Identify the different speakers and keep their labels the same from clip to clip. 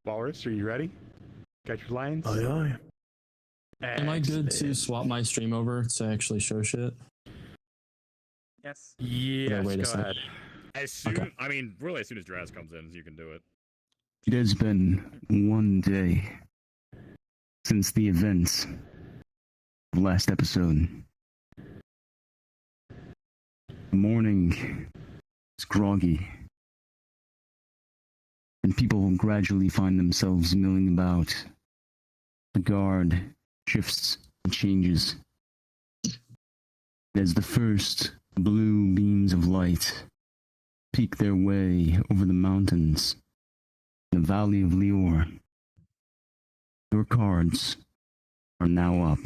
Speaker 1: Walrus, are you ready? Got your lines?
Speaker 2: Aye, aye.
Speaker 3: Am I good to swap my stream over to actually show shit?
Speaker 4: Yes.
Speaker 1: Yes,
Speaker 3: wait a
Speaker 1: go
Speaker 3: sec.
Speaker 1: ahead.
Speaker 5: As soon,
Speaker 3: Okay.
Speaker 5: I mean, really, as soon as Draz comes in, you can do it.
Speaker 2: It has been one day since the events of last episode. The morning is groggy, and people gradually find themselves milling about. The guard shifts and changes as the first blue beams of light peek their way over the mountains in the valley of Lior. Your cards are now up.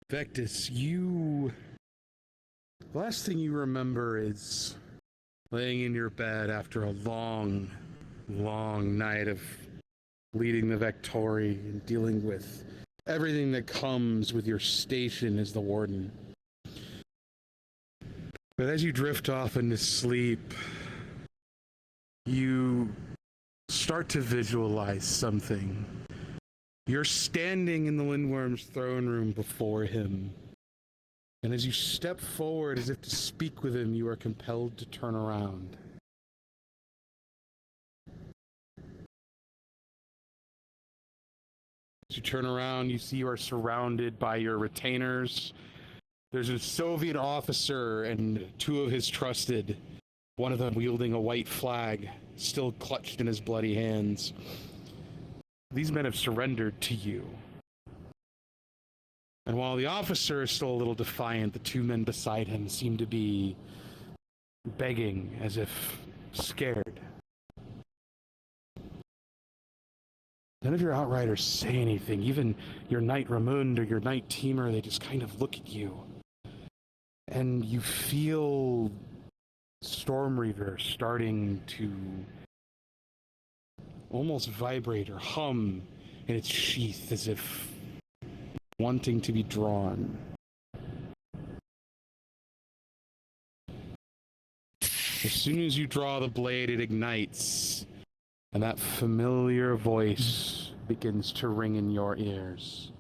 Speaker 1: Vectus, the last thing you remember is laying in your bed after a long, long night of leading the Vectori and dealing with everything that comes with your station as the warden. But as you drift off into sleep, you start to visualize something. You're standing in the Lindworm's throne room before him, and as you step forward as if to speak with him, you are compelled to turn around. As you turn around, you see you are surrounded by your retainers. There's a Soviet officer and two of his trusted, one of them wielding a white flag, still clutched in his bloody hands. These men have surrendered to you. And while the officer is still a little defiant, the two men beside him seem to be begging as if scared. None of your outriders say anything. Even your Knight Ramund or your Knight Teamer, they just kind of look at you. And you feel Storm Reaver starting to almost vibrate or hum in its sheath as if wanting to be drawn. As soon as you draw the blade, it ignites, and that familiar voice begins to ring in your ears.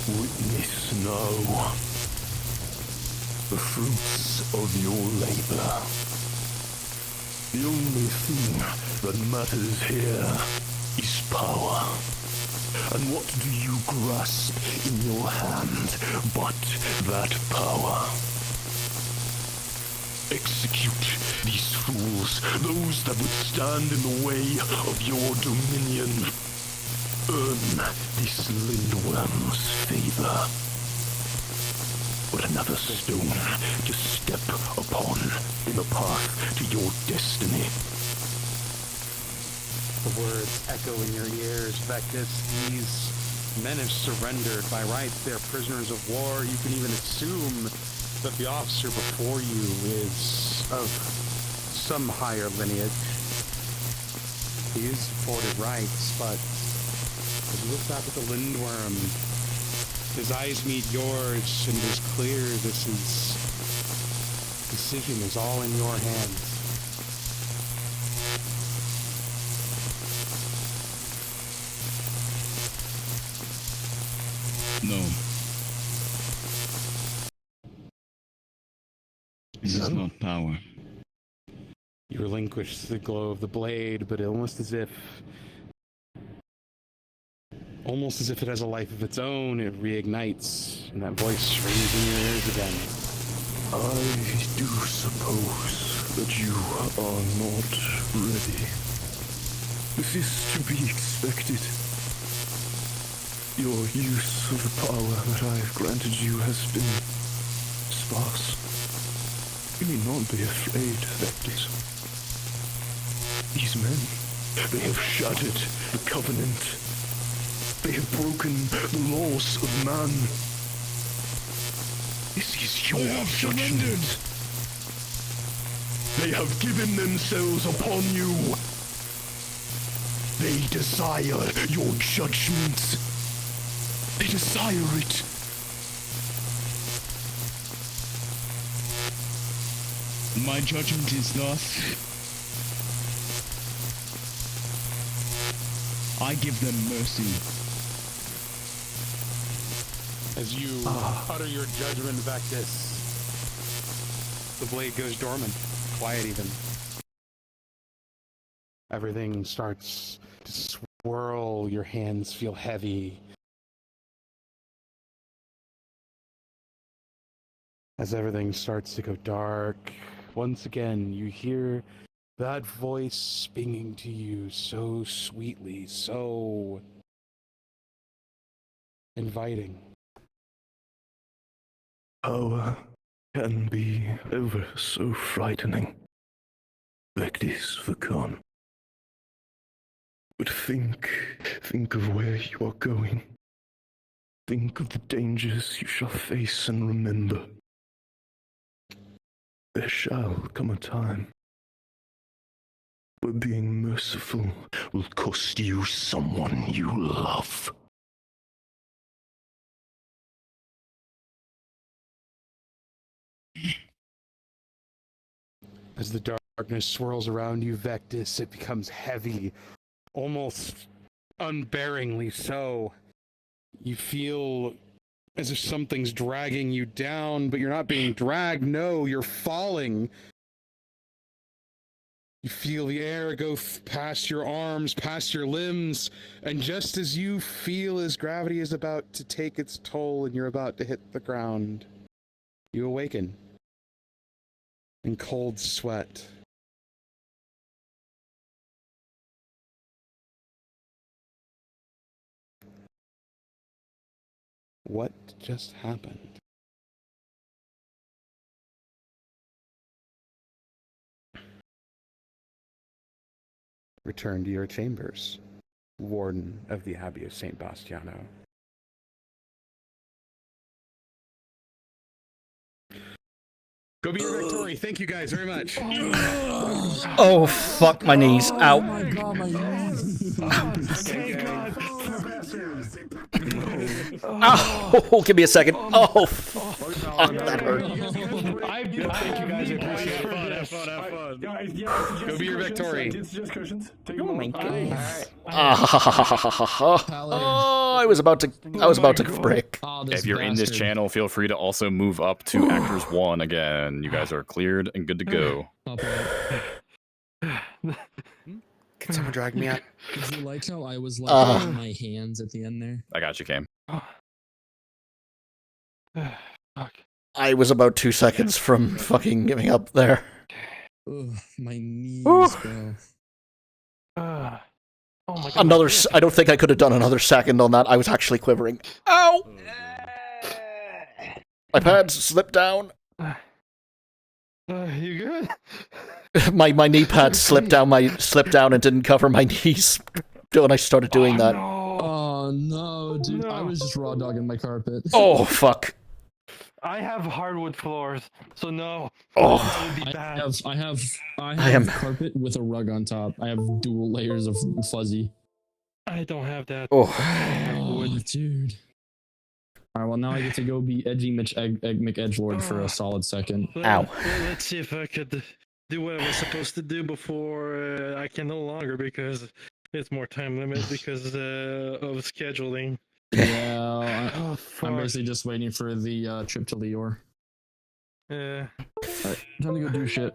Speaker 6: Witness now the fruits of your labor. The only thing that matters here is power. And what do you grasp in your hand but that power? Execute these fools, those that would stand in the way of your dominion. Earn this Lindworm's favor. But another stone to step upon in the path to your destiny.
Speaker 1: The words echo in your ears, Vectus. These men have surrendered. By rights, they're prisoners of war. You can even assume that the officer before you is of some higher lineage. He is afforded rights, but as you look back at the Lindworm, his eyes meet yours, and it is clear decision is all in your hands.
Speaker 2: No. This is not power.
Speaker 1: You relinquish the glow of the blade, but almost as if it has a life of its own, it reignites, and that voice rings in your ears again.
Speaker 6: I do suppose that you are not ready. This is to be expected. Your use of the power that I have granted you has been sparse. You need not be afraid, Vectis. These men, they have shattered the covenant. They have broken the laws of man. This is your judgment. They have given themselves upon you. They desire your judgment. They desire it.
Speaker 2: My judgment is thus. I give them mercy.
Speaker 1: As you utter your judgment, Vectis, the blade goes dormant, quiet even. Everything starts to swirl, your hands feel heavy. As everything starts to go dark, once again you hear that voice speaking to you so sweetly, so inviting.
Speaker 6: Power can be ever so frightening. Vectis Vakon. But think of where you are going. Think of the dangers you shall face and remember. There shall come a time where being merciful will cost you someone you love.
Speaker 1: As the darkness swirls around you, Vectis, it becomes heavy, almost unbearingly so. You feel as if something's dragging you down, but you're not being dragged. No, you're falling. You feel the air go past your arms, past your limbs, and just as you feel as gravity is about to take its toll and you're about to hit the ground, you awaken in cold sweat. What just happened? Return to your chambers, Warden of the Abbey of St. Bastiano. Go be your victory. Thank you guys very much.
Speaker 7: Oh, fuck my knees. Ow.
Speaker 3: Oh my god, my knees.
Speaker 4: Thank God.
Speaker 7: Oh, give me a second. Oh, fuck, that hurt.
Speaker 1: Thank you guys. I appreciate it.
Speaker 5: Have fun.
Speaker 1: Go be your victory.
Speaker 4: It's just cushions. Take
Speaker 7: Oh
Speaker 4: them
Speaker 7: my
Speaker 4: all.
Speaker 7: god. Oh, I was about to break.
Speaker 3: Oh, this
Speaker 5: If you're in this
Speaker 3: bastard.
Speaker 5: channel, feel free to also move up to Actors 1 again. You guys are cleared and good to go.
Speaker 3: Up, up.
Speaker 1: Can someone drag me out?
Speaker 3: Did you like how I was like with my hands at the end there?
Speaker 5: I got you, Cam.
Speaker 7: I was about 2 seconds from fucking giving up there.
Speaker 3: Ugh, my knees, bro.
Speaker 4: Oh my God.
Speaker 7: I don't think I could have done another second on that. I was actually quivering. Ow! My pads slipped down.
Speaker 4: You good?
Speaker 7: My knee pad slipped down and didn't cover my knees when I started doing that.
Speaker 4: No.
Speaker 3: Oh no, dude! I was just raw dogging my carpet.
Speaker 7: Oh fuck.
Speaker 4: I have hardwood floors, so no.
Speaker 7: Oh.
Speaker 4: That would be bad.
Speaker 3: I have carpet with a rug on top. I have dual layers of fuzzy.
Speaker 4: I don't have that.
Speaker 7: Oh.
Speaker 3: Oh, dude. All right, well now I get to go be edgy McEdgelord for a solid second.
Speaker 7: Ow.
Speaker 4: Let's see if I could do what I was supposed to do before I can no longer, because it's more time limit because of scheduling.
Speaker 3: Yeah,
Speaker 4: Oh,
Speaker 3: I'm
Speaker 4: fuck.
Speaker 3: basically just waiting for the trip to Lior.
Speaker 4: Yeah.
Speaker 3: All right, time to go do shit.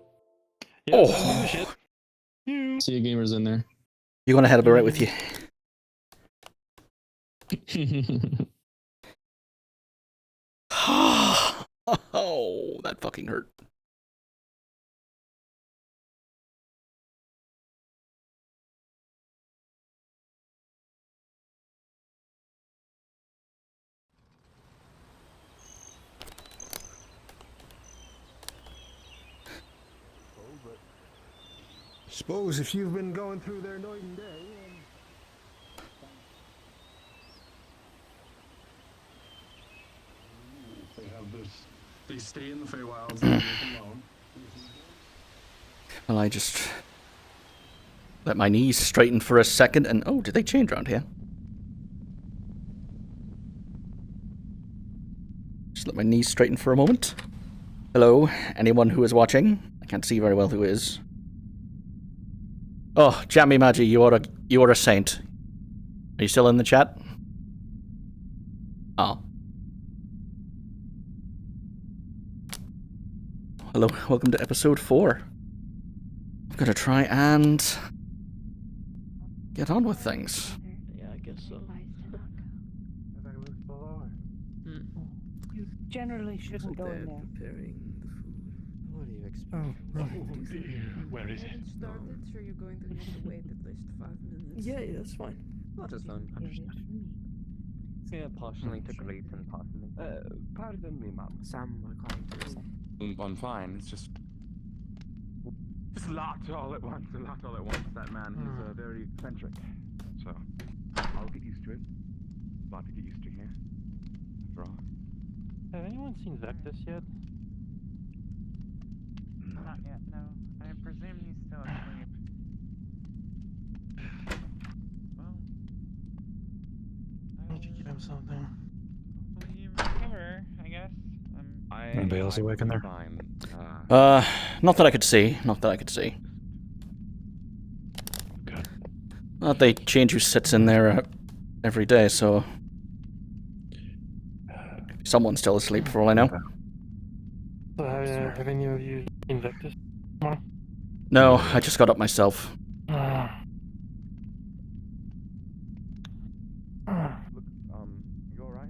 Speaker 4: Yeah,
Speaker 7: Oh.
Speaker 4: shit.
Speaker 3: See you gamers in there.
Speaker 7: You're gonna have to be right with you. Oh, that fucking hurt.
Speaker 8: Suppose if you've been going through there night and day. They have this. They stay in the Feywilds and leave alone.
Speaker 7: Well, I just let my knees straighten for a second, and oh, did they change around here? Just let my knees straighten for a moment. Hello, anyone who is watching? I can't see very well who is. Oh, Jammy Maggie, you are a saint. Are you still in the chat? Oh. Hello, welcome to episode 4. I'm gonna try and get on with things.
Speaker 9: Yeah, I guess so.
Speaker 10: You generally shouldn't go in there.
Speaker 9: Preparing the food. What do you expect?
Speaker 8: Oh, right. Dear. Where is it?
Speaker 11: Started, so you're going to need to wait at least 5 minutes.
Speaker 9: Yeah, that's fine. That is fine.
Speaker 12: Yeah, partially to great and partially.
Speaker 13: Pardon me, ma'am.
Speaker 12: Sam, we're going to say.
Speaker 13: I'm fine. It's just a lot all at once. A lot all at once. That man, he's very eccentric. So I'll get used to it. A lot to get used to here. After all.
Speaker 4: Have anyone seen Vectus yet?
Speaker 12: Not yet, no. I presume he's still asleep. Well,
Speaker 4: I need to give him something.
Speaker 12: Hopefully you recover, I guess.
Speaker 13: Anybody else awake in there? Fine.
Speaker 7: Not that I could see. Not that I could see.
Speaker 13: Good.
Speaker 7: Well, they change who sits in there every day, so someone's still asleep for all I know.
Speaker 4: So have any of you seen Vectus?
Speaker 7: No, I just got up myself.
Speaker 13: Look, you alright?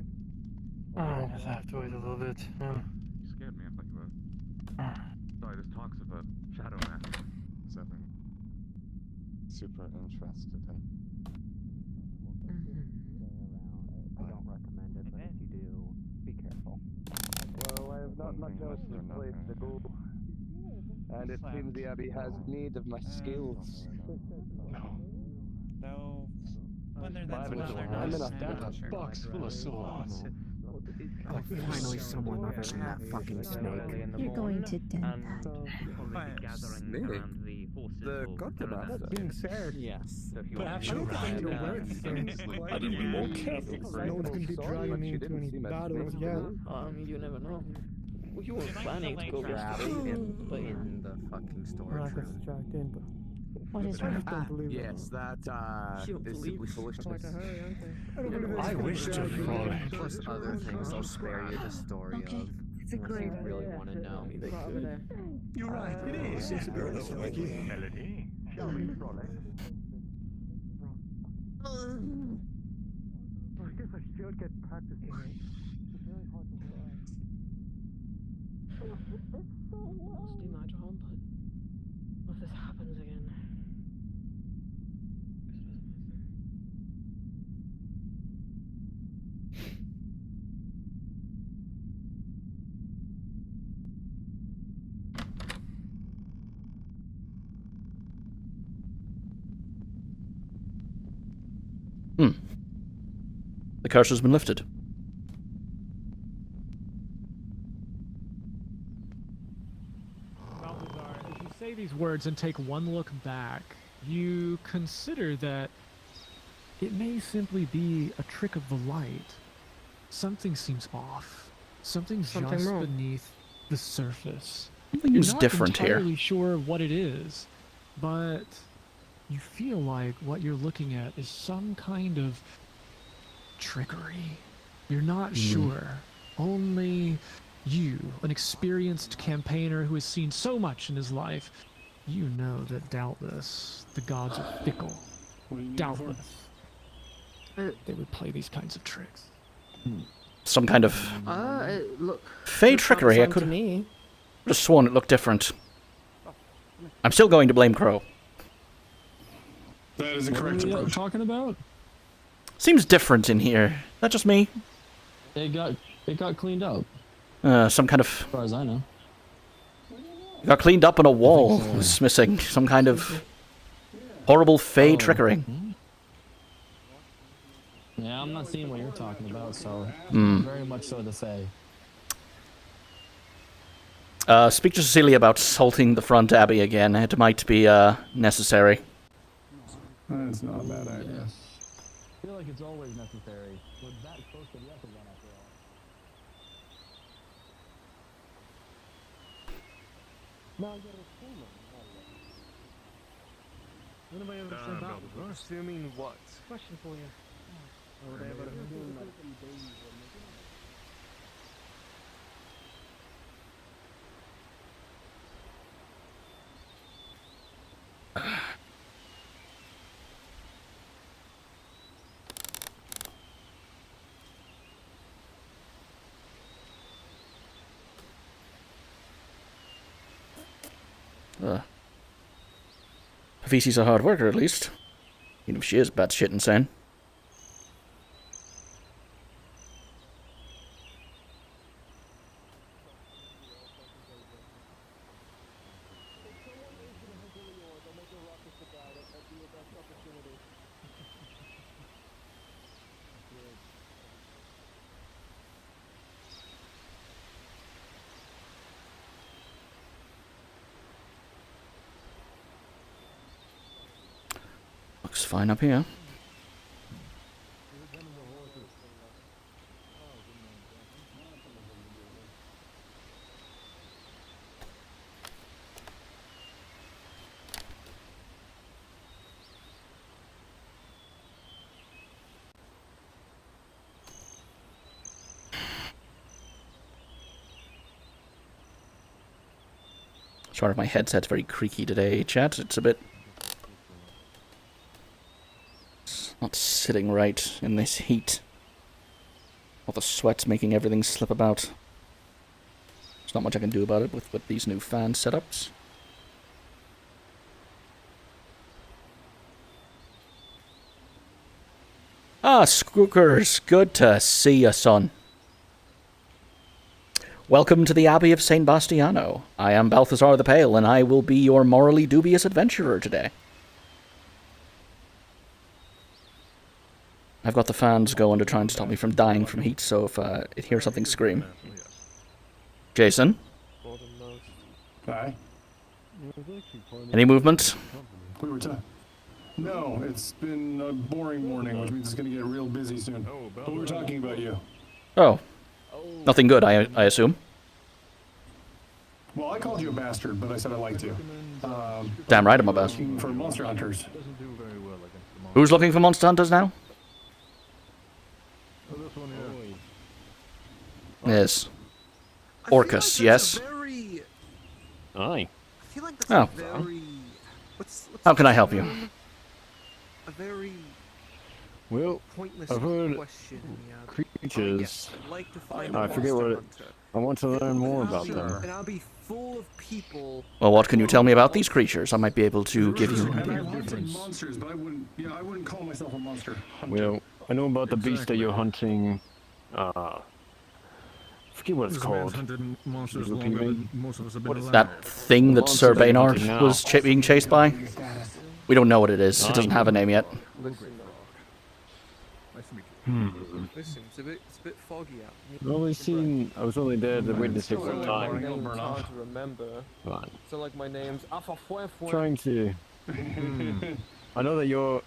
Speaker 4: I just have to wait a little bit. Yeah.
Speaker 13: You scared me. I thought you were. Sorry, there's talks of a shadow mask. Something super interested in.
Speaker 12: I don't recommend it, but if you do, be careful.
Speaker 14: Well, I have not much else in place to go. And it seems the Abbey has need of my skills.
Speaker 12: Though, whether that's
Speaker 14: I'm
Speaker 12: well or
Speaker 14: in
Speaker 12: not,
Speaker 14: a
Speaker 8: box full of swords.
Speaker 12: finally someone other than that fucking snake.
Speaker 11: You're going to dent
Speaker 14: Snake? The contraband?
Speaker 8: Being said,
Speaker 12: Yes.
Speaker 8: perhaps you're right. I didn't be more careful. No one's going to be dragging me into any battles yet.
Speaker 9: You never know. You were planning to go grab it
Speaker 12: in the fucking
Speaker 8: We're not
Speaker 12: storage
Speaker 8: going
Speaker 12: room.
Speaker 8: to distract in, but
Speaker 11: What is
Speaker 8: I
Speaker 11: wrong?
Speaker 8: just don't believe it.
Speaker 14: Yes, that
Speaker 9: You don't
Speaker 14: is
Speaker 9: believe
Speaker 14: simply foolishness.
Speaker 8: I don't believe
Speaker 13: I
Speaker 8: it's
Speaker 13: wish to frolic.
Speaker 12: Plus other things I'll spare you the story
Speaker 11: Okay,
Speaker 12: of.
Speaker 11: it's a great
Speaker 12: If you really want to know.
Speaker 8: You're right, it is. It's a bit of a lucky.
Speaker 13: Melody. Shall we frolic?
Speaker 14: I guess I should get practicing it. It's very hard to relax.
Speaker 9: Let's do my job, but what if this happens again?
Speaker 7: The curse has been lifted.
Speaker 15: Balthazar, if you say these words and take one look back, you consider that it may simply be a trick of the light. Something seems off. Something's
Speaker 9: Something
Speaker 15: just
Speaker 9: wrong.
Speaker 15: beneath the surface.
Speaker 7: Something
Speaker 15: You're
Speaker 7: was
Speaker 15: not
Speaker 7: different here.
Speaker 15: entirely sure what it is, but you feel like what you're looking at is some kind of trickery. You're not sure. Only you, an experienced campaigner who has seen so much in his life, you know that doubtless the gods are fickle. Doubtless they would play these kinds of tricks.
Speaker 7: Some kind of
Speaker 9: Look.
Speaker 7: fey trickery. I could have sworn it looked different. I'm still going to blame Crow.
Speaker 8: That is a
Speaker 3: What
Speaker 8: correct
Speaker 3: are we
Speaker 8: approach.
Speaker 3: talking about?
Speaker 7: Seems different in here. That just me?
Speaker 3: It got cleaned up.
Speaker 7: Some kind of.
Speaker 3: As far as I know.
Speaker 7: It got cleaned up and a wall was missing. Some kind of horrible fey trickery.
Speaker 3: Yeah, I'm not seeing what you're talking about, so
Speaker 7: Hmm.
Speaker 3: very much so the Fae.
Speaker 7: Speak to Cecilia about salting the front abbey again. It might be necessary.
Speaker 8: That's not a bad idea.
Speaker 3: I feel like it's always necessary. We're that close to the epicenter after all.
Speaker 14: When have I ever said that before? Assuming what?
Speaker 9: Question for you.
Speaker 14: Would I ever assume that
Speaker 7: Avicii's a hard worker, at least. Even if she is batshit insane. Looks fine up here. Sorry if my headset's very creaky today, chat. It's a bit... It's not sitting right in this heat. All the sweat's making everything slip about. There's not much I can do about it with these new fan setups. Ah, Skookers, good to see you, son. Welcome to the Abbey of St. Bastiano. I am Balthazar the Pale, and I will be your morally dubious adventurer today. I've got the fans going to try and stop me from dying from heat, so if I hear something scream. Jason?
Speaker 8: Hi.
Speaker 7: Any movement?
Speaker 8: We were talking. No, it's been a boring morning, which means it's going to get real busy soon. But we were talking about you.
Speaker 7: Oh. Nothing good, I assume.
Speaker 8: Well, I called you a bastard, but I said I liked you.
Speaker 7: Damn right I'm a bastard.
Speaker 8: Looking for monster hunters.
Speaker 7: Who's looking for monster hunters now? Yes. Orcus, yes.
Speaker 14: Aye.
Speaker 11: I feel like that's
Speaker 7: Oh.
Speaker 11: a very... What's
Speaker 7: How can I help you?
Speaker 11: A very
Speaker 14: Well,
Speaker 11: pointless
Speaker 14: I've heard
Speaker 11: question.
Speaker 14: creatures.
Speaker 11: I'd like to find
Speaker 14: I
Speaker 11: a
Speaker 14: forget what it...
Speaker 11: monster
Speaker 14: I want to learn more
Speaker 11: hunter.
Speaker 14: about them.
Speaker 11: And I'll be full of people.
Speaker 7: Well, what can you tell me about these creatures? I might be able to give you...
Speaker 8: And I've hunted monsters, but I wouldn't call myself a monster hunter.
Speaker 14: Well, I know about the beast that you're hunting. Forget what it's called.
Speaker 16: That
Speaker 7: thing that Sir
Speaker 14: monster that you're
Speaker 7: Baynard
Speaker 14: hunting now.
Speaker 7: was being chased by? We don't know what it is. It doesn't have a name yet.
Speaker 14: Hmm.
Speaker 11: Listen, it's a bit foggy out.
Speaker 14: I've only seen... I was only there to witness it one
Speaker 11: My
Speaker 14: time.
Speaker 11: name's hard to remember.
Speaker 14: Right.
Speaker 11: So like my name's
Speaker 14: Trying to... I know that your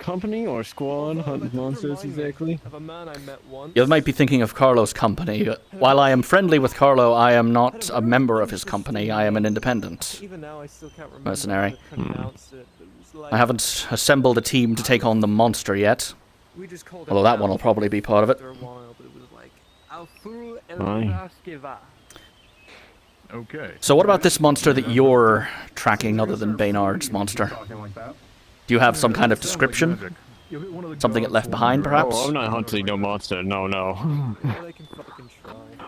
Speaker 14: company or squad hunt monsters exactly.
Speaker 11: Of a man I met once.
Speaker 7: You might be thinking of Carlo's company. While I am friendly with Carlo, I am not a member of his company. I am an independent
Speaker 11: Even now I still can't remember
Speaker 7: mercenary.
Speaker 11: how to pronounce it, but it was like...
Speaker 7: I haven't assembled a team to take on the monster yet.
Speaker 11: We just called it
Speaker 7: Although that
Speaker 11: out
Speaker 7: one will probably be part of it.
Speaker 11: after a while, but it was like Alfuru
Speaker 14: Aye.
Speaker 11: Elraskeva.
Speaker 13: Okay.
Speaker 7: So what about this monster that you're tracking other than Baynard's monster? Do you have some kind of description? Something it left behind, perhaps?
Speaker 3: Oh, I'm not hunting no monster. No, no.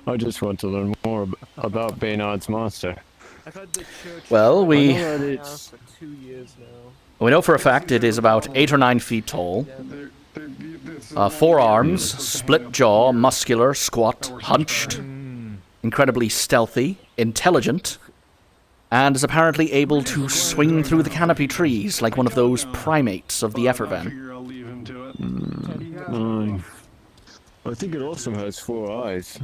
Speaker 3: I just want to learn more about Baynard's monster.
Speaker 7: Well, we know for a fact it is about 8 or 9 feet tall. 4 arms, split jaw, muscular, squat, hunched, incredibly stealthy, intelligent, and is apparently able to swing through the canopy trees like one of those primates of the Evarda.
Speaker 3: I think it also has 4 eyes.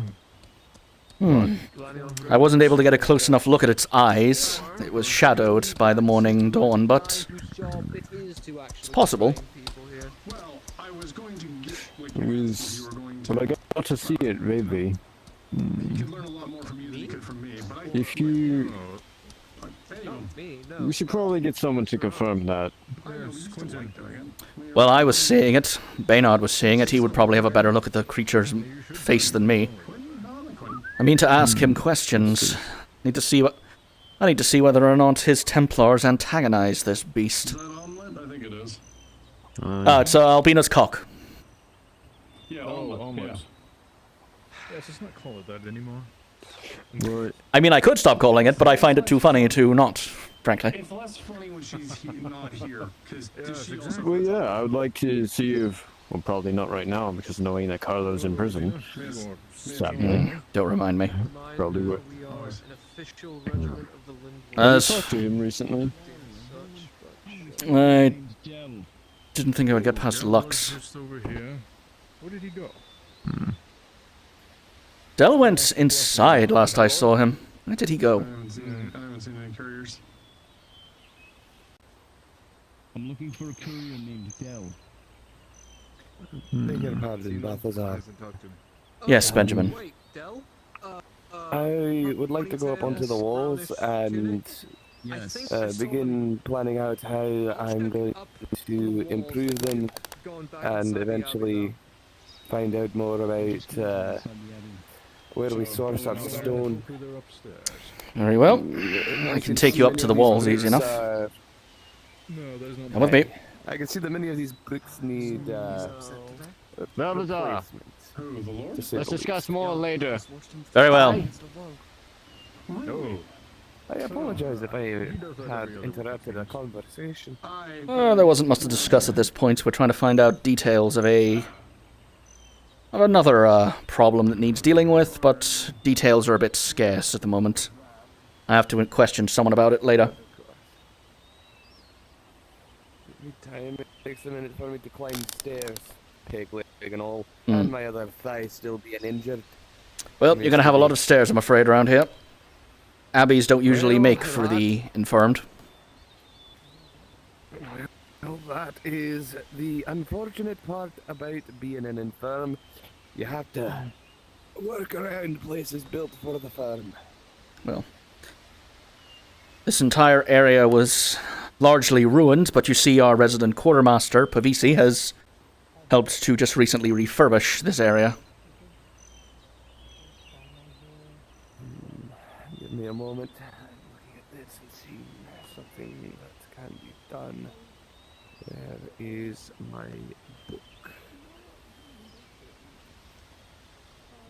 Speaker 7: I wasn't able to get a close enough look at its eyes. It was shadowed by the morning dawn, but it's possible.
Speaker 3: Well, I got to see it, maybe. If you... We should probably get someone to confirm that.
Speaker 7: Well, I was seeing it. Baynard was seeing it. He would probably have a better look at the creature's face than me. I mean to ask him questions. I need to see whether or not his Templars antagonize this beast.
Speaker 6: I think it is.
Speaker 7: It's Albina's cock.
Speaker 6: Yeah, almost.
Speaker 4: Yes, let's not call it that anymore.
Speaker 7: I mean, I could stop calling it, but I find it too funny to not, frankly.
Speaker 6: It's less funny when she's not here.
Speaker 3: Well, yeah, I would like to see if... Well, probably not right now, because knowing that Carlo's in prison. Sadly.
Speaker 7: Don't remind me.
Speaker 3: Probably would.
Speaker 7: I
Speaker 3: talked to him recently.
Speaker 7: I didn't think I would get past Lux.
Speaker 4: Where did he go?
Speaker 7: Del went inside last I saw him. Where did he go?
Speaker 6: I haven't seen any couriers.
Speaker 2: I'm looking for a courier named Del.
Speaker 14: Beg your pardon, Balthazar.
Speaker 7: Yes, Benjamin.
Speaker 14: I would like to go up onto the walls and begin planning out how I'm going to improve them and eventually find out more about where we source our stone.
Speaker 7: Very well. I can take you up to the walls easy enough. Come with me.
Speaker 14: I can see that many of these bricks need
Speaker 3: Balthazar, let's discuss more later.
Speaker 7: Very well.
Speaker 14: I apologize if I had interrupted a conversation.
Speaker 7: There wasn't much to discuss at this point. We're trying to find out details of another problem that needs dealing with, but details are a bit scarce at the moment. I have to question someone about it later.
Speaker 14: Time it takes a minute for me to climb stairs, peg leg and all, and my other thigh still being injured.
Speaker 7: Well, you're going to have a lot of stairs, I'm afraid, around here. Abbeys don't usually make for the infirmed.
Speaker 14: Well, that is the unfortunate part about being an infirm. You have to work around places built for the firm.
Speaker 7: Well, this entire area was largely ruined, but you see our resident quartermaster, Pavisi, has helped to just recently refurbish this area.
Speaker 14: Give me a moment. Looking at this and seeing something that can be done. Where is my book?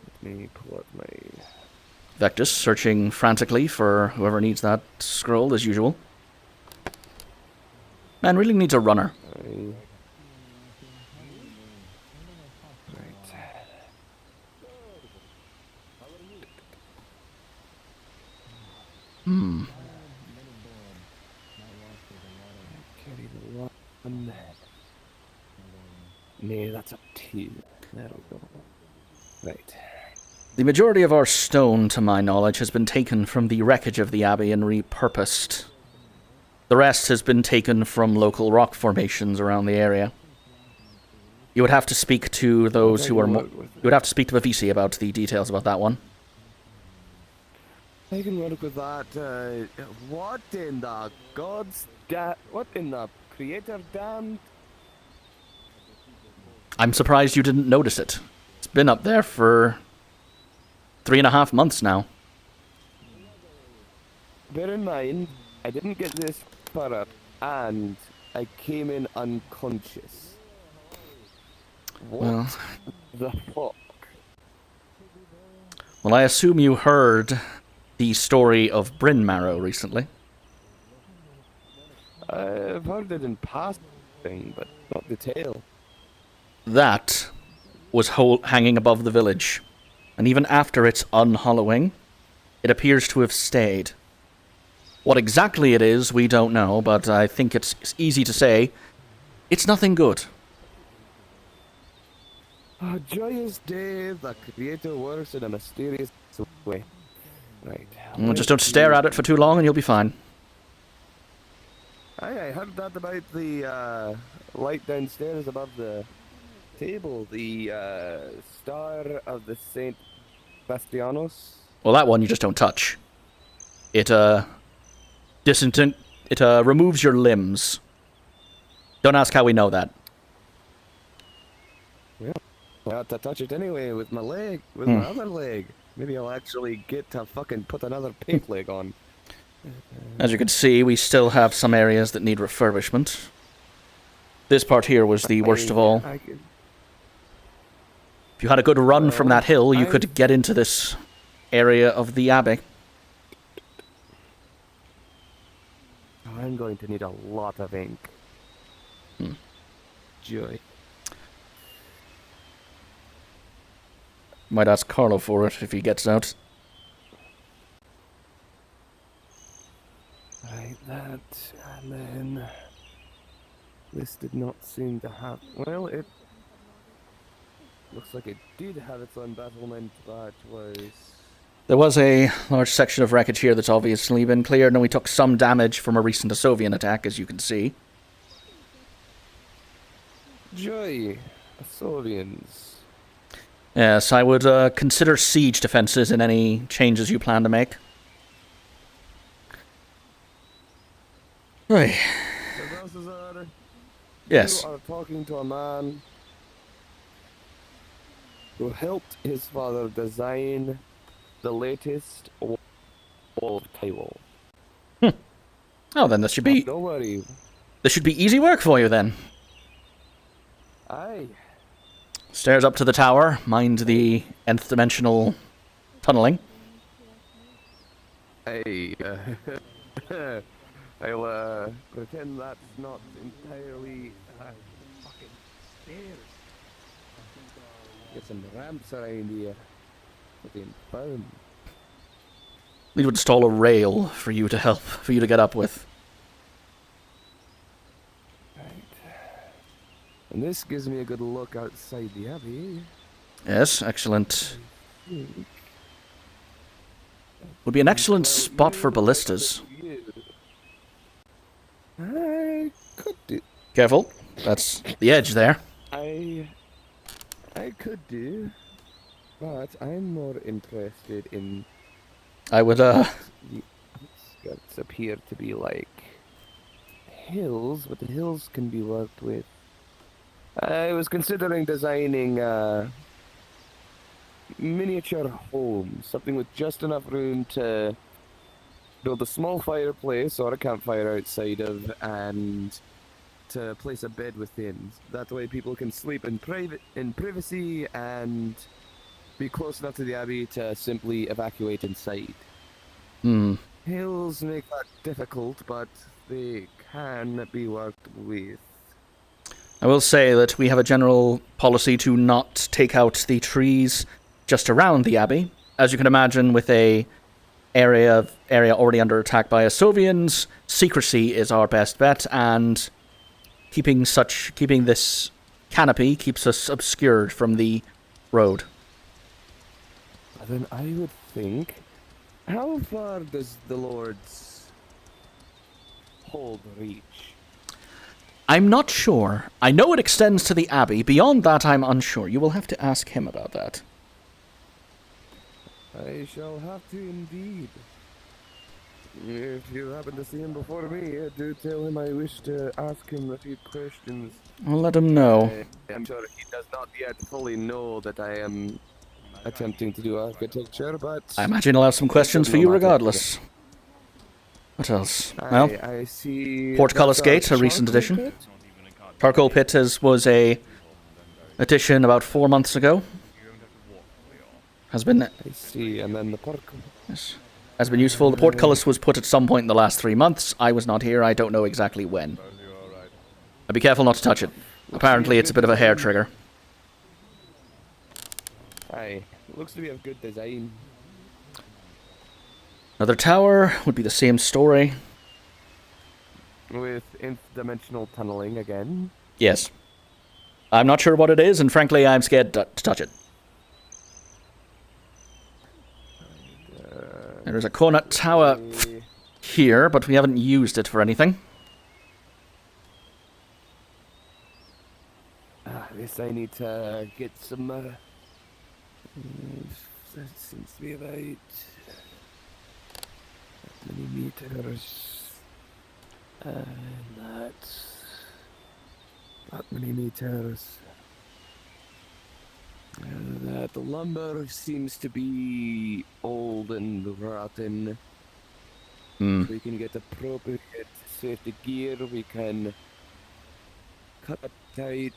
Speaker 14: Let me pull up my...
Speaker 7: Vectus searching frantically for whoever needs that scroll, as usual. Man really needs a runner.
Speaker 14: Carry the one. No, that's a 2. There we go. Right.
Speaker 7: The majority of our stone, to my knowledge, has been taken from the wreckage of the abbey and repurposed. The rest has been taken from local rock formations around the area. You would have to speak to those who are you would have to speak to Bavisi about the details about that one.
Speaker 14: I can work with that. What in the what in the creator damned?
Speaker 7: I'm surprised you didn't notice it. It's been up there for 3.5 months now.
Speaker 14: Bear in mind, I didn't get this far up, and I came in unconscious. What the fuck?
Speaker 7: Well, I assume you heard the story of Bryn Marrow recently.
Speaker 14: I've heard it in passing, but not detail.
Speaker 7: That was hanging above the village, and even after its unhollowing, it appears to have stayed. What exactly it is, we don't know, but I think it's easy to say it's nothing good.
Speaker 14: A joyous day, the creator works in a mysterious way. Right.
Speaker 7: Well, just don't stare at it for too long and you'll be fine.
Speaker 14: I heard that about the light downstairs above the table, the Star of the Saint Bastianos.
Speaker 7: Well, that one you just don't touch. It removes your limbs. Don't ask how we know that.
Speaker 14: Well, I ought to touch it anyway with my leg, with my other leg. Maybe I'll actually get to fucking put another pink leg on.
Speaker 7: As you can see, we still have some areas that need refurbishment. This part here was the worst of all. If you had a good run from that hill, you could get into this area of the abbey.
Speaker 14: I'm going to need a lot of ink. Joy.
Speaker 7: Might ask Carlo for it if he gets out.
Speaker 14: Right, that, and then... This did not seem to have... Well, it... Looks like it did have its own battlement, that was...
Speaker 7: There was a large section of wreckage here that's obviously been cleared, and we took some damage from a recent Asovian attack, as you can see.
Speaker 14: Joy, Asovians.
Speaker 7: Yes, I would consider siege defenses in any changes you plan to make. Right.
Speaker 14: So Balthazar,
Speaker 7: yes.
Speaker 14: You are talking to a man who helped his father design the latest wall of Taiwan.
Speaker 7: Oh, then this should be...
Speaker 14: Don't worry.
Speaker 7: This should be easy work for you, then.
Speaker 14: Aye.
Speaker 7: Stairs up to the tower. Mind the nth dimensional tunneling.
Speaker 14: Hey, I'll pretend that's not entirely fucking stairs. Get some ramps around here. Fucking fun.
Speaker 7: We would install a rail for you to get up with.
Speaker 14: And this gives me a good look outside the abbey.
Speaker 7: Yes, excellent. Would be an excellent spot for ballistas.
Speaker 14: I could do.
Speaker 7: Careful, that's the edge there.
Speaker 14: I could do, but I'm more interested in.
Speaker 7: I would
Speaker 14: The skirts appear to be like hills, but the hills can be worked with. I was considering designing a miniature home, something with just enough room to build a small fireplace or a campfire outside of, and to place a bed within. That way people can sleep in privacy and be close enough to the abbey to simply evacuate inside. Hills make that difficult, but they can be worked with.
Speaker 7: I will say that we have a general policy to not take out the trees just around the abbey. As you can imagine, with a area already under attack by Asovians, secrecy is our best bet, and keeping this canopy keeps us obscured from the road.
Speaker 14: Then I would think, how far does the Lord's hold reach?
Speaker 7: I'm not sure. I know it extends to the abbey. Beyond that, I'm unsure. You will have to ask him about that.
Speaker 14: I shall have to indeed. If you happen to see him before me, do tell him I wish to ask him a few questions.
Speaker 7: I'll let him know.
Speaker 14: I'm sure he does not yet fully know that I am attempting to do architecture, but...
Speaker 7: I imagine he'll have some questions for you regardless. What else? Well,
Speaker 14: I see...
Speaker 7: Portcullis Gate, a recent addition. Charcoal Pit was a addition about 4 months ago. Has been...
Speaker 14: I see, and then the portcullis.
Speaker 7: Yes. Has been useful. The portcullis was put at some point in the last 3 months. I was not here. I don't know exactly when. But be careful not to touch it. Apparently it's a bit of a hair trigger.
Speaker 14: Aye, looks to be of good design.
Speaker 7: Another tower would be the same story.
Speaker 14: With nth-dimensional tunneling again.
Speaker 7: Yes. I'm not sure what it is, and frankly, I'm scared to touch it. There's a corner tower here, but we haven't used it for anything.
Speaker 14: This I need to get some. That seems to be about that many meters, and that many meters. That the lumber seems to be old and rotten. If we can get appropriate safety gear, we can cut it tight.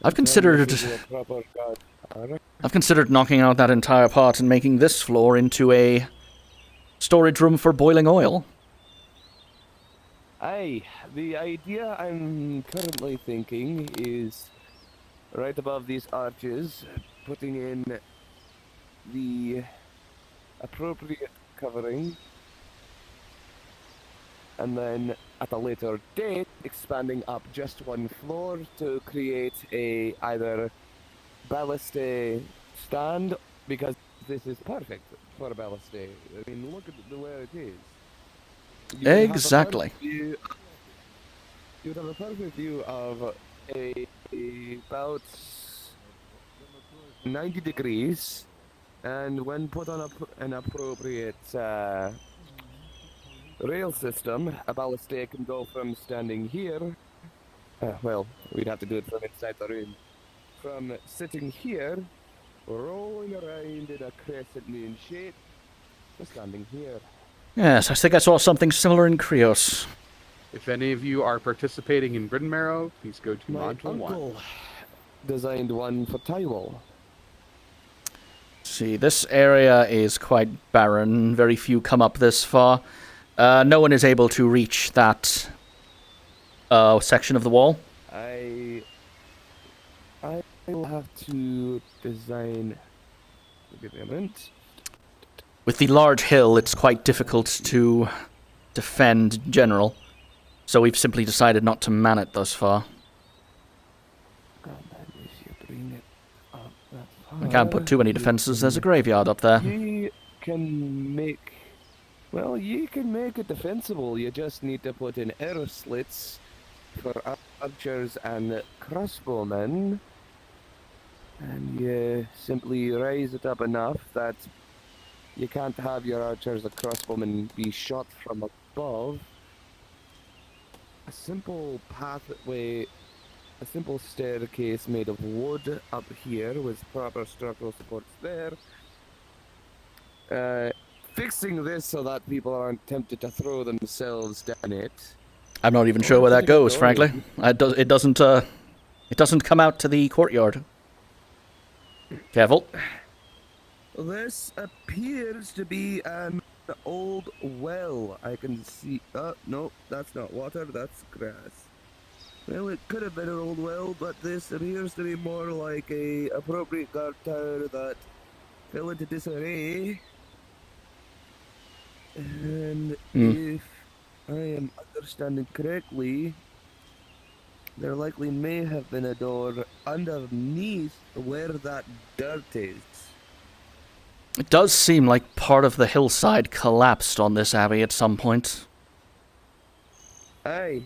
Speaker 7: I've considered knocking out that entire part and making this floor into a storage room for boiling oil.
Speaker 14: Aye, the idea I'm currently thinking is right above these arches, putting in the appropriate covering, and then at a later date expanding up just one floor to create a either ballast stand, because this is perfect for a ballast. I mean, look at where it is.
Speaker 7: Exactly.
Speaker 14: You would have a perfect view of about 90 degrees, and when put on an appropriate rail system, a ballista can go from standing here, well, we'd have to do it from inside the room, from sitting here, rolling around in a crescent moon shape, to standing here.
Speaker 7: Yes, I think I saw something similar in Krios.
Speaker 1: If any of you are participating in Grid Marrow, please go to
Speaker 14: My
Speaker 1: Module 1.
Speaker 14: uncle designed one for Tywall.
Speaker 7: See, this area is quite barren. Very few come up this far. No one is able to reach that section of the wall.
Speaker 14: I will have to design. Give me a minute.
Speaker 7: With the large hill, it's quite difficult to defend in general. So we've simply decided not to man it thus far. I can't put too many defenses. There's a graveyard up there.
Speaker 14: You can make... Well, you can make it defensible. You just need to put in arrow slits for archers and crossbowmen. And you simply raise it up enough that you can't have your archers or crossbowmen be shot from above. A simple pathway, a simple staircase made of wood up here with proper structural supports there. Fixing this so that people aren't tempted to throw themselves down it.
Speaker 7: I'm not even sure where that goes, frankly. It doesn't come out to the courtyard. Careful.
Speaker 14: This appears to be an old well. I can see... no, that's not water, that's grass. Well, it could have been an old well, but this appears to be more like a appropriate guard tower that fell into disarray. And if I am understanding correctly, there likely may have been a door underneath where that dirt is.
Speaker 7: It does seem like part of the hillside collapsed on this abbey at some point.
Speaker 14: Aye.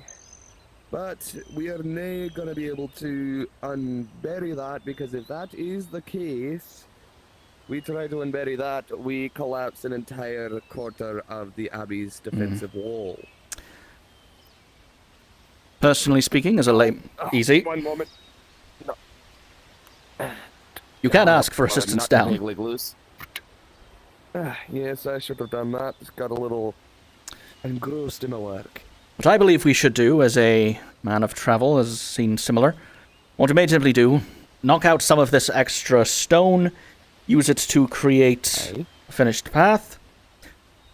Speaker 14: But we are now going to be able to unbury that, because if that is the case, we try to unbury that, we collapse an entire quarter of the abbey's defensive wall.
Speaker 7: Personally speaking, as a easy.
Speaker 14: One moment. No.
Speaker 7: You can ask for assistance down.
Speaker 14: Loose. Yes, I should have done that. Just got a little engrossed in my work.
Speaker 7: What I believe we should do as a man of travel, as seen similar, What you may simply do, knock out some of this extra stone, use it to create a finished path,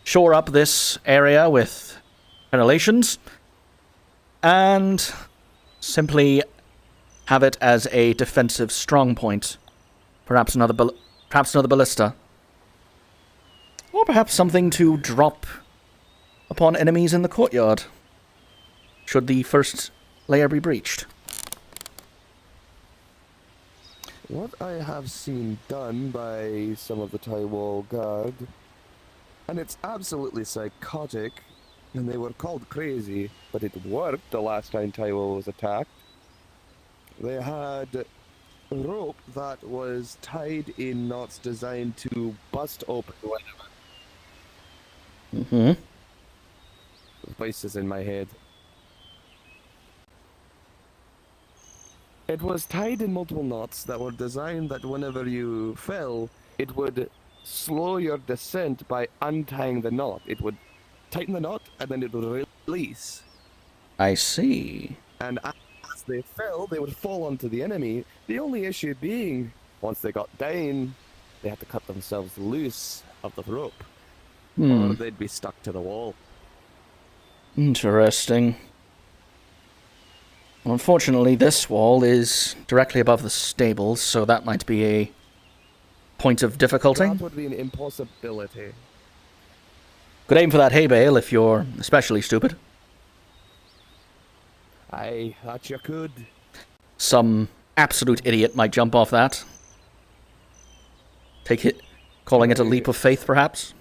Speaker 7: shore up this area with ventilations, and simply have it as a defensive strong point. Perhaps another ballista. Or perhaps something to drop upon enemies in the courtyard, should the first layer be breached.
Speaker 14: What I have seen done by some of the Taiwan Guard, and it's absolutely psychotic, and they were called crazy, but it worked the last time Taiwan was attacked. They had rope that was tied in knots designed to bust open whenever.
Speaker 7: Mm-hmm.
Speaker 14: Voices in my head. It was tied in multiple knots that were designed that whenever you fell, it would slow your descent by untying the knot. It would tighten the knot and then it would release.
Speaker 7: I see.
Speaker 14: And as they fell, they would fall onto the enemy. The only issue being, once they got down, they had to cut themselves loose of the rope, or they'd be stuck to the wall.
Speaker 7: Interesting. Well, unfortunately, this wall is directly above the stables, so that might be a point of difficulty.
Speaker 14: That would be an impossibility.
Speaker 7: Could aim for that hay bale if you're especially stupid.
Speaker 14: Aye, that you could.
Speaker 7: Some absolute idiot might jump off that. Take it, calling it a leap of faith, perhaps?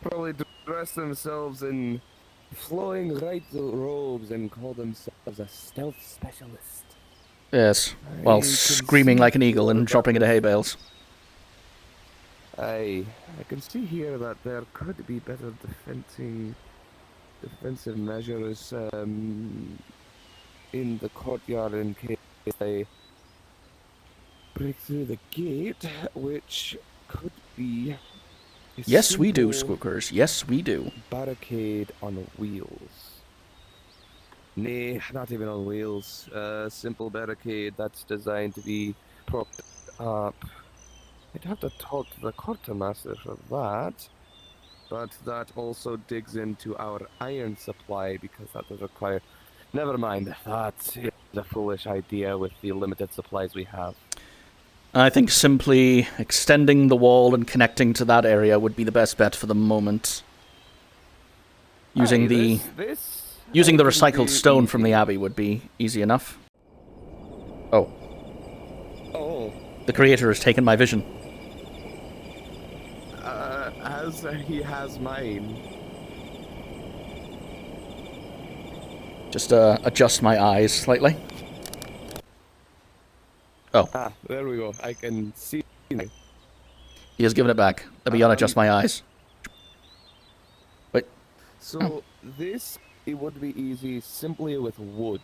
Speaker 14: Probably dress themselves in flowing white robes and call themselves a stealth specialist.
Speaker 7: Yes, while screaming like an eagle and dropping into hay bales.
Speaker 14: I can see here that there could be better defensive measures in the courtyard in case they break through the gate, which could be a
Speaker 7: Yes, we do,
Speaker 14: simple
Speaker 7: Squookers. Yes, we do.
Speaker 14: barricade on wheels. Nay, not even on wheels. A simple barricade that's designed to be propped up. I'd have to talk to the quartermaster for that, but that also digs into our iron supply because that does require... Never mind, that is a foolish idea with the limited supplies we have.
Speaker 7: I think simply extending the wall and connecting to that area would be the best bet for the moment. Using the recycled stone from the abbey would be easy enough. Oh.
Speaker 14: Oh.
Speaker 7: The creator has taken my vision.
Speaker 14: As he has mine.
Speaker 7: Just adjust my eyes slightly. Oh.
Speaker 14: Ah, there we go. I can see now.
Speaker 7: He has given it back. Let me unadjust my eyes. Wait.
Speaker 14: So this, it would be easy simply with wood.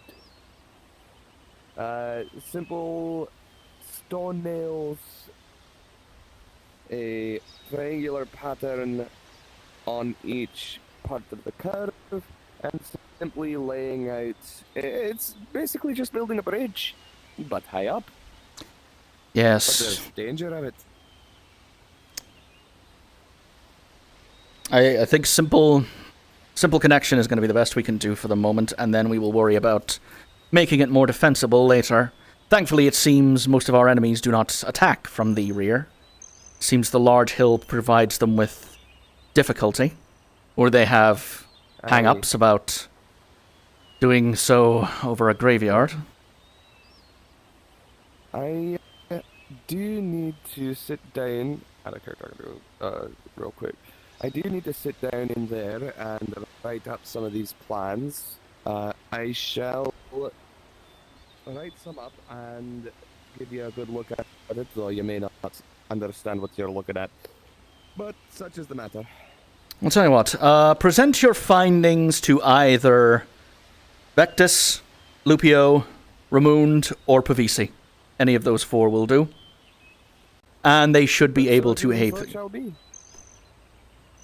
Speaker 14: Simple stone nails, a triangular pattern on each part of the curve, and simply laying out... It's basically just building a bridge, but high up.
Speaker 7: Yes.
Speaker 14: But there's danger of it.
Speaker 7: I think simple connection is going to be the best we can do for the moment, and then we will worry about making it more defensible later. Thankfully, it seems most of our enemies do not attack from the rear. Seems the large hill provides them with difficulty, or they have hang-ups about doing so over a graveyard.
Speaker 14: I do need to sit down, real quick. I do need to sit down in there and write up some of these plans. I shall write some up and give you a good look at it, though you may not understand what you're looking at. But such is the matter.
Speaker 7: I'll tell you what, present your findings to either Vectis, Lupio, Ramund, or Pavisi. Any of those four will do. And they should be able to aid.
Speaker 14: So it shall be.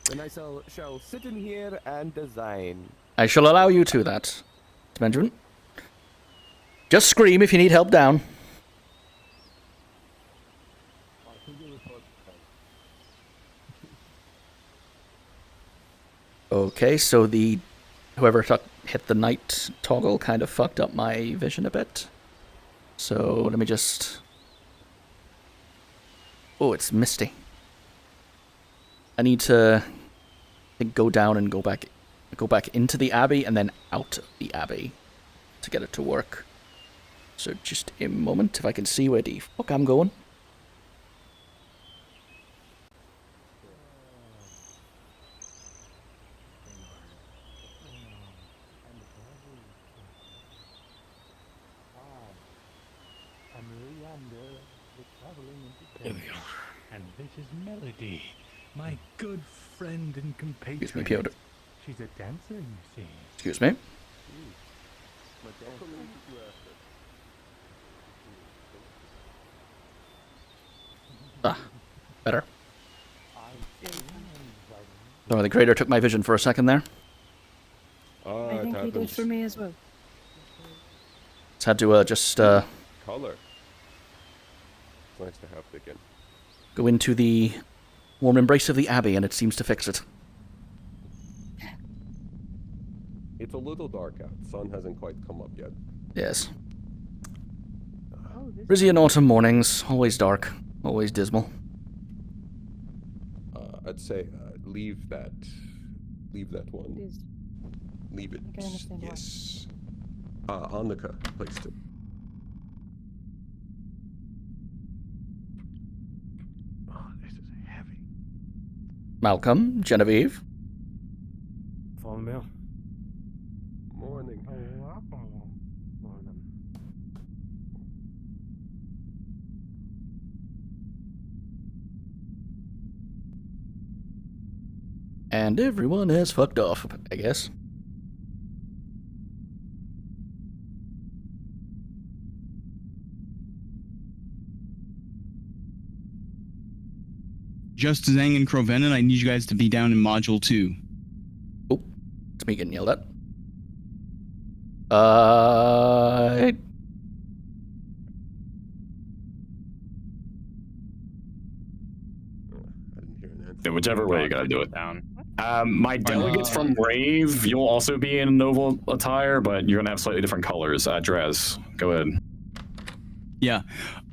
Speaker 14: Then I shall sit in here and design.
Speaker 7: I shall allow you to that, Benjamin. Just scream if you need help down. Okay, so whoever hit the night toggle kind of fucked up my vision a bit. So let me just... Oh, it's misty. I need to go down and go back into the Abbey and then out of the Abbey to get it to work. So just a moment, if I can see where the fuck I'm going.
Speaker 6: There we are. And this is Melody, my good friend and compatriot.
Speaker 7: Excuse me, Piotr.
Speaker 6: She's a dancer, you see.
Speaker 7: Excuse me. Ah, better. Sorry, the crater took my vision for a second there.
Speaker 10: I think he did for me as well.
Speaker 7: Just had to just
Speaker 17: Color. It's nice to have it again.
Speaker 7: go into the warm embrace of the Abbey, and it seems to fix it.
Speaker 17: It's a little dark out. Sun hasn't quite come up yet.
Speaker 7: Yes. Frisian autumn mornings, always dark, always dismal.
Speaker 17: I'd say leave that one. Leave it.
Speaker 10: I understand why.
Speaker 17: Yes. Annika placed it.
Speaker 6: Oh, this is heavy.
Speaker 7: Malcolm, Genevieve.
Speaker 6: Follow me.
Speaker 17: Morning.
Speaker 6: Morning.
Speaker 7: And everyone has fucked off, I guess.
Speaker 2: Just Zhang and Crovenin, I need you guys to be down in Module 2.
Speaker 7: Oh, it's me getting yelled at.
Speaker 5: Yeah, whichever way you gotta do it. My delegates from Rave, you'll also be in noble attire, but you're gonna have slightly different colors. Drez, go ahead.
Speaker 2: Yeah.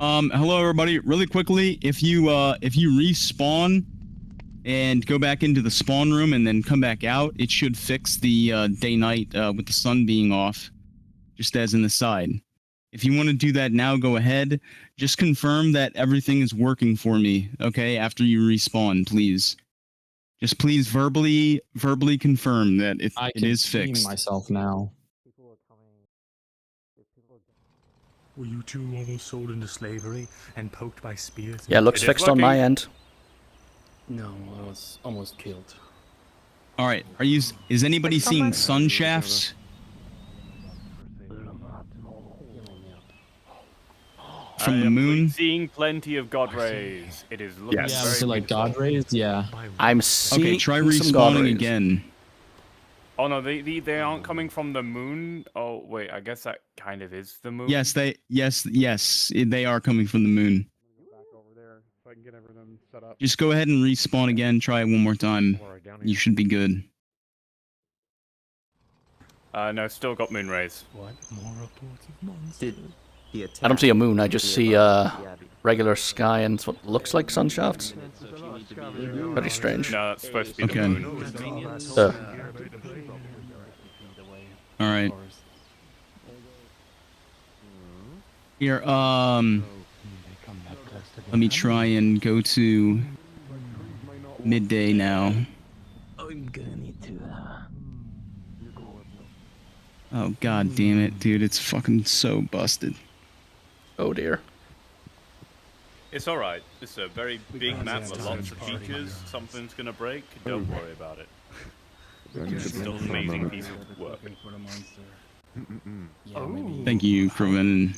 Speaker 2: Hello everybody. Really quickly, if you respawn and go back into the spawn room and then come back out, it should fix the day-night with the sun being off, just as an aside. If you want to do that now, go ahead. Just confirm that everything is working for me, okay? After you respawn, please. Just please verbally confirm that it is fixed.
Speaker 18: Myself now.
Speaker 6: Were you two almost sold into slavery and poked by spears?
Speaker 7: Yeah, looks fixed on my end.
Speaker 18: No, I was almost killed.
Speaker 2: All right. Is anybody seeing sun shafts? From the moon?
Speaker 19: Seeing plenty of god rays. It is looking
Speaker 18: Yeah,
Speaker 19: very
Speaker 18: so like god rays, yeah.
Speaker 7: I'm seeing
Speaker 2: Okay, try
Speaker 7: some god
Speaker 2: respawning
Speaker 7: rays.
Speaker 2: again.
Speaker 19: Oh no, they aren't coming from the moon. Oh wait, I guess that kind of is the moon.
Speaker 2: Yes, they are coming from the moon.
Speaker 1: Back over there so I can get everything set up.
Speaker 2: Just go ahead and respawn again. Try it one more time. You should be good.
Speaker 19: No, still got moon rays.
Speaker 6: What? More reports of monsters.
Speaker 7: I don't see a moon, I just see regular sky and what looks like sun shafts. Pretty strange.
Speaker 19: No, that's supposed to be the moon.
Speaker 2: Alright. Here, let me try and go to midday now.
Speaker 6: I'm gonna need to.
Speaker 2: Oh god damn it, dude, it's fucking so busted.
Speaker 7: Oh dear.
Speaker 19: It's alright. It's a very big map with lots of features. Something's gonna break. Don't worry about it. It's still an amazing piece of work.
Speaker 2: Thank you, Proven.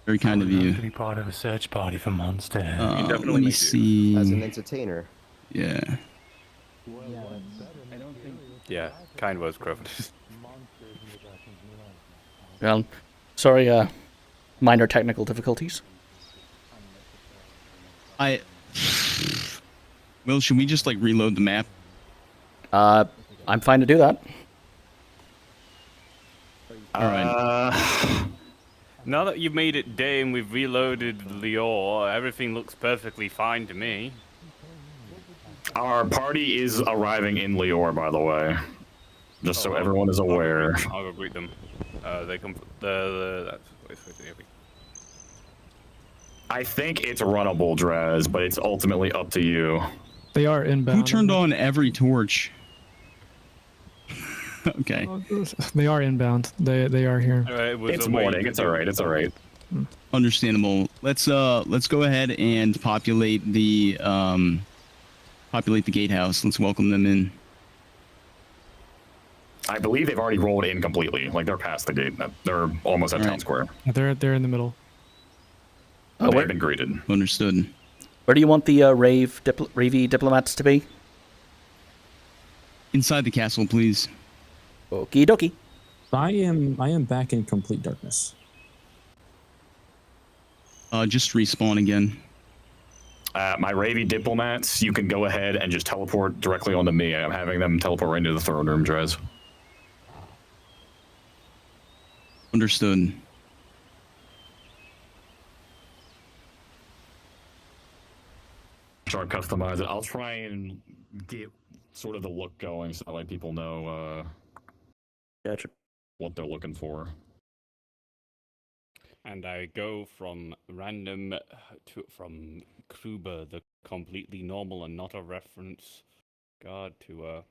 Speaker 2: Very kind of you.
Speaker 6: To be part of a search party for monsters.
Speaker 2: Let me see.
Speaker 20: As an entertainer.
Speaker 2: Yeah.
Speaker 19: Yeah, kind was Croven.
Speaker 7: Well, sorry, minor technical difficulties.
Speaker 2: Will, should we just like reload the map?
Speaker 7: I'm fine to do that.
Speaker 2: Alright.
Speaker 19: Now that you've made it day and we've reloaded Lior, everything looks perfectly fine to me.
Speaker 5: Our party is arriving in Lior, by the way. Just so everyone is aware.
Speaker 19: I'll go greet them. They come.
Speaker 5: I think it's runnable, Draz, but it's ultimately up to you.
Speaker 15: They are inbound.
Speaker 2: Who turned on every torch? Okay.
Speaker 15: They are inbound. They are here.
Speaker 5: It's morning. It's alright. It's alright.
Speaker 2: Understandable. Let's go ahead and populate the gatehouse. Let's welcome them in.
Speaker 5: I believe they've already rolled in completely. Like they're past the gate. They're almost at town square.
Speaker 15: They're in the middle.
Speaker 5: Oh, they've been greeted.
Speaker 2: Understood.
Speaker 7: Where do you want the Ravey diplomats to be?
Speaker 2: Inside the castle, please.
Speaker 7: Okie dokie.
Speaker 18: I am back in complete darkness.
Speaker 2: Just respawn again.
Speaker 5: My Ravey diplomats, you can go ahead and just teleport directly onto me. I'm having them teleport right into the throne room, Drez.
Speaker 2: Understood.
Speaker 5: Try to customize it. I'll try and get sort of the look going so that like people know what they're looking for.
Speaker 19: And I go from random from Kruber, the completely normal and not a reference guard, to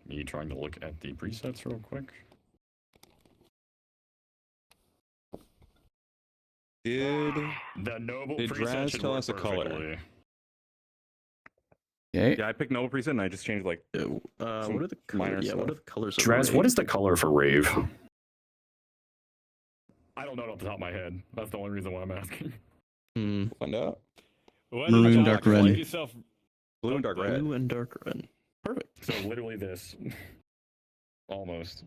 Speaker 5: Me trying to look at the presets real quick.
Speaker 17: Did
Speaker 5: preset
Speaker 17: Draz
Speaker 5: should
Speaker 17: tell
Speaker 5: work
Speaker 17: us a color?
Speaker 5: perfectly.
Speaker 7: Okay.
Speaker 13: Yeah, I picked noble preset and I just changed like
Speaker 18: what are the
Speaker 13: minor
Speaker 18: colors? Yeah,
Speaker 13: stuff.
Speaker 18: what are the colors of
Speaker 5: Draz,
Speaker 18: Rave?
Speaker 5: what is the color for Rave? I don't know it off the top of my head. That's the only reason why I'm asking.
Speaker 17: We'll find out.
Speaker 2: Maroon, dark red.
Speaker 13: Blue and dark red.
Speaker 18: Blue and dark red.
Speaker 5: Perfect. So literally this. Almost.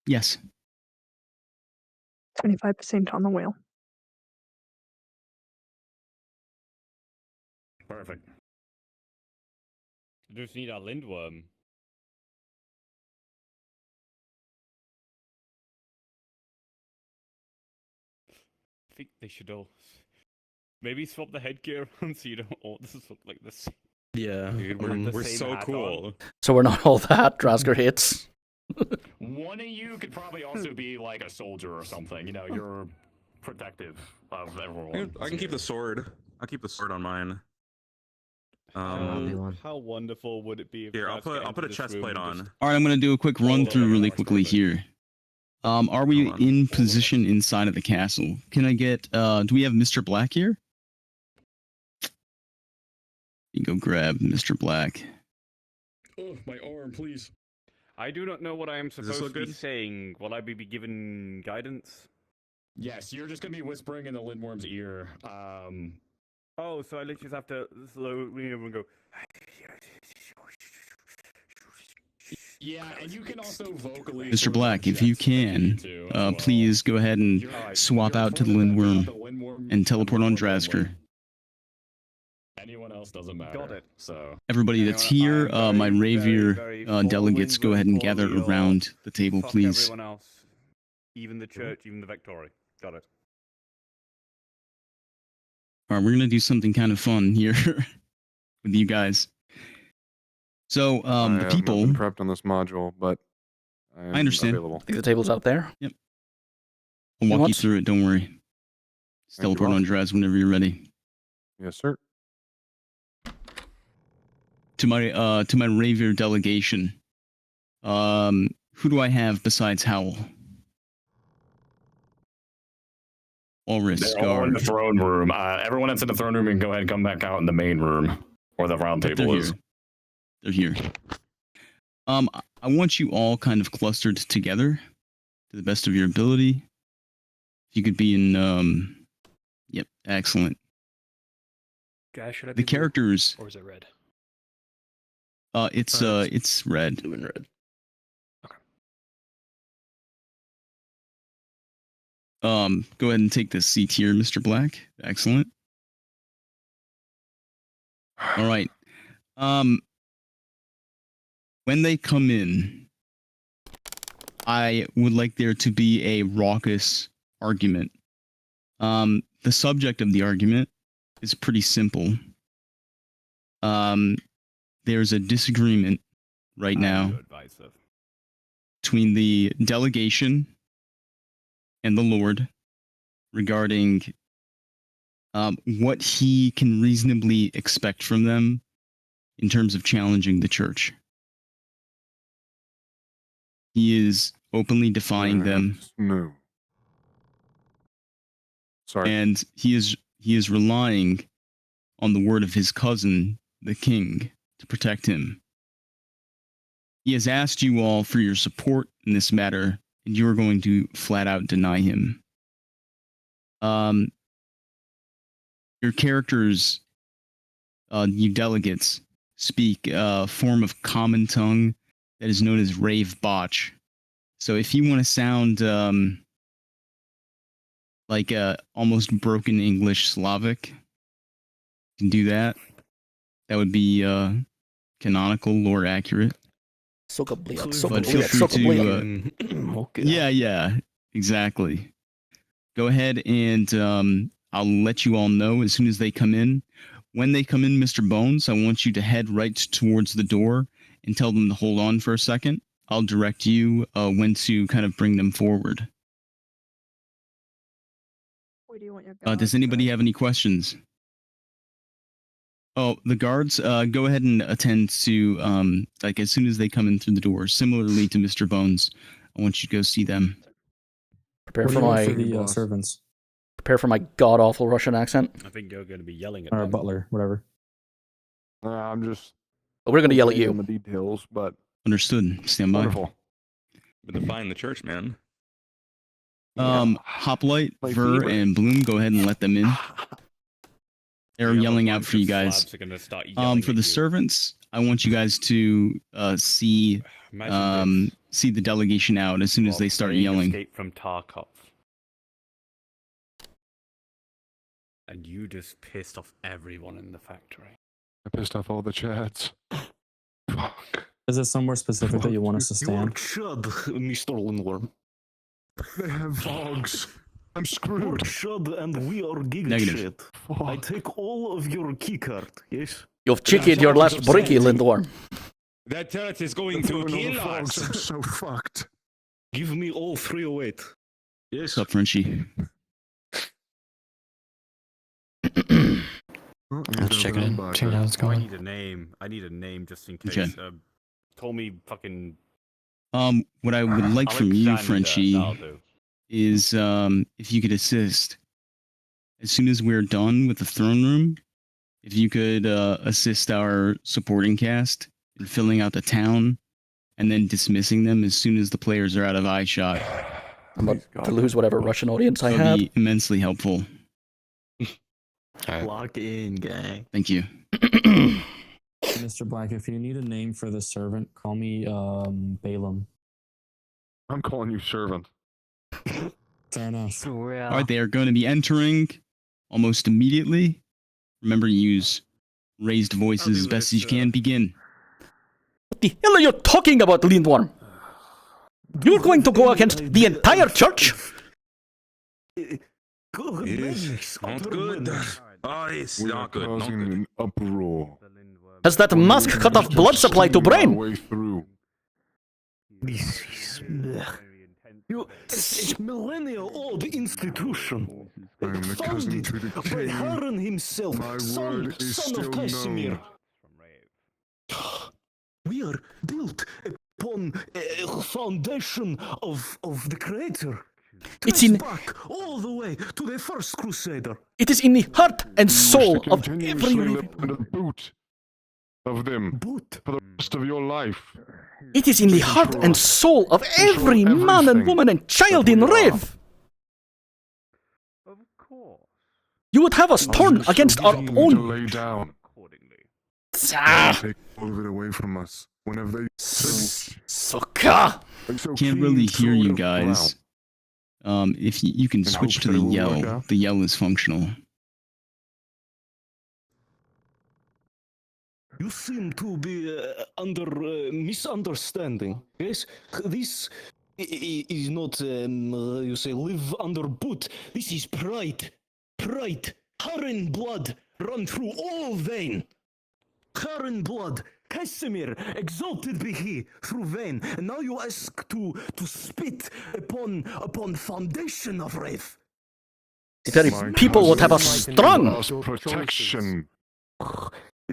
Speaker 2: Yes.
Speaker 20: 25% on the wheel.
Speaker 5: Perfect.
Speaker 19: I just need our lindworm. I think they should all maybe swap the headgear around so you don't all this look like this.
Speaker 18: Yeah,
Speaker 13: Dude, we're so cool.
Speaker 7: So we're not all that. Drasker hits.
Speaker 5: One of you could probably also be like a soldier or something. You know, you're protective of everyone.
Speaker 13: I can keep the sword. I'll keep the sword on mine.
Speaker 19: How wonderful would it be if
Speaker 13: Here, I'll put a chest plate on.
Speaker 2: All right, I'm gonna do a quick run through really quickly here. Are we in position inside of the castle? Can I get? Do we have Mr. Black here? You go grab Mr. Black.
Speaker 5: Oh, my arm, please.
Speaker 19: I do not know what I am
Speaker 13: this
Speaker 19: supposed
Speaker 13: look
Speaker 19: to be
Speaker 13: good?
Speaker 19: saying. Will I be given guidance?
Speaker 5: Yes, you're just gonna be whispering in the Lindworm's ear.
Speaker 19: Oh, so I literally just have to slowly and go.
Speaker 5: Yeah, and you can also vocally.
Speaker 2: Mr. Black, if you can, please go ahead and swap out to the Lindworm and teleport on Drasker.
Speaker 5: Anyone else doesn't matter.
Speaker 19: Got it.
Speaker 5: So
Speaker 2: Everybody that's here, my Ravier delegates, go ahead and gather around the table,
Speaker 19: Fuck
Speaker 2: please.
Speaker 19: everyone else, even the church, even the Vectori. Got it.
Speaker 2: All right, we're gonna do something kind of fun here with you guys. So, the people.
Speaker 13: I've been prepped on this module, but
Speaker 2: I understand.
Speaker 13: Available.
Speaker 7: I think the table's out there.
Speaker 2: Yep. I'll walk you through it. Don't worry. Just teleport on Draz whenever you're ready.
Speaker 13: Yes, sir.
Speaker 2: To my Ravier delegation. Who do I have besides Howl? Walrus,
Speaker 5: they're all in the
Speaker 2: guard.
Speaker 5: throne room. Everyone that's in the throne room can go ahead and come back out in the main room, where the round table is.
Speaker 2: They're here. I want you all kind of clustered together to the best of your ability. If you could be in, yep, excellent.
Speaker 18: Guys, should I
Speaker 2: The
Speaker 18: be
Speaker 2: characters.
Speaker 18: blue, or is it red?
Speaker 2: It's red.
Speaker 18: Blue and red.
Speaker 2: go ahead and take the C tier, Mr. Black. Excellent. All right. When they come in, I would like there to be a raucous argument. The subject of the argument is pretty simple. There's a disagreement right now between the delegation and the Lord regarding what he can reasonably expect from them in terms of challenging the church. He is openly defying them.
Speaker 6: No. Sorry.
Speaker 2: And he is relying on the word of his cousin, the king, to protect him. He has asked you all for your support in this matter, and you are going to flat out deny him. Your characters, you delegates, speak a form of common tongue that is known as rave botch. So if you want to sound like almost broken English Slavic, you can do that. That would be canonical, lore accurate. But feel free to, yeah, exactly. Go ahead and I'll let you all know as soon as they come in. When they come in, Mr. Bones, I want you to head right towards the door and tell them to hold on for a second. I'll direct you when to kind of bring them forward.
Speaker 11: Where do you want your
Speaker 2: Does anybody have any questions? Oh, the guards, go ahead and attend to, like, as soon as they come in through the door. Similarly to Mr. Bones, I want you to go see them.
Speaker 7: Prepare for my
Speaker 20: servants.
Speaker 7: Prepare for my god awful Russian accent.
Speaker 18: I think you're going to be yelling at
Speaker 20: Or
Speaker 18: them.
Speaker 20: butler, whatever.
Speaker 6: I'm just.
Speaker 7: We're going to yell at you.
Speaker 6: On the details, but
Speaker 2: understood. Stand by.
Speaker 6: Wonderful.
Speaker 18: But define the church, man.
Speaker 2: Hoplite, Ver, and Bloom, go ahead and let them in. They're yelling out for you guys. For the servants, I want you guys to see the delegation out as soon as they start yelling.
Speaker 19: Escape from Tarkov.
Speaker 18: And you just pissed off everyone in the factory.
Speaker 6: I pissed off all the chads. Fuck.
Speaker 20: Is it somewhere specific that you want us to stand?
Speaker 6: Chud, Mr. Lindworm. They have fogs. I'm screwed.
Speaker 21: Chud and we are giga
Speaker 2: Negative.
Speaker 21: shit. I take all of your keycard, yes?
Speaker 7: You've chickened your last bricky, Lindworm.
Speaker 21: That turret is going to kill us.
Speaker 6: I'm so fucked.
Speaker 21: Give me all 308. Yes.
Speaker 2: What's up, Frenchie?
Speaker 20: I'm just checking in. Checking how it's going.
Speaker 19: I need a name just in case.
Speaker 2: Okay.
Speaker 19: Call me fucking.
Speaker 2: What I would like from you,
Speaker 19: Alexander,
Speaker 2: Frenchie,
Speaker 19: that'll do.
Speaker 2: is if you could assist as soon as we're done with the throne room. If you could assist our supporting cast in filling out the town and then dismissing them as soon as the players are out of eyeshot.
Speaker 7: I'm about to lose whatever Russian audience I
Speaker 2: That would
Speaker 7: have.
Speaker 2: be immensely helpful.
Speaker 18: Lock in, gang.
Speaker 2: Thank you.
Speaker 20: Mr. Black, if you need a name for the servant, call me Balaam.
Speaker 6: I'm calling you servant.
Speaker 20: Fair enough.
Speaker 2: All right, they are going to be entering almost immediately. Remember, use raised voices as best as you can. Begin.
Speaker 7: What the hell are you talking about, Lindworm? You're going to go against the entire church?
Speaker 21: Yes,
Speaker 18: not good. Oh, it's
Speaker 6: We are
Speaker 18: not good.
Speaker 6: causing an uproar.
Speaker 7: Has that mask cut off blood supply to
Speaker 6: Our
Speaker 7: brain?
Speaker 6: way through.
Speaker 21: This is... This is millennia-old institution.
Speaker 6: I am the cousin to the
Speaker 21: By
Speaker 6: king.
Speaker 21: Harren himself,
Speaker 6: My
Speaker 21: son
Speaker 6: word is
Speaker 21: of
Speaker 6: still
Speaker 21: Casimir.
Speaker 6: known.
Speaker 21: We are built upon a foundation of the Creator.
Speaker 7: It's
Speaker 21: Trace
Speaker 7: in-
Speaker 21: back all the way to the first Crusader.
Speaker 7: It is in the heart and
Speaker 6: You
Speaker 7: soul
Speaker 6: wish to
Speaker 7: of
Speaker 6: continuously
Speaker 7: every...
Speaker 6: live under the boot of them for the rest of your life.
Speaker 7: It is in the heart and soul of every man and woman and child in Rev.
Speaker 19: Of course.
Speaker 7: You would have us turn against our
Speaker 6: To
Speaker 7: own...
Speaker 6: lay down.
Speaker 7: Ah,
Speaker 6: Take all of it away from us. Whenever they
Speaker 7: Suka!
Speaker 2: Can't really hear you guys. If you can switch to the yell, the yell is functional.
Speaker 21: You seem to be under misunderstanding. Yes, this is not you say live under boot. This is pride, pride. Karen blood run through all vein. Karen blood, Casimir, exalted be he through vein. And now you ask to spit upon foundation of wraith.
Speaker 7: People would have us strung.
Speaker 6: Protection.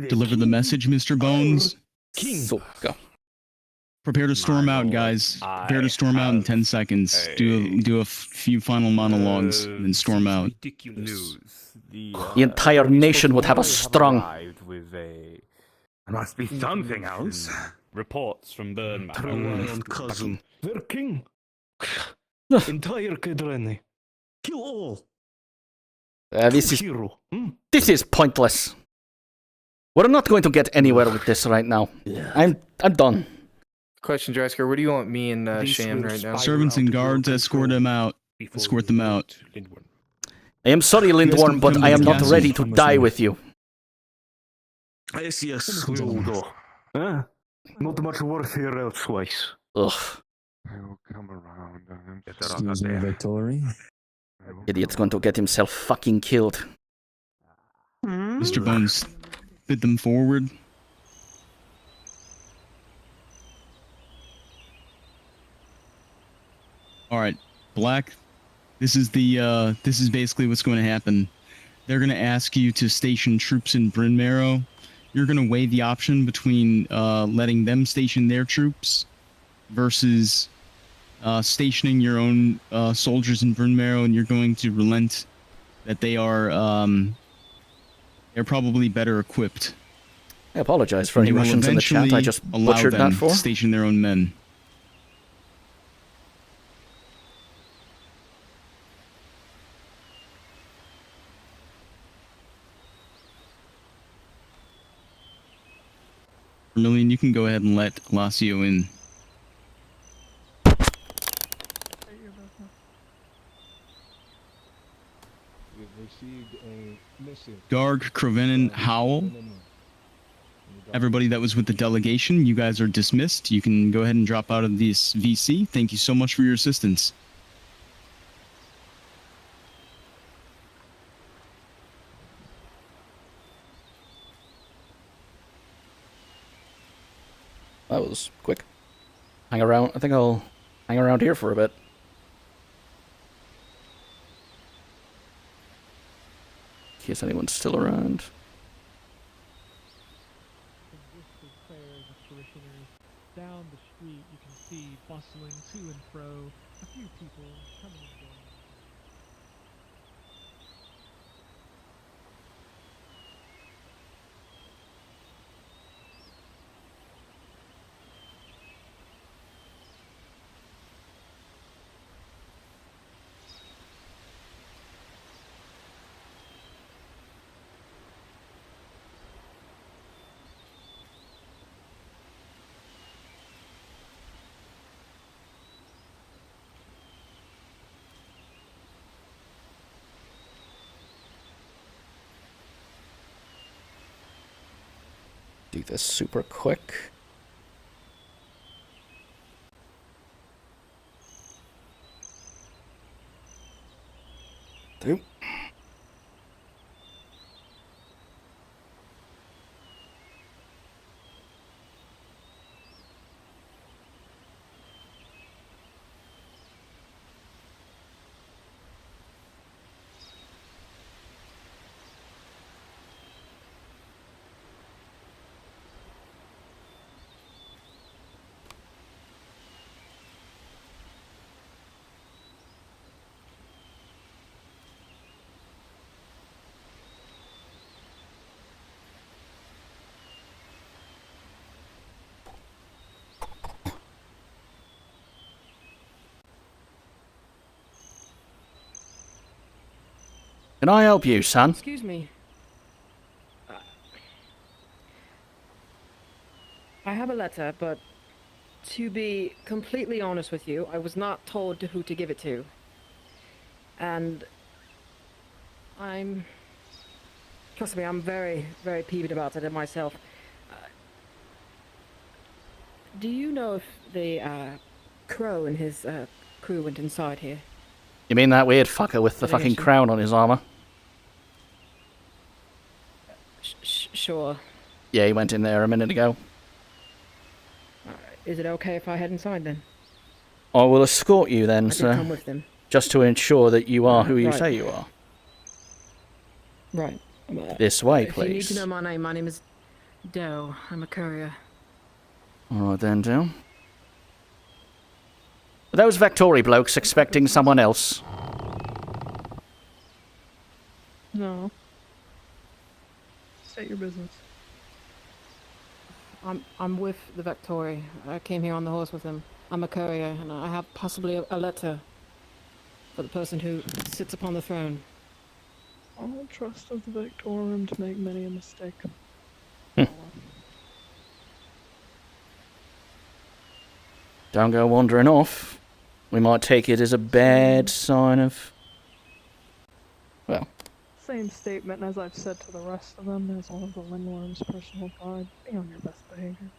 Speaker 2: Deliver the message, Mr. Bones.
Speaker 7: So, go.
Speaker 2: Prepare to storm out, guys. Prepare to storm out in 10 seconds. Do a few final monologues, and then storm out.
Speaker 13: Ridiculous.
Speaker 7: The entire nation would have us strung.
Speaker 13: There must be something else.
Speaker 18: Reports from Burnman.
Speaker 21: True cousin. Their king. Entire Kedreni. Kill all.
Speaker 7: This is pointless. We're not going to get anywhere with this right now. I'm done.
Speaker 22: Question, Jasker, where do you want me and Shan right now?
Speaker 2: Servants and guards escort them out. Escort them out.
Speaker 7: I am sorry, Lindworm, but I am not ready to die with you.
Speaker 21: Yes, we will go. Not much worth here elsewise.
Speaker 7: Ugh.
Speaker 13: I will come around and get
Speaker 20: Excuse me, Victory.
Speaker 7: Idiot's going to get himself fucking killed.
Speaker 2: Mr. Bones, bid them forward. All right, Black. This is basically what's going to happen. They're going to ask you to station troops in Bryn Marrow. You're going to weigh the option between letting them station their troops versus stationing your own soldiers in Bryn Marrow, and you're going to relent that they are they're probably better equipped.
Speaker 7: I apologize for any Russians in the chat. I just butchered that for.
Speaker 2: To station their own men. Vermilion, you can go ahead and let Lacio in. Garg, Krovenin, Howl. Everybody that was with the delegation, you guys are dismissed. You can go ahead and drop out of this VC. Thank you so much for your assistance.
Speaker 7: That was quick. Hang around. I think I'll hang around here for a bit. In case anyone's still around.
Speaker 15: Down the street, you can see bustling to and fro, a few people coming and going.
Speaker 7: Do this super quick. Through. Can I help you, son?
Speaker 9: Excuse me. I have a letter, but to be completely honest with you, I was not told who to give it to. And trust me, I'm very, very peeved about it myself. Do you know if the Crow and his crew went inside here?
Speaker 7: You mean that weird fucker with the
Speaker 9: Did I
Speaker 7: fucking
Speaker 9: get you?
Speaker 7: crown on his armor?
Speaker 9: Sure.
Speaker 7: Yeah, he went in there a minute ago.
Speaker 9: Is it okay if I head inside then?
Speaker 7: I will escort you then,
Speaker 9: I did
Speaker 7: sir.
Speaker 9: come with them.
Speaker 7: Just to ensure that you are who you
Speaker 9: Right.
Speaker 7: say you are.
Speaker 9: Right.
Speaker 7: This way,
Speaker 9: If you need
Speaker 7: please.
Speaker 9: to know my name is Doe. I'm a courier.
Speaker 7: Alright then, Jill. Are those Vectori blokes expecting someone else?
Speaker 9: No.
Speaker 11: State your business.
Speaker 9: I'm with the Vectori. I came here on the horse with them. I'm a courier, and I have possibly a letter for the person who sits upon the throne.
Speaker 11: I don't trust of the Victorium to make many a mistake.
Speaker 7: Don't go wandering off. We might take it as a bad sign of... Well,
Speaker 11: Same statement as I've said to the rest of them as one of the Lindworm's personal guard. Be on your best behavior.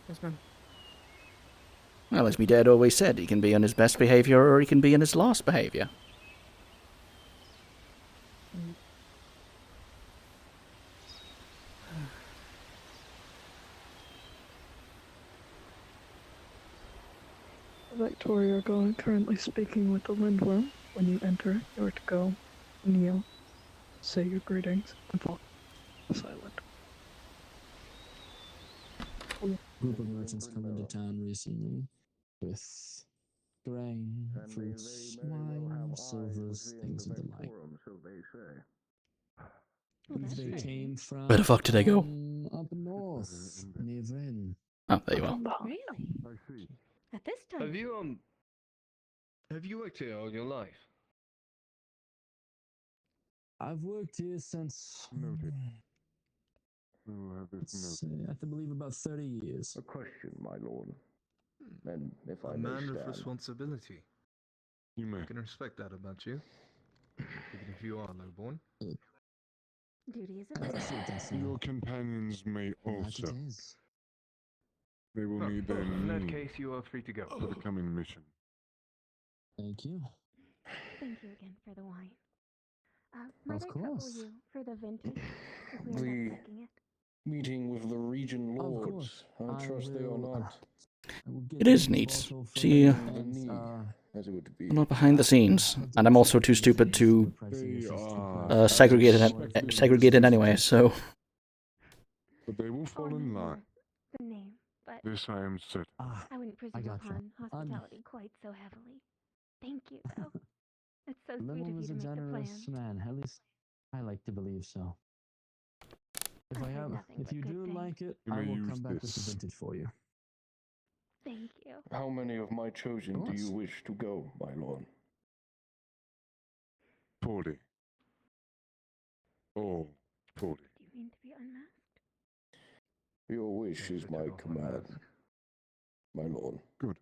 Speaker 9: Yes, ma'am.
Speaker 7: well, as me dad always said, he can be on his best behaviour or he can be on his last behaviour.
Speaker 11: The Victoria are currently speaking with the Lindworm. When you enter, you are to go, kneel, say your greetings, and fall silent.
Speaker 20: Group of merchants come into town recently with grain, fruits, wine, silvers, things of the like. They came from
Speaker 7: Where the fuck did they go?
Speaker 20: Up north, near Vren.
Speaker 7: Oh, there you are.
Speaker 10: Really?
Speaker 13: I see.
Speaker 10: At this time?
Speaker 12: Have you worked here all your life?
Speaker 20: I've worked here since.
Speaker 13: Noted. We'll have this noted.
Speaker 20: I have to believe about 30 years.
Speaker 6: A question, my lord. And if I
Speaker 12: A
Speaker 6: may
Speaker 12: man with
Speaker 6: stand.
Speaker 12: responsibility.
Speaker 13: You may.
Speaker 12: I can respect that about you, even if you are lowborn.
Speaker 10: Duty is a duty.
Speaker 13: Your companions may also. They will need their
Speaker 12: In that
Speaker 13: knee
Speaker 12: case, you are free to go.
Speaker 13: for the coming mission.
Speaker 20: Thank you.
Speaker 10: Thank you again for the wine. Might
Speaker 20: Of
Speaker 10: I trouble
Speaker 20: course.
Speaker 10: you for the vintage, if we are
Speaker 21: The
Speaker 10: not taking it?
Speaker 21: meeting with the region
Speaker 20: Of
Speaker 21: lords.
Speaker 20: course.
Speaker 21: I trust they are
Speaker 20: will,
Speaker 21: not.
Speaker 20: I will get
Speaker 7: It is
Speaker 20: this
Speaker 7: neat.
Speaker 20: bottle from
Speaker 7: See,
Speaker 20: you
Speaker 21: The
Speaker 20: and,
Speaker 21: knee, as it would be.
Speaker 7: I'm not behind the scenes, and I'm also too stupid to
Speaker 13: They are.
Speaker 7: segregate it anyway, so...
Speaker 13: But they will fall in line.
Speaker 10: The name, but
Speaker 13: This I am certain.
Speaker 10: I wouldn't presume
Speaker 20: gotcha.
Speaker 10: upon hospitality quite so heavily. Thank you, though. It's so sweet
Speaker 20: Levin
Speaker 10: of you
Speaker 20: was
Speaker 10: to
Speaker 20: a
Speaker 10: make the
Speaker 20: generous
Speaker 10: plan.
Speaker 20: man. At least I like to believe so. If
Speaker 10: I've heard nothing
Speaker 20: if
Speaker 10: but
Speaker 20: you
Speaker 10: good
Speaker 20: do
Speaker 10: things.
Speaker 20: like it,
Speaker 13: You
Speaker 20: I
Speaker 13: may
Speaker 20: will
Speaker 13: use
Speaker 20: come back with the
Speaker 13: this.
Speaker 20: vintage for you.
Speaker 10: Thank you.
Speaker 21: How many of my chosen
Speaker 20: Of
Speaker 21: do you
Speaker 20: course.
Speaker 21: wish to go, my lord?
Speaker 13: 40. Oh, 40.
Speaker 10: Do you mean to be unmasked?
Speaker 21: Your wish is my command, my lord.
Speaker 13: Good.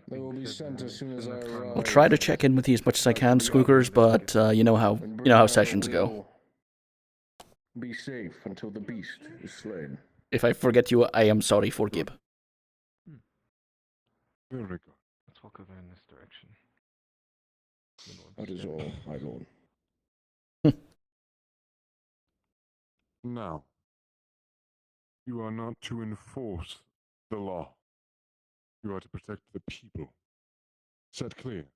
Speaker 21: They will be sent as soon as I arrive.
Speaker 7: I'll try to check in with you as much as I can, Squeakers, but you know how sessions go.
Speaker 21: Be safe until the beast is slain.
Speaker 7: If I forget you, I am sorry, forgive.
Speaker 13: Very good.
Speaker 12: Let's walk over in this direction.
Speaker 21: That is all, my lord.
Speaker 13: Now, you are not to enforce the law. You are to protect the people. Is that clear?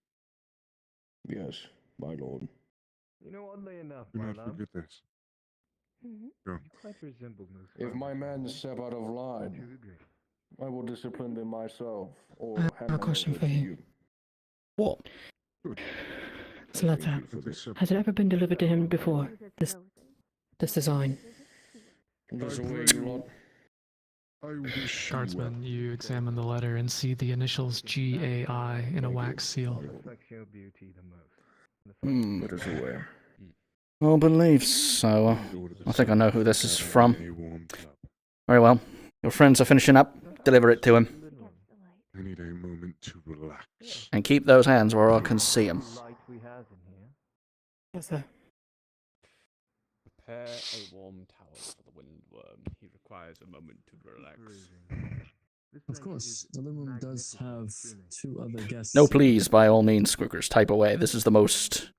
Speaker 21: Yes, my lord.
Speaker 12: You know, oddly enough,
Speaker 13: Do
Speaker 12: my
Speaker 13: not
Speaker 12: love,
Speaker 13: forget this.
Speaker 10: Mm-hmm.
Speaker 13: Go.
Speaker 12: you quite resemble most.
Speaker 21: If my men step out of line,
Speaker 12: you agree?
Speaker 21: I will discipline them myself, or
Speaker 9: I
Speaker 21: hand
Speaker 9: have a
Speaker 21: them
Speaker 9: question
Speaker 21: over
Speaker 9: for
Speaker 21: to
Speaker 9: you.
Speaker 7: What?
Speaker 13: Good.
Speaker 9: This letter, has it ever been delivered to him before? This design?
Speaker 21: Just away, you lot.
Speaker 13: I wish you
Speaker 15: Guardsman, you examine the letter and see the initials GAI in a wax seal.
Speaker 12: Reflects your beauty the most.
Speaker 7: Hmm.
Speaker 21: Let us away.
Speaker 7: I believe so. I think I know who this is from. Very well. Your friends are finishing up. Deliver it to him.
Speaker 6: I need a moment to relax.
Speaker 7: And keep those hands where I can see them.
Speaker 12: Light we have in here.
Speaker 9: Yes, sir.
Speaker 18: Prepare a warm towel for the windworm. He requires a moment to relax.
Speaker 20: Of course, the Lindworm does have 2 other guests.
Speaker 7: No, please, by all means, Squeakers, type away. This is the most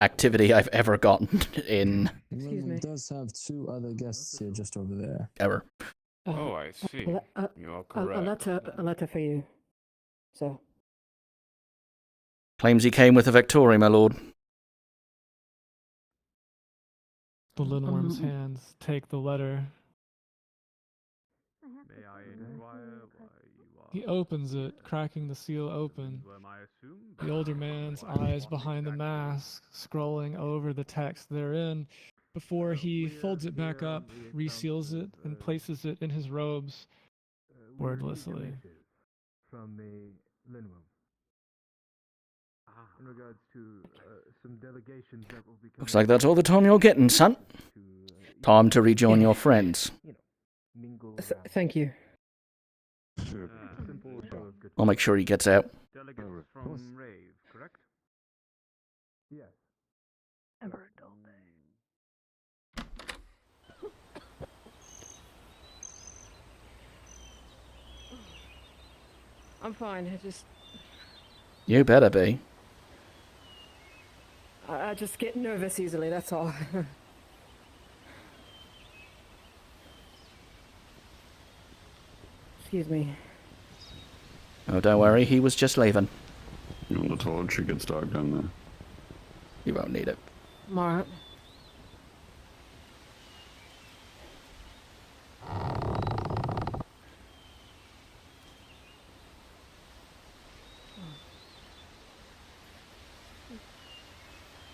Speaker 7: activity I've ever gotten in.
Speaker 20: The Lindworm does have 2 other guests here just over there.
Speaker 7: Ever.
Speaker 13: Oh, I see. You are
Speaker 9: A
Speaker 13: correct.
Speaker 9: letter for you, sir.
Speaker 7: Claims he came with a Victoria, my lord.
Speaker 15: The Lindworm's hands take the letter.
Speaker 19: May I inquire why you are...
Speaker 15: He opens it, cracking the seal open. The older man's eyes behind the mask, scrolling over the text therein, before he folds it back up, reseals it, and places it in his robes, wordlessly.
Speaker 12: From a Lindworm. In regards to some delegations that will be coming.
Speaker 7: Looks like that's all the time you're getting, son. Time to rejoin your friends.
Speaker 9: Thank you.
Speaker 7: I'll make sure he gets out.
Speaker 13: Delegates from Rave, correct?
Speaker 12: Yes.
Speaker 10: Ever a dull day.
Speaker 9: I'm fine.
Speaker 7: You better be.
Speaker 9: I just get nervous easily. That's all. Excuse me.
Speaker 7: Oh, don't worry, he was just leaving.
Speaker 5: You want the torch? It gets dark down there.
Speaker 7: You won't need it.
Speaker 9: I'm alright.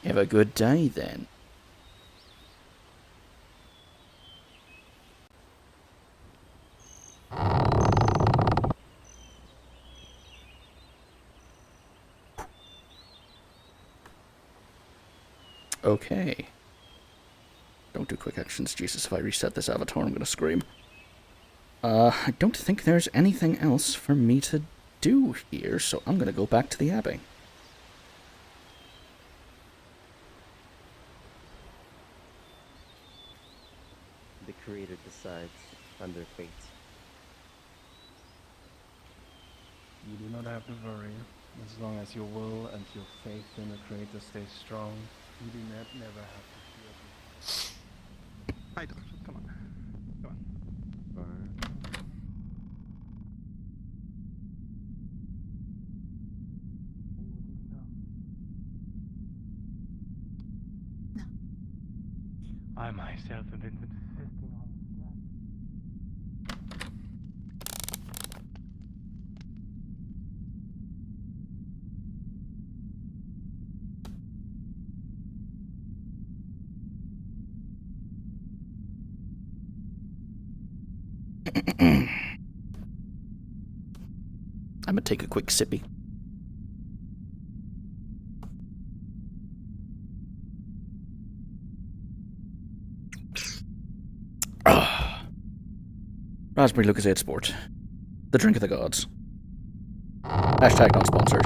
Speaker 7: Have a good day, then. Okay. Don't do quick actions. Jesus, if I reset this avatar, I'm gonna scream. I don't think there's anything else for me to do here, so I'm gonna go back to the Abbey.
Speaker 8: The Creator decides on their fate.
Speaker 12: You do not have to worry. As long as your will and your faith in the Creator stay strong, you do not never have to fear.
Speaker 1: Hi, Doctor. Come on. Come on.
Speaker 12: I myself have been insisting on
Speaker 7: I'm gonna take a quick sippy. Raspberry Lucozade Sport. The drink of the gods. Hashtag not sponsored.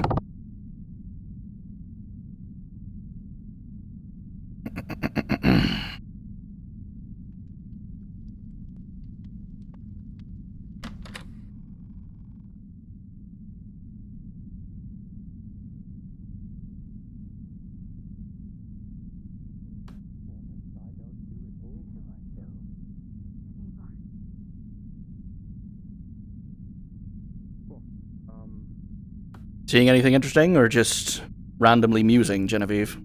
Speaker 7: Seeing anything interesting, or just randomly musing, Genevieve?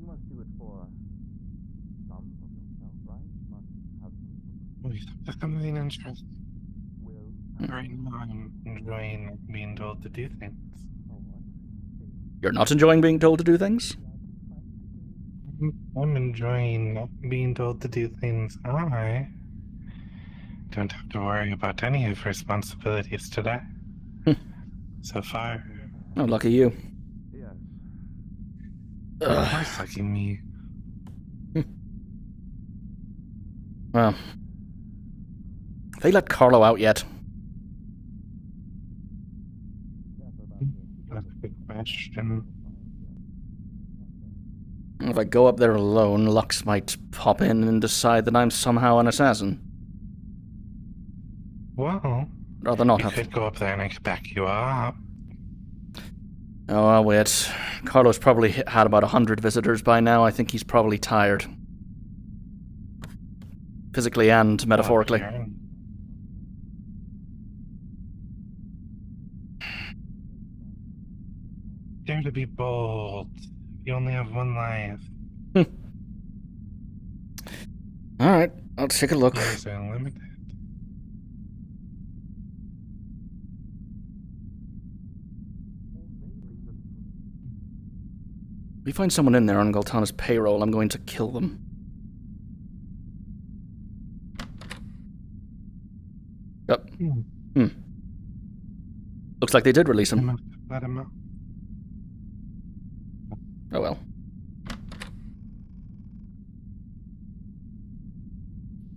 Speaker 4: Something interesting. Right now, I'm enjoying being told to do things.
Speaker 7: You're not enjoying being told to do things?
Speaker 4: I'm enjoying being told to do things. I don't have to worry about any of responsibilities today. So far.
Speaker 7: Oh, lucky you.
Speaker 4: Of course, lucky me.
Speaker 7: Well, have they let Carlo out yet?
Speaker 4: question.
Speaker 7: If I go up there alone, Lux might pop in and decide that I'm somehow an assassin.
Speaker 4: Well,
Speaker 7: Rather not
Speaker 4: you
Speaker 7: have.
Speaker 4: could go up there and I could back you up.
Speaker 7: Oh, I'll wait. Carlos probably had about 100 visitors by now. I think he's probably tired. Physically and metaphorically.
Speaker 4: Dare to be bold. You only have one life.
Speaker 7: Alright, I'll take a look.
Speaker 4: Years are limited.
Speaker 7: If we find someone in there on Galtana's payroll, I'm going to kill them. Yep. Looks like they did release him.
Speaker 4: Let him out.
Speaker 7: Oh well.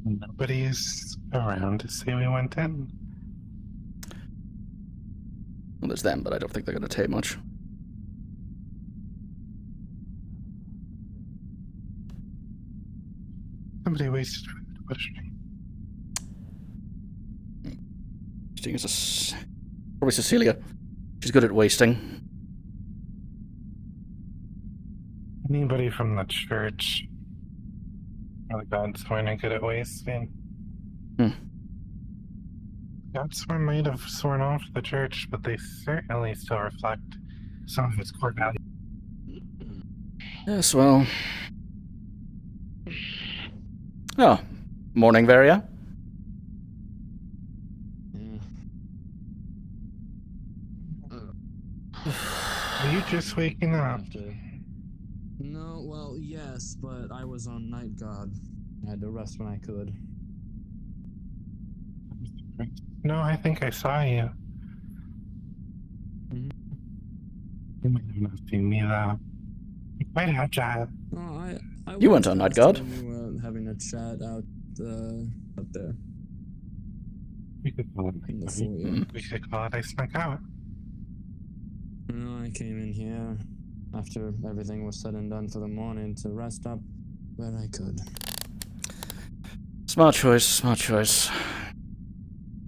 Speaker 4: Nobody's around to see we went in.
Speaker 7: Well, there's them, but I don't think they're going to take much.
Speaker 4: Somebody wasted questioning.
Speaker 7: Interesting as probably Cecilia. She's good at wasting.
Speaker 4: Anybody from the church or the Godsworn are good at wasting. Godsworn might have sworn off the church, but they certainly still reflect some of its core values.
Speaker 7: Yes, well. Oh, morning, Varia.
Speaker 4: Are you just waking up?
Speaker 20: No, well, yes, but I was on night guard. I had to rest when I could.
Speaker 4: No, I think I saw you. You might have not seen me though. You might have chat.
Speaker 20: Oh,
Speaker 7: You went on night guard.
Speaker 20: We were having a chat out there.
Speaker 4: We could call it
Speaker 20: In the foyer.
Speaker 4: We could call it I snuck out.
Speaker 20: No, I came in here after everything was said and done for the morning to rest up where I could.
Speaker 7: Smart choice, smart choice.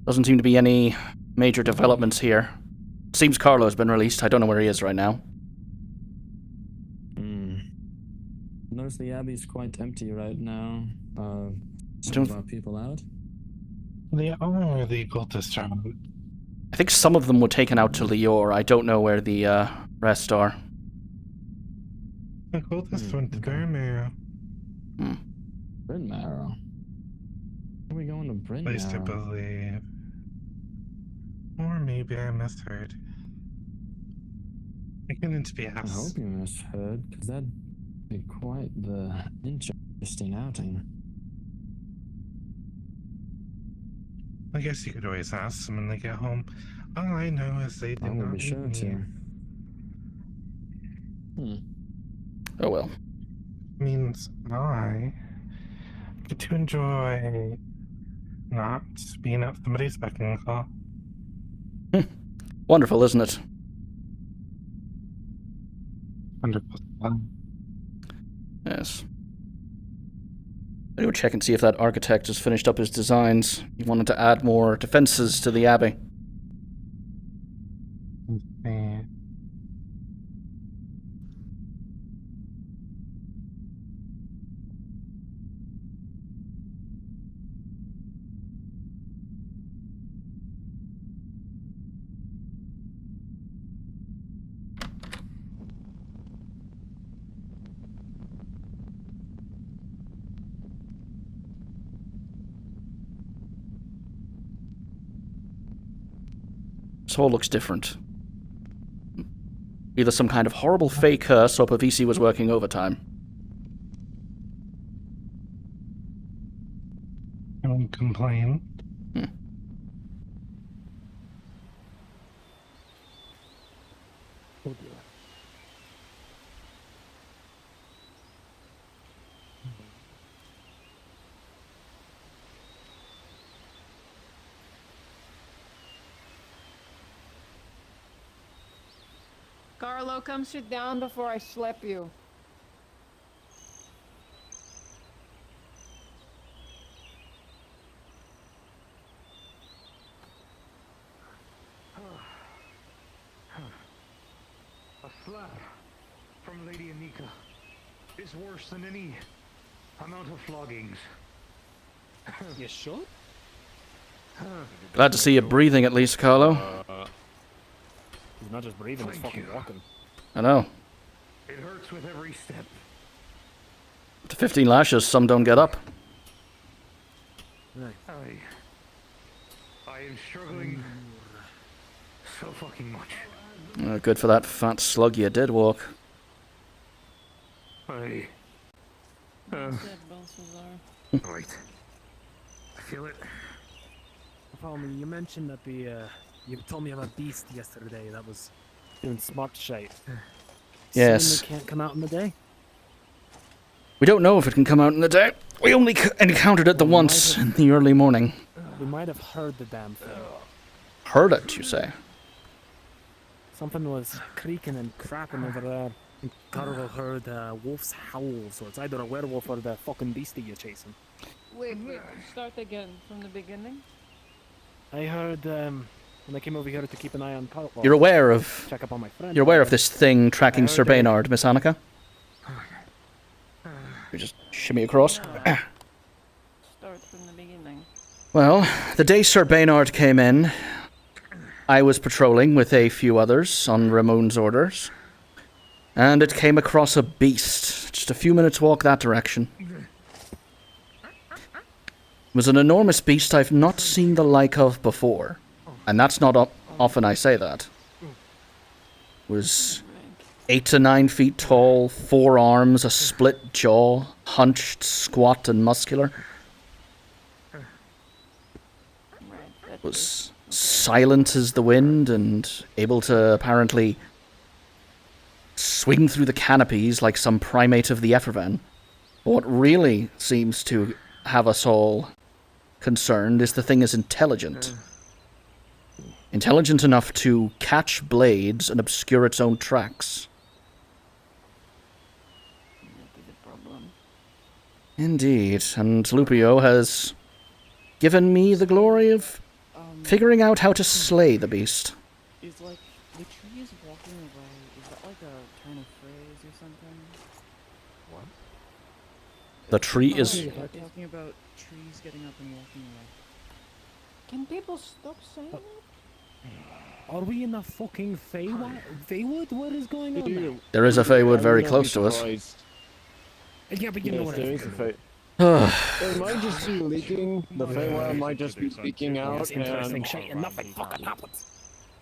Speaker 7: Doesn't seem to be any major developments here. Seems Carlo's been released. I don't know where he is right now.
Speaker 20: Notice the Abbey's quite empty right now. Some of our people out?
Speaker 4: They are the cultists out.
Speaker 7: I think some of them were taken out to Lior. I don't know where the rest are.
Speaker 4: The cultists went to Bryn Marrow.
Speaker 20: Bryn Marrow? Where are we going to Bryn Marrow?
Speaker 4: Place to believe. Or maybe I misheard. Beginning to be
Speaker 20: I hope you misheard, because that'd be quite the interesting outing.
Speaker 4: I guess you could always ask them when they get home. All I know is they did
Speaker 20: I will
Speaker 4: not
Speaker 20: be sure
Speaker 4: need
Speaker 20: to.
Speaker 4: me.
Speaker 7: Oh well.
Speaker 4: Means I get to enjoy not being at somebody's beck and call.
Speaker 7: Wonderful, isn't it?
Speaker 4: Wonderful.
Speaker 7: Yes. I go check and see if that architect has finished up his designs. He wanted to add more defenses to the abbey. This hole looks different. Either some kind of horrible fake curse or Pavisi was working overtime.
Speaker 4: I won't complain.
Speaker 20: Oh dear.
Speaker 9: Carlo, come sit down before I slap you.
Speaker 6: A slap from Lady Anika is worse than any amount of floggings.
Speaker 12: You sure?
Speaker 7: Glad to see you breathing at least, Carlo.
Speaker 12: He's not just breathing, he's fucking walking.
Speaker 7: I know.
Speaker 6: It hurts with every step.
Speaker 7: To 15 lashes, some don't get up.
Speaker 6: I am struggling so fucking much.
Speaker 7: Good for that fat slug you did walk.
Speaker 6: Right.
Speaker 12: I
Speaker 6: feel it.
Speaker 12: Follow me. You mentioned that you told me about a beast yesterday that was doing smart shit.
Speaker 7: Yes.
Speaker 12: It can't come out in the day?
Speaker 7: We don't know if it can come out in the day. We only encountered it the once in the early morning.
Speaker 12: We might have heard the damn thing.
Speaker 7: Heard it, you say?
Speaker 12: Something was creaking and crapping over there. And Carlo heard wolf's howl, so it's either a werewolf or the fucking beastie you're chasing.
Speaker 9: Wait, start again from the beginning.
Speaker 12: I heard when I came over here to keep an eye on Carlo.
Speaker 7: You're aware of...
Speaker 12: Check up on my friend.
Speaker 7: You're aware of this thing tracking Sir Baynard, Miss Annika? You just shimmy across.
Speaker 9: Start from the beginning.
Speaker 7: Well, the day Sir Baynard came in, I was patrolling with a few others on Ramon's orders, and it came across a beast, just a few minutes walk that direction. It was an enormous beast I've not seen the like of before, and that's not often I say that. It was 8 to 9 feet tall, 4 arms, a split jaw, hunched, squat, and muscular. It was silent as the wind and able to apparently swing through the canopies like some primate of the Evarda. What really seems to have us all concerned is the thing is intelligent. Intelligent enough to catch blades and obscure its own tracks. Indeed, and Lupio has given me the glory of figuring out how to slay the beast.
Speaker 3: Is like the tree is walking away. Is that like a turn of phrase or something?
Speaker 6: What?
Speaker 7: The tree is...
Speaker 3: Talking about trees getting up and walking away.
Speaker 9: Can people stop saying it?
Speaker 12: Are we in the fucking Feywood? What is going on now?
Speaker 7: There is a Feywood very close to us.
Speaker 12: Yeah, but you know what I mean.
Speaker 23: It might just be leaking. The Feywild might just be leaking out.
Speaker 12: It's interesting shit and nothing fucking happens.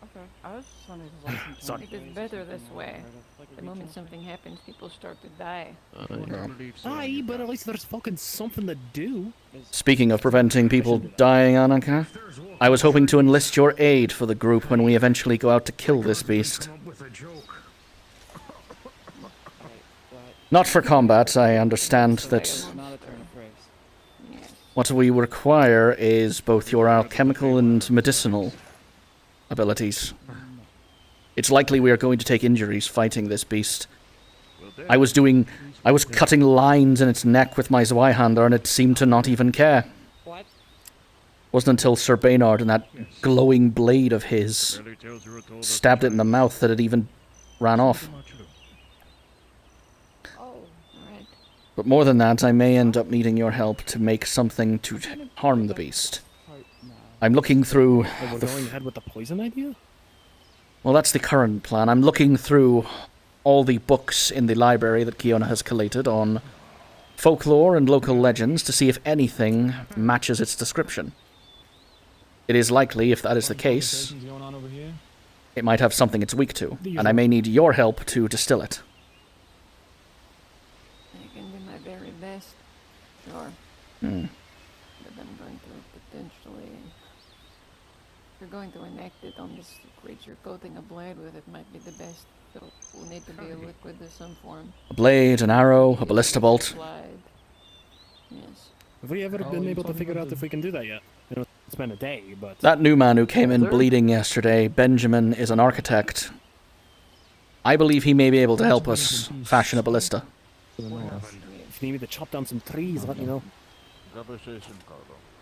Speaker 3: Okay, I was just wondering if
Speaker 9: Sorry. It is better this way. The moment something happens, people start to die.
Speaker 12: Aye, but at least there's fucking something to do.
Speaker 7: Speaking of preventing people dying, Annika, I was hoping to enlist your aid for the group when we eventually go out to kill this beast. Not for combat, I understand that what we require is both your alchemical and medicinal abilities. It's likely we are going to take injuries fighting this beast. I was cutting lines in its neck with my Zweihander and it seemed to not even care.
Speaker 9: What?
Speaker 7: Wasn't until Sir Baynard and that glowing blade of his stabbed it in the mouth that it even ran off. But more than that, I may end up needing your help to make something to harm the beast. I'm looking through...
Speaker 12: We're going ahead with the poison idea?
Speaker 7: Well, that's the current plan. I'm looking through all the books in the library that Kiona has collated on folklore and local legends to see if anything matches its description. It is likely, if that is the case, it might have something it's weak to, and I may need your help to distill it.
Speaker 9: Best, sure. But I'm going to potentially... If you're going to enact it on this creature, coating a blade with it might be the best. So we'll need to be a liquid of some form.
Speaker 7: A blade, an arrow, a ballista bolt.
Speaker 9: Yes.
Speaker 12: Have we ever been able to figure out if we can do that yet? You know, it's been a day, but...
Speaker 7: That new man who came in bleeding yesterday, Benjamin, is an architect. I believe he may be able to help us fashion a ballista.
Speaker 21: If you need me to chop down some trees, let me know.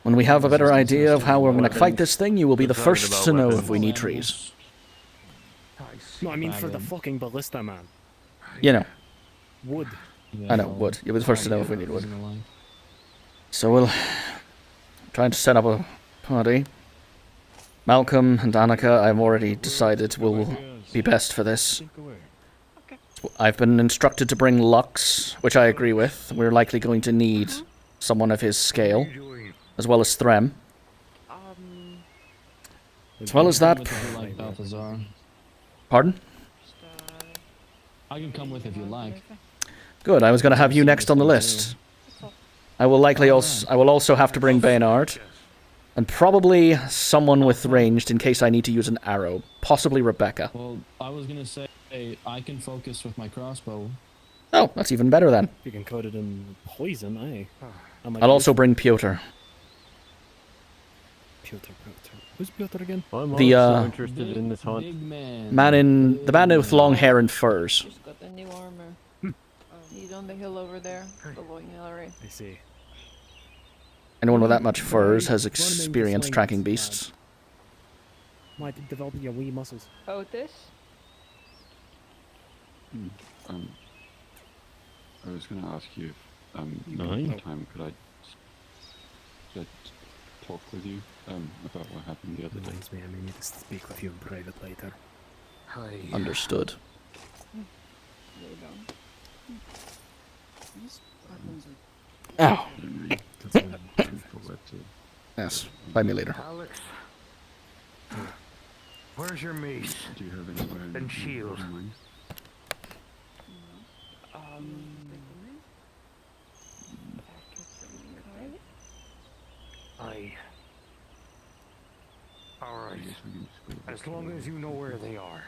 Speaker 7: When we have a better idea of how we're going to fight this thing, you will be the first to know if we need trees.
Speaker 21: No, I mean for the fucking ballista, man.
Speaker 7: You know.
Speaker 21: Wood.
Speaker 7: I know, wood. You'll be the first to know if we need wood. So we'll try to set up a party. Malcolm and Annika, I've already decided will be best for this. I've been instructed to bring Lux, which I agree with. We're likely going to need someone of his scale, as well as Threm. As well as that...
Speaker 20: Like Balthazar.
Speaker 7: Pardon?
Speaker 20: I can come with if you like.
Speaker 7: Good, I was going to have you next on the list. I will also have to bring Baynard. And probably someone with ranged in case I need to use an arrow. Possibly Rebecca.
Speaker 20: Well, I was gonna say I can focus with my crossbow.
Speaker 7: Oh, that's even better then.
Speaker 21: You can coat it in poison, eh?
Speaker 7: I'll also bring Piotr.
Speaker 21: Piotr. Who's Piotr again?
Speaker 23: I'm
Speaker 7: The
Speaker 23: also interested in this hunt.
Speaker 7: the man with long hair and furs.
Speaker 9: Just got the new armor. He's on the hill over there, following Hillary.
Speaker 21: I see.
Speaker 7: Anyone with that much furs has experience tracking beasts.
Speaker 21: Might develop your wee muscles.
Speaker 9: Otis?
Speaker 14: I was going to ask you if you got time, could I talk with you about what happened the other day?
Speaker 21: Me, I may need to speak with you in private later.
Speaker 7: Understood. Ow. Yes, buy me later.
Speaker 6: Alex, where's your mace?
Speaker 14: Do you have anywhere
Speaker 6: and shield? Alright. As long as you know where they are.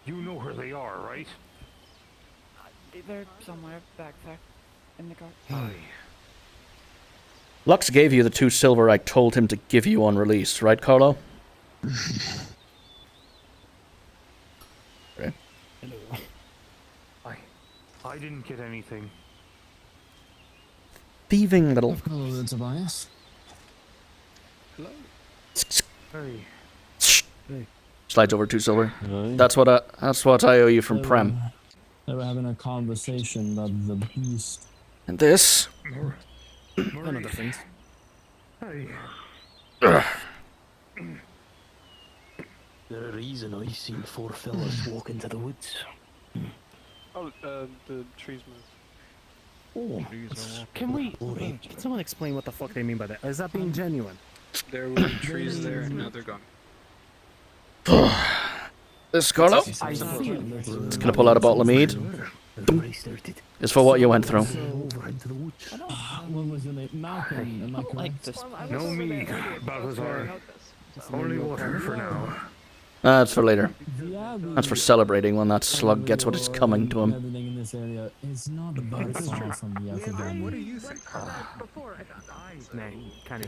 Speaker 6: You know where they are, right?
Speaker 3: They're somewhere back there in the car.
Speaker 7: Lux gave you the 2 silver I told him to give you on release, right, Carlo? Okay.
Speaker 6: I didn't get anything.
Speaker 7: Thieving little...
Speaker 20: Hello, Tobias.
Speaker 6: Hello. Hey.
Speaker 7: Slides over 2 silver. That's what I owe you from Prem.
Speaker 20: They were having a conversation about the beast.
Speaker 7: And this?
Speaker 21: And other things.
Speaker 6: Hey.
Speaker 21: The reason I seen 4 fellas walk into the woods.
Speaker 17: Oh, the trees moved.
Speaker 21: Oh, can someone explain what the fuck they mean by that? Is that being genuine?
Speaker 17: There were trees there, and now they're gone.
Speaker 7: This, Carlo? It's gonna pull out a bottle of mead. It's for what you went through.
Speaker 20: What was your name? Malcolm, am I correct?
Speaker 6: No mead, Balthazar. Only water for now.
Speaker 7: That's for later. That's for celebrating when that slug gets what is coming to him.
Speaker 20: Everything in this area is not very far from the African.
Speaker 6: What do you think?
Speaker 21: Can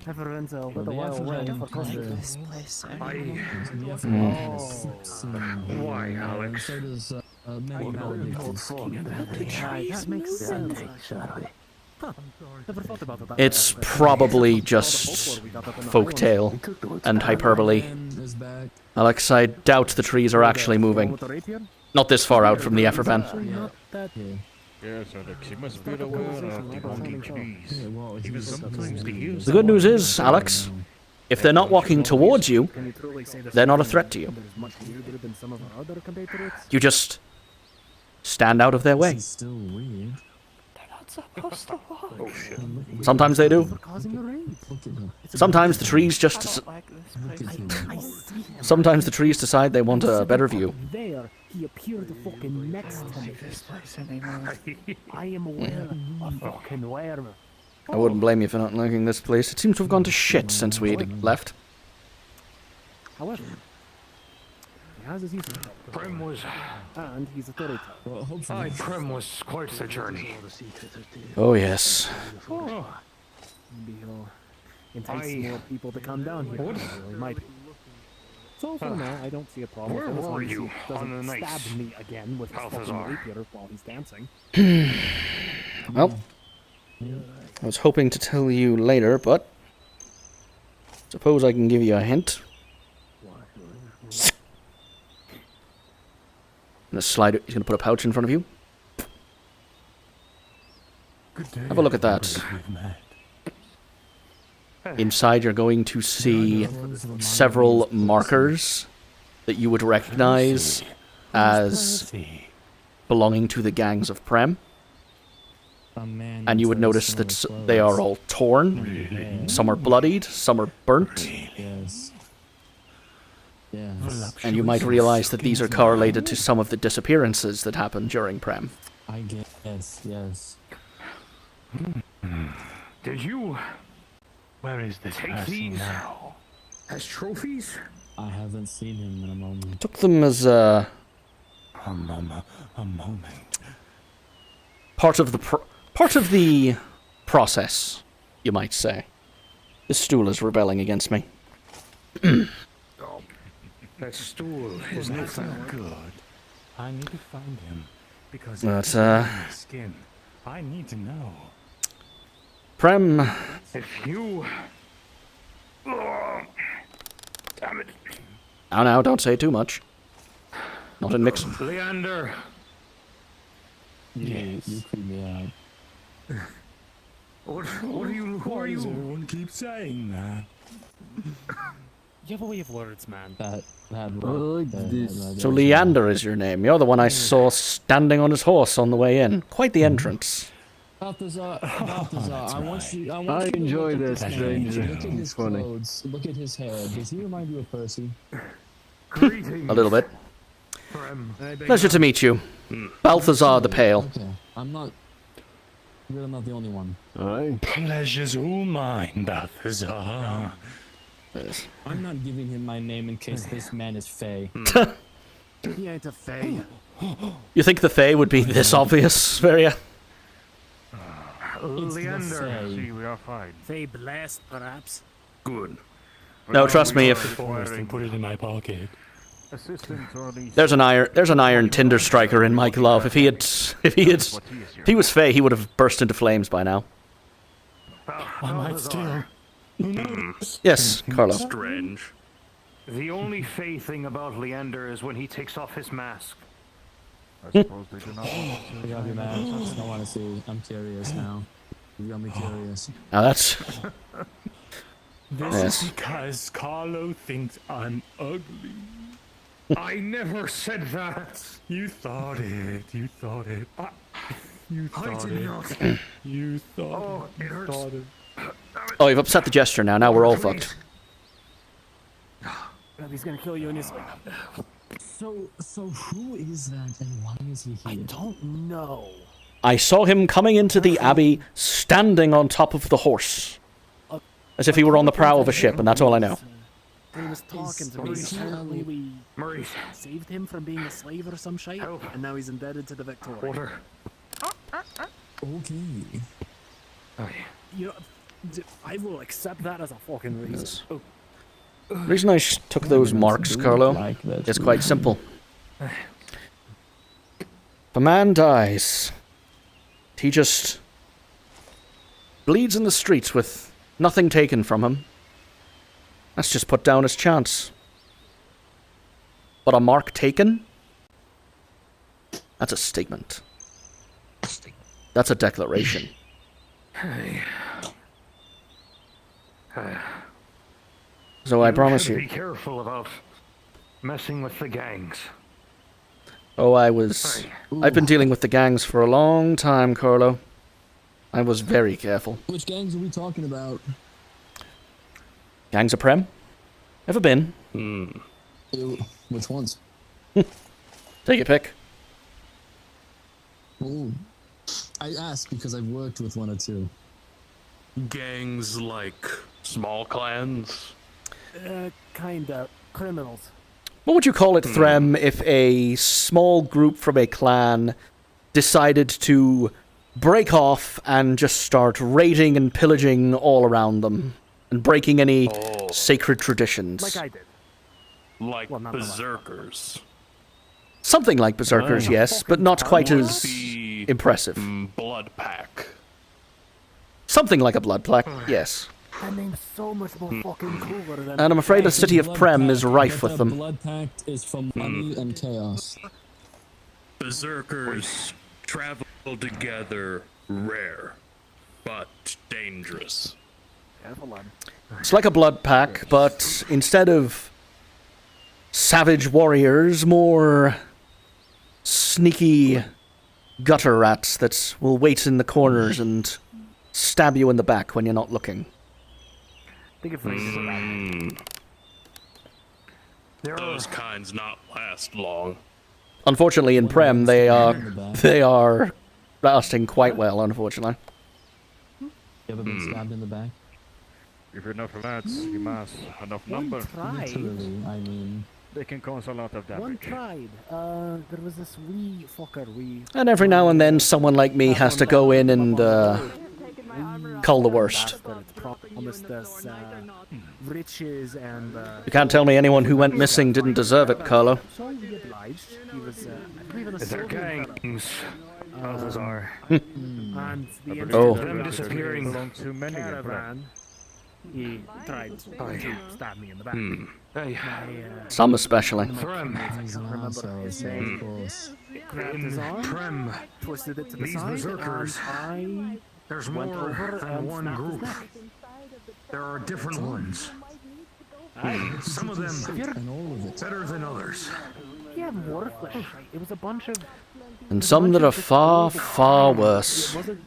Speaker 21: everyone's a little while away for
Speaker 20: this
Speaker 9: place.
Speaker 6: Why, Alex?
Speaker 20: So does many
Speaker 21: That makes sense.
Speaker 7: It's probably just folktale and hyperbole. Alex, I doubt the trees are actually moving. Not this far out from the Everban.
Speaker 24: Yes, he must be aware of the walking trees. Even sometimes they use
Speaker 7: The good news is, Alex, if they're not walking towards you, they're not a threat to you. You just stand out of their way.
Speaker 20: Still weird.
Speaker 9: Supposed to walk.
Speaker 7: Sometimes they do. Sometimes the trees just... Sometimes the trees decide they want a better view.
Speaker 21: There, he appeared fucking next to me.
Speaker 9: This place anymore.
Speaker 21: I am aware of fucking where.
Speaker 7: I wouldn't blame you for not liking this place. It seems to have gone to shit since we left.
Speaker 21: However, he has his uses.
Speaker 6: Prem was...
Speaker 21: And he's authority.
Speaker 6: Aye, Prem was quite the journey.
Speaker 7: Oh, yes.
Speaker 21: Maybe he'll entice more people to come down here.
Speaker 6: What?
Speaker 21: He might.
Speaker 2: It's all for now. I don't see a problem with it.
Speaker 24: Where
Speaker 2: As long
Speaker 24: were
Speaker 2: as
Speaker 24: you
Speaker 2: he
Speaker 24: on the
Speaker 2: doesn't
Speaker 24: night,
Speaker 2: stab me again with his fucking
Speaker 24: Balthazar?
Speaker 2: rapier while he's dancing.
Speaker 7: Well, I was hoping to tell you later, but suppose I can give you a hint. And a slider. He's going to put a pouch in front of you. Have a look at that. Inside, you're going to see several markers that you would recognize as belonging to the gangs of Prem. And you would notice that they are all torn. Some are bloodied, some are burnt.
Speaker 20: Yes. Yes.
Speaker 7: And you might realize that these are correlated to some of the disappearances that happened during Prem.
Speaker 20: I guess, yes.
Speaker 6: Did you
Speaker 24: Where is this
Speaker 6: take
Speaker 24: person
Speaker 6: these
Speaker 24: now?
Speaker 6: as trophies?
Speaker 20: I haven't seen him in a moment.
Speaker 7: Took them as
Speaker 24: A moment.
Speaker 7: part of the process, you might say. This stool is rebelling against me.
Speaker 6: That stool is
Speaker 24: That's
Speaker 6: nothing.
Speaker 24: not good. I need to find him because
Speaker 7: But,
Speaker 24: he's in my skin. I need to know.
Speaker 7: Prem,
Speaker 6: If you... damn it.
Speaker 7: now, don't say too much. Not in Nixon.
Speaker 6: Leander.
Speaker 20: Yes. You creep me out.
Speaker 6: What are you... Who are you?
Speaker 24: Everyone keeps saying that. You have a way of words, man.
Speaker 7: So Leander is your name. You're the one I saw standing on his horse on the way in. Quite the entrance.
Speaker 20: Balthazar, I want you.
Speaker 23: I
Speaker 20: to
Speaker 23: enjoy
Speaker 20: look at
Speaker 23: this
Speaker 20: his
Speaker 23: stranger.
Speaker 20: clothes. Look at his
Speaker 23: It's funny.
Speaker 20: clothes. Look at his hair. Does he remind you of Percy?
Speaker 7: A little bit. Pleasure to meet you. Balthazar the Pale.
Speaker 20: Okay, I'm not. You're not the only one.
Speaker 24: Aye. Pleasure's all mine, Balthazar.
Speaker 20: I'm not giving him my name in case this man is Fey.
Speaker 2: He ain't a fae.
Speaker 7: You think the Fae would be this obvious, Varia?
Speaker 6: Leander.
Speaker 24: See, we are fine.
Speaker 2: Fae blessed, perhaps.
Speaker 6: Good.
Speaker 7: No, trust me. If
Speaker 24: First and put it in my pocket.
Speaker 13: Assistant or the
Speaker 7: there's an iron Tinder striker in my glove. If he was Fae, he would have burst into flames by now.
Speaker 24: I might still.
Speaker 7: Yes, Carlo.
Speaker 6: Strange. The only Fey thing about Leander is when he takes off his mask.
Speaker 13: I suppose they do not
Speaker 20: Take off your mask. I want to see. I'm curious now. You got me curious.
Speaker 7: Now that's
Speaker 24: This
Speaker 7: Yes.
Speaker 24: is because Carlo thinks I'm ugly.
Speaker 6: I never said that.
Speaker 24: You thought it. You thought it. You
Speaker 6: I
Speaker 24: thought
Speaker 6: did
Speaker 24: it.
Speaker 6: not.
Speaker 24: You thought
Speaker 6: Oh,
Speaker 24: it.
Speaker 6: it
Speaker 24: You
Speaker 6: hurts.
Speaker 24: thought it.
Speaker 7: Oh, you've upset the gesture now. Now we're all fucked.
Speaker 2: He's gonna kill you in his sleep.
Speaker 20: So who is that and why is he here?
Speaker 2: I don't know.
Speaker 7: I saw him coming into the abbey, standing on top of the horse, as if he were on the prow of a ship, and that's all I know.
Speaker 2: He was talking to me. Apparently we saved him from being a slave or some shit, and now he's indebted to the Victoria.
Speaker 6: Water.
Speaker 20: Okay.
Speaker 2: You know, I will accept that as a fucking reason.
Speaker 7: The reason I took those marks, Carlo, is quite simple. If a man dies, he just bleeds in the streets with nothing taken from him. That's just put down his chance. But a mark taken? That's a statement. That's a declaration. So I promise you.
Speaker 6: Be careful about messing with the gangs.
Speaker 7: Oh, I've been dealing with the gangs for a long time, Carlo. I was very careful.
Speaker 20: Which gangs are we talking about?
Speaker 7: Gangs of Prem? Ever been?
Speaker 20: Which ones?
Speaker 7: Take your pick.
Speaker 20: Ooh. I asked because I've worked with one or two.
Speaker 6: Gangs like small clans?
Speaker 2: Kinda. Criminals.
Speaker 7: What would you call it, Threm, if a small group from a clan decided to break off and just start raiding and pillaging all around them and breaking any sacred traditions?
Speaker 2: Like I did.
Speaker 6: Like berserkers.
Speaker 7: Something like berserkers, yes, but not quite as impressive.
Speaker 6: Blood pack.
Speaker 7: Something like a blood plaque, yes.
Speaker 2: That name's so much more fucking cooler than...
Speaker 7: And I'm afraid the city of Prem is rife with them.
Speaker 20: Blood pact is from money and chaos.
Speaker 6: Berserkers travel together, rare, but dangerous.
Speaker 7: It's like a blood pack, but instead of savage warriors, more sneaky gutter rats that will wait in the corners and stab you in the back when you're not looking.
Speaker 2: Think of
Speaker 6: Those kinds not last long.
Speaker 7: Unfortunately, in Prem, they are lasting quite well, unfortunately.
Speaker 20: You ever been stabbed in the back?
Speaker 24: If you're enough rats, you mass enough number.
Speaker 20: Literally, I mean...
Speaker 24: They can cause a lot of damage.
Speaker 2: One tried. There was this wee fucker,
Speaker 7: And every now and then, someone like me has to go in and cull the worst.
Speaker 2: Promised us riches and...
Speaker 7: You can't tell me anyone who went missing didn't deserve it, Carlo.
Speaker 2: So we obliged. He was, I believe, in a
Speaker 24: They're gangs. Balthazar.
Speaker 2: And the
Speaker 24: them disappearing belong to many
Speaker 2: caravan. He tried to stab me in the back.
Speaker 24: Hey.
Speaker 7: Some especially.
Speaker 24: Prem.
Speaker 2: Grabbed his arm,
Speaker 24: Prem.
Speaker 2: twisted it to the
Speaker 24: These
Speaker 2: side,
Speaker 24: berserkers.
Speaker 2: and
Speaker 24: There's
Speaker 2: went
Speaker 24: more
Speaker 2: over
Speaker 24: than
Speaker 2: and
Speaker 24: one
Speaker 2: snapped his
Speaker 24: group.
Speaker 2: neck.
Speaker 24: There are different ones. Some of them better than others.
Speaker 2: He had more flesh. It was a bunch of...
Speaker 7: And some that are far, far worse.
Speaker 2: It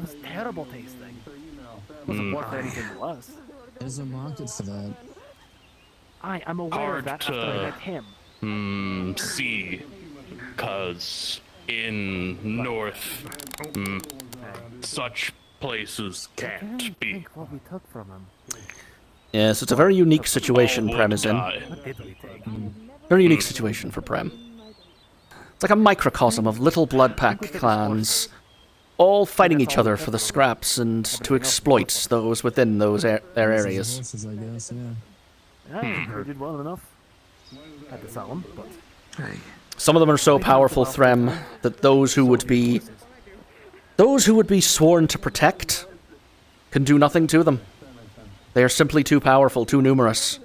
Speaker 2: was terrible tasting. It wasn't worth anything less.
Speaker 20: There's a market for that.
Speaker 2: I'm aware of that after I met him.
Speaker 6: See, cause in North, such places can't be.
Speaker 2: Think what we took from him.
Speaker 7: Yes, it's a very unique situation Prem is in.
Speaker 2: What did we take?
Speaker 7: Very unique situation for Prem. It's like a microcosm of little blood pack clans, all fighting each other for the scraps and to exploit those within those their areas.
Speaker 20: Horses, I guess, yeah.
Speaker 2: Yeah, we did well enough. Had to sell them, but...
Speaker 7: Some of them are so powerful, Threm, that those who would be sworn to protect can do nothing to them. They are simply too powerful, too numerous.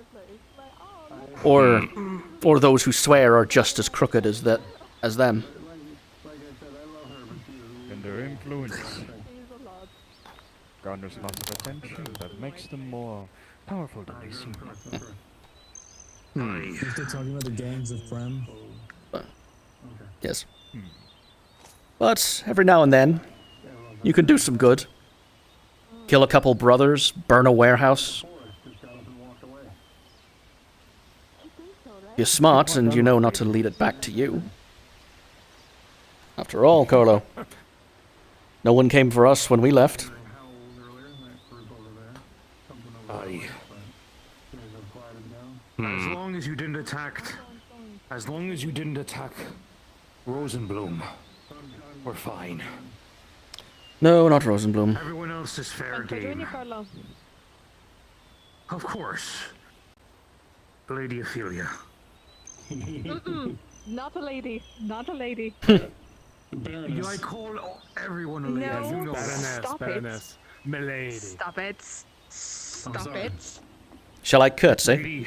Speaker 7: Or those who swear are just as crooked as them.
Speaker 24: And their influence garners lots of attention that makes them more powerful than they seem.
Speaker 20: If they're talking about the gangs of Prem.
Speaker 7: Yes. But every now and then, you can do some good. Kill a couple brothers, burn a warehouse. You're smart, and you know not to lead it back to you. After all, Carlo, no one came for us when we left.
Speaker 24: Aye. As long as you didn't attack... As long as you didn't attack Rosenblum, we're fine.
Speaker 7: No, not Rosenblum.
Speaker 24: Everyone else is fair game. Of course. Lady Ophelia.
Speaker 10: Not a lady. Not a lady.
Speaker 24: I call everyone a lady.
Speaker 10: No,
Speaker 24: You know that.
Speaker 10: stop
Speaker 2: Baroness, milady.
Speaker 10: Stop it. Stop it.
Speaker 7: Shall I curtsy?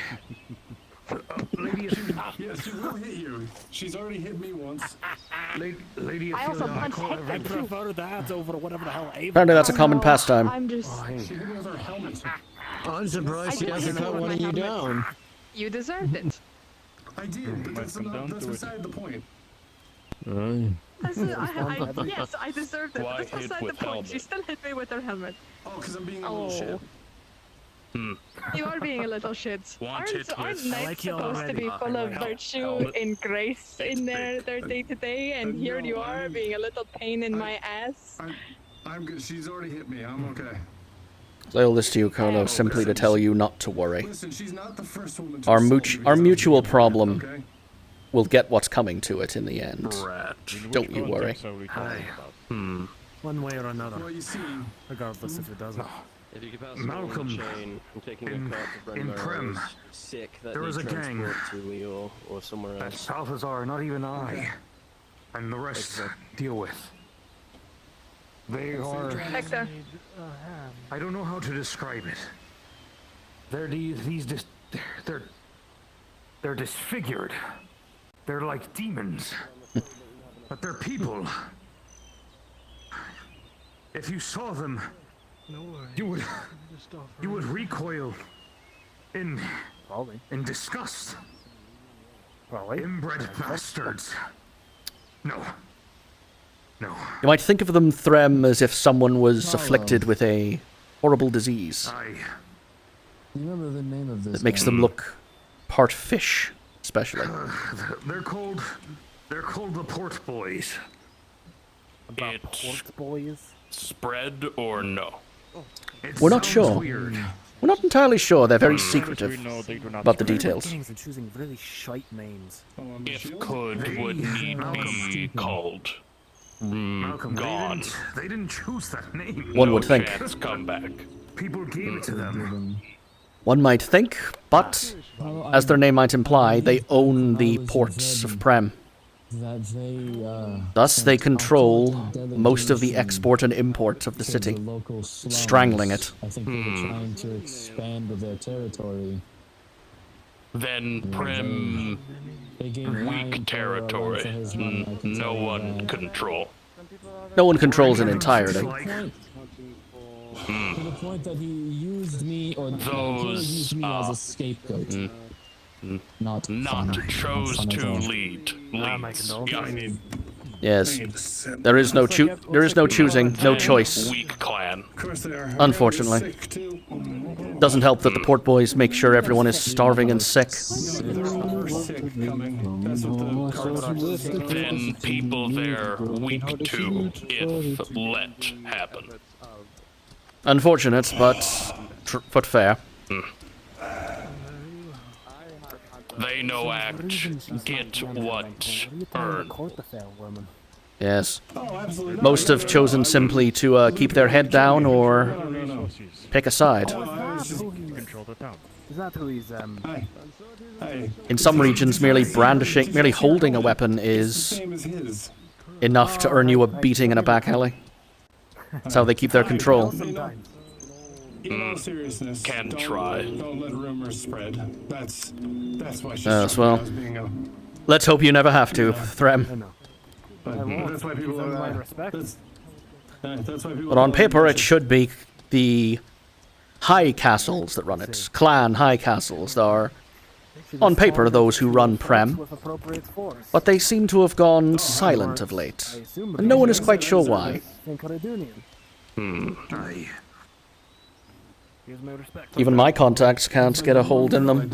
Speaker 24: Lady
Speaker 14: Yes, she will hit you. She's already hit me once.
Speaker 24: Lady
Speaker 10: I also
Speaker 24: Ophelia,
Speaker 10: punched
Speaker 24: call
Speaker 10: Hector
Speaker 24: everyone.
Speaker 10: too.
Speaker 2: Prefer that over whatever the hell Ava...
Speaker 7: Apparently that's a common pastime.
Speaker 10: I'm just...
Speaker 14: She hit me with her helmet.
Speaker 20: I'm surprised she hasn't cut one of you down.
Speaker 10: You deserved it.
Speaker 14: I did, but that's beside the point.
Speaker 10: Yes, I deserved it.
Speaker 6: Why
Speaker 10: That's
Speaker 6: hit
Speaker 10: beside the
Speaker 6: with
Speaker 10: point.
Speaker 6: helmet?
Speaker 10: She still hit me with her helmet.
Speaker 14: Oh, because I'm being a little shit.
Speaker 10: You are being a little shit.
Speaker 6: Want it with-
Speaker 10: Aren't
Speaker 2: I
Speaker 10: knights
Speaker 2: like you
Speaker 10: supposed to be
Speaker 2: already.
Speaker 10: full of virtue and grace in their day-to-day, and here you are being a little pain in my ass?
Speaker 14: I'm good. She's already hit me. I'm okay.
Speaker 7: Say all this to you, Carlo, simply to tell you not to worry.
Speaker 14: Listen, she's not the first woman to
Speaker 7: Our
Speaker 14: assault me
Speaker 7: our
Speaker 14: because
Speaker 7: mutual
Speaker 14: I'm
Speaker 7: problem
Speaker 14: okay?
Speaker 7: will get what's coming to it in the end. Don't you worry.
Speaker 2: One way or another.
Speaker 14: Well, you see,
Speaker 2: Regardless if it doesn't.
Speaker 24: If you could pass Malcolm,
Speaker 23: me a chain, I'm taking a cut to friend
Speaker 24: in
Speaker 23: of
Speaker 24: Prem,
Speaker 23: ours sick that
Speaker 24: there
Speaker 23: needs
Speaker 24: was a gang.
Speaker 23: transport to Leo or somewhere
Speaker 24: that
Speaker 23: else.
Speaker 24: Balthazar, not even I, and the rest deal with. They are...
Speaker 10: Hector.
Speaker 24: I don't know how to describe it. They're they're disfigured. They're like demons. But they're people. If you saw them, you would recoil in disgust. Inbred bastards. No. No.
Speaker 7: You might think of them, Threm, as if someone was afflicted with a horrible disease
Speaker 20: Do you remember the name of this?
Speaker 7: that makes them look part fish, especially.
Speaker 24: They're called the Port Boys.
Speaker 2: About port boys?
Speaker 6: Spread or no?
Speaker 7: We're not sure.
Speaker 24: Weird.
Speaker 7: We're not entirely sure. They're very secretive about the details.
Speaker 2: And choosing really shite names.
Speaker 6: If could would need be called.
Speaker 24: Malcolm,
Speaker 6: Gone.
Speaker 24: they didn't choose that name.
Speaker 7: One would think.
Speaker 6: Chance come back.
Speaker 24: People gave it to them.
Speaker 7: One might think, but as their name might imply, they own the ports of Prem.
Speaker 20: That they,
Speaker 7: Thus, they control most of the export and import of the city, strangling it.
Speaker 20: I think they were trying to expand their territory.
Speaker 6: Then Prem weak territory. No one control.
Speaker 7: No one controls it entirely.
Speaker 20: To the point that he used me, or used me as a scapegoat. Not
Speaker 6: chose to lead.
Speaker 7: Yes, there is no choosing, no choice.
Speaker 6: Weak clan.
Speaker 7: Unfortunately, doesn't help that the Port Boys make sure everyone is starving and sick.
Speaker 6: Then people there weak too, if let happen.
Speaker 7: Unfortunate, but fair.
Speaker 6: They no act, get what earn.
Speaker 7: Yes. Most have chosen simply to keep their head down or pick a side.
Speaker 2: Is that who he's,
Speaker 7: In some regions, merely holding a weapon is enough to earn you a beating in a back alley. That's how they keep their control.
Speaker 11: In all seriousness,
Speaker 6: Can try.
Speaker 11: Don't let rumors spread. That's why she's
Speaker 7: Yes, well, let's hope you never have to, Threm.
Speaker 11: that's why people
Speaker 7: But on paper, it should be the high castles that run it. Clan high castles are, on paper, those who run Prem. But they seem to have gone silent of late. And no one is quite sure why. Even my contacts can't get a hold in them.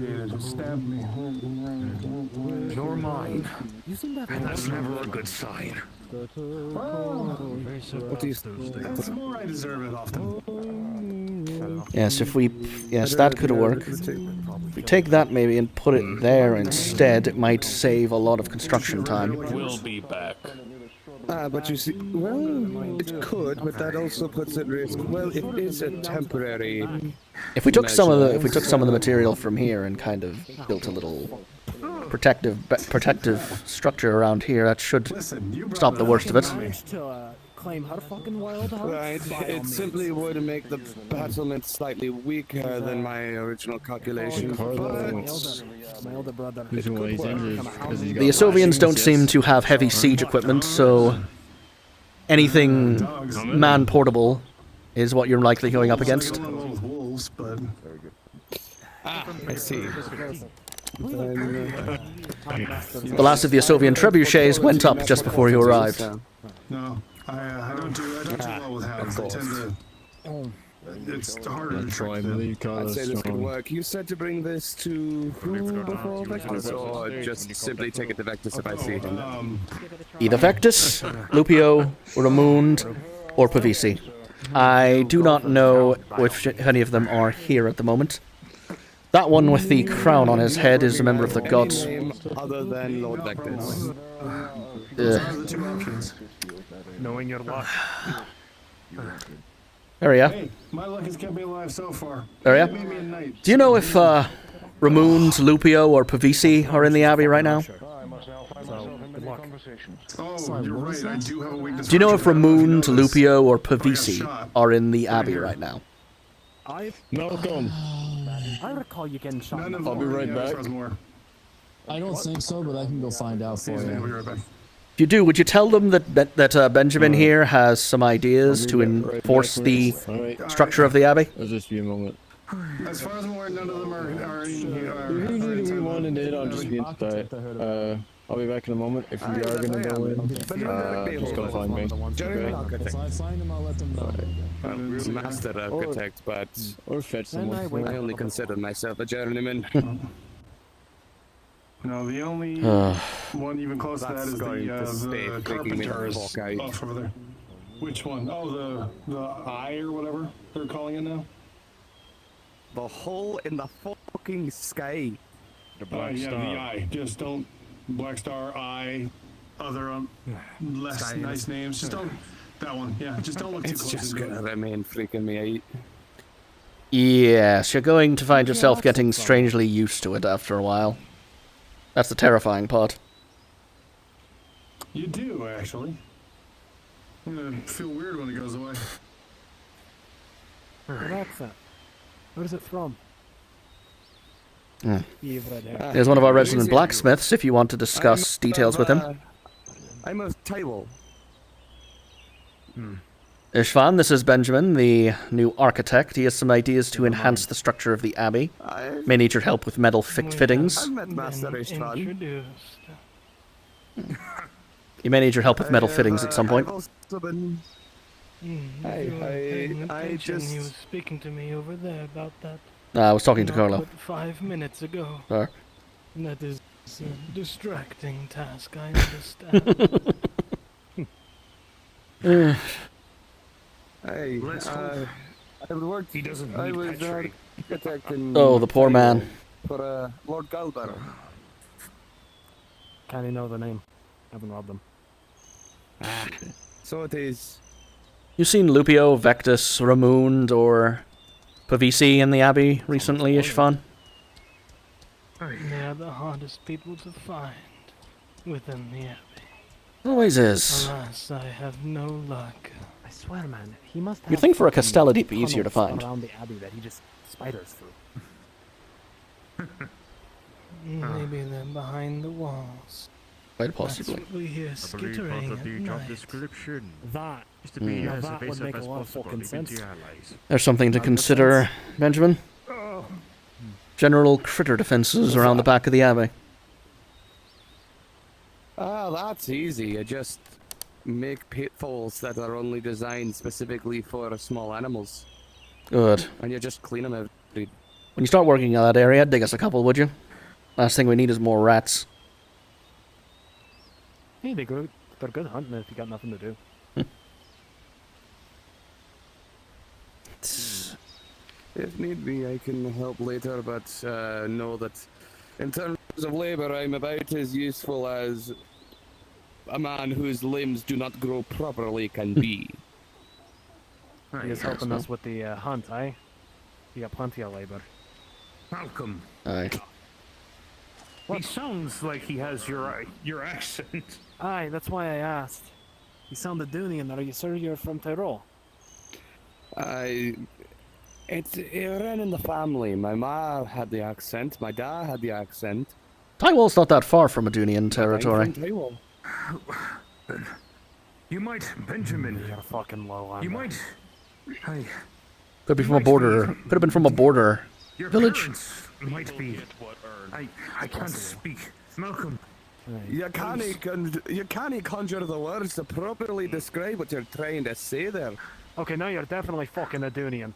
Speaker 24: Nor mine. And that's never a good sign.
Speaker 11: That's more I deserve it often.
Speaker 7: Yes, that could work. If we take that maybe and put it there instead, it might save a lot of construction time.
Speaker 6: We'll be back.
Speaker 23: But you see, well, it could, but that also puts at risk. Well, it is a temporary.
Speaker 7: If we took some of the material from here and kind of built a little protective structure around here, that should stop the worst of it.
Speaker 23: Right, it simply would make the battlement slightly weaker than my original calculation.
Speaker 7: The Asovians don't seem to have heavy siege equipment, so anything man-portable is what you're likely going up against.
Speaker 23: I see.
Speaker 7: The last of the Asovian trebuchets went up just before you arrived.
Speaker 11: No, I don't do well with halves. I tend to. It's harder to trick them.
Speaker 23: I'd say this could work. You said to bring this to who before Vectus, or just simply take it to Vectus if I see him?
Speaker 7: Either Vectus, Lupio, Ramund, or Pavisi. I do not know if any of them are here at the moment. That one with the crown on his head is a member of the gods.
Speaker 23: Other than Lord Vectus.
Speaker 11: Those are the two options.
Speaker 24: Knowing your luck.
Speaker 7: There we are.
Speaker 11: Hey, my luck has kept me alive so far.
Speaker 7: There we are.
Speaker 11: Maybe a night.
Speaker 7: Do you know if Ramoons, Lupio, or Pavisi are in the Abbey right now?
Speaker 11: Oh, you're right. I do have a weakness.
Speaker 7: Do you know if Ramoons, Lupio, or
Speaker 11: I got
Speaker 7: Pavisi
Speaker 11: shot.
Speaker 7: are in the Abbey right now?
Speaker 21: Malcolm.
Speaker 2: I recall you getting shot.
Speaker 11: None of
Speaker 21: I'll be
Speaker 11: them
Speaker 21: right
Speaker 11: in
Speaker 21: back.
Speaker 11: Fresmore.
Speaker 20: I don't think so, but I can go find out for
Speaker 11: I'll be
Speaker 20: you.
Speaker 11: right back.
Speaker 7: If you do, would you tell them that Benjamin here has some ideas to enforce the structure of the Abbey?
Speaker 21: It'll just be a moment.
Speaker 11: As far as I'm aware, none of them are in here.
Speaker 21: If you need to one and I'll just be inside. I'll be back in a moment. If you are gonna go in, just come find me. Okay?
Speaker 20: If I find them, I'll let them know.
Speaker 23: I'm a master architect, but
Speaker 21: Or fetch someone.
Speaker 23: I only consider myself a journeyman.
Speaker 11: No, the only one even close to that is the carpenters off over there. Which one? Oh, the eye or whatever they're calling it now.
Speaker 23: The hole in the fucking sky.
Speaker 11: The Black Star. Yeah, the eye. Just don't. Black Star, eye, other less nice names. Just don't. That one. Yeah, just don't look too close.
Speaker 23: It's just gonna remain freaking me out.
Speaker 7: Yes, you're going to find yourself getting strangely used to it after a while. That's the terrifying part.
Speaker 11: You do, actually. I'm gonna feel weird when it goes away.
Speaker 2: What's that? What is it from?
Speaker 7: There's one of our resident blacksmiths if you want to discuss details with him.
Speaker 23: I'm a table.
Speaker 7: Ishvan, this is Benjamin, the new architect. He has some ideas to enhance the structure of the Abbey. May need your help with metal fittings.
Speaker 23: I've met Master Ishvan.
Speaker 7: You may need your help with metal fittings at some point.
Speaker 23: I've also been... I just...
Speaker 15: He was speaking to me over there about that.
Speaker 7: I was talking to Carlo.
Speaker 15: 5 minutes ago.
Speaker 7: Sorry.
Speaker 15: That is a distracting task, I understand.
Speaker 23: Hey, I worked. He doesn't need I was architect in
Speaker 7: Oh, the poor man.
Speaker 23: For Lord Galber.
Speaker 2: Can't even know the name. Haven't robbed them.
Speaker 23: So it is.
Speaker 7: You've seen Lupio, Vectus, Ramund, or Pavisi in the Abbey recently, Ishvan?
Speaker 15: They are the hardest people to find within the Abbey.
Speaker 7: Always is.
Speaker 15: Alas, I have no luck.
Speaker 2: I swear, man, he must have.
Speaker 7: You'd think for a
Speaker 2: fucking
Speaker 7: Castelli it'd be easier to
Speaker 2: tunnels
Speaker 7: find.
Speaker 2: around the Abbey that he just spiders through.
Speaker 15: Maybe they're behind the walls.
Speaker 7: Quite possibly.
Speaker 15: That's what we hear skittering at night.
Speaker 12: Description.
Speaker 2: That
Speaker 12: Is to be
Speaker 2: now
Speaker 12: as
Speaker 2: that would
Speaker 12: evasive
Speaker 2: make a
Speaker 12: as
Speaker 2: lot of
Speaker 12: possible
Speaker 2: fucking
Speaker 12: to
Speaker 2: sense.
Speaker 12: your allies.
Speaker 7: There's something to consider, Benjamin. General critter defenses around the back of the Abbey.
Speaker 23: That's easy. I just make pitfalls that are only designed specifically for small animals.
Speaker 7: Good.
Speaker 23: And you just clean them every...
Speaker 7: When you start working in that area, dig us a couple, would you? Last thing we need is more rats.
Speaker 2: Hey, they're good hunting if you got nothing to do.
Speaker 23: If need be, I can help later, but know that in terms of labor, I'm about as useful as a man whose limbs do not grow properly can be.
Speaker 2: He is helping us with the hunt, eh? You got plenty of labor.
Speaker 24: Malcolm.
Speaker 7: Aye.
Speaker 24: He sounds like he has your accent.
Speaker 2: Aye, that's why I asked. You sounded Dunian. Are you sure you're from Tyrol?
Speaker 23: It ran in the family. My ma had the accent. My dad had the accent.
Speaker 7: Tywall's not that far from Adunian territory.
Speaker 23: I'm from Tywall.
Speaker 24: You might, Benjamin.
Speaker 2: You're fucking low.
Speaker 24: You might.
Speaker 7: Could be from a border. Could have been from a border
Speaker 24: Your
Speaker 7: village.
Speaker 24: parents might be. I can't speak. Malcolm.
Speaker 23: You can't conjure the words to properly describe what you're trying to say there.
Speaker 2: Okay, now you're definitely fucking Adunian.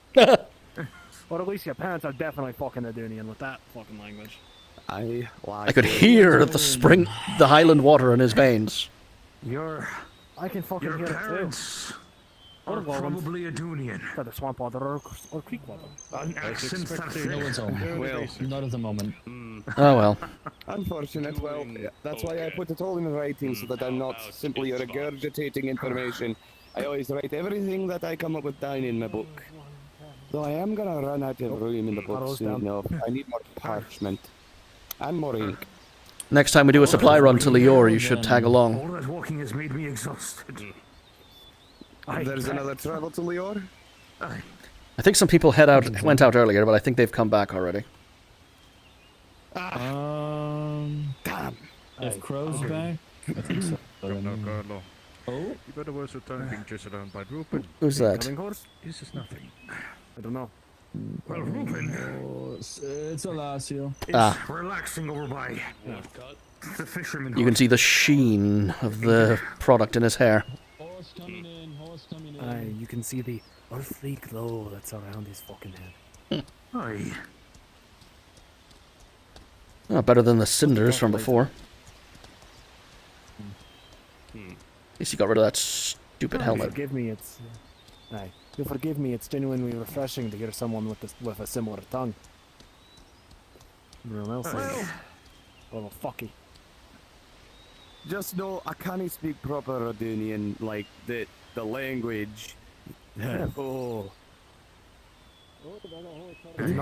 Speaker 2: Or at least your parents are definitely fucking Adunian with that fucking language.
Speaker 23: I
Speaker 7: could hear the Highland water in his veins.
Speaker 2: I can fucking
Speaker 24: Your
Speaker 2: hear
Speaker 24: parents
Speaker 2: it too.
Speaker 24: are probably a Dunian.
Speaker 2: For the swamp water or creek water.
Speaker 24: An accent that
Speaker 20: No one's home.
Speaker 23: Well,
Speaker 20: not at the moment.
Speaker 7: Oh well.
Speaker 23: Unfortunate. Well, that's why I put it all in writing so that I'm not simply regurgitating information I always write everything that I come up with down in my book. Though I am gonna run out of room in the book soon enough. I need more parchment. And more ink.
Speaker 7: Next time we do a supply run to Lior, you should tag along.
Speaker 24: All that walking has made me exhausted.
Speaker 23: There's another travel to Lior?
Speaker 7: I think some people went out earlier, but I think they've come back already.
Speaker 23: Damn.
Speaker 20: If Crow's back, I think so.
Speaker 24: Carlo.
Speaker 20: Oh?
Speaker 24: You better worse return being chased around by Rupin.
Speaker 7: Who's that?
Speaker 24: This is nothing.
Speaker 2: I don't know.
Speaker 24: Well, Rupin.
Speaker 20: Oh, it's Alacio.
Speaker 24: It's relaxing over by the fisherman.
Speaker 7: You can see the sheen of the product in his hair.
Speaker 20: Horse coming in, horse coming in.
Speaker 2: Aye, you can see the earthly glow that's around his fucking head.
Speaker 24: Aye.
Speaker 7: Oh, better than the cinders from before. At least you got rid of that stupid helmet.
Speaker 2: Forgive me, it's... Aye. You'll forgive me, it's genuinely refreshing to hear someone with a similar tongue. Everyone else is a little fucky.
Speaker 23: Just know I can't speak proper Radunian, like the language. Oh.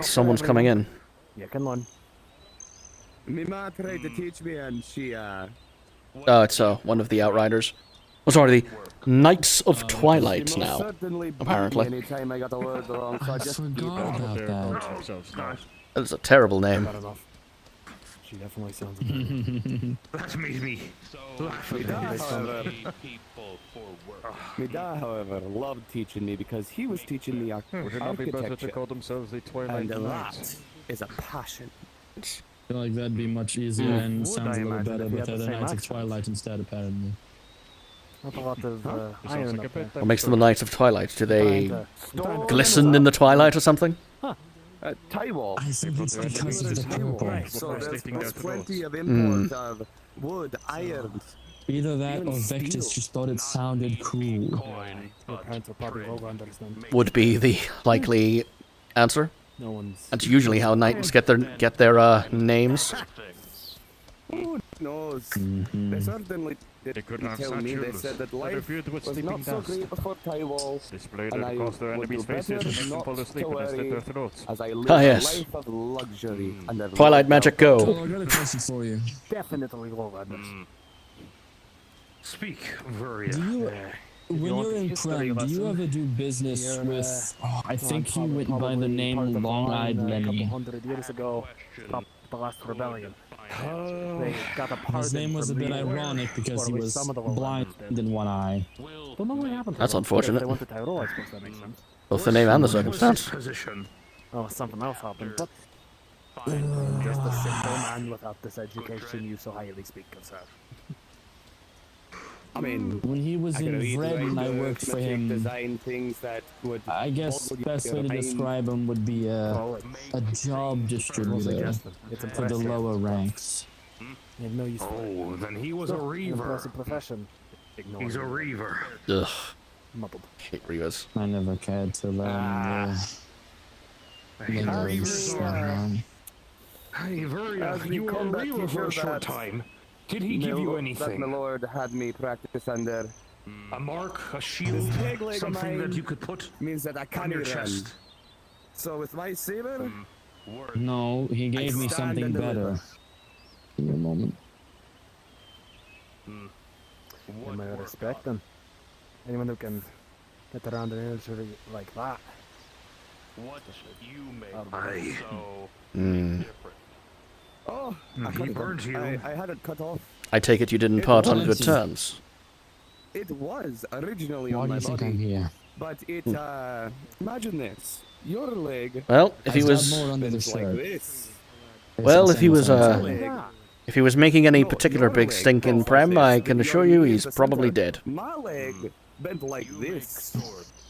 Speaker 7: Someone's coming in.
Speaker 2: Yeah, come on.
Speaker 23: Me ma tried to teach me and she
Speaker 7: It's one of the Outriders. Oh, sorry, the Knights of Twilight now, apparently.
Speaker 23: Anytime I got a word wrong, so I just
Speaker 20: forgot about that.
Speaker 7: That's a terrible name.
Speaker 2: She definitely sounds good.
Speaker 24: That made me laugh.
Speaker 23: My dad, however, loved teaching me because he was teaching me
Speaker 12: Would it not be better to
Speaker 23: architecture.
Speaker 12: call themselves the Twilight
Speaker 23: And
Speaker 12: Knights?
Speaker 23: that is a passion.
Speaker 20: I feel like that'd be much easier and sounds a little better, but they're the Knights of
Speaker 2: accent?
Speaker 20: Twilight instead, apparently.
Speaker 2: Not a lot of iron up there.
Speaker 7: What makes them the Knights of Twilight? Do they glisten in the twilight or something?
Speaker 23: Tywall.
Speaker 20: I think it's because of the purple.
Speaker 23: So there's plenty of import of wood, iron.
Speaker 20: Either that or Vectis just thought it sounded cool.
Speaker 2: Your parents are probably Lowlanders then.
Speaker 7: Would be the likely answer.
Speaker 2: No one's...
Speaker 7: That's usually how knights get their names.
Speaker 23: Who knows? They certainly did
Speaker 24: could have
Speaker 23: tell me. They
Speaker 24: Saturnus,
Speaker 23: said that
Speaker 24: but
Speaker 23: life
Speaker 24: appeared with
Speaker 23: was
Speaker 24: sleeping
Speaker 23: not so
Speaker 24: dust.
Speaker 23: great before Tywall.
Speaker 24: Displayed
Speaker 23: and I
Speaker 24: across their
Speaker 23: would
Speaker 24: enemies'
Speaker 23: do
Speaker 24: faces
Speaker 23: better
Speaker 24: and make them
Speaker 23: not
Speaker 24: fall asleep
Speaker 23: to
Speaker 24: and slit
Speaker 23: worry
Speaker 24: their throats.
Speaker 23: as I live
Speaker 7: Ah, yes.
Speaker 23: a life of luxury and a
Speaker 7: Twilight
Speaker 23: life
Speaker 7: magic,
Speaker 23: of-
Speaker 7: go.
Speaker 20: Oh, I got a question for you.
Speaker 2: Definitely Lowlanders.
Speaker 24: Speak, Varia.
Speaker 20: Do you, when you're in Prem, do you ever do business with... Oh, I think he went by the name Long-Eyed
Speaker 2: A couple
Speaker 20: Lenny.
Speaker 2: 100 years ago, stopped the last rebellion. They got a pardon
Speaker 20: His name was a
Speaker 2: from
Speaker 20: bit
Speaker 2: Lior,
Speaker 20: ironic because
Speaker 2: or
Speaker 20: he
Speaker 2: at least
Speaker 20: was
Speaker 2: some of the
Speaker 20: blind
Speaker 2: Lowlanders did.
Speaker 20: in one eye.
Speaker 2: Don't know what happened to
Speaker 7: That's
Speaker 2: them.
Speaker 7: unfortunate.
Speaker 2: If they went to Tyrol, I suppose that makes sense.
Speaker 7: Both the name and the circumstance.
Speaker 24: Position.
Speaker 2: Oh, something else happened, but... just a simple man without this education you so highly speak of, sir.
Speaker 23: I mean,
Speaker 20: When he was
Speaker 23: I could
Speaker 20: in
Speaker 23: read
Speaker 20: Vred and I worked for him,
Speaker 23: design things that would.
Speaker 20: I guess the best way to describe him would be a job distributor
Speaker 2: It's
Speaker 20: for the
Speaker 2: impressive.
Speaker 20: lower ranks.
Speaker 2: You have no use for it.
Speaker 24: Oh, then he was a
Speaker 2: An
Speaker 24: reaver.
Speaker 2: impressive profession. Ignore
Speaker 24: He's a
Speaker 2: it.
Speaker 24: reaver.
Speaker 7: Ugh.
Speaker 2: Muddled.
Speaker 7: Hate Rivas.
Speaker 20: I never cared to learn lingering stuff.
Speaker 24: Hey, Varia,
Speaker 23: As we
Speaker 24: you were
Speaker 23: come
Speaker 24: a
Speaker 23: back
Speaker 24: reaver
Speaker 23: to
Speaker 24: for a
Speaker 23: hear
Speaker 24: short
Speaker 23: that,
Speaker 24: time. Did he give you
Speaker 23: That
Speaker 24: anything?
Speaker 23: my lord had me practice under.
Speaker 24: A mark, a shield,
Speaker 23: This peg leg of
Speaker 24: something that
Speaker 23: mine
Speaker 24: you could put
Speaker 23: means that I
Speaker 24: on
Speaker 23: can't
Speaker 24: your
Speaker 23: run.
Speaker 24: chest?
Speaker 23: So with my saber,
Speaker 20: No, he gave me
Speaker 23: stand
Speaker 20: something
Speaker 23: and
Speaker 20: better.
Speaker 23: deliver.
Speaker 20: Give me a moment.
Speaker 2: Am I respect them? Anyone who can get around an injury like that.
Speaker 6: What you make
Speaker 24: Aye.
Speaker 6: so
Speaker 7: Mm.
Speaker 6: different.
Speaker 23: oh,
Speaker 24: He
Speaker 23: I cut
Speaker 24: burned you.
Speaker 23: I had it cut off.
Speaker 7: I take it you didn't part on good terms.
Speaker 23: It was originally
Speaker 20: Why
Speaker 23: on
Speaker 20: do
Speaker 23: my
Speaker 20: you think I'm
Speaker 23: body,
Speaker 20: here?
Speaker 23: but it imagine this: your leg.
Speaker 7: Well, if he
Speaker 20: I've got
Speaker 7: was,
Speaker 20: more under the
Speaker 23: bends like
Speaker 20: shirt.
Speaker 23: this.
Speaker 7: well, if he was
Speaker 23: Leg.
Speaker 7: if he was making any
Speaker 23: No,
Speaker 7: particular
Speaker 23: your
Speaker 7: big
Speaker 23: leg
Speaker 7: stink in
Speaker 23: bends
Speaker 7: Prem,
Speaker 23: like
Speaker 7: I
Speaker 23: this,
Speaker 7: can
Speaker 23: then
Speaker 7: assure
Speaker 23: your
Speaker 7: you
Speaker 23: knee
Speaker 7: he's
Speaker 23: is the
Speaker 7: probably
Speaker 23: center.
Speaker 7: dead.
Speaker 23: My leg bent like this.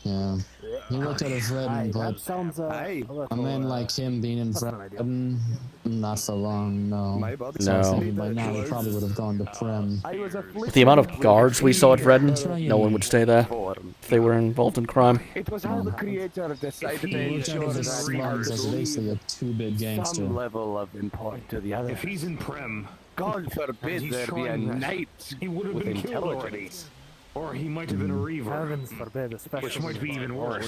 Speaker 20: Yeah. He worked out of Vredden, but
Speaker 2: That sounds
Speaker 23: Aye.
Speaker 20: a man like him being in
Speaker 2: That's not ideal.
Speaker 20: Vredden, not for long, no.
Speaker 23: My body.
Speaker 20: So I was
Speaker 7: No.
Speaker 20: thinking by now he probably would have gone to Prem.
Speaker 23: I was
Speaker 7: With the amount of guards we saw at Vredden, no one would stay there
Speaker 23: form.
Speaker 7: if they were involved in crime.
Speaker 23: It was how the creator decided to
Speaker 20: He worked out
Speaker 23: ensure
Speaker 20: of the
Speaker 23: that
Speaker 20: slums as basically a two-bit gangster.
Speaker 23: some level of import to the other.
Speaker 24: If he's in Prem,
Speaker 23: God
Speaker 24: and
Speaker 23: forbid
Speaker 24: he's
Speaker 23: there be a
Speaker 24: trying that,
Speaker 23: knight
Speaker 24: he would have
Speaker 23: with
Speaker 24: been killed already.
Speaker 23: intelligence.
Speaker 24: Or he might have been a reaver.
Speaker 2: Heavens forbid, especially.
Speaker 24: Which might be even worse.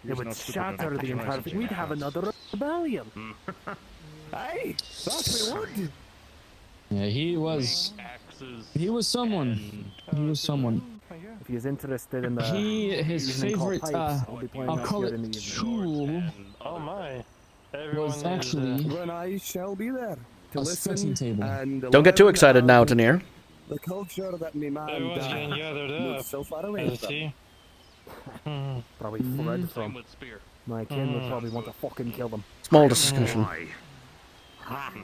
Speaker 2: It would shatter the entire thing. We'd have another rebellion.
Speaker 23: Aye, that we would.
Speaker 20: Yeah, he was someone. He was someone.
Speaker 2: If he's interested in the
Speaker 20: his favorite, I'll call it tool.
Speaker 11: Oh my.
Speaker 20: Was actually
Speaker 23: when I shall be there to
Speaker 20: a
Speaker 23: listen
Speaker 20: setting table.
Speaker 23: and
Speaker 7: Don't get too
Speaker 23: learn
Speaker 7: excited now,
Speaker 23: about
Speaker 7: Tanir.
Speaker 23: The culture that me man
Speaker 11: Everyone's getting gathered up.
Speaker 23: moved so far away
Speaker 11: As a
Speaker 23: from.
Speaker 11: team.
Speaker 2: Probably fled from. My kin would probably want to fucking kill them.
Speaker 7: Small discussion.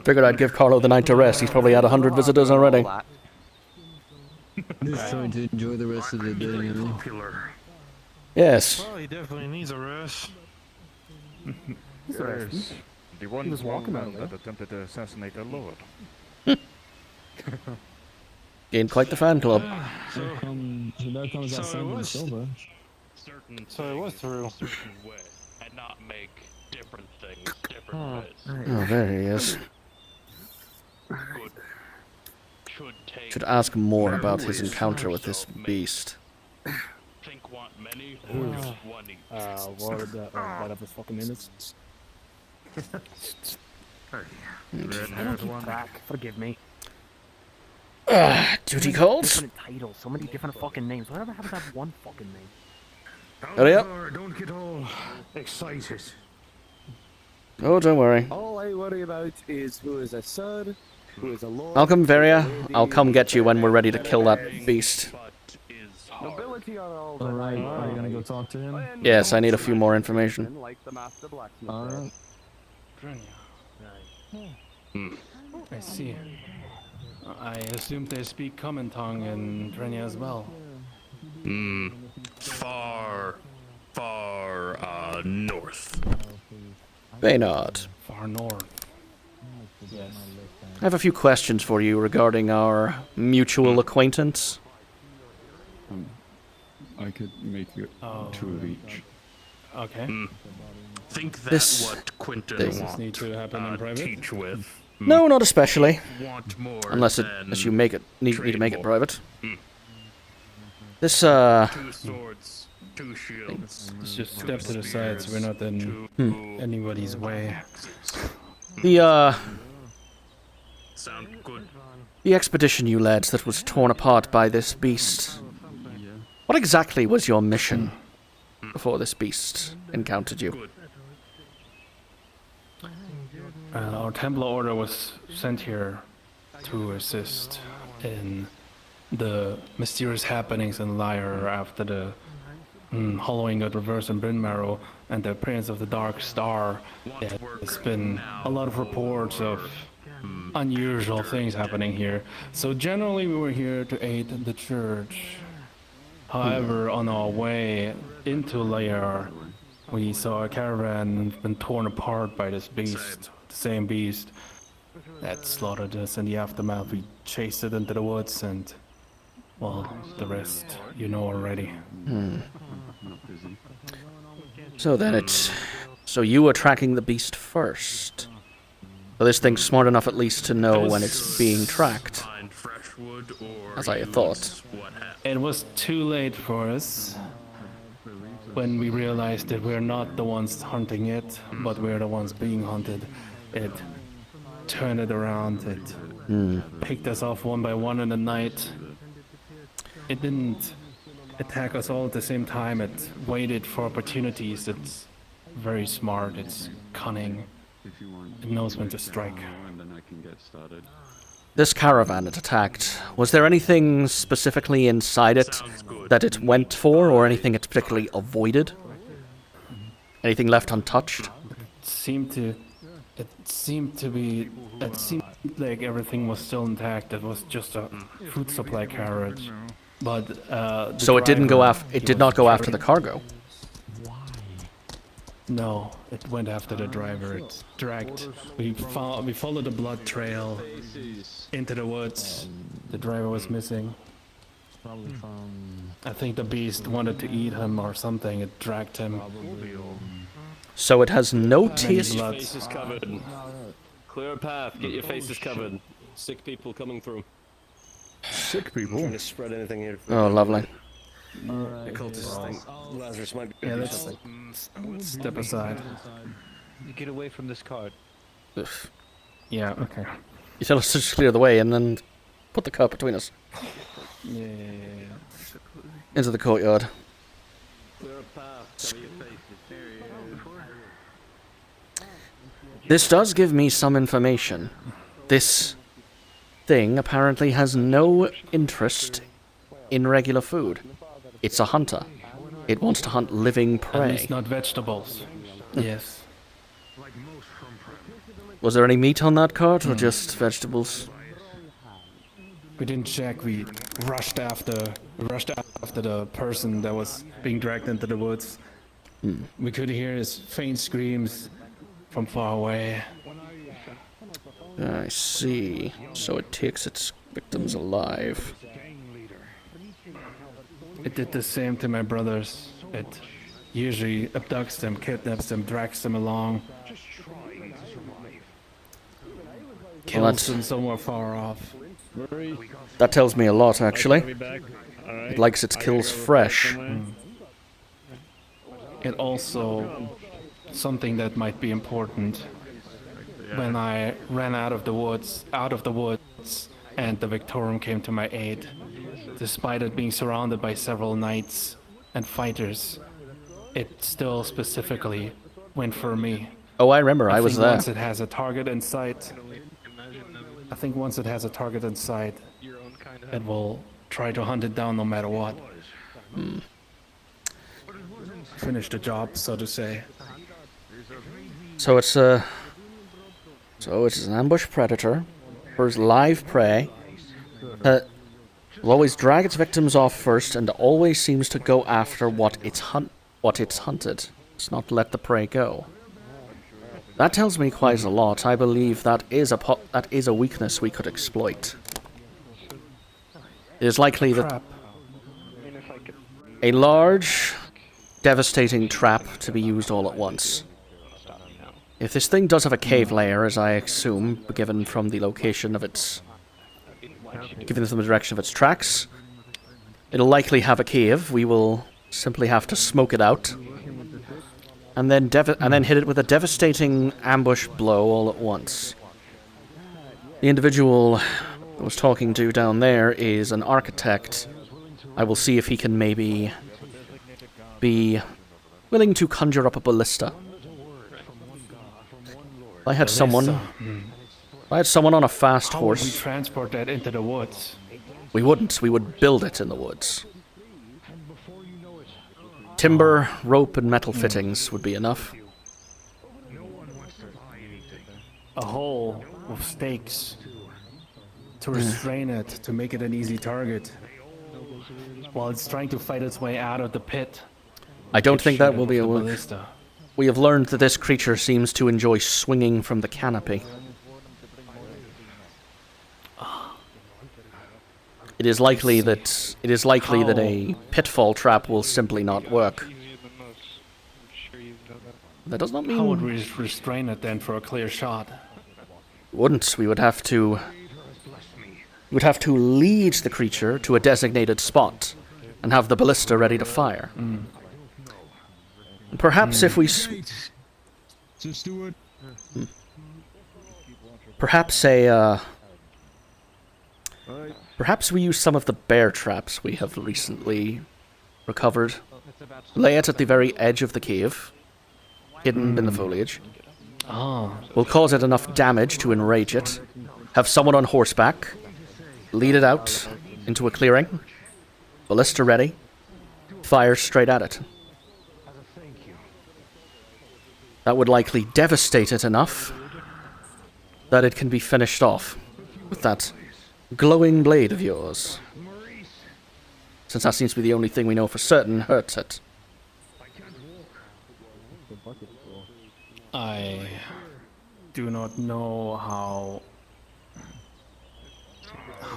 Speaker 7: Figured I'd give Carlo the night to rest. He's probably had 100 visitors already.
Speaker 20: Just trying to enjoy the rest of the day.
Speaker 7: Yes.
Speaker 11: Well, he definitely needs a rest.
Speaker 2: There's
Speaker 12: the one
Speaker 2: was
Speaker 12: small
Speaker 2: walking out
Speaker 12: man
Speaker 2: there.
Speaker 12: that attempted to assassinate their lord.
Speaker 7: Gained quite the fan club.
Speaker 20: So there comes that Simon Silva.
Speaker 11: So it was through.
Speaker 6: And not make different things different ways.
Speaker 7: Oh, there he is. Should ask more about his encounter with this beast.
Speaker 6: Think want many,
Speaker 2: Who?
Speaker 6: or just one each.
Speaker 2: Whatever his fucking name is.
Speaker 12: Red
Speaker 2: I don't keep track. Forgive me.
Speaker 7: Duty calls?
Speaker 2: Different titles, so many different fucking names. Whatever happens to have one fucking name?
Speaker 7: Hurry up.
Speaker 24: Don't get all excited.
Speaker 7: Oh, don't worry.
Speaker 23: All I worry about is who is a sir, who is a lord.
Speaker 7: I'll come, Varia. I'll come get you when we're ready to kill that beast.
Speaker 23: Nobility are all that
Speaker 20: Alright, are you gonna go talk to him?
Speaker 7: Yes, I need a few more information.
Speaker 23: like the master blacksmith.
Speaker 20: Alright.
Speaker 12: I see. I assume they speak common tongue in Drenya as well.
Speaker 6: Far north.
Speaker 7: Baynard.
Speaker 12: Far north. Yes.
Speaker 7: I have a few questions for you regarding our mutual acquaintance.
Speaker 14: I could make it 2 of each.
Speaker 12: Okay.
Speaker 6: Think that's
Speaker 7: This
Speaker 6: what Quinton
Speaker 7: thing.
Speaker 6: wants
Speaker 12: Need to happen in private?
Speaker 6: teach with.
Speaker 7: No, not especially.
Speaker 6: Want more
Speaker 7: Unless
Speaker 6: than
Speaker 7: you make it need to make it private. This
Speaker 6: two swords, two shields.
Speaker 12: Let's just step to the side so we're not in anybody's way.
Speaker 7: the
Speaker 6: Sound good.
Speaker 7: the expedition you led that was torn apart by this beast. What exactly was your mission before this beast encountered you?
Speaker 12: Our Templar Order was sent here to assist in the mysterious happenings in Lyre after the hollowing of the Reverse and Bryn Marrow and the appearance of the Dark Star. There's been a lot of reports of unusual things happening here. So generally we were here to aid the church. However, on our way into Lyre, we saw a caravan been torn apart by this beast. The same beast that slaughtered us. In the aftermath, we chased it into the woods, and well, the rest you know already.
Speaker 7: So then so you were tracking the beast first. So this thing's smart enough at least to know when it's being tracked. As I had thought.
Speaker 12: It was too late for us when we realized that we're not the ones hunting it, but we're the ones being hunted. It turned it around. It picked us off one by one in the night. It didn't attack us all at the same time. It waited for opportunities. It's very smart. It's cunning. It knows when to strike.
Speaker 14: And then I can get started.
Speaker 7: This caravan it attacked, was there anything specifically inside it that it went for, or anything it particularly avoided? Anything left untouched?
Speaker 12: It seemed like everything was still intact. It was just a food supply carriage. But
Speaker 7: so it didn't go it did not go after the cargo.
Speaker 12: No, it went after the driver. It dragged. We followed the blood trail into the woods. The driver was missing. I think the beast wanted to eat him or something. It dragged him.
Speaker 7: So it has no taste.
Speaker 18: Faces covered. Clear a path. Get your faces covered. Sick people coming through.
Speaker 21: sick people.
Speaker 8: Trying to spread anything here.
Speaker 7: Oh, lovely.
Speaker 8: The cultists think Lazarus might be
Speaker 12: Yeah,
Speaker 8: doing
Speaker 12: let's
Speaker 8: something.
Speaker 12: step aside.
Speaker 17: You get away from this cart.
Speaker 7: Oof.
Speaker 12: Yeah, okay.
Speaker 7: You tell us to just clear the way and then put the cart between us.
Speaker 12: Yeah.
Speaker 7: Into the courtyard. This does give me some information. This thing apparently has no interest in regular food. It's a hunter. It wants to hunt living
Speaker 12: At
Speaker 7: prey.
Speaker 12: least not vegetables. Yes.
Speaker 7: Was there any meat on that cart or just vegetables?
Speaker 12: We didn't check. We rushed after the person that was being dragged into the woods. We could hear his faint screams from far away.
Speaker 7: I see. So it takes its victims alive.
Speaker 12: It did the same to my brothers. It usually abducts them, kidnaps them, drags them along. Kills them somewhere far off.
Speaker 7: That tells me a lot, actually. It likes its kills fresh.
Speaker 12: It also, something that might be important, when I ran out of the woods, and the Victorum came to my aid, despite it being surrounded by several knights and fighters, it still specifically went for me.
Speaker 7: Oh, I remember, I was there.
Speaker 12: Once it has a target in sight, I think once it has a target in sight, it will try to hunt it down no matter what. Finish the job, so to say.
Speaker 7: So it's an ambush predator for its live prey. Will always drag its victims off first and always seems to go after what it's hunted. It's not let the prey go. That tells me quite a lot. I believe that is a weakness we could exploit. It is likely that a large, devastating trap to be used all at once. If this thing does have a cave layer, as I assume, given from the location of its... given from the direction of its tracks, it'll likely have a cave. We will simply have to smoke it out, and then hit it with a devastating ambush blow all at once. The individual I was talking to down there is an architect. I will see if he can maybe be willing to conjure up a ballista. If I had someone on a fast horse.
Speaker 12: How would we transport that into the woods?
Speaker 7: We wouldn't. We would build it in the woods. Timber, rope, and metal fittings would be enough.
Speaker 12: A hole with stakes to restrain it, to make it an easy target, while it's trying to fight its way out of the pit.
Speaker 7: I don't think that will be a work. We have learned that this creature seems to enjoy swinging from the canopy. It is likely that a pitfall trap will simply not work. That does not mean...
Speaker 12: How would we restrain it then for a clear shot?
Speaker 7: Wouldn't. We would have to lead the creature to a designated spot and have the ballista ready to fire. Perhaps if we... Perhaps we use some of the bear traps we have recently recovered. Lay it at the very edge of the cave, hidden in the foliage. We'll cause it enough damage to enrage it. Have someone on horseback, lead it out into a clearing, ballista ready, fire straight at it. That would likely devastate it enough that it can be finished off with that glowing blade of yours. Since that seems to be the only thing we know for certain hurts it.
Speaker 12: I do not know how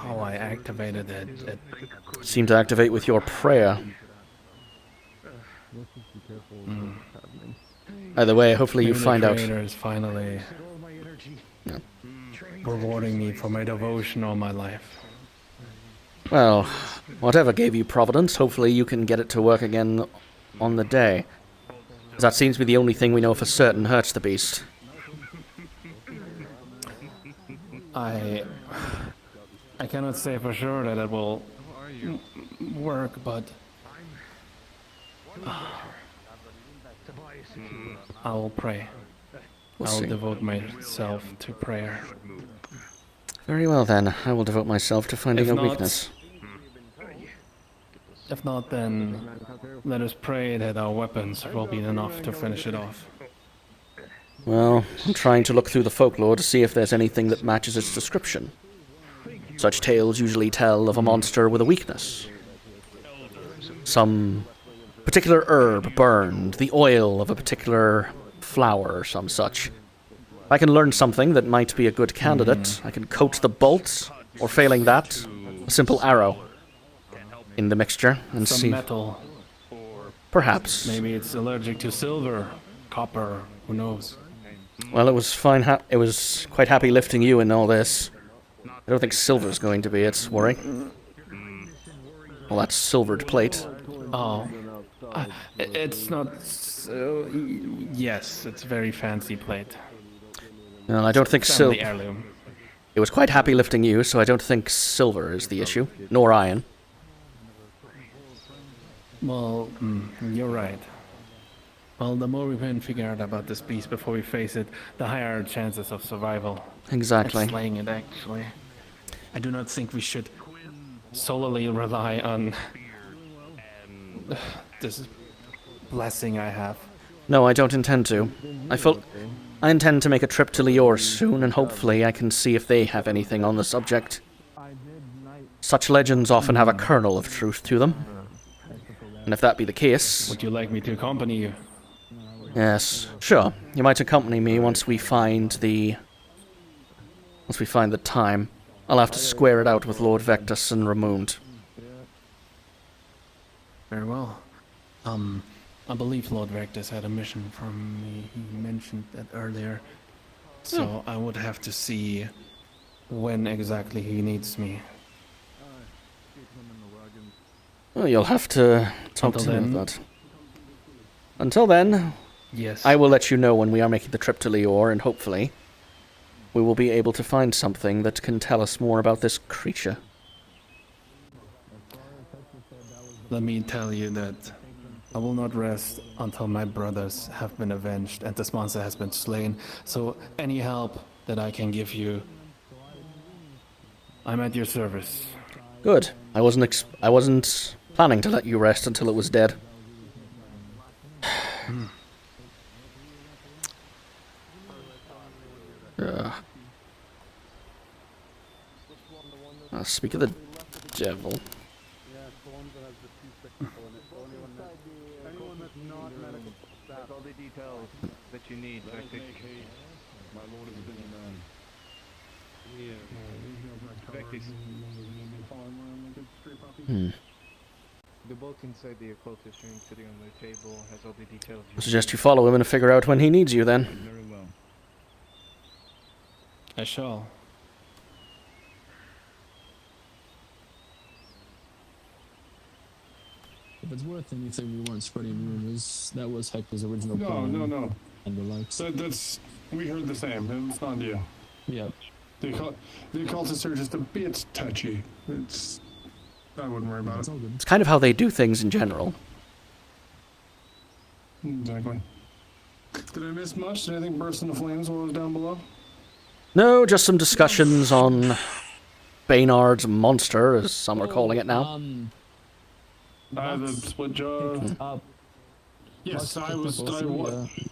Speaker 12: I activated it. It
Speaker 7: seemed to activate with your prayer. Either way, hopefully you find out.
Speaker 12: The Creator is finally rewarding me for my devotion all my life.
Speaker 7: Well, whatever gave you providence, hopefully you can get it to work again on the day. That seems to be the only thing we know for certain hurts the beast.
Speaker 12: I cannot say for sure that it will work, but I will pray. I'll devote myself to prayer.
Speaker 7: Very well then, I will devote myself to finding a weakness.
Speaker 12: If not, then let us pray that our weapons will be enough to finish it off.
Speaker 7: Well, I'm trying to look through the folklore to see if there's anything that matches its description. Such tales usually tell of a monster with a weakness. Some particular herb burned, the oil of a particular flower or some such. If I can learn something that might be a good candidate, I can coat the bolt, or failing that, a simple arrow in the mixture and
Speaker 12: Some
Speaker 7: see.
Speaker 12: metal.
Speaker 7: Perhaps.
Speaker 12: Maybe it's allergic to silver, copper, who knows?
Speaker 7: Well, it was fine. It was quite happy lifting you in all this. I don't think silver's going to be its worry. Well, that's silvered plate.
Speaker 12: Oh, it's not. So, yes, it's very fancy plate.
Speaker 7: Well, I don't think
Speaker 12: Family heirloom.
Speaker 7: It was quite happy lifting you, so I don't think silver is the issue, nor iron.
Speaker 12: Well, you're right. Well, the more we can figure out about this beast before we face it, the higher our chances of survival.
Speaker 7: Exactly.
Speaker 12: And slaying it, actually. I do not think we should solely rely on this blessing I have.
Speaker 7: No, I don't intend to. I intend to make a trip to Lior soon, and hopefully I can see if they have anything on the subject. Such legends often have a kernel of truth to them. And if that be the case...
Speaker 12: Would you like me to accompany you?
Speaker 7: Yes, sure. You might accompany me once we find the time. I'll have to square it out with Lord Vectus and Ramund.
Speaker 12: Very well. I believe Lord Vectus had a mission from me. He mentioned that earlier. So I would have to see when exactly he needs me.
Speaker 7: Well, you'll have to talk to him about that. Until then,
Speaker 12: yes,
Speaker 7: I will let you know when we are making the trip to Lior, and hopefully we will be able to find something that can tell us more about this creature.
Speaker 12: Let me tell you that I will not rest until my brothers have been avenged and this monster has been slain. So any help that I can give you, I'm at your service.
Speaker 7: Good. I wasn't planning to let you rest until it was dead. Speak of the devil.
Speaker 13: All the details that you need. I think
Speaker 11: my lord has been
Speaker 13: The book inside the occultist ring sitting on the table has all the details.
Speaker 7: I suggest you follow him and figure out when he needs you then.
Speaker 13: Very well.
Speaker 12: I shall.
Speaker 20: If it's worth anything, we weren't spreading rumors. That was Hector's original plan.
Speaker 11: No.
Speaker 20: And the likes.
Speaker 11: That's we heard the same. It's not you.
Speaker 20: Yep.
Speaker 11: The occultists are just a bit touchy. I wouldn't worry about it.
Speaker 7: It's kind of how they do things in general.
Speaker 11: Exactly. Did I miss much? Did anything burst into flames while I was down below?
Speaker 7: No, just some discussions on Baynard's monster, as some are calling it now.
Speaker 11: The split jaw. Yes, I was.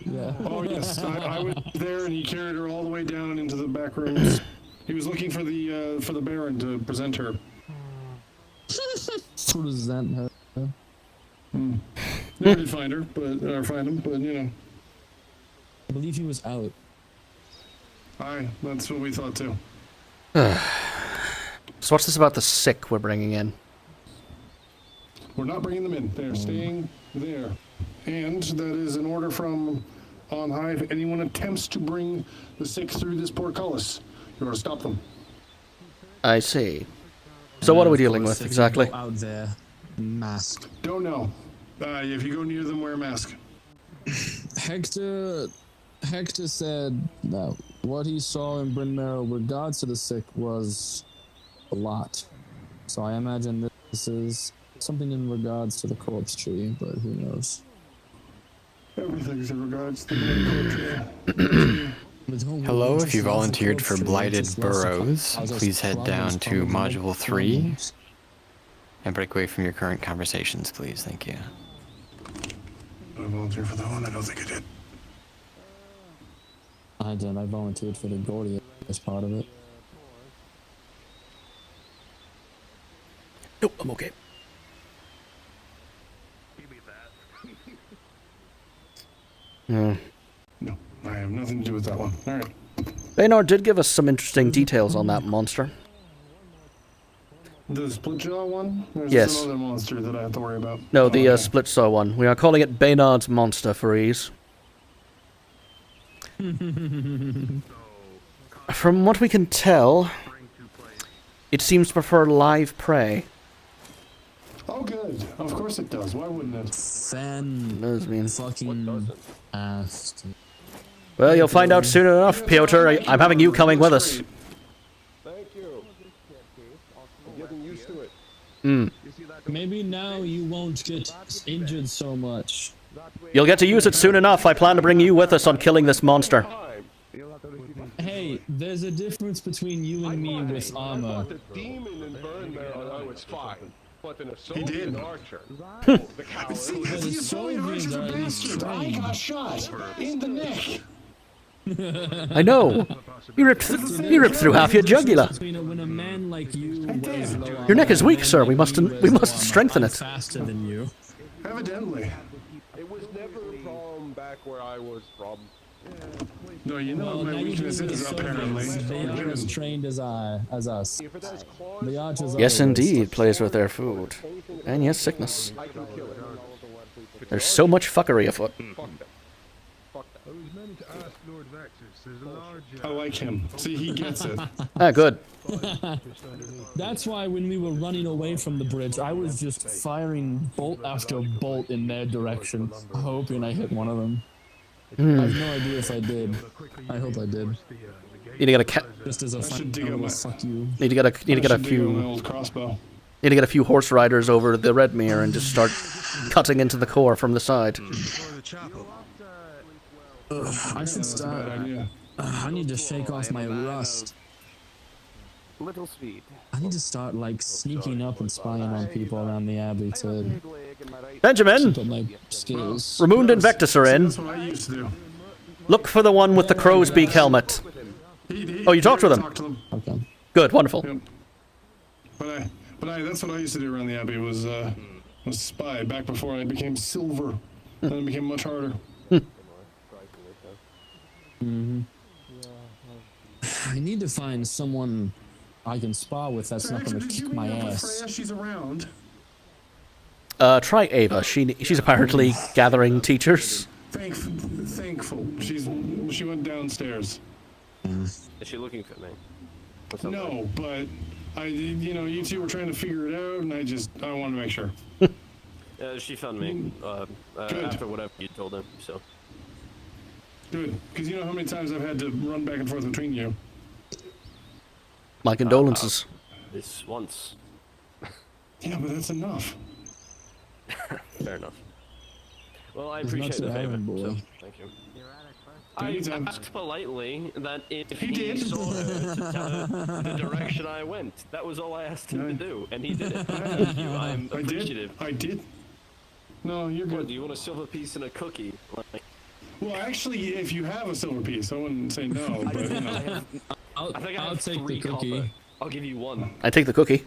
Speaker 20: Yeah.
Speaker 11: Oh yes, I was there, and he carried her all the way down into the back rooms. He was looking for the Baron to present her.
Speaker 20: Present her.
Speaker 11: Never did find her, or find him, but you know.
Speaker 20: I believe he was out.
Speaker 11: Aye, that's what we thought too.
Speaker 7: So what's this about the sick we're bringing in?
Speaker 11: We're not bringing them in. They're staying there. And that is an order from on high. If anyone attempts to bring the sick through this portcullis, you're going to stop them.
Speaker 7: I see. So what are we
Speaker 20: Of
Speaker 7: dealing
Speaker 20: course,
Speaker 7: with
Speaker 20: if you
Speaker 7: exactly?
Speaker 20: go out there, mask.
Speaker 11: Don't know. If you go near them, wear a mask.
Speaker 20: Hector said that what he saw in Bryn Mawr with regards to the sick was a lot. So I imagine this is something in regards to the corpse tree, but who knows?
Speaker 11: Everything's in regards to the blood tree.
Speaker 18: Hello, if you volunteered for Blighted Burrows, please head down to Module 3 and break away from your current conversations, please. Thank you.
Speaker 11: I volunteered for that one? I don't think I did.
Speaker 20: I did. I volunteered for the Gordy as part of it.
Speaker 7: Nope, I'm okay.
Speaker 11: No, I have nothing to do with that one. All right.
Speaker 7: Baynard did give us some interesting details on that monster.
Speaker 11: The split jaw one? There's
Speaker 7: Yes.
Speaker 11: another monster that I have to worry about.
Speaker 7: No, the split saw one. We are calling it Baynard's monster for ease. From what we can tell, it seems to prefer live prey.
Speaker 11: Oh, good. Of course it does. Why wouldn't it?
Speaker 20: Fucking asked.
Speaker 7: Well, you'll find out soon enough, Piotr. I'm having you coming with us.
Speaker 23: Thank you. I'm getting used to it.
Speaker 20: Maybe now you won't get injured so much.
Speaker 7: You'll get to use it soon enough. I plan to bring you with us on killing this monster.
Speaker 20: Hey, there's a difference between you and me with armor.
Speaker 23: The demon in Burn Mawr, I was fine. But an
Speaker 11: He did.
Speaker 23: Assaulting archer. The coward.
Speaker 11: See, the Assaulting archer's a bastard. I got shot in the neck.
Speaker 7: I know. You ripped through half your jugular.
Speaker 20: When a man like you wears low
Speaker 7: Your neck is weak, sir. We must strengthen it.
Speaker 20: Faster than you.
Speaker 11: Evidently.
Speaker 23: It was never a problem back where I was from.
Speaker 11: No, you know what my weakness is, apparently.
Speaker 20: They are as trained as us. The archers are
Speaker 7: Yes,
Speaker 20: the
Speaker 7: indeed, plays with their food. And yes, sickness. There's so much fuckery afoot.
Speaker 11: I like him. See, he gets it.
Speaker 7: Ah, good.
Speaker 20: That's why when we were running away from the bridge, I was just firing bolt after bolt in their direction, hoping I hit one of them. I have no idea if I did. I hope I did.
Speaker 7: Need to get a cat.
Speaker 20: Just as a fuck you.
Speaker 7: Need to get a few. Need to get a few horse riders over the Redmere and just start cutting into the core from the side.
Speaker 20: I should start. I need to shake off my rust.
Speaker 8: Little speed.
Speaker 20: I need to start like sneaking up and spying on people around the abbey to
Speaker 7: Benjamin!
Speaker 20: keep up my skills.
Speaker 7: Ramund and Vectus are in.
Speaker 11: That's what I used to do.
Speaker 7: Look for the one with the crow's beak helmet. Oh, you talked to them?
Speaker 20: Okay.
Speaker 7: Good, wonderful.
Speaker 11: Yep. But that's what I used to do around the abbey was spy back before I became silver. Then it became much harder.
Speaker 20: I need to find someone I can spar with that's not going to kick my ass.
Speaker 11: She's around.
Speaker 7: Try Ava. She's apparently gathering teachers.
Speaker 11: Thankful. She went downstairs.
Speaker 8: Is she looking for me?
Speaker 11: No, but you two were trying to figure it out, and I wanted to make sure.
Speaker 8: She found me after whatever you told her. So.
Speaker 11: Good, because you know how many times I've had to run back and forth between you.
Speaker 7: My condolences.
Speaker 8: This once.
Speaker 11: Yeah, but that's enough.
Speaker 8: Fair enough. Well, I appreciate the favor, so thank you. I asked politely that if he saw her to tell her the direction I went. That was all I asked him to do, and he did it. Thank you. I'm appreciative.
Speaker 11: I did. No, you're good.
Speaker 8: What, do you want a silver piece and a cookie?
Speaker 11: Well, actually, if you have a silver piece, I wouldn't say no, but you know.
Speaker 8: I think
Speaker 20: I'll take the
Speaker 8: copper.
Speaker 20: cookie.
Speaker 8: I'll give you one.
Speaker 7: I take the cookie.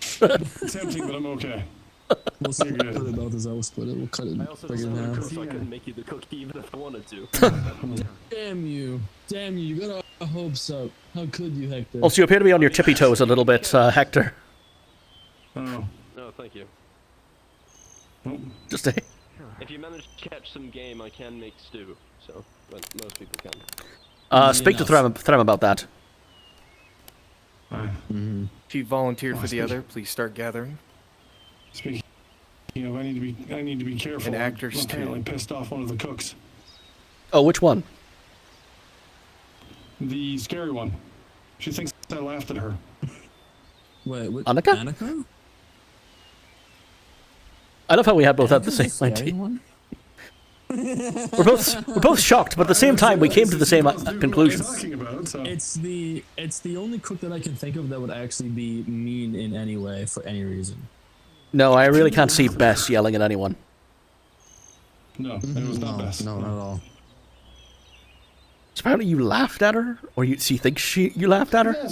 Speaker 11: Tempting, but I'm okay.
Speaker 20: We'll split it, Balthazar. We'll split it. We'll cut it.
Speaker 8: I also
Speaker 20: Break it in
Speaker 8: decided
Speaker 20: half.
Speaker 8: I couldn't make you the cookie even if I wanted to.
Speaker 20: Damn you. You got our hopes up. How could you, Hector?
Speaker 7: Also, you appear to be on your tippy toes a little bit, Hector.
Speaker 11: Oh.
Speaker 8: No, thank you.
Speaker 7: Just a...
Speaker 8: If you manage to catch some game, I can make stew. So, but most people can.
Speaker 7: Speak to Threm about that.
Speaker 5: If you volunteered for the other, please start gathering.
Speaker 11: Speaking of, I need to be careful.
Speaker 5: And actors
Speaker 11: I'm apparently pissed off one of the cooks.
Speaker 7: Oh, which one?
Speaker 11: The scary one. She thinks I laughed at her.
Speaker 20: Wait, what?
Speaker 7: Annika?
Speaker 20: Annika?
Speaker 7: I love how we had both at the same idea. We're both shocked, but at the same time we came to the same conclusion.
Speaker 20: It's the only cook that I can think of that would actually be mean in any way for any reason.
Speaker 7: No, I really can't see Bess yelling at anyone.
Speaker 11: No, it was not Bess.
Speaker 20: No, not at all.
Speaker 7: So apparently you laughed at her, or she thinks you laughed at her.
Speaker 11: Yeah,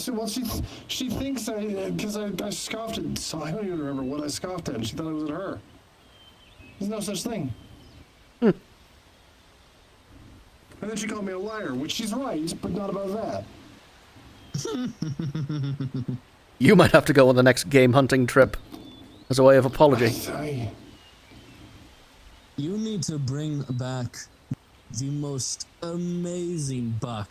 Speaker 11: she thinks because I scoffed at. So I don't even remember what I scoffed at. She thought it was at her. There's no such thing. And then she called me a liar, which she's right, but not about that.
Speaker 7: You might have to go on the next game hunting trip as a way of apology.
Speaker 20: You need to bring back the most amazing buck.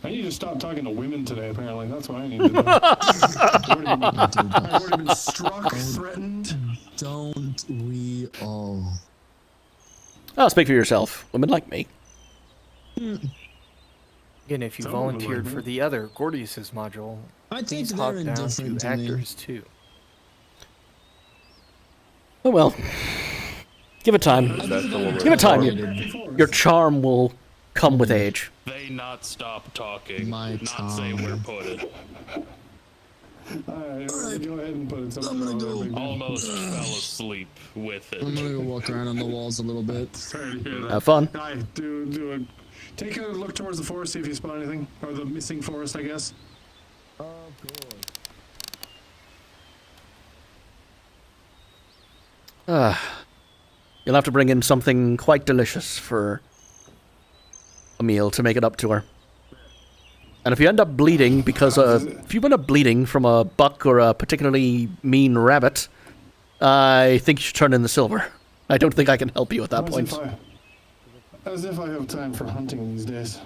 Speaker 11: I need to stop talking to women today, apparently. That's what I need to do. I've already been struck, threatened.
Speaker 20: Don't we all?
Speaker 7: Oh, speak for yourself. Women like me.
Speaker 5: Again, if you volunteered for the other Gordius's module,
Speaker 20: I think
Speaker 5: please
Speaker 20: they're
Speaker 5: hop down
Speaker 20: indifferent
Speaker 5: to
Speaker 20: to me.
Speaker 5: actors too.
Speaker 7: Oh well. Give it time. Give it time. Your charm will come with age.
Speaker 6: They not stop talking.
Speaker 20: My
Speaker 6: not say where put it.
Speaker 11: Alright, go ahead and put it somewhere.
Speaker 20: I'm gonna go.
Speaker 6: Almost fell asleep with it.
Speaker 20: I'm gonna go walk around on the walls a little bit.
Speaker 11: Sorry to hear that.
Speaker 7: Have fun.
Speaker 11: Do it. Take a look towards the forest, see if you spot anything. Or the missing forest, I guess.
Speaker 20: Oh, good.
Speaker 7: You'll have to bring in something quite delicious for a meal to make it up to her. And if you end up bleeding because if you end up bleeding from a buck or a particularly mean rabbit, I think you should turn in the silver. I don't think I can help you at that point.
Speaker 11: As if I have time for hunting these days.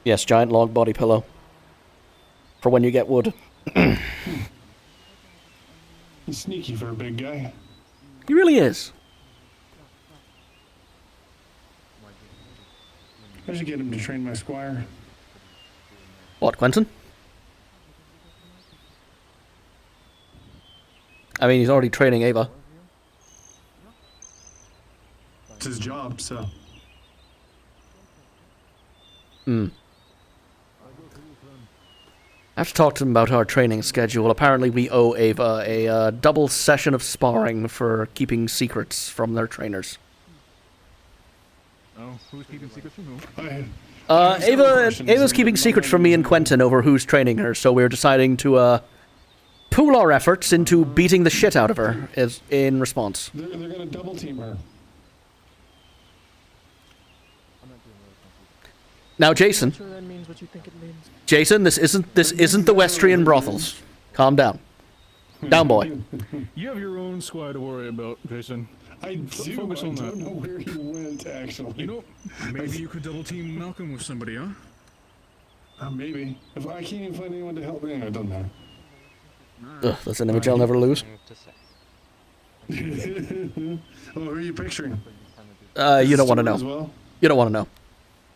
Speaker 7: Yes, giant log body pillow. For when you get wood.
Speaker 11: He's sneaky for a big guy.
Speaker 7: He really is.
Speaker 11: I should get him to train my squire.
Speaker 7: What, Quentin? I mean, he's already training Ava.
Speaker 11: It's his job, so.
Speaker 7: I have to talk to him about our training schedule. Apparently we owe Ava a double session of sparring for keeping secrets from their trainers.
Speaker 13: Oh, who's keeping secrets from who?
Speaker 7: Ava's keeping secrets from me and Quentin over who's training her, so we're deciding to pool our efforts into beating the shit out of her in response.
Speaker 11: They're gonna double team her.
Speaker 7: Now, Jason.
Speaker 2: Sure that means what you think it means.
Speaker 7: Jason, this isn't the Westrian brothels. Calm down. Down, boy.
Speaker 13: You have your own squad to worry about, Jason.
Speaker 11: I do.
Speaker 13: Focus on
Speaker 11: I don't know where he went, actually.
Speaker 13: You know, maybe you could double team Malcolm with somebody, huh?
Speaker 11: Maybe. If I can't even find anyone to help me, it doesn't matter.
Speaker 7: Ugh, that's an image I'll never lose.
Speaker 11: Oh, who are you picturing?
Speaker 7: You don't want to know.
Speaker 11: As well?
Speaker 7: You don't want to know.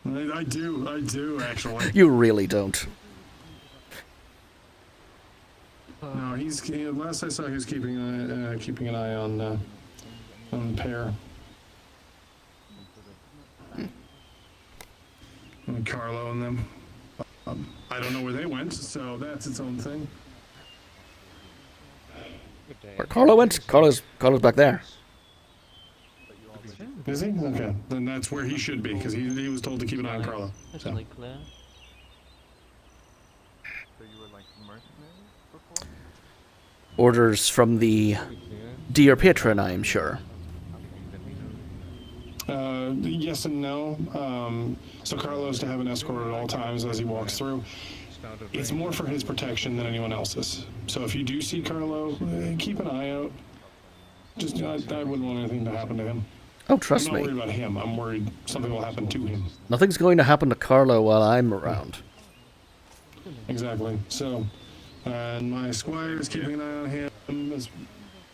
Speaker 11: I do, actually.
Speaker 7: You really don't.
Speaker 11: No, last I saw, he was keeping an eye on the pair. And Carlo and them. I don't know where they went, so that's its own thing.
Speaker 7: Where Carlo went? Carlo's back there.
Speaker 11: Is he? Okay. Then that's where he should be, because he was told to keep an eye on Carlo. So.
Speaker 7: Orders from the dear patron, I am sure.
Speaker 11: Yes and no. So Carlo's to have an escort at all times as he walks through. It's more for his protection than anyone else's. So if you do see Carlo, keep an eye out. Just, I wouldn't want anything to happen to him.
Speaker 7: Oh, trust
Speaker 11: I'm not
Speaker 7: me.
Speaker 11: worried about him. I'm worried something will happen to him.
Speaker 7: Nothing's going to happen to Carlo while I'm around.
Speaker 11: Exactly. So, and my squire is keeping an eye on him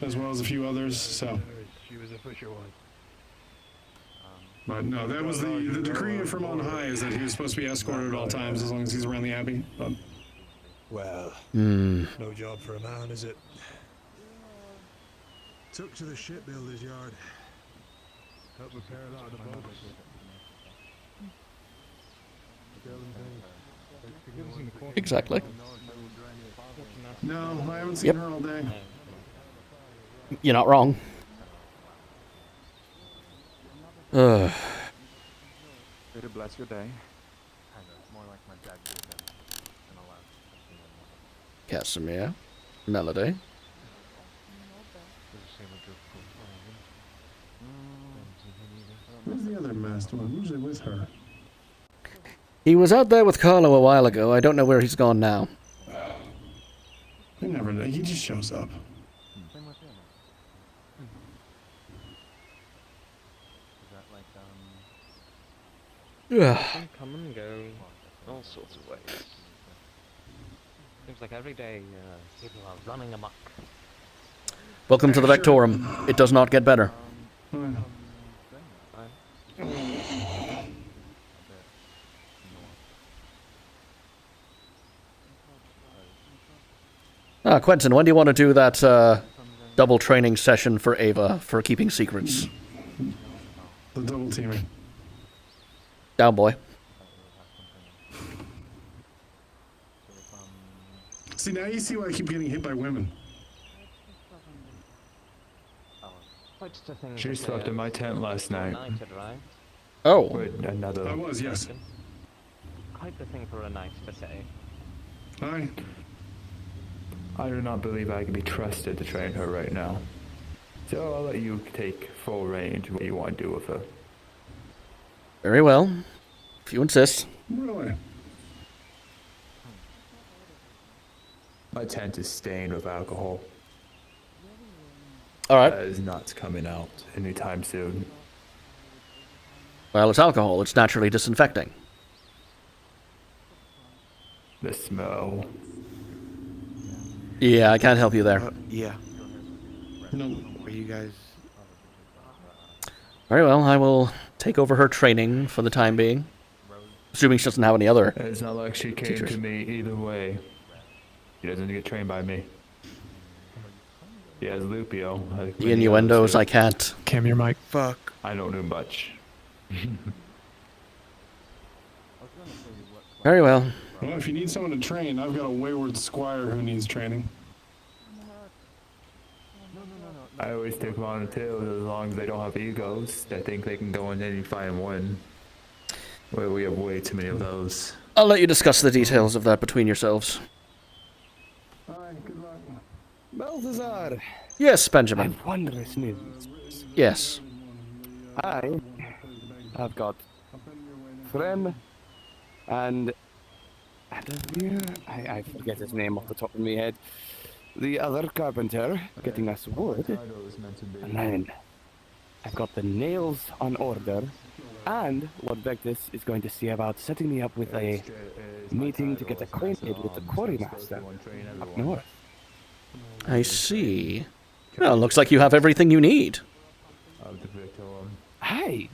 Speaker 11: as well as a few others. So.
Speaker 13: She was a pusher one.
Speaker 11: But no, that was the decree from on high is that he was supposed to be escorted at all times as long as he's around the abbey. But
Speaker 1: Well,
Speaker 7: Hmm.
Speaker 1: no job for a man, is it? Took to the shipbuilder's yard. Helped repair a lot of the boats.
Speaker 7: Exactly.
Speaker 11: no, I haven't seen
Speaker 7: Yep.
Speaker 11: her all day.
Speaker 7: You're not wrong. Ugh.
Speaker 13: Way to bless your day. Kind of. More like my dad did than allowed.
Speaker 7: Casimir. Melody.
Speaker 11: Where's the other masked one? I'm usually with her.
Speaker 7: He was out there with Carlo a while ago. I don't know where he's gone now.
Speaker 11: He never know. He just shows up.
Speaker 7: Yeah.
Speaker 3: Can come and go all sorts of ways. Seems like every day people are running amok.
Speaker 7: Welcome to the Vectorum. It does not get better. Ah, Quentin, when do you want to do that double training session for Ava for keeping secrets?
Speaker 11: The double teaming.
Speaker 7: Down, boy.
Speaker 11: See, now you see why I keep getting hit by women.
Speaker 12: She slept in my tent last night.
Speaker 7: Oh.
Speaker 12: With another.
Speaker 11: I was, yes.
Speaker 3: Quite the thing for a knight to say.
Speaker 11: Hi.
Speaker 12: I do not believe I can be trusted to train her right now. So I'll let you take full range of what you want to do with her.
Speaker 7: Very well. If you insist.
Speaker 11: Really?
Speaker 12: My tent is stained with alcohol.
Speaker 7: Alright.
Speaker 12: That is not coming out anytime soon.
Speaker 7: Well, it's alcohol. It's naturally disinfecting.
Speaker 12: The smell.
Speaker 7: Yeah, I can't help you there.
Speaker 18: Yeah.
Speaker 11: No.
Speaker 18: Are you guys?
Speaker 7: Very well, I will take over her training for the time being. Assuming she doesn't have any other
Speaker 12: It's not like she came
Speaker 7: teachers.
Speaker 12: to me either way. She doesn't get trained by me. She has Lupio. Like
Speaker 7: The
Speaker 12: many
Speaker 7: innuendos,
Speaker 12: others
Speaker 7: I
Speaker 12: do.
Speaker 7: can't.
Speaker 15: Cam your mic.
Speaker 18: Fuck.
Speaker 12: I don't do much.
Speaker 7: Very well.
Speaker 11: Well, if you need someone to train, I've got a wayward squire who needs training.
Speaker 12: I always take them on the tail as long as they don't have egos. I think they can go in any fight and win. Well, we have way too many of those.
Speaker 7: I'll let you discuss the details of that between yourselves.
Speaker 23: Balthazar!
Speaker 7: Yes, Benjamin.
Speaker 23: Wondrous news.
Speaker 7: Yes.
Speaker 23: I have got Frem and I forget his name off the top of my head. The other carpenter getting us wood. And then I've got the nails on order. And Lord Vectus is going to see about setting me up with a meeting to get acquainted with the quarrymaster up north.
Speaker 7: I see. Well, looks like you have everything you need.
Speaker 23: Hey!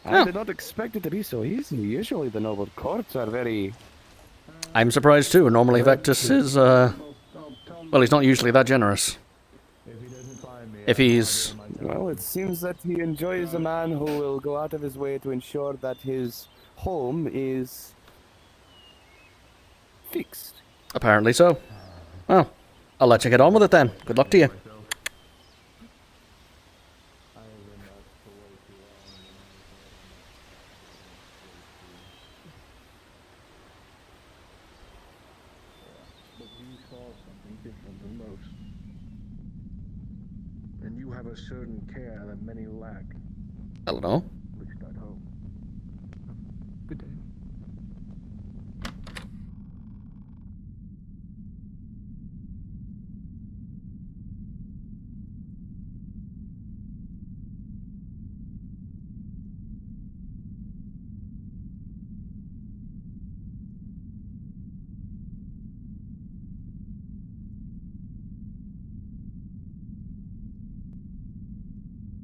Speaker 23: I
Speaker 7: Oh.
Speaker 23: did not expect it to be so easy. Usually the noble courts are very...
Speaker 7: I'm surprised too. Normally Vectus is, well, he's not usually that generous. If he's...
Speaker 23: Well, it seems that he enjoys a man who will go out of his way to ensure that his home is fixed.
Speaker 7: Apparently so. Well, I'll let you get on with it then. Good luck to you.
Speaker 24: But you saw something different than most. And you have a certain care that many lack.
Speaker 7: I don't know.
Speaker 24: At least I'd hope. Good day.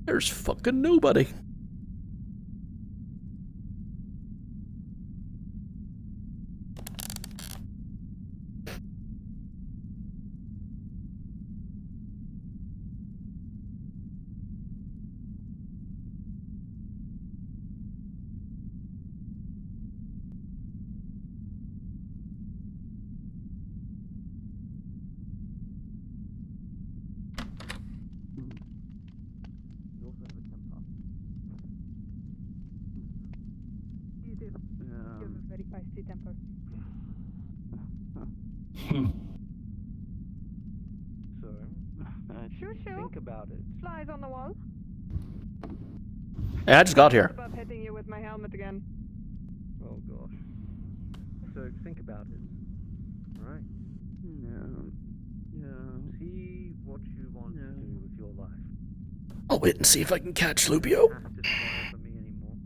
Speaker 7: There's fucking nobody.
Speaker 10: You do. You have a very feisty temper.
Speaker 17: So,
Speaker 10: Shoo.
Speaker 17: think about it.
Speaker 10: Flies on the wall.
Speaker 7: Yeah, I just got here.
Speaker 10: Above hitting you with my helmet again.
Speaker 17: Oh gosh. So think about it. Alright? See what you want to do with your life.
Speaker 7: I'll wait and see if I can catch Lupio.
Speaker 17: You don't have to squire for me anymore.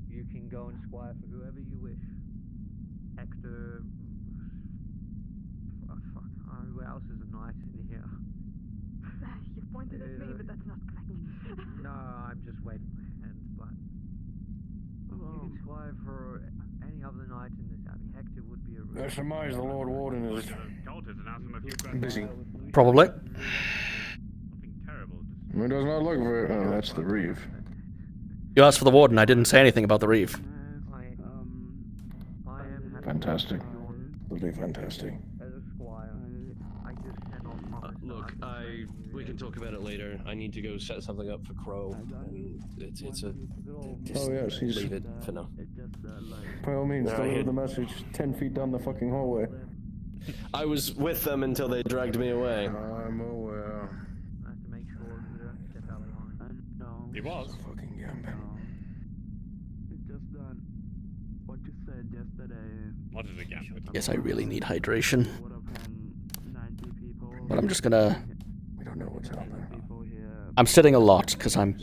Speaker 17: You can go and squire for whoever you wish. Hector. Oh, fuck. Who else is a knight in here?
Speaker 10: You pointed at me, but that's not correct.
Speaker 17: No, I'm just waving my hand, but you can squire for any other knight in this abbey. Hector would be a
Speaker 24: I surmise the Lord Warden is busy.
Speaker 7: Probably.
Speaker 24: It does not look very. Oh, that's the reeve.
Speaker 7: You asked for the warden. I didn't say anything about the reeve.
Speaker 24: Fantastic. Really fantastic.
Speaker 8: Look, we can talk about it later. I need to go set something up for Crow. And it's a.
Speaker 24: Oh yes, he's.
Speaker 8: Leave it for now.
Speaker 24: By all means,
Speaker 8: No,
Speaker 24: deliver the message 10 feet down the fucking hallway.
Speaker 8: I was with them until they dragged me away.
Speaker 24: I'm aware.
Speaker 17: I have to make sure we don't step out of line.
Speaker 11: No.
Speaker 24: He was. Fucking gambit.
Speaker 11: It's just that what you said yesterday.
Speaker 24: What is a gambit?
Speaker 7: Yes, I really need hydration. But I'm just gonna...
Speaker 24: We don't know what's out there.
Speaker 7: I'm sitting a lot because I'm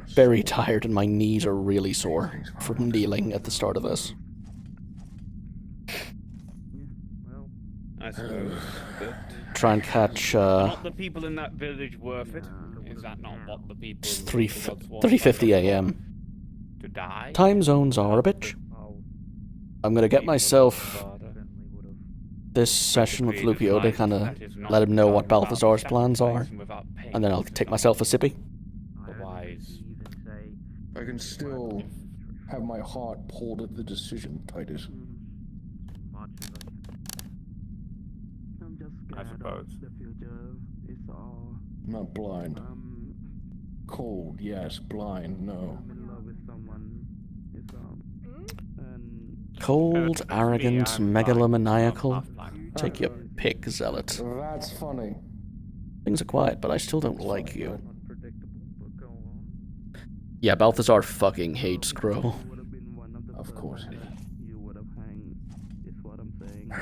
Speaker 7: very tired and my knees are really sore from kneeling at the start of this.
Speaker 4: I suppose.
Speaker 7: Try and catch...
Speaker 4: Not the people in that village worth it? Is that not what the people...
Speaker 7: It's 3:50 a.m.
Speaker 4: To die?
Speaker 7: Time zones are a bitch. I'm gonna get myself this session with Lupio to kind of let him know what Balthazar's plans are, and then I'll take myself a sippy.
Speaker 24: I can still have my heart pulled at the decision, Titus.
Speaker 11: I'm just
Speaker 4: I suppose.
Speaker 11: the future is all.
Speaker 24: I'm not blind. Cold, yes. Blind, no.
Speaker 11: I'm in love with someone. It's and
Speaker 7: Cold, arrogant, megalomaniacal. Take your pick, Zealot.
Speaker 24: That's funny.
Speaker 7: Things are quiet, but I still don't like you. Yeah, Balthazar fucking hates Crow.
Speaker 24: Of course.
Speaker 11: you would have hanged. Is what I'm saying.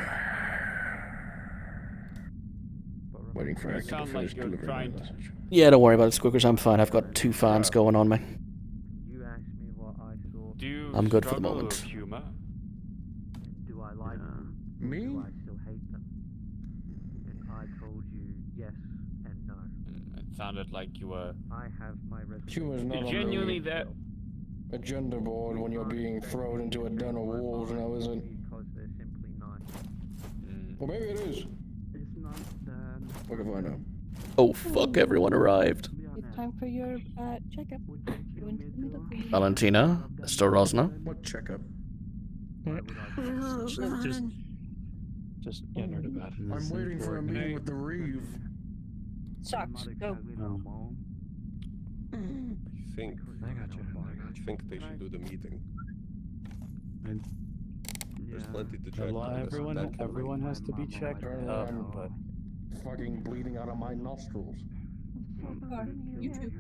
Speaker 24: Waiting for Hector to
Speaker 4: Sounds
Speaker 24: finish
Speaker 4: like you're
Speaker 24: delivering
Speaker 4: trying
Speaker 24: the
Speaker 4: to...
Speaker 24: message.
Speaker 7: Yeah, don't worry about it, Squickers. I'm fine. I've got 2 fans going on me.
Speaker 17: You asked me what I saw.
Speaker 4: Do you
Speaker 7: I'm good for the
Speaker 4: struggle
Speaker 7: moment.
Speaker 4: with humor?
Speaker 17: Do I like them?
Speaker 24: Me?
Speaker 17: Do I still hate them? And I told you yes and no.
Speaker 4: It sounded like you were...
Speaker 17: I have my
Speaker 24: Humor's not on
Speaker 4: genuinely
Speaker 24: the
Speaker 4: there...
Speaker 24: agenda board when you're being thrown into a den of wolves now, is it?
Speaker 17: Because they're simply nice.
Speaker 24: Well, maybe it is.
Speaker 11: It's not that.
Speaker 24: Look if I know.
Speaker 7: Oh fuck, everyone arrived.
Speaker 9: It's time for your checkup. Go into the middle, please.
Speaker 7: Valentina, Mr. Rosna.
Speaker 24: What checkup?
Speaker 12: Just getting her to bed.
Speaker 24: I'm waiting for a meeting with the Reeve.
Speaker 9: Socks, go.
Speaker 19: I think they should do the meeting. There's plenty to check.
Speaker 12: Everyone has to be checked up, but
Speaker 24: Fucking bleeding out of my nostrils.
Speaker 9: You too.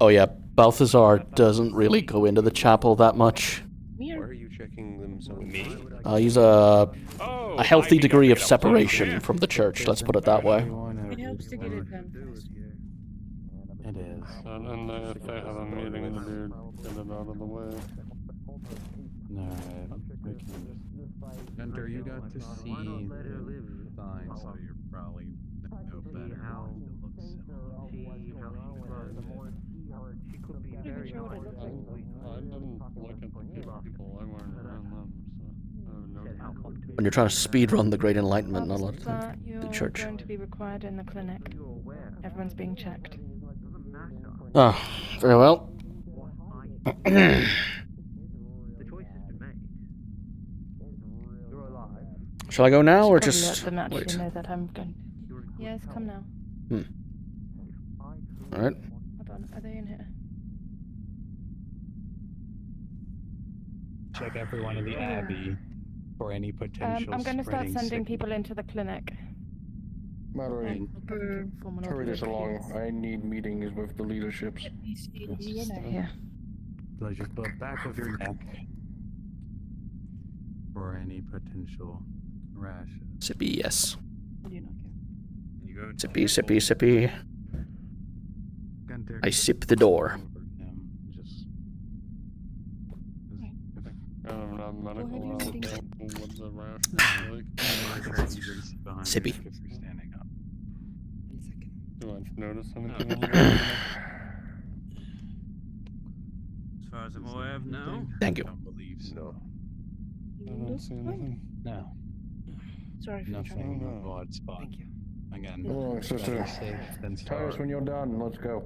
Speaker 7: Oh yeah, Balthazar doesn't really go into the chapel that much.
Speaker 19: Why are you checking them so me?
Speaker 7: He's a healthy degree of separation from the church, let's put it that way.
Speaker 9: It helps to get it done fast.
Speaker 12: it is.
Speaker 11: And if they have a meeting to do, get it out of the way.
Speaker 12: Alright, we can...
Speaker 14: Hunter, you got to see the sign, so you're probably know better.
Speaker 17: She could be very nice.
Speaker 14: I didn't look at the people. I weren't around them, so I have no idea.
Speaker 7: When you're trying to speedrun the Great Enlightenment, not a lot of
Speaker 10: Balthazar,
Speaker 7: time.
Speaker 10: you're
Speaker 7: The church.
Speaker 10: going to be required in the clinic. Everyone's being checked.
Speaker 7: Oh, very well.
Speaker 17: The choice has been made. You're alive.
Speaker 7: Shall I go now, or
Speaker 10: Probably
Speaker 7: just
Speaker 10: let them actually
Speaker 7: wait?
Speaker 10: know that I'm going. Yes, come now.
Speaker 7: Alright.
Speaker 10: Hold on, are they in here?
Speaker 5: Check everyone in the Abbey for any potential
Speaker 10: I'm going to start
Speaker 5: spreading
Speaker 10: sending
Speaker 5: sick-
Speaker 10: people into the clinic.
Speaker 14: Moderate.
Speaker 10: Form an
Speaker 14: Hurry this
Speaker 10: order of
Speaker 14: along.
Speaker 10: appearance.
Speaker 14: I need meetings with the leaderships.
Speaker 10: Here.
Speaker 5: Pleasure. But back of your neck for any potential rash.
Speaker 7: Sippy, yes.
Speaker 5: You go into
Speaker 7: Sippy, sippy, sippy. I sip the door.
Speaker 14: I'm not medical. I don't know what the rash is like.
Speaker 7: Sippy.
Speaker 14: Do I notice anything?
Speaker 4: As far as I'm aware of now.
Speaker 7: Thank you.
Speaker 14: No. I don't see anything.
Speaker 5: No.
Speaker 10: Sorry for
Speaker 5: Nothing of odd spot. Thank you. Again.
Speaker 14: Oh, sister. Tell us when you're done. Let's go.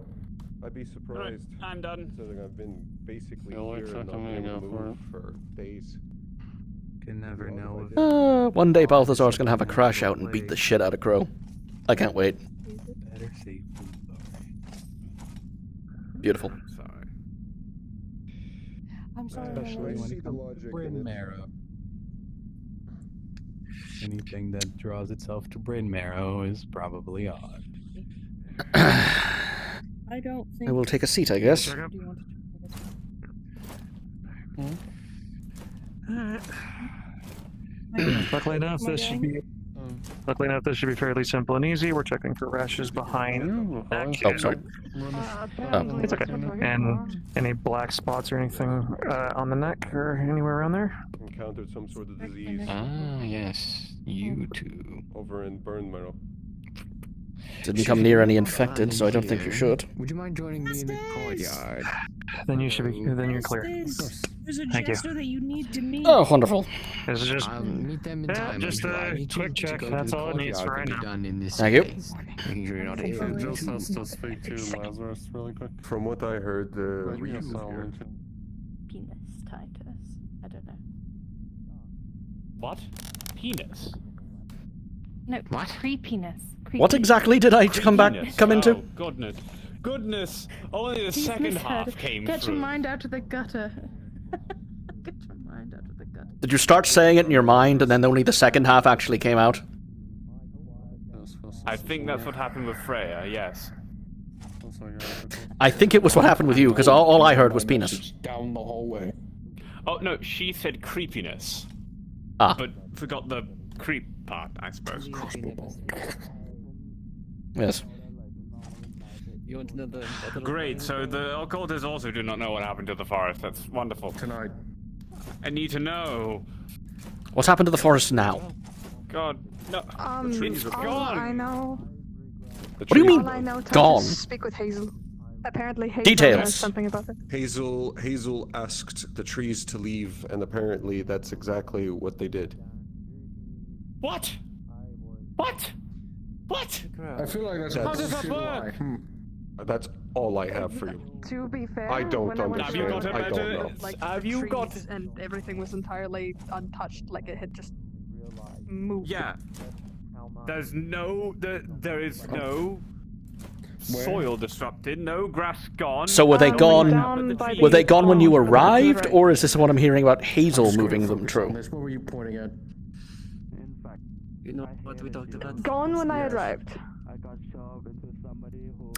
Speaker 19: I'd be surprised.
Speaker 4: I'm done.
Speaker 19: Considering I've been basically
Speaker 14: Feel like
Speaker 19: here and not
Speaker 14: fucking
Speaker 19: been able to
Speaker 14: go for
Speaker 19: move for days.
Speaker 5: Can never know.
Speaker 7: One day Balthazar's gonna have a crash out and beat the shit out of Crow. I can't wait.
Speaker 5: Better safe than
Speaker 7: Beautiful.
Speaker 4: Sorry.
Speaker 10: I'm sorry.
Speaker 5: Especially when
Speaker 19: see
Speaker 5: it
Speaker 19: the
Speaker 5: comes
Speaker 19: logic
Speaker 5: to
Speaker 19: in
Speaker 5: brain
Speaker 19: it.
Speaker 5: marrow. Anything that draws itself to brain marrow is probably odd.
Speaker 10: I don't think.
Speaker 7: I will take a seat, I guess.
Speaker 10: Do you want
Speaker 12: Luckily enough, this should be. Luckily enough, this should be fairly simple and easy. We're checking for rashes behind.
Speaker 7: Oh, sorry.
Speaker 12: It's okay. And any black spots or anything on the neck or anywhere around there?
Speaker 19: Encountered some sort of disease.
Speaker 18: Ah, yes. You too.
Speaker 19: Over in Burn Marrow.
Speaker 7: Didn't come near any infected, so I don't think you should.
Speaker 18: Would you mind joining me in the courtyard?
Speaker 12: Then you should be. Then you're clear.
Speaker 10: There's a
Speaker 12: Thank you.
Speaker 10: jester that you need to meet.
Speaker 7: Oh, wonderful.
Speaker 12: This is just.
Speaker 18: I'll meet them in
Speaker 12: Yeah,
Speaker 18: time.
Speaker 12: just
Speaker 18: Andrew. I
Speaker 12: a
Speaker 18: need
Speaker 12: quick
Speaker 18: you to
Speaker 12: check.
Speaker 18: go to
Speaker 12: That's
Speaker 18: the
Speaker 12: all it needs for
Speaker 18: courtyard
Speaker 12: right
Speaker 18: to be
Speaker 12: now.
Speaker 18: done in this
Speaker 7: Thank you.
Speaker 18: space. Making sure you're not
Speaker 14: It
Speaker 18: able
Speaker 14: just
Speaker 18: to.
Speaker 14: has to speak to Lazarus really quick.
Speaker 19: From what I heard, the
Speaker 14: Yes,
Speaker 19: reuse
Speaker 14: I'll
Speaker 19: here.
Speaker 14: mention.
Speaker 10: Penis Titus. I don't know.
Speaker 4: What? Penis?
Speaker 10: No,
Speaker 18: What?
Speaker 10: creepiness.
Speaker 7: What exactly did I come into?
Speaker 4: Oh, goodness. Goodness. Only the
Speaker 10: He's
Speaker 4: second
Speaker 10: misheard.
Speaker 4: half came
Speaker 10: Get
Speaker 4: through.
Speaker 10: your mind out of the gutter. Get your mind out of the gutter.
Speaker 7: Did you start saying it in your mind and then only the second half actually came out?
Speaker 4: I think that's what happened with Freya, yes.
Speaker 7: I think it was what happened with you, because all I heard was penis.
Speaker 14: Down the hallway.
Speaker 4: Oh, no, she said creepiness.
Speaker 7: Ah.
Speaker 4: But forgot the creep part, I suppose.
Speaker 7: Yes.
Speaker 3: You want to know the
Speaker 4: Great, so the occultists also do not know what happened to the forest. That's wonderful.
Speaker 14: Tonight.
Speaker 4: I need to know.
Speaker 7: What's happened to the forest now?
Speaker 4: God, no. It's
Speaker 10: all
Speaker 4: gone.
Speaker 10: I know.
Speaker 7: What do you mean,
Speaker 10: All I know,
Speaker 7: gone?
Speaker 10: speak with Hazel. Apparently, Hazel
Speaker 7: Details.
Speaker 10: knows something about it.
Speaker 19: Hazel asked the trees to leave, and apparently that's exactly what they did.
Speaker 4: What? What? What?
Speaker 14: I feel like that's
Speaker 4: How does that
Speaker 14: a
Speaker 4: work?
Speaker 19: That's all I have for you.
Speaker 10: To be fair,
Speaker 19: I don't
Speaker 10: when I went
Speaker 19: understand.
Speaker 4: Have you got
Speaker 19: I don't know.
Speaker 10: like
Speaker 4: Have
Speaker 10: the
Speaker 4: you
Speaker 10: trees
Speaker 4: got-
Speaker 10: and everything was entirely untouched, like it had just moved.
Speaker 4: Yeah. There is no soil disrupted, no grass gone.
Speaker 7: So were they
Speaker 4: no
Speaker 7: gone?
Speaker 4: nothing but the
Speaker 7: Were they
Speaker 4: trees.
Speaker 7: gone when you arrived, or is this what I'm hearing about Hazel moving them through?
Speaker 14: What were you pointing at?
Speaker 3: You know what we talked about?
Speaker 10: Gone when I arrived.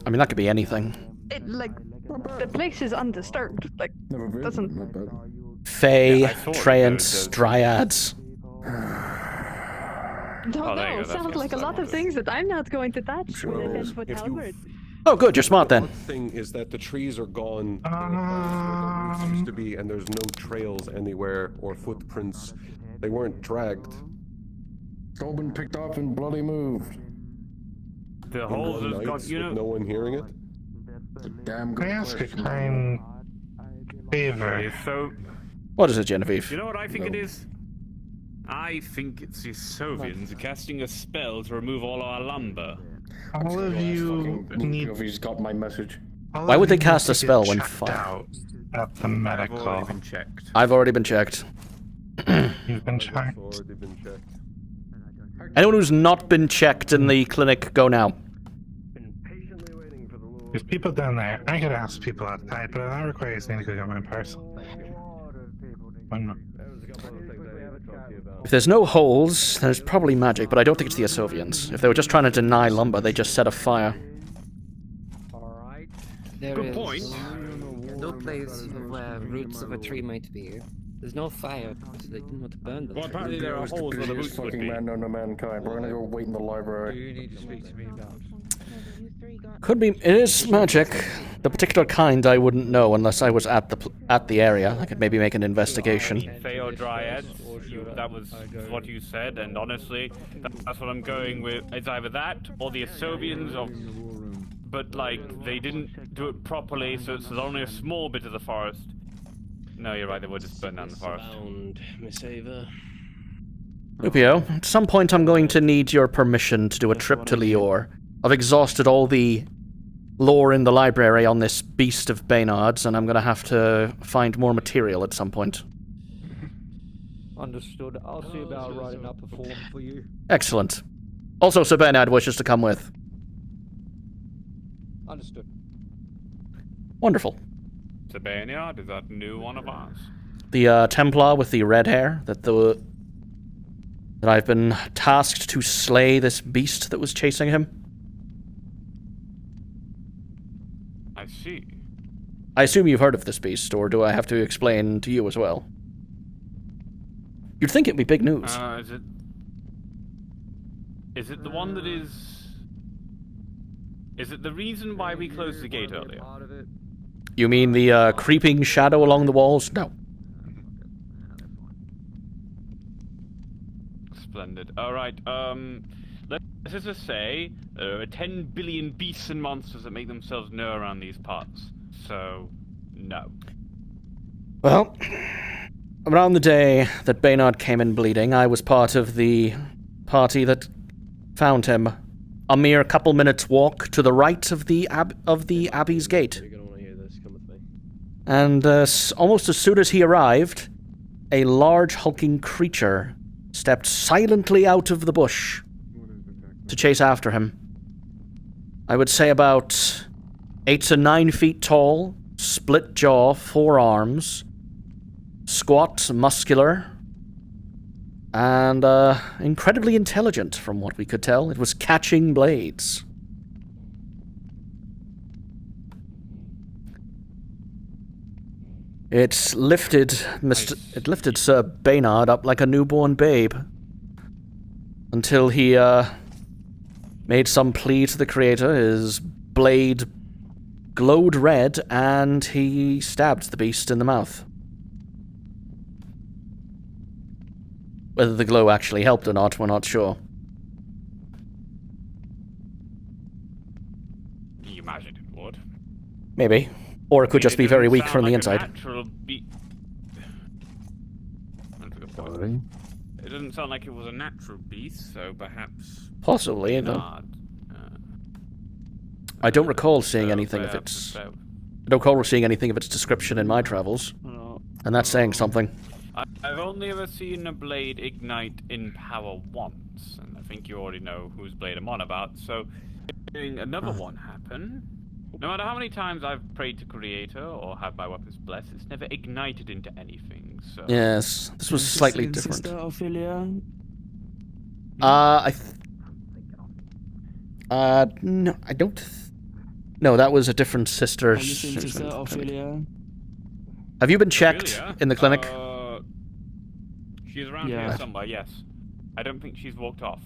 Speaker 7: I mean, that could be anything.
Speaker 10: It like the place is undisturbed. Like doesn't.
Speaker 7: Fae,
Speaker 4: Yeah, I thought
Speaker 7: Treants, Dryads.
Speaker 10: Don't
Speaker 4: Oh, there you
Speaker 10: know.
Speaker 4: go, that's
Speaker 10: Sounds like a lot of things that I'm not going to touch.
Speaker 19: Sure.
Speaker 10: Depends what
Speaker 19: If you-
Speaker 10: caliber it-
Speaker 7: Oh, good, you're smart then.
Speaker 19: One thing is that the trees are gone where the roots used to be, and there's no trails anywhere or footprints. They weren't dragged.
Speaker 14: It's all been picked off and bloody moved.
Speaker 13: The holes
Speaker 19: one
Speaker 13: has
Speaker 19: night
Speaker 13: got, you know.
Speaker 19: with no one hearing it?
Speaker 6: Can I ask a kind favor?
Speaker 13: Okay, so,
Speaker 7: What is it, Genevieve?
Speaker 13: you know what I think it is? I think it's the Soviets casting a spell to remove all our lumber.
Speaker 6: All of you need.
Speaker 24: He's got my message.
Speaker 7: Why would they cast a spell when fire?
Speaker 6: At the medical.
Speaker 13: I've already been checked.
Speaker 7: I've already been checked.
Speaker 6: You've been checked.
Speaker 19: Already been checked.
Speaker 7: Anyone who's not been checked in the clinic, go now.
Speaker 6: There's people down there. I could ask people outside, but that requires me to go get my parcel. One moment.
Speaker 7: If there's no holes, then it's probably magic, but I don't think it's the Asovians. If they were just trying to deny lumber, they just set a fire.
Speaker 3: There
Speaker 13: Good
Speaker 3: is
Speaker 13: point.
Speaker 3: no place where roots of a tree might be. There's no fire because they didn't want to burn them.
Speaker 13: Well, apparently there are holes where the roots would be.
Speaker 24: man known to mankind. We're gonna go wait in the library.
Speaker 17: You need to speak to me about.
Speaker 7: Could be. It is magic. The particular kind I wouldn't know unless I was at the area. I could maybe make an investigation.
Speaker 13: Feo Dryads, that was what you said, and honestly, that's what I'm going with. It's either that or the Asovians, but like, they didn't do it properly, so it's only a small bit of the forest. No, you're right, they would just burn down the forest.
Speaker 8: Miss Ava.
Speaker 7: Lupio, at some point I'm going to need your permission to do a trip to Lior. I've exhausted all the lore in the library on this beast of Baynard's, and I'm going to have to find more material at some point.
Speaker 17: Understood. I'll see about writing up a form for you.
Speaker 7: Excellent. Also, Sir Bernard wishes to come with.
Speaker 17: Understood.
Speaker 7: Wonderful.
Speaker 13: Sir Baynard, is that a new one of ours?
Speaker 7: The Templar with the red hair that I've been tasked to slay this beast that was chasing him.
Speaker 13: I see.
Speaker 7: I assume you've heard of this beast, or do I have to explain to you as well? You'd think it'd be big news.
Speaker 13: Is it the one that is... Is it the reason why we closed the gate earlier?
Speaker 7: You mean the creeping shadow along the walls? No.
Speaker 13: Splendid. Alright, let's just say there are 10 billion beasts and monsters that make themselves known around these parts. So, no.
Speaker 7: Well, around the day that Baynard came in bleeding, I was part of the party that found him. A mere couple minutes walk to the right of the Abbey's gate. And almost as soon as he arrived, a large hulking creature stepped silently out of the bush to chase after him. I would say about 8 to 9 feet tall, split jaw, 4 arms, squat, muscular, and incredibly intelligent from what we could tell. It was catching blades. It lifted Sir Baynard up like a newborn babe until he made some plea to the Creator. His blade glowed red, and he stabbed the beast in the mouth. Whether the glow actually helped or not, we're not sure.
Speaker 13: You imagined it would.
Speaker 7: Maybe. Or it could just be very weak from the inside.
Speaker 13: That's a good point. It doesn't sound like it was a natural beast, so perhaps...
Speaker 7: Possibly, though. I don't recall seeing anything of its... I don't recall seeing anything of its description in my travels. And that's saying something.
Speaker 13: I've only ever seen a blade ignite in power once, and I think you already know whose blade I'm on about, so doing another one happen, no matter how many times I've prayed to Creator or have my weapons blessed, it's never ignited into anything, so...
Speaker 7: Yes, this was slightly different.
Speaker 20: Sister Ophelia?
Speaker 7: No, I don't... No, that was a different sister.
Speaker 20: Have you seen Sister Ophelia?
Speaker 7: Have you been checked in the clinic?
Speaker 13: She's around here somewhere, yes. I don't think she's walked off.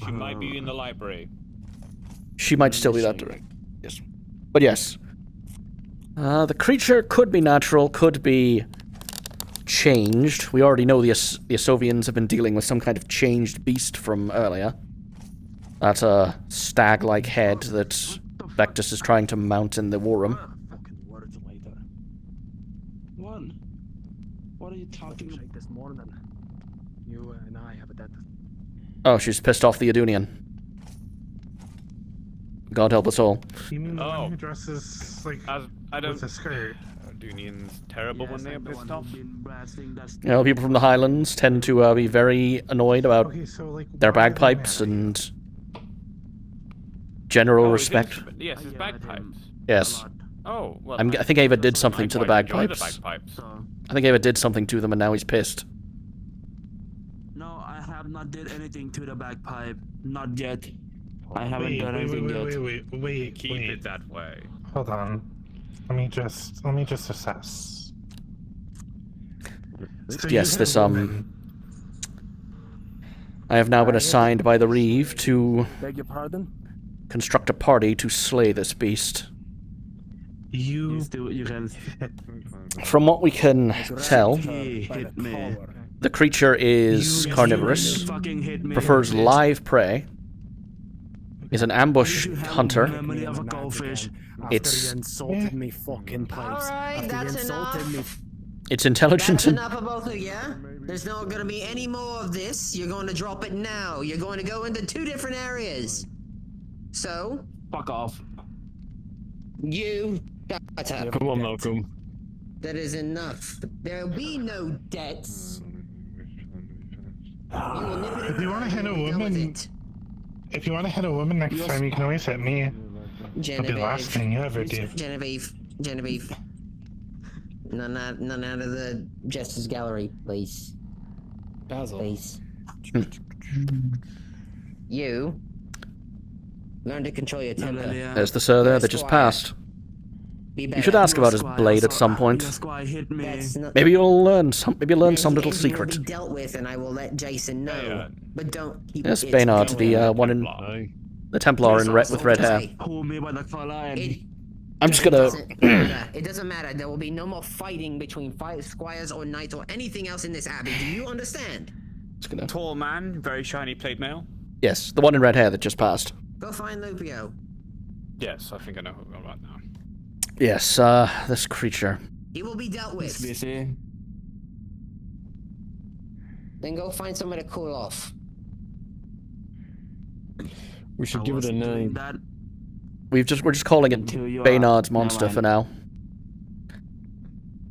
Speaker 13: She might be in the library.
Speaker 7: She might still be that direct. Yes. But yes. The creature could be natural, could be changed. We already know the Asovians have been dealing with some kind of changed beast from earlier. That stag-like head that Vectus is trying to mount in the war room.
Speaker 24: What are you talking about this morning? You and I have a debt.
Speaker 7: Oh, she's pissed off the Adunian. God help us all.
Speaker 6: You mean the one who dresses like with a skirt?
Speaker 4: Dunian's terrible when they are pissed off.
Speaker 7: You know, people from the Highlands tend to be very annoyed about their bagpipes and general respect.
Speaker 4: Yes, his bagpipes.
Speaker 7: Yes.
Speaker 4: Oh, well.
Speaker 7: I think Ava did something to the
Speaker 4: quite enjoy
Speaker 7: bagpipes.
Speaker 4: The bagpipes.
Speaker 7: I think Ava did something to them and now he's pissed.
Speaker 24: No, I have not did anything to the bagpipe. Not yet. I haven't done anything yet.
Speaker 6: Wait.
Speaker 4: Keep it that way.
Speaker 6: Hold on. Let me just assess. So
Speaker 7: Yes, this I have now been assigned by the Reeve to
Speaker 24: Beg your pardon?
Speaker 7: construct a party to slay this beast.
Speaker 24: You can.
Speaker 7: From what we can tell,
Speaker 24: Hit me.
Speaker 7: the creature is carnivorous, prefers live prey, is an ambush hunter. It's
Speaker 24: insulted me fucking place.
Speaker 2: Alright, that's enough.
Speaker 7: It's intelligent
Speaker 2: That's enough of both of you. There's not gonna be any more of this. You're going to drop it now. You're going to go into 2 different areas. So,
Speaker 24: fuck off.
Speaker 2: You
Speaker 24: Come on, Malcolm.
Speaker 2: That is enough. There'll be no debts.
Speaker 6: If you want to hit a woman, next time, you can always hit me. It'll be the last thing you ever do.
Speaker 2: Genevieve. None out of the Jester's Gallery, please.
Speaker 18: Basil.
Speaker 2: Please. You learn to control your temper.
Speaker 7: There's the sir there that just passed. You should ask about his blade at some point. Maybe you'll learn some. Maybe learn some little secret.
Speaker 2: Be dealt with, and I will let Jason know. But don't keep
Speaker 7: Yes,
Speaker 2: it
Speaker 7: Baynard,
Speaker 2: going.
Speaker 7: the one in the Templar in red with red hair. I'm just gonna.
Speaker 2: It doesn't matter. There will be no more fighting between squires or knights or anything else in this abbey. Do you understand?
Speaker 4: Tall man, very shiny plate mail.
Speaker 7: Yes, the one in red hair that just passed.
Speaker 2: Go find Lupio.
Speaker 4: Yes, I think I know who we're about now.
Speaker 7: Yes, this creature.
Speaker 2: He will be dealt with. Then go find somewhere to cool off.
Speaker 20: We should give it a name.
Speaker 7: We're just calling it Baynard's monster for now.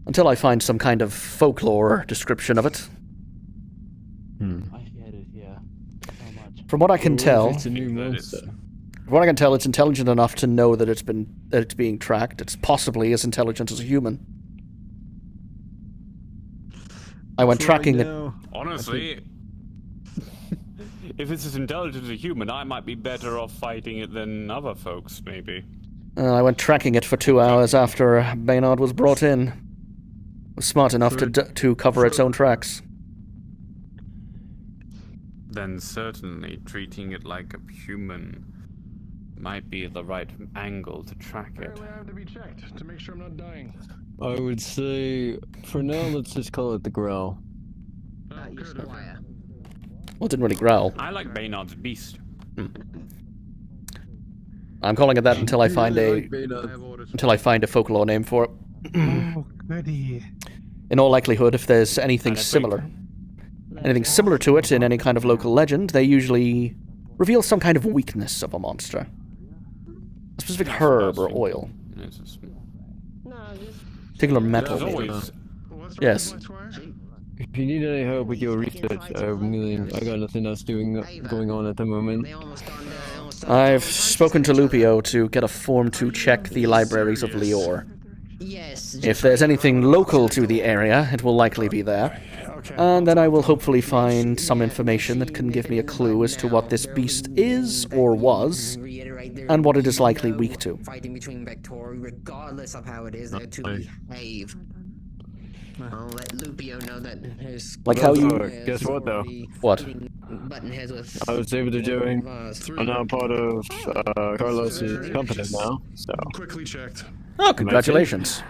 Speaker 7: Until I find some kind of folklore description of it. From what I can tell, it's intelligent enough to know that it's being tracked. It's possibly as intelligent as a human. I went tracking it.
Speaker 4: Honestly, if it's as intelligent as a human, I might be better off fighting it than other folks, maybe.
Speaker 7: I went tracking it for 2 hours after Baynard was brought in. Was smart enough to cover its own tracks.
Speaker 4: Then certainly treating it like a human might be the right angle to track it.
Speaker 11: I have to be checked to make sure I'm not dying.
Speaker 20: I would say, for now, let's just call it the Growl.
Speaker 7: Well, it didn't really growl.
Speaker 4: I like Baynard's beast.
Speaker 7: I'm calling it that until I find a folklore name for it.
Speaker 6: Oh, goody.
Speaker 7: In all likelihood, if there's anything similar to it in any kind of local legend, they usually reveal some kind of weakness of a monster. A specific herb or oil. Particular metal. Yes.
Speaker 20: If you need any help with your research, I got nothing else going on at the moment.
Speaker 7: I've spoken to Lupio to get a form to check the libraries of Lior. If there's anything local to the area, it will likely be there. And then I will hopefully find some information that can give me a clue as to what this beast is, or was, and what it is likely weak to.
Speaker 2: Fighting between Vectori, regardless of how it is, they're to behave. I'll let Lupio know that his...
Speaker 7: Like how you...
Speaker 20: Guess what, though?
Speaker 7: What?
Speaker 2: Button heads with...
Speaker 20: I was able to join. I'm now part of Carlos's company now, so...
Speaker 11: Quickly checked.
Speaker 7: Oh, congratulations.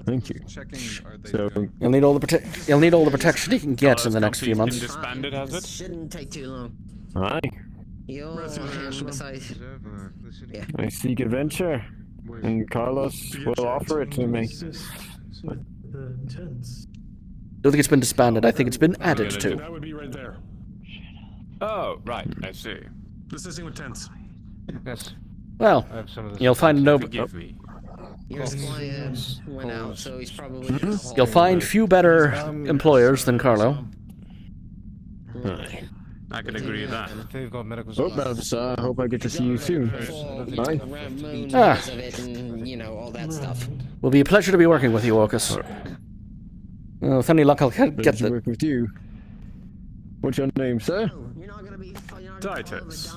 Speaker 20: Thank you.
Speaker 7: So you'll need all the protection you can get in the next few months.
Speaker 2: It shouldn't take too long.
Speaker 20: Aye.
Speaker 2: You're beside. Yeah.
Speaker 1: I seek adventure, and Carlos will offer it to me.
Speaker 7: I don't think it's been disbanded. I think it's been added to.
Speaker 11: That would be right there.
Speaker 4: Oh, right. I see.
Speaker 11: Assisting with tents.
Speaker 13: Yes.
Speaker 7: Well, you'll find no.
Speaker 4: Forgive me.
Speaker 2: Your squire went out, so he's probably.
Speaker 7: You'll find few better employers than Carlo.
Speaker 4: I can agree with that.
Speaker 13: They've got medical
Speaker 1: Oh, Balthazar, I hope I get to see you soon. Bye.
Speaker 2: And, you know, all that stuff.
Speaker 7: Will be a pleasure to be working with you, Orcus. Well, with any luck, I'll get
Speaker 1: to work with you. What's your name, sir?
Speaker 4: Titus.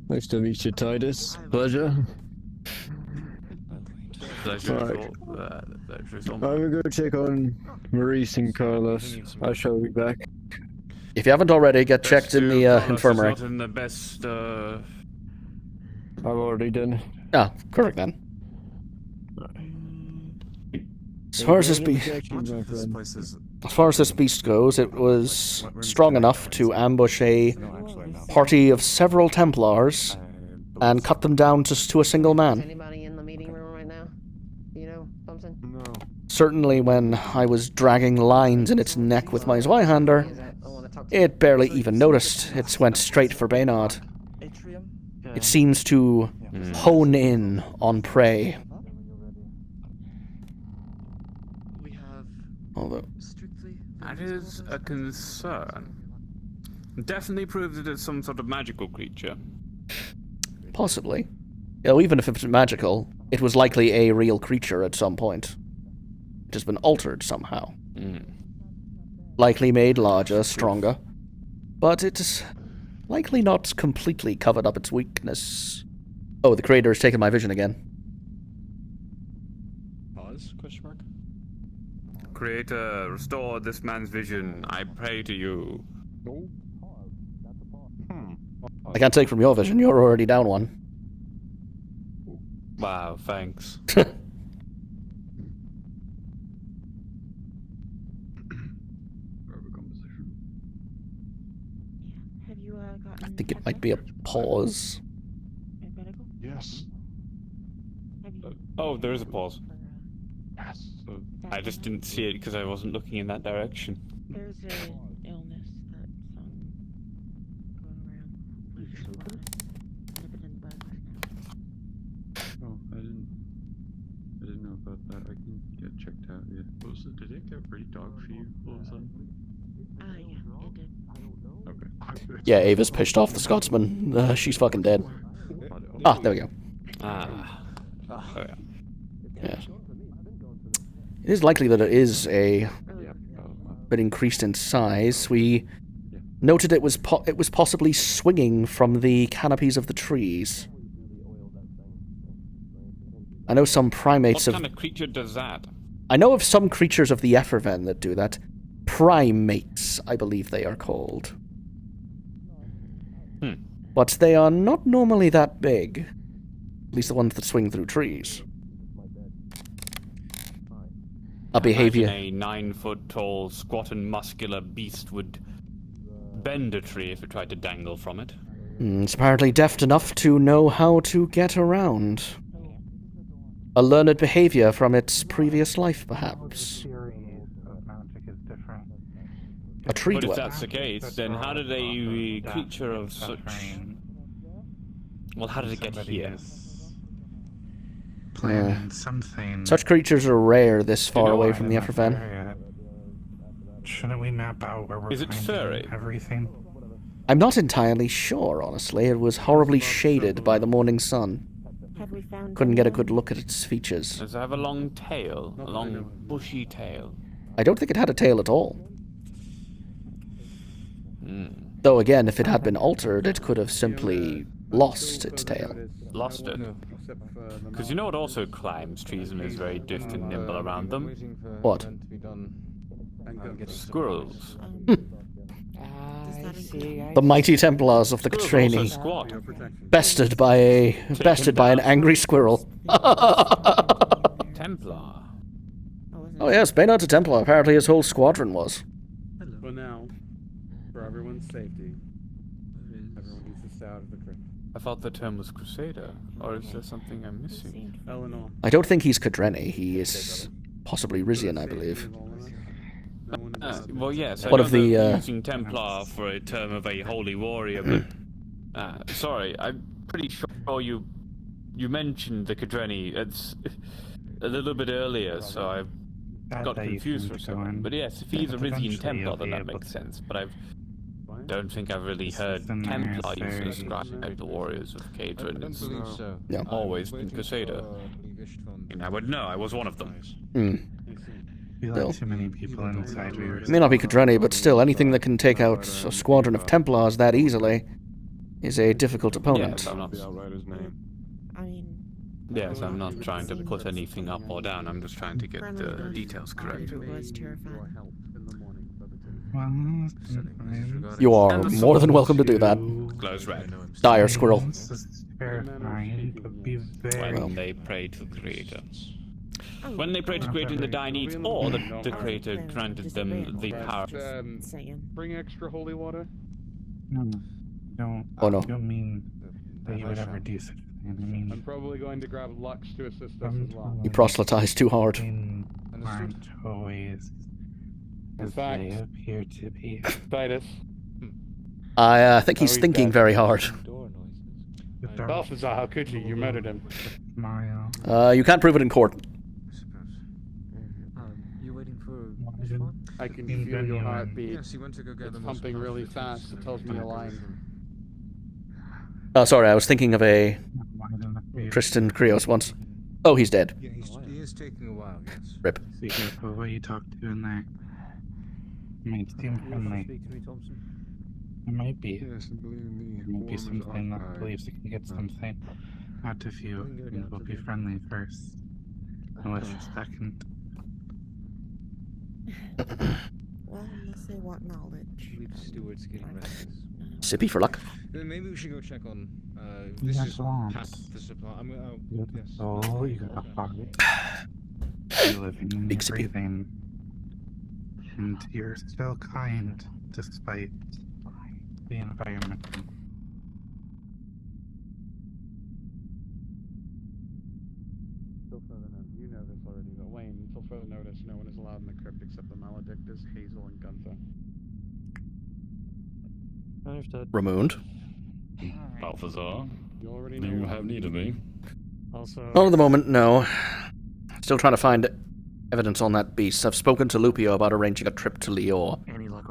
Speaker 1: Nice to meet you, Titus. Pleasure.
Speaker 4: Pleasure.
Speaker 1: I will go check on Maurice and Carlos. I shall be back.
Speaker 7: If you haven't already, get checked in the infirmary.
Speaker 4: Not in the best.
Speaker 1: I've already done.
Speaker 7: Ah, correct then. As far as this beast goes, it was strong enough to ambush a party of several Templars and cut them down to a single man.
Speaker 2: Anybody in the meeting room right now? Do you know something? No.
Speaker 7: Certainly when I was dragging lines in its neck with my Zweihander, it barely even noticed. It went straight for Baynard. It seems to hone in on prey. Although
Speaker 4: that is a concern. Definitely proves that it's some sort of magical creature.
Speaker 7: Possibly. Even if it's magical, it was likely a real creature at some point. It has been altered somehow. Likely made larger, stronger. But it is likely not completely covered up its weakness. Oh, the creator has taken my vision again.
Speaker 14: Pause? Question mark?
Speaker 4: Creator, restore this man's vision. I pray to you.
Speaker 7: I can't take from your vision. You're already down one.
Speaker 4: Wow, thanks.
Speaker 7: I think it might be a pause.
Speaker 11: Yes.
Speaker 4: Oh, there is a pause.
Speaker 11: Yes.
Speaker 4: I just didn't see it because I wasn't looking in that direction.
Speaker 21: There's an illness that's going around.
Speaker 14: Oh, I didn't know about that. I can get checked out. Yeah. Did it get pretty dark for you all of a sudden?
Speaker 21: Yeah, it did.
Speaker 14: Okay.
Speaker 7: Yeah, Ava's pissed off the Scotsman. She's fucking dead. Ah, there we go.
Speaker 4: Oh, yeah.
Speaker 7: Yes. It is likely that it is a bit increased in size. We noted it was possibly swinging from the canopies of the trees. I know some primates
Speaker 4: What kind of creature does that?
Speaker 7: I know of some creatures of the Evarda that do that. Primates, I believe they are called. But they are not normally that big. At least the ones that swing through trees. A behavior.
Speaker 4: Imagine a 9-foot-tall, squat and muscular beast would bend a tree if it tried to dangle from it.
Speaker 7: It's apparently deft enough to know how to get around. A learned behavior from its previous life, perhaps. A tree
Speaker 4: But if
Speaker 7: dweller.
Speaker 4: that's the case, then how did a creature of such... Well, how did it get here?
Speaker 6: Planning something.
Speaker 7: Such creatures are rare this far away from the Evarda.
Speaker 6: Shouldn't we map out where we're
Speaker 4: Is it
Speaker 6: finding
Speaker 4: furry?
Speaker 6: everything?
Speaker 7: I'm not entirely sure, honestly. It was horribly shaded by the morning sun.
Speaker 21: Have we found
Speaker 7: Couldn't get a good look at its features.
Speaker 4: Does it have a long tail? A long, bushy tail?
Speaker 7: I don't think it had a tail at all. Though again, if it had been altered, it could have simply lost its tail.
Speaker 4: Lost it? Because you know what also climbs trees and is very deft and nimble around them?
Speaker 7: What?
Speaker 4: Squirrels.
Speaker 7: The mighty Templars of the
Speaker 4: Squirrels also
Speaker 7: Catrani.
Speaker 4: squat.
Speaker 7: Bested by an angry squirrel.
Speaker 4: Templar.
Speaker 7: Oh yes, Baynard's a Templar. Apparently his whole squadron was.
Speaker 14: For now, for everyone's safety, everyone needs to stay out of the crypt.
Speaker 4: I thought the term was Crusader, or is there something I'm missing?
Speaker 14: Eleanor.
Speaker 7: I don't think he's Cadreni. He is possibly Rizian, I believe.
Speaker 4: Well, yes, I
Speaker 7: One
Speaker 4: know
Speaker 7: of the,
Speaker 4: they're using Templar for a term of a holy warrior, but sorry, I'm pretty sure you mentioned the Cadreni. It's a little bit earlier, so I got confused for a second. But yes, if he's a Rizian Templar, then that makes sense. But I don't think I've really heard Templar used to describe the warriors of Cadron. It's always been Crusader. And I would know, I was one of them.
Speaker 6: Like too many people inside.
Speaker 7: It may not be Cadreni, but still, anything that can take out a squadron of Templars that easily is a difficult opponent.
Speaker 4: Yes, I'm not. Yes, I'm not trying to put anything up or down. I'm just trying to get the details correct.
Speaker 7: You are more than welcome to do that.
Speaker 4: Close red.
Speaker 7: Dire squirrel.
Speaker 4: When they pray to the Creator. When they pray to Creator in the Dying Eat, or the Creator granted them the power.
Speaker 14: Bring extra holy water.
Speaker 6: No.
Speaker 7: Oh no.
Speaker 6: I don't mean that you would ever do such a thing. I mean,
Speaker 14: I'm probably going to grab Lux to assist us as well.
Speaker 7: You proselytize too hard.
Speaker 6: Aren't always
Speaker 14: In
Speaker 6: as
Speaker 14: fact,
Speaker 6: they appear to be.
Speaker 14: Titus.
Speaker 7: I think he's thinking very hard.
Speaker 14: Balthazar, how could you? You murdered him.
Speaker 7: You can't prove it in court.
Speaker 17: You waiting for
Speaker 14: I can feel your heartbeat. Yes, you went to go get it's pumping really fast. It tells me you're lying.
Speaker 7: Oh, sorry, I was thinking of a Tristan Krios once. Oh, he's dead.
Speaker 17: Yeah, he is taking a while, yes.
Speaker 7: Rip.
Speaker 6: Be careful what you talk to in there. It might seem friendly.
Speaker 17: Speak to me, Thompson.
Speaker 6: It might be.
Speaker 11: Yes, I believe
Speaker 6: It might be something that believes it can get something out of you and will be friendly first. Malicious second.
Speaker 21: Well, let's see what knowledge.
Speaker 17: Leave stewards getting restless.
Speaker 7: Sippy for luck.
Speaker 17: Then maybe we should go check on.
Speaker 6: You
Speaker 17: This
Speaker 6: got
Speaker 17: is
Speaker 6: swamps.
Speaker 17: past the supply. I'm gonna.
Speaker 6: You got
Speaker 17: Yes.
Speaker 6: the soul, you got the heart. You're living and
Speaker 7: Big sippy.
Speaker 6: breathing. And you're still kind despite the environment.
Speaker 14: Until further notice, you know this already, but Wayne, until further notice, no one is allowed in the crypt except the maledictors, Hazel, and Gunther.
Speaker 8: Understood.
Speaker 7: Removed.
Speaker 15: Balthazar,
Speaker 14: You already
Speaker 15: do
Speaker 14: know.
Speaker 15: you have need of me?
Speaker 8: Also,
Speaker 7: Not at the moment, no. Still trying to find evidence on that beast. I've spoken to Lupio about arranging a trip to Lior.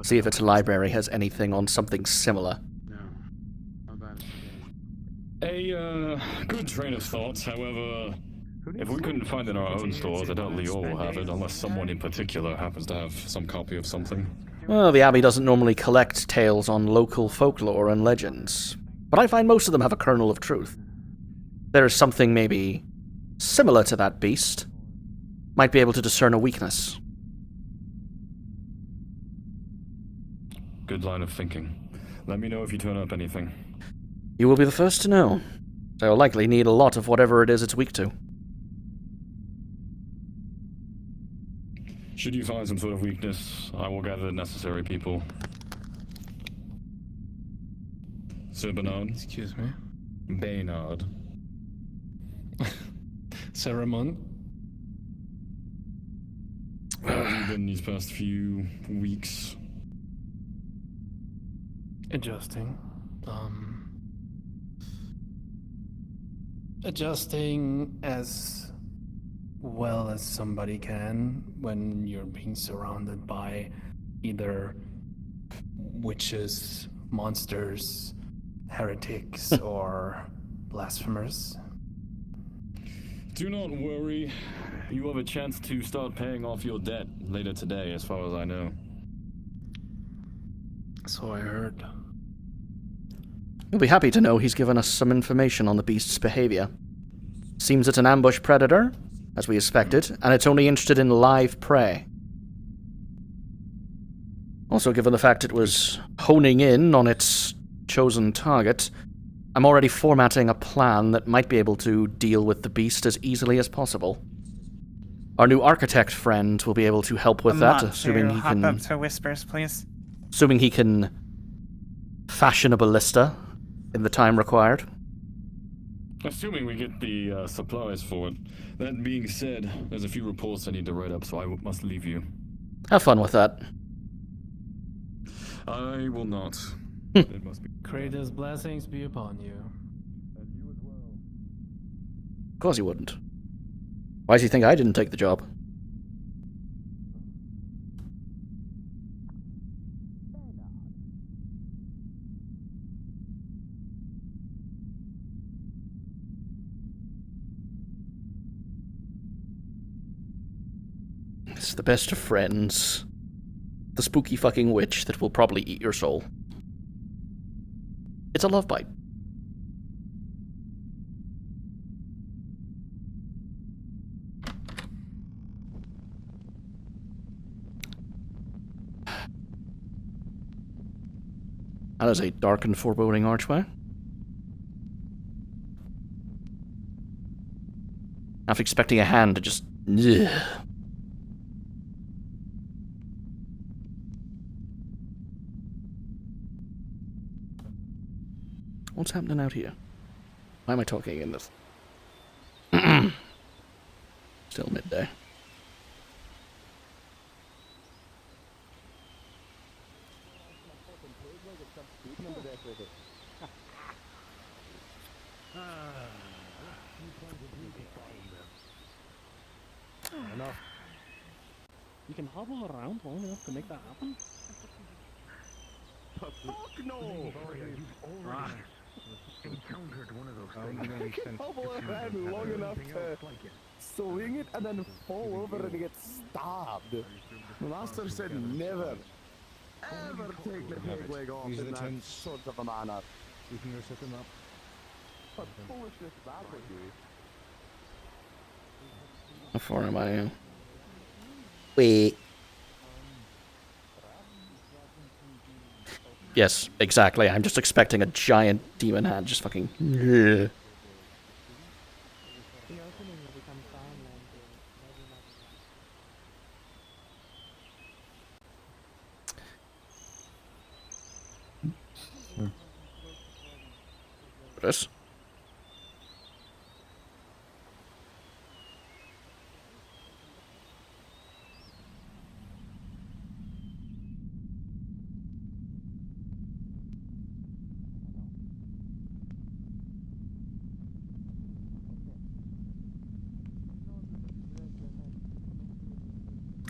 Speaker 7: See if its library has anything on something similar.
Speaker 15: A good train of thought, however, if we couldn't find it in our own stores, I doubt Lior will have it, unless someone in particular happens to have some copy of something.
Speaker 7: Well, the Abbey doesn't normally collect tales on local folklore and legends, but I find most of them have a kernel of truth. There is something maybe similar to that beast. Might be able to discern a weakness.
Speaker 15: Good line of thinking. Let me know if you turn up anything.
Speaker 7: You will be the first to know. They'll likely need a lot of whatever it is it's weak to.
Speaker 15: Should you find some sort of weakness, I will gather the necessary people. Sir Bernard?
Speaker 12: Excuse me?
Speaker 15: Baynard.
Speaker 12: Ceramon?
Speaker 15: How have you been these past few weeks?
Speaker 12: Adjusting. Adjusting as well as somebody can when you're being surrounded by either witches, monsters, heretics, or blasphemers.
Speaker 15: Do not worry. You have a chance to start paying off your debt later today, as far as I know.
Speaker 12: So I heard.
Speaker 7: You'll be happy to know he's given us some information on the beast's behavior. Seems it's an ambush predator, as we expected, and it's only interested in live prey. Also, given the fact it was honing in on its chosen target, I'm already formatting a plan that might be able to deal with the beast as easily as possible. Our new architect friend will be able to help with that, assuming he can...
Speaker 22: to whispers, please.
Speaker 7: Assuming he can fashion a ballista in the time required.
Speaker 15: Assuming we get the supplies for it. That being said, there's a few reports I need to write up, so I must leave you.
Speaker 7: Have fun with that.
Speaker 15: I will not.
Speaker 12: It must be. Kratos' blessings be upon you.
Speaker 7: Of course he wouldn't. Why does he think I didn't take the job? It's the best of friends. The spooky fucking witch that will probably eat your soul. It's a love bite. That is a dark and foreboding archway. Half expecting a hand to just... Ugh. What's happening out here? Why am I talking in this? Still midday.
Speaker 3: Enough. You can hobble around long enough to make that happen?
Speaker 13: Fuck no! Encountered one of those things.
Speaker 3: You can hobble around long enough to swing it and then fall over and get stabbed. The master said never, ever take the pig leg off in that sort of a manner.
Speaker 13: You can go set them up.
Speaker 3: What foolishness that would be.
Speaker 7: How far am I? Wait. Yes, exactly. I'm just expecting a giant demon hand just fucking... Ugh. This?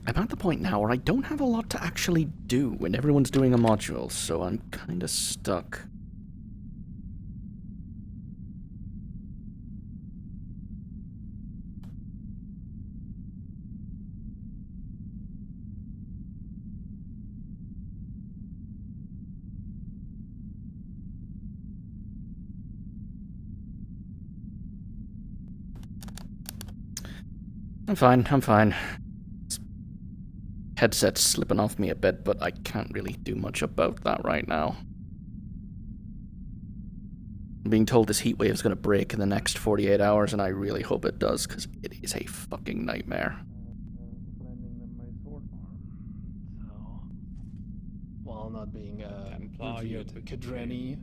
Speaker 7: I'm at the point now where I don't have a lot to actually do when everyone's doing a module, so I'm kinda stuck. I'm fine. Headset's slipping off me a bit, but I can't really do much about that right now. I'm being told this heat wave is going to break in the next 48 hours, and I really hope it does, because it is a fucking nightmare.
Speaker 12: While not being reviewed Kadreni,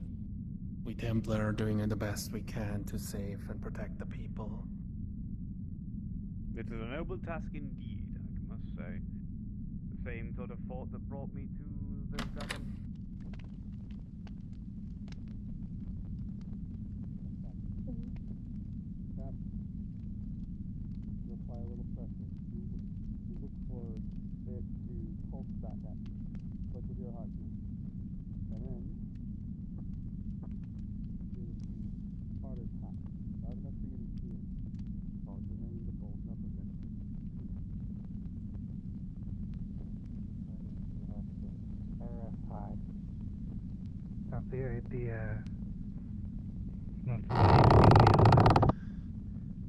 Speaker 12: we Templar are doing the best we can to save and protect the people.
Speaker 13: It is a noble task indeed, I must say. The same sort of thought that brought me to the dragon.
Speaker 14: Apply a little pressure. You look for it to pulse back at you, like with your hot key. And then you see harder tap. Loud enough for you to see it. Cause your vein to bulge up a bit.
Speaker 6: Terrified. Not the idea.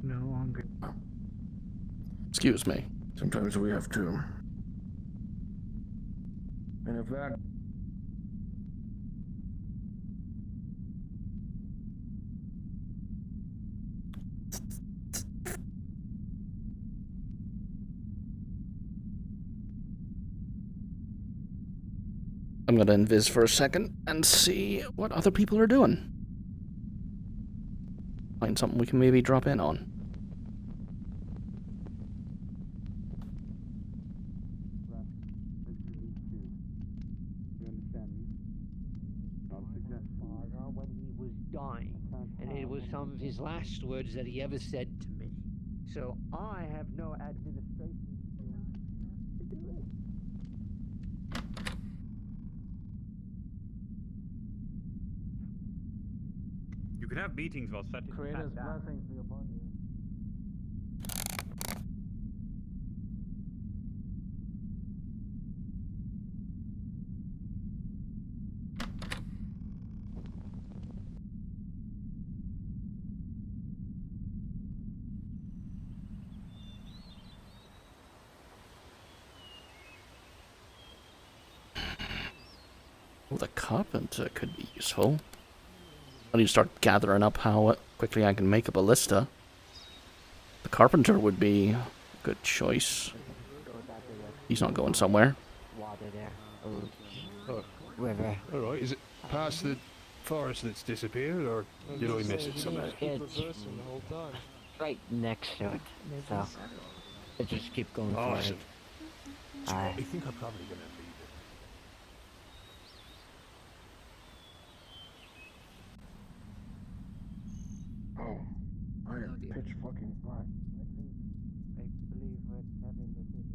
Speaker 6: No longer.
Speaker 7: Excuse me. Sometimes we have to.
Speaker 13: And if that
Speaker 7: I'm gonna invis for a second and see what other people are doing. Find something we can maybe drop in on.
Speaker 17: When he was dying, and it was some of his last words that he ever said to me. So I have no administration skills to do it.
Speaker 13: You can have meetings while setting
Speaker 14: Creator's blessings be upon you.
Speaker 7: Oh, the carpenter could be useful. I need to start gathering up how quickly I can make a ballista. The carpenter would be a good choice. He's not going somewhere.
Speaker 24: Alright, is it past the forest that's disappeared, or did I miss it somehow?
Speaker 17: It's right next to it, so it just keep going forward.
Speaker 24: Awesome. I think I'm probably gonna leave it.
Speaker 11: Oh, I am pitch fucking black.
Speaker 17: I believe we're having the thing.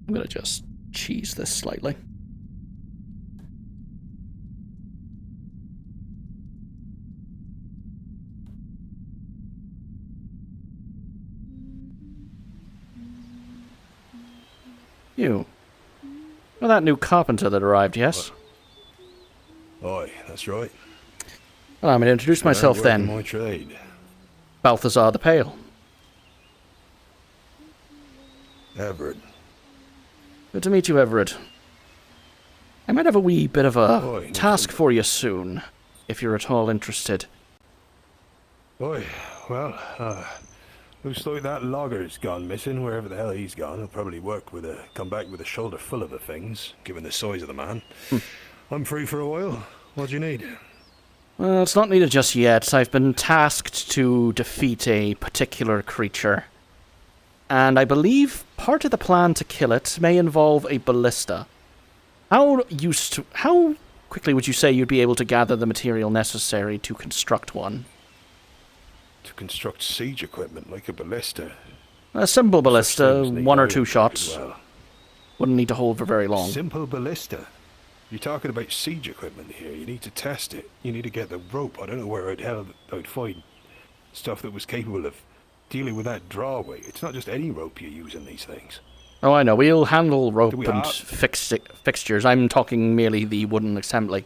Speaker 7: I'm gonna just cheese this slightly. You. Well, that new carpenter that arrived, yes?
Speaker 24: Aye, that's right.
Speaker 7: Well, I'm going to introduce myself then.
Speaker 24: My trade.
Speaker 7: Balthazar the Pale.
Speaker 24: Everett.
Speaker 7: Good to meet you, Everett. I might have a wee bit of a task for you soon, if you're at all interested.
Speaker 24: Oi, well, looks like that logger's gone missing, wherever the hell he's gone. He'll probably come back with a shoulder full of the things, given the size of the man. I'm free for a while. What do you need?
Speaker 7: Well, it's not needed just yet. I've been tasked to defeat a particular creature. And I believe part of the plan to kill it may involve a ballista. How quickly would you say you'd be able to gather the material necessary to construct one?
Speaker 24: To construct siege equipment like a ballista.
Speaker 7: A simple ballista, 1 or 2 shots.
Speaker 24: Well.
Speaker 7: Wouldn't need to hold for very long.
Speaker 24: Simple ballista? You're talking about siege equipment here. You need to test it. You need to get the rope. I don't know where I'd find stuff that was capable of dealing with that draw weight. It's not just any rope you use in these things.
Speaker 7: Oh, I know. We'll handle rope and fixtures. I'm talking merely the wooden assembly.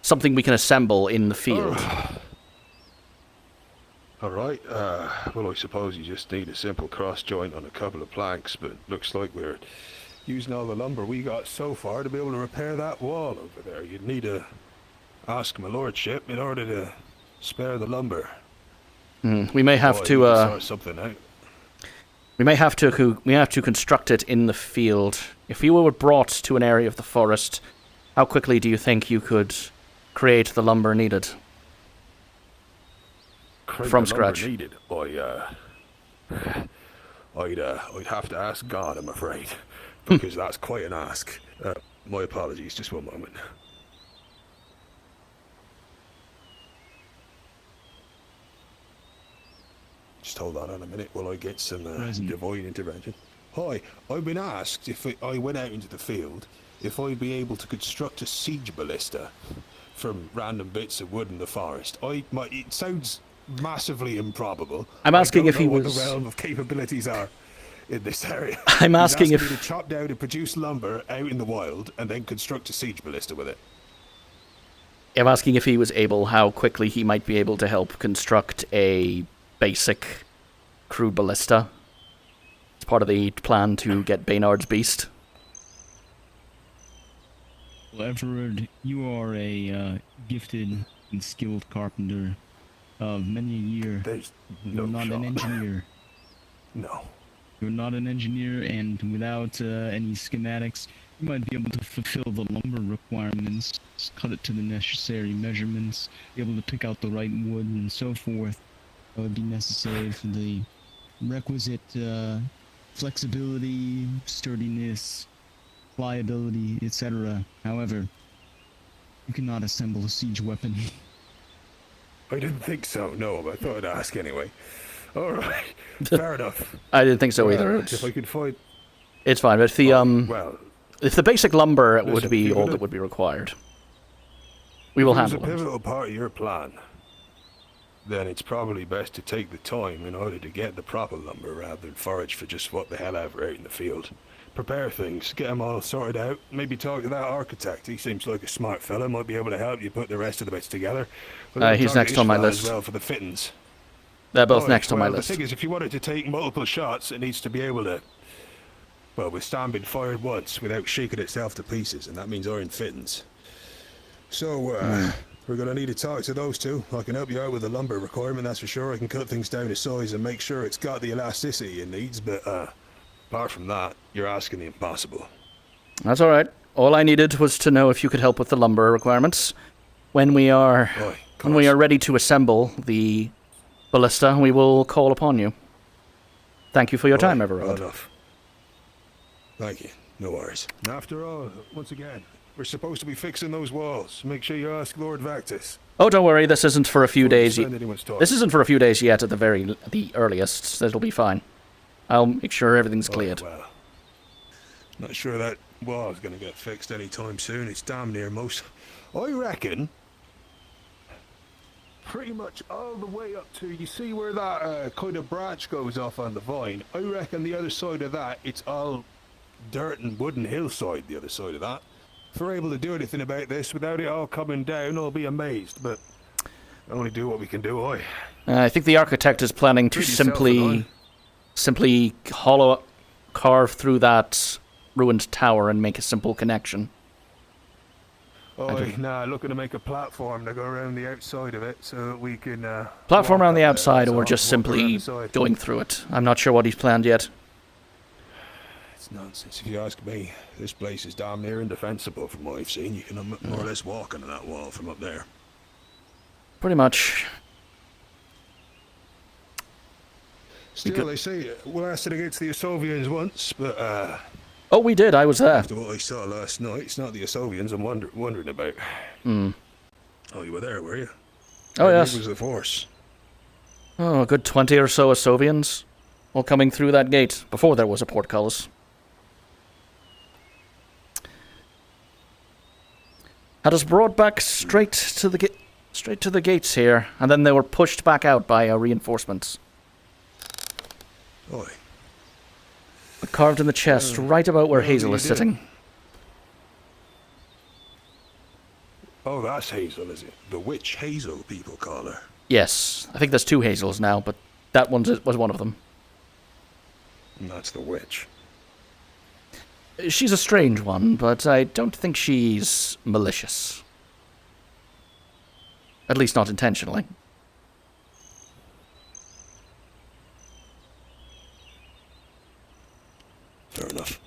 Speaker 7: Something we can assemble in the field.
Speaker 24: Alright, well, I suppose you just need a simple cross joint on a couple of planks, but looks like we're using all the lumber we got so far to be able to repair that wall over there. You'd need to ask my lordship in order to spare the lumber.
Speaker 7: We may have to
Speaker 24: sort something out.
Speaker 7: We may have to construct it in the field. If you were brought to an area of the forest, how quickly do you think you could create the lumber needed? From scratch.
Speaker 24: Needed. I'd have to ask God, I'm afraid, because that's quite an ask. My apologies, just one moment. Just hold on a minute while I get some divine intervention. Hi, I've been asked if I went out into the field, if I'd be able to construct a siege ballista from random bits of wood in the forest. It sounds massively improbable.
Speaker 7: I'm asking if he was...
Speaker 24: what the realm of capabilities are in this area.
Speaker 7: I'm asking if...
Speaker 24: me to chop down and produce lumber out in the wild and then construct a siege ballista with it.
Speaker 7: I'm asking if he was able, how quickly he might be able to help construct a basic crude ballista. It's part of the plan to get Baynard's beast.
Speaker 9: Well, Everard, you are a gifted and skilled carpenter of many a year. You're not an engineer.
Speaker 24: No.
Speaker 9: You're not an engineer, and without any schematics, You might be able to fulfill the lumber requirements, cut it to the necessary measurements, be able to pick out the right wood and so forth. That would be necessary for the requisite flexibility, sturdiness, pliability, etc. However, you cannot assemble a siege weapon.
Speaker 24: I didn't think so, no, but I thought I'd ask anyway. Alright, fair enough.
Speaker 7: I didn't think so either.
Speaker 24: If I could find...
Speaker 7: It's fine, but if the
Speaker 24: well,
Speaker 7: if the basic lumber would
Speaker 24: listen,
Speaker 7: be
Speaker 24: if
Speaker 7: all
Speaker 24: you're
Speaker 7: that
Speaker 24: gonna-
Speaker 7: would be required, we will handle
Speaker 24: If it's a
Speaker 7: it.
Speaker 24: pivotal part of your plan, then it's probably best to take the time in order to get the proper lumber rather than forage for just what the hell ever out in the field. Prepare things, get them all sorted out, maybe talk to that architect. He seems like a smart fella, might be able to help you put the rest of the bits together.
Speaker 7: He's
Speaker 24: talk
Speaker 7: next
Speaker 24: to
Speaker 7: on my
Speaker 24: Ishmael as
Speaker 7: list.
Speaker 24: well for the fittings.
Speaker 7: They're both
Speaker 24: Right,
Speaker 7: next on my
Speaker 24: well,
Speaker 7: list.
Speaker 24: The thing is, if you want it to take multiple shots, it needs to be able to, well, withstand being fired once without shaking itself to pieces, and that means iron fittings. So, we're going to need to talk to those two. I can help you out with the lumber requirement, that's for sure. I can cut things down to size and make sure it's got the elasticity it needs, but apart from that, you're asking the impossible.
Speaker 7: That's all right. All I needed was to know if you could help with the lumber requirements. When we are ready to assemble the ballista, we will call upon you. Thank you for your time,
Speaker 24: Well
Speaker 7: Evarda.
Speaker 24: enough. Thank you. No worries. After all, once again, we're supposed to be fixing those walls. Make sure you ask Lord Vactus.
Speaker 7: Oh, don't worry. This isn't for a few days.
Speaker 24: spend anyone's time.
Speaker 7: This isn't for a few days yet. At the earliest, it'll be fine. I'll make sure everything's cleared.
Speaker 24: Well, not sure that wall's gonna get fixed anytime soon. It's damn near most. I reckon. Pretty much all the way up to, you see where that kind of branch goes off on the vine? I reckon the other side of that, it's all dirt and wooden hillside, the other side of that. If we're able to do anything about this without it all coming down, I'll be amazed, but only do what we can do,
Speaker 7: I think the architect is planning to
Speaker 24: Pretty
Speaker 7: simply carve through that ruined tower and make a simple connection.
Speaker 24: Nah, looking to make a platform to go around the outside of it so that we can,
Speaker 7: Platform
Speaker 24: walk
Speaker 7: around the
Speaker 24: up there.
Speaker 7: outside,
Speaker 24: That's
Speaker 7: or
Speaker 24: all,
Speaker 7: just
Speaker 24: walk around
Speaker 7: simply
Speaker 24: the side.
Speaker 7: going through it. I'm not sure what he's planned yet.
Speaker 24: It's nonsense if you ask me. This place is damn near indefensible from what I've seen. You can more or less walk into that wall from up there.
Speaker 7: Pretty much.
Speaker 24: Still, they say we lasted against the Asovians once, but
Speaker 7: Oh, we did. I was there.
Speaker 24: after what I saw last night, it's not the Asovians I'm wondering about.
Speaker 7: Hmm.
Speaker 24: Oh, you were there, were you?
Speaker 7: Oh,
Speaker 24: How big
Speaker 7: yes.
Speaker 24: was the force?
Speaker 7: Oh, a good 20 or so Asovians, all coming through that gate before there was a portcullis. Had us brought back straight to the gates here, and then they were pushed back out by reinforcements.
Speaker 24: Oi.
Speaker 7: Carved in the chest, right about where
Speaker 24: well,
Speaker 7: Hazel
Speaker 24: you
Speaker 7: is
Speaker 24: did.
Speaker 7: sitting.
Speaker 24: Oh, that's Hazel, is it? The witch Hazel, people call her.
Speaker 7: Yes, I think there's two Hazels now, but that one was one of them.
Speaker 24: And that's the witch.
Speaker 7: She's a strange one, but I don't think she's malicious. At least not intentionally.
Speaker 24: Fair enough.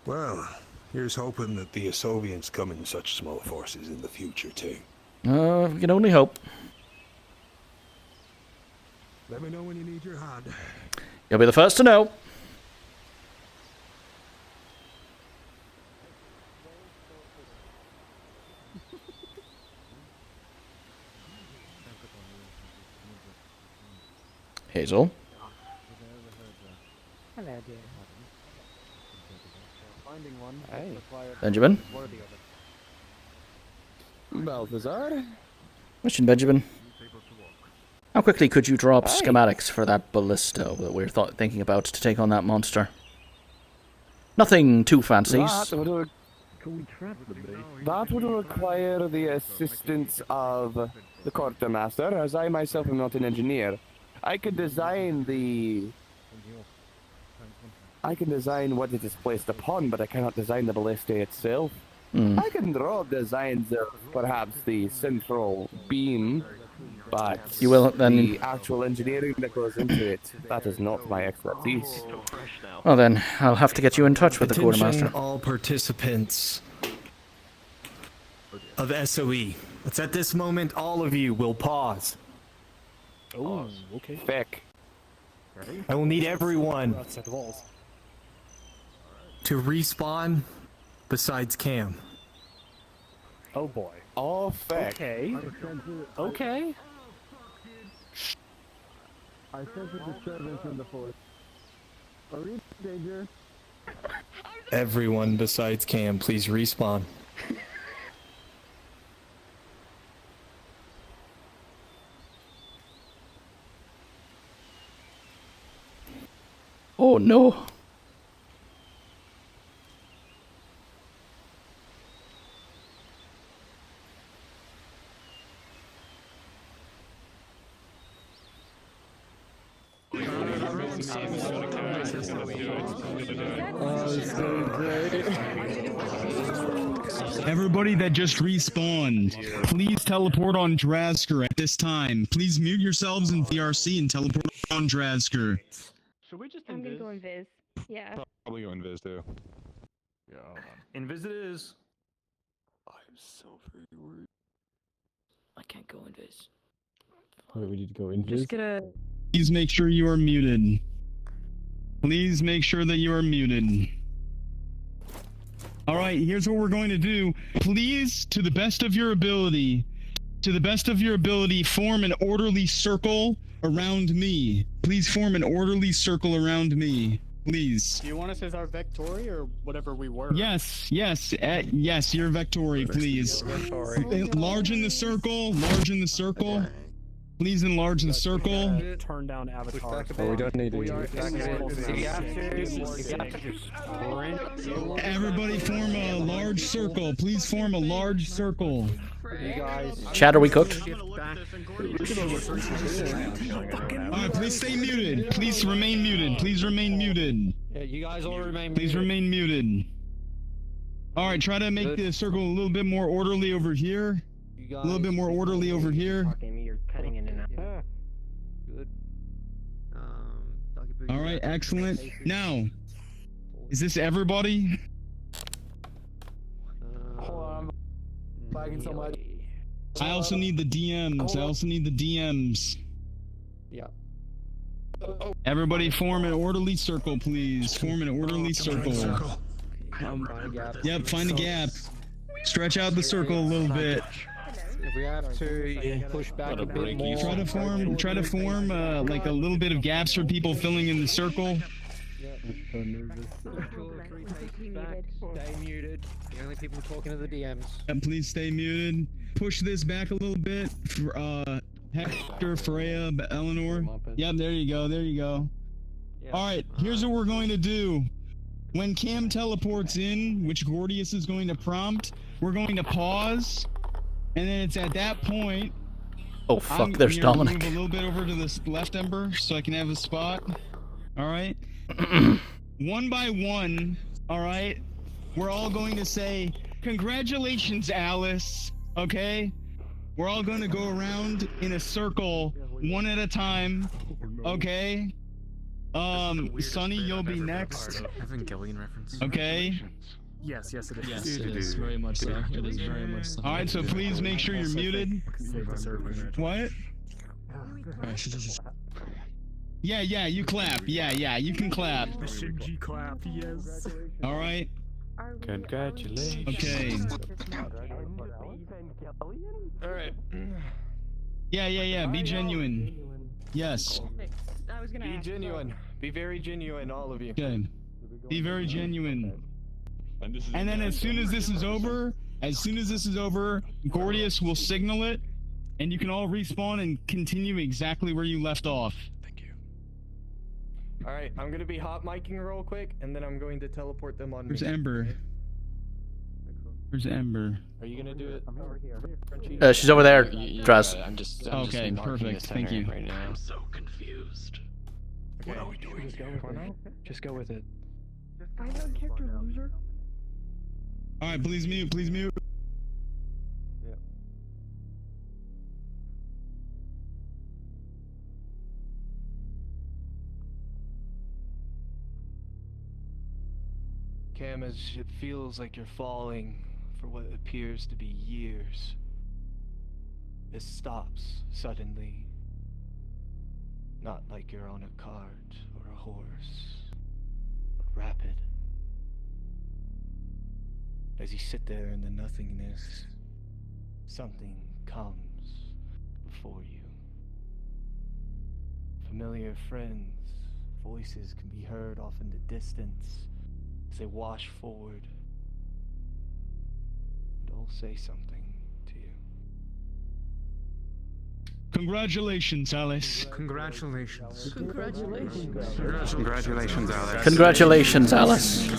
Speaker 24: Well, here's hoping that the Asovians come in such small forces in the future, too.
Speaker 7: We can only hope.
Speaker 24: Let me know when you need your hand.
Speaker 7: You'll be the first to know. Hazel.
Speaker 14: Hello, dear. Finding one required
Speaker 7: Benjamin.
Speaker 14: worthy of it.
Speaker 3: Balthazar?
Speaker 7: Question, Benjamin. How quickly could you draw up schematics for that ballista that we're thinking about to take on that monster? Nothing too fancy.
Speaker 3: That would require the assistance of the quartermaster, as I myself am not an engineer. I could design what it is placed upon, but I cannot design the ballista itself. I can draw designs of perhaps the central beam but
Speaker 7: You will then.
Speaker 3: the actual engineering that goes into it, that is not my expertise.
Speaker 7: Well then, I'll have to get you in touch with the quartermaster.
Speaker 5: Attention all participants of SOE. It's at this moment all of you will pause.
Speaker 3: Oh, okay. Feck.
Speaker 5: I will need everyone
Speaker 14: Outside the walls.
Speaker 5: to respawn besides Cam.
Speaker 3: Oh boy. Oh, feck.
Speaker 14: Okay. Okay.
Speaker 3: I sense a disturbance in the force. Are we in danger?
Speaker 5: Everyone besides Cam, please respawn.
Speaker 7: Oh no.
Speaker 9: Everybody that just respawned, please teleport on Drazker at this time. Please mute yourselves in VRC and teleport on Drazker.
Speaker 13: Should we just
Speaker 10: I'm gonna go invis. Yeah.
Speaker 13: Probably go invis too. Yeah, hold on. Invis it is.
Speaker 18: I'm so very worried.
Speaker 2: I can't go invis.
Speaker 18: Wait, we need to go in.
Speaker 10: Just gonna.
Speaker 9: Please make sure you are muted. Please make sure that you are muted. Alright, here's what we're going to do. Please, to the best of your ability, form an orderly circle around me. Please form an orderly circle around me. Please.
Speaker 14: Do you want us as our Vectori or whatever we were?
Speaker 9: Yes, yes, yes, you're Vectori, please. Enlarge in the circle, Please enlarge the circle.
Speaker 14: Turn down avatar.
Speaker 18: Oh, we don't need to.
Speaker 9: Everybody form a large circle. Please form a large circle.
Speaker 7: Chad, are we cooked?
Speaker 9: Alright, please stay muted. Please remain muted. Please remain muted.
Speaker 17: Yeah, you guys all remain
Speaker 9: Please remain muted. Alright, try to make the circle a little bit more orderly over here. A little bit more orderly over here.
Speaker 17: You're cutting in and out.
Speaker 14: Good.
Speaker 9: Alright, excellent. Now, is this everybody?
Speaker 14: Hold on. I'm lagging so much.
Speaker 9: I also need the DMs.
Speaker 17: Yeah.
Speaker 9: Everybody form an orderly circle, please. Form an orderly circle. Yep, find a gap. Stretch out the circle a little bit.
Speaker 17: If we have to push back a bit more.
Speaker 9: Try to form like a little bit of gaps for people filling in the circle.
Speaker 17: Stay muted. The only people talking to the DMs.
Speaker 9: And please stay muted. Push this back a little bit. For, Hector, Freya, Eleanor. Yep, there you go. Alright, here's what we're going to do. When Cam teleports in, which Gordius is going to prompt, we're going to pause. And then it's at that point.
Speaker 7: Oh fuck, there's Dominic.
Speaker 9: Move a little bit over to this left, Ember, so I can have a spot. Alright? One by one, alright? We're all going to say, "Congratulations, Alice." Okay? We're all going to go around in a circle, one at a time. Okay? Sonny, you'll be next.
Speaker 6: Evangelion reference.
Speaker 9: Okay?
Speaker 14: Yes, it is.
Speaker 20: Yes, it is very much so. It is very much so.
Speaker 9: Alright, so please make sure you're muted. What? Yeah, you clap. Yeah, you can clap.
Speaker 14: The Shinji clap, yes.
Speaker 9: Alright.
Speaker 4: Congratulations.
Speaker 9: Okay.
Speaker 8: Alright.
Speaker 9: Yeah, be genuine. Yes.
Speaker 8: Be genuine. Be very genuine, all of you.
Speaker 9: Okay. Be very genuine. And then as soon as this is over, Gordius will signal it, and you can all respawn and continue exactly where you left off.
Speaker 8: Alright, I'm gonna be hot micing real quick, and then I'm going to teleport them on
Speaker 9: Where's
Speaker 8: me.
Speaker 9: Ember? Where's Ember?
Speaker 8: Are you gonna do it? I'm over here.
Speaker 7: She's over there, Draz.
Speaker 18: I'm just
Speaker 9: Okay,
Speaker 18: marking
Speaker 9: perfect.
Speaker 18: the
Speaker 9: Thank
Speaker 18: center
Speaker 9: you.
Speaker 18: right now.
Speaker 6: I'm so confused.
Speaker 8: Okay. What are we doing?
Speaker 14: Just go with it.
Speaker 10: I don't character loser.
Speaker 9: Alright, please mute.
Speaker 12: Cam, as it feels like you're falling for what appears to be years. This stops suddenly. Not like you're on a cart or a horse, but rapid. As you sit there in the nothingness, something comes before you. Familiar friends, voices can be heard off in the distance as they wash forward and all say something to you.
Speaker 9: Congratulations, Alice.
Speaker 6: Congratulations.
Speaker 10: Congratulations.
Speaker 6: Congratulations, Alice.
Speaker 7: Congratulations, Alice.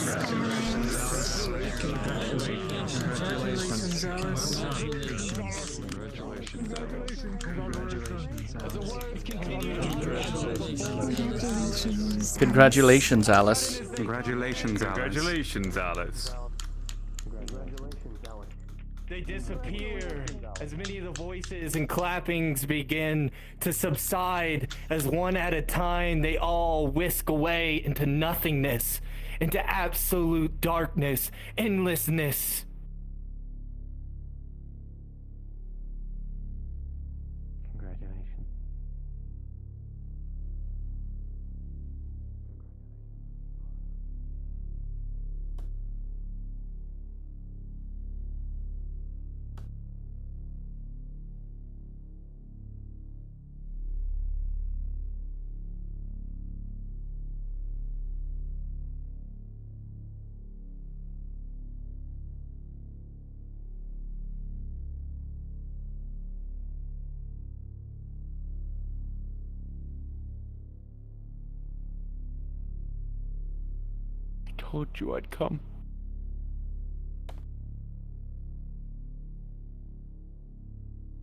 Speaker 7: Congratulations, Alice.
Speaker 6: Congratulations, Alice.
Speaker 4: Congratulations, Alice.
Speaker 12: They disappear as many of the voices and clappings begin to subside as one at a time they all whisk away into nothingness, into absolute darkness, endlessness. Congratulations.
Speaker 4: I told you I'd come.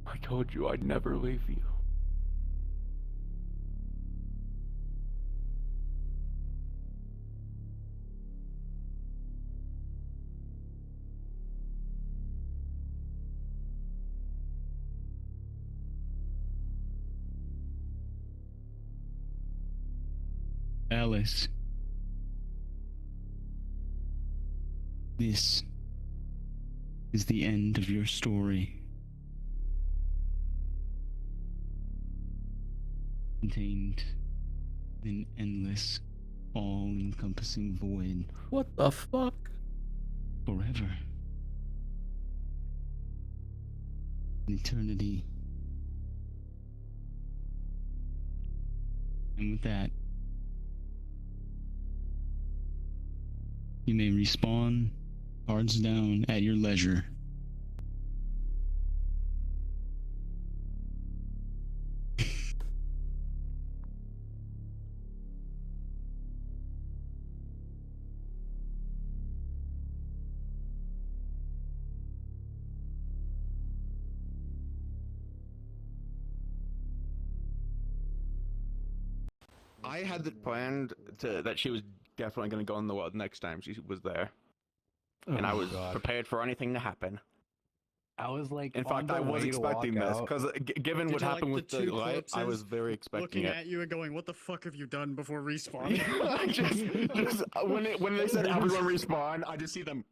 Speaker 4: I told you I'd never leave you.
Speaker 9: Alice. This is the end of your story. Contained in endless, all-encompassing void.
Speaker 7: What the fuck?
Speaker 9: Forever. An eternity. And with that, you may respawn, cards down at your leisure.
Speaker 13: I had it planned that she was definitely going to go in the world next time she was there. And I was prepared for anything to happen.
Speaker 19: I was like,
Speaker 13: in fact, I was expecting this because given what happened with the light, I was very expecting
Speaker 19: looking at you and going, "What the fuck have you done before respawn?"
Speaker 13: just when they said everyone respawn, I just see them.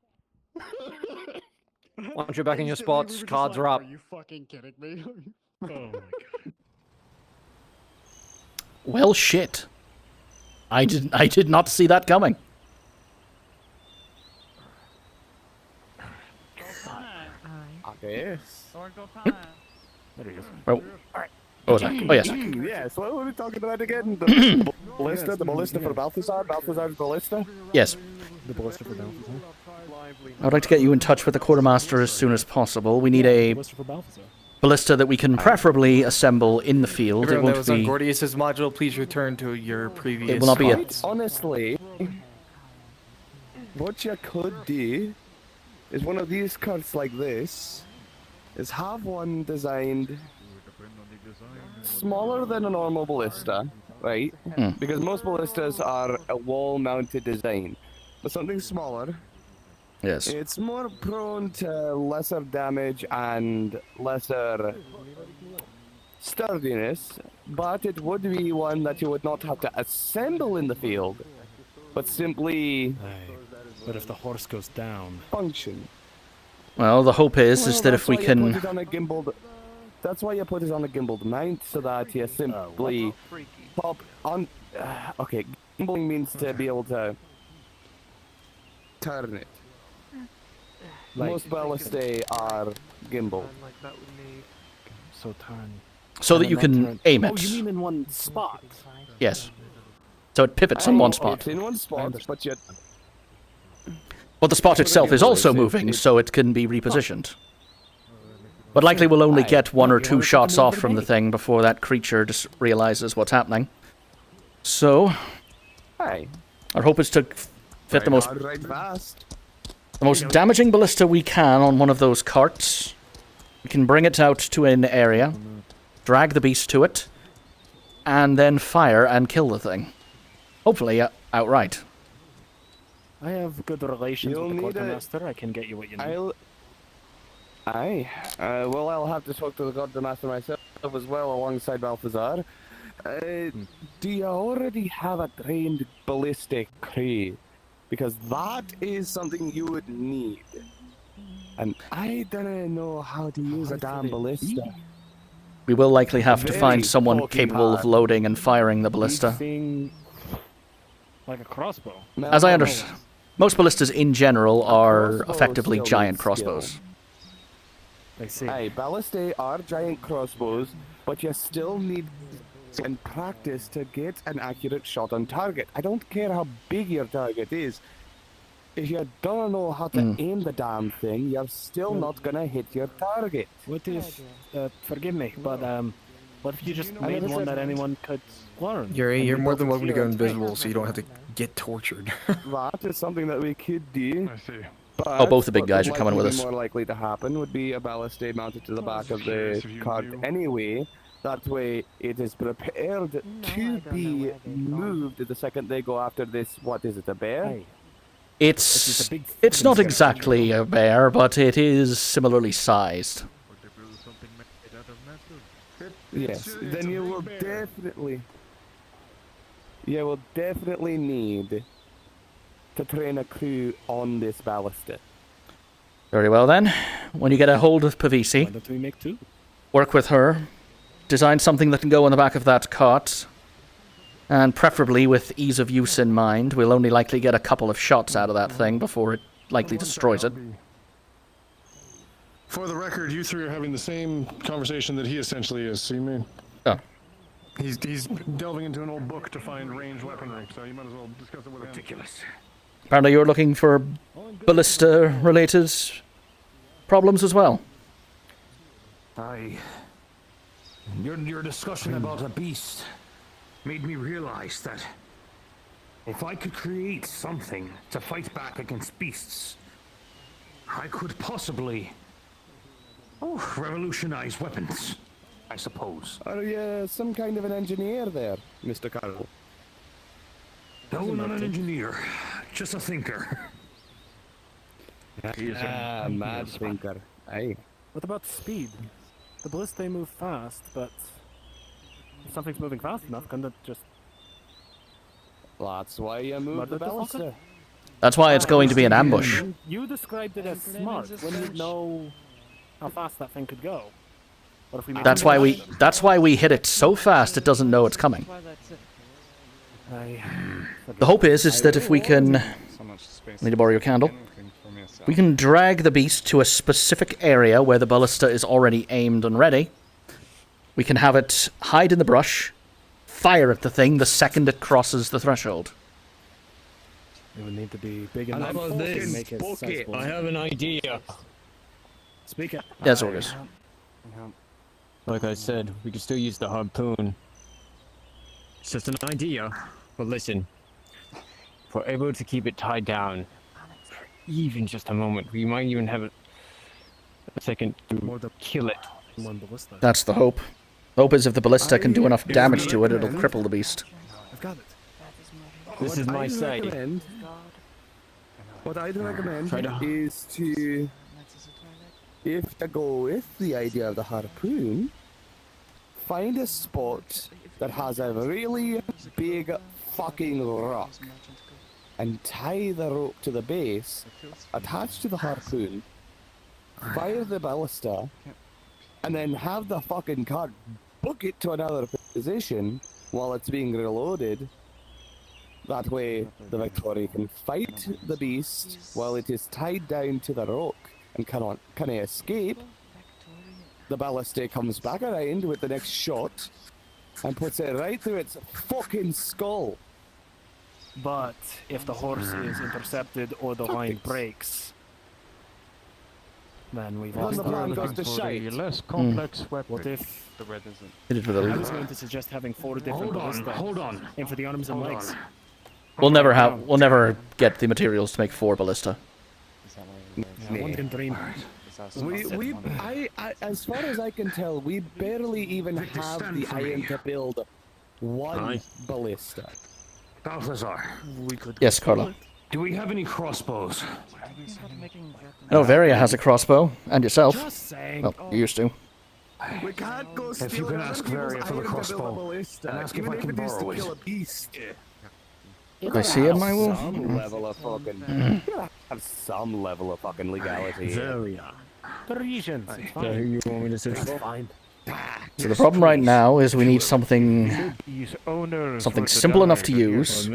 Speaker 19: Once
Speaker 22: you're back in your spots, cards are up.
Speaker 19: Are you fucking kidding me? Oh my god.
Speaker 7: Well, shit. I did not see that coming.
Speaker 3: Yes.
Speaker 7: Oh. Oh, Zach. Oh, yes.
Speaker 3: Yes, what were we talking about again? The ballista for Balthazar? Balthazar's ballista?
Speaker 7: Yes.
Speaker 3: The ballista for Balthazar?
Speaker 7: I would like to get you in touch with the quartermaster as soon as possible. We need a ballista that we can preferably assemble in the field.
Speaker 18: Everyone
Speaker 7: it
Speaker 18: that was on Gordius's module, please return to your previous
Speaker 7: It will not be
Speaker 18: spots.
Speaker 3: Honestly, what you could do is one of these carts like this, is have one designed smaller than a normal ballista, right? Because most ballistas are a wall-mounted design, but something smaller.
Speaker 7: Yes.
Speaker 3: It's more prone to lesser damage and lesser sturdiness, but it would be one that you would not have to assemble in the field, but simply
Speaker 19: But if the horse goes down...
Speaker 3: Function.
Speaker 7: Well, the hope is that if we
Speaker 3: That's why
Speaker 7: can...
Speaker 3: you put it on a gimbaled... That's why you put it on a gimbaled mount, so that you simply pop on... okay, gimbaling means to be able to turn it. Most ballistae are gimbal.
Speaker 19: So tiny.
Speaker 7: So that you can aim it.
Speaker 19: Oh, you mean in one spot?
Speaker 7: Yes. So it pivots on one spot.
Speaker 3: It's in one spot, but you...
Speaker 7: But the spot itself is also moving, so it can be repositioned. But likely we'll only get 1 or 2 shots off from the thing before that creature just realizes what's happening. So, our hope is to fit the most damaging ballista we can on one of those carts. We can bring it out to an area, drag the beast to it, and then fire and kill the thing. Hopefully outright.
Speaker 19: I have good relations with the quartermaster. I can get you what you need.
Speaker 3: Well, I'll have to talk to the quartermaster myself as well, alongside Balthazar. Do you already have a trained ballistic crew? Because that is something you would need. And I don't know how to use a damn ballista.
Speaker 7: We will likely have to find someone capable of loading and firing the ballista.
Speaker 19: Like a crossbow.
Speaker 7: As I understand, most ballistas in general are effectively giant crossbows.
Speaker 3: Hey, ballistae are giant crossbows, but you still need and practice to get an accurate shot on target. I don't care how big your target is. If you don't know how to aim the damn thing, you're still not gonna hit your target.
Speaker 19: What if, forgive me, but what if you just made one that anyone could learn?
Speaker 1: Yuri, you're more than welcome to go invisible so you don't have to get tortured.
Speaker 3: That is something that we could do.
Speaker 11: I see.
Speaker 3: But
Speaker 7: Oh, both the big guys are coming with us.
Speaker 3: More likely to happen would be a ballistae mounted to the back of the cart anyway. That way, it is prepared to be moved the second they go after this. What is it, a bear?
Speaker 7: It's not exactly a bear, but it is similarly sized.
Speaker 3: Yes, then you will definitely need to train a crew on this ballista.
Speaker 7: Very well then. When you get a hold of Pavisi,
Speaker 19: Why don't we make 2?
Speaker 7: work with her, design something that can go on the back of that cart, and preferably with ease of use in mind. We'll only likely get a couple of shots out of that thing before it likely destroys it.
Speaker 11: For the record, you three are having the same conversation that he essentially is. See me?
Speaker 7: Oh.
Speaker 11: He's delving into an old book to find ranged weaponry, so you might as well discuss it with him. Ridiculous.
Speaker 7: Apparently you're looking for ballista-related problems as well.
Speaker 22: Your discussion about a beast made me realize that if I could create something to fight back against beasts, I could possibly revolutionize weapons, I suppose.
Speaker 3: Are you some kind of an engineer there, Mr. Carroll?
Speaker 22: No, not an engineer, just a thinker.
Speaker 3: Mad thinker. Aye.
Speaker 19: What about speed? The ballistae move fast, but if something's moving fast enough, can it just...
Speaker 3: That's why you move the ballista.
Speaker 7: That's why it's going to be an ambush.
Speaker 19: You described it as smart, when you know how fast that thing could go. What if we
Speaker 7: That's why we hit it so fast it doesn't know it's coming. The hope is that if we can... Need to borrow your candle. We can drag the beast to a specific area where the ballista is already aimed and ready. We can have it hide in the brush, fire at the thing the second it crosses the threshold.
Speaker 19: It would need to be big enough to make it sensible.
Speaker 22: I have an idea.
Speaker 19: Speak it.
Speaker 7: Yes, Orgus.
Speaker 23: Like I said, we could still use the harpoon. It's just an idea. But listen, if we're able to keep it tied down, even just a moment, we might even have a second to kill it.
Speaker 7: That's the hope. The hope is if the ballista can do enough damage to it, it'll cripple the beast.
Speaker 19: I've got it.
Speaker 23: This is my side.
Speaker 3: What I'd recommend is to, if to go with the idea of the harpoon, find a spot that has a really big fucking rock. and tie the rope to the base, attach to the harpoon, fire the ballista, and then have the fucking cart book it to another position while it's being reloaded. That way, the Victoria can fight the beast while it is tied down to the rope and cannot escape. The ballista comes back around with the next shot and puts it right through its fucking skull.
Speaker 19: But if the horse is intercepted or the line breaks, then we've lost
Speaker 3: the plan goes to shite.
Speaker 13: Less complex weapon.
Speaker 19: What if
Speaker 13: the red isn't?
Speaker 7: Hit it with a
Speaker 19: I was going to suggest having 4 different ballistas.
Speaker 22: Hold on.
Speaker 19: Aim for the arms and legs.
Speaker 7: We'll never get the materials to make 4 ballista.
Speaker 19: Yeah, one can dream.
Speaker 3: As far as I can tell, we barely even have the iron to build one ballista.
Speaker 22: Balthazar.
Speaker 7: Yes, Carlo.
Speaker 22: Do we have any crossbows?
Speaker 7: I know Varia has a crossbow, and yourself.
Speaker 19: Just saying.
Speaker 7: Well, you used to.
Speaker 3: We can't go
Speaker 22: If you can ask Varia for the crossbow, and ask if I can borrow it.
Speaker 7: Did I see it in my will?
Speaker 3: Some level of fucking... have some level of fucking legality.
Speaker 19: Varia. Parisians. It's fine.
Speaker 23: You want me to say?
Speaker 19: It's fine.
Speaker 7: So the problem right now is we need something simple enough to use.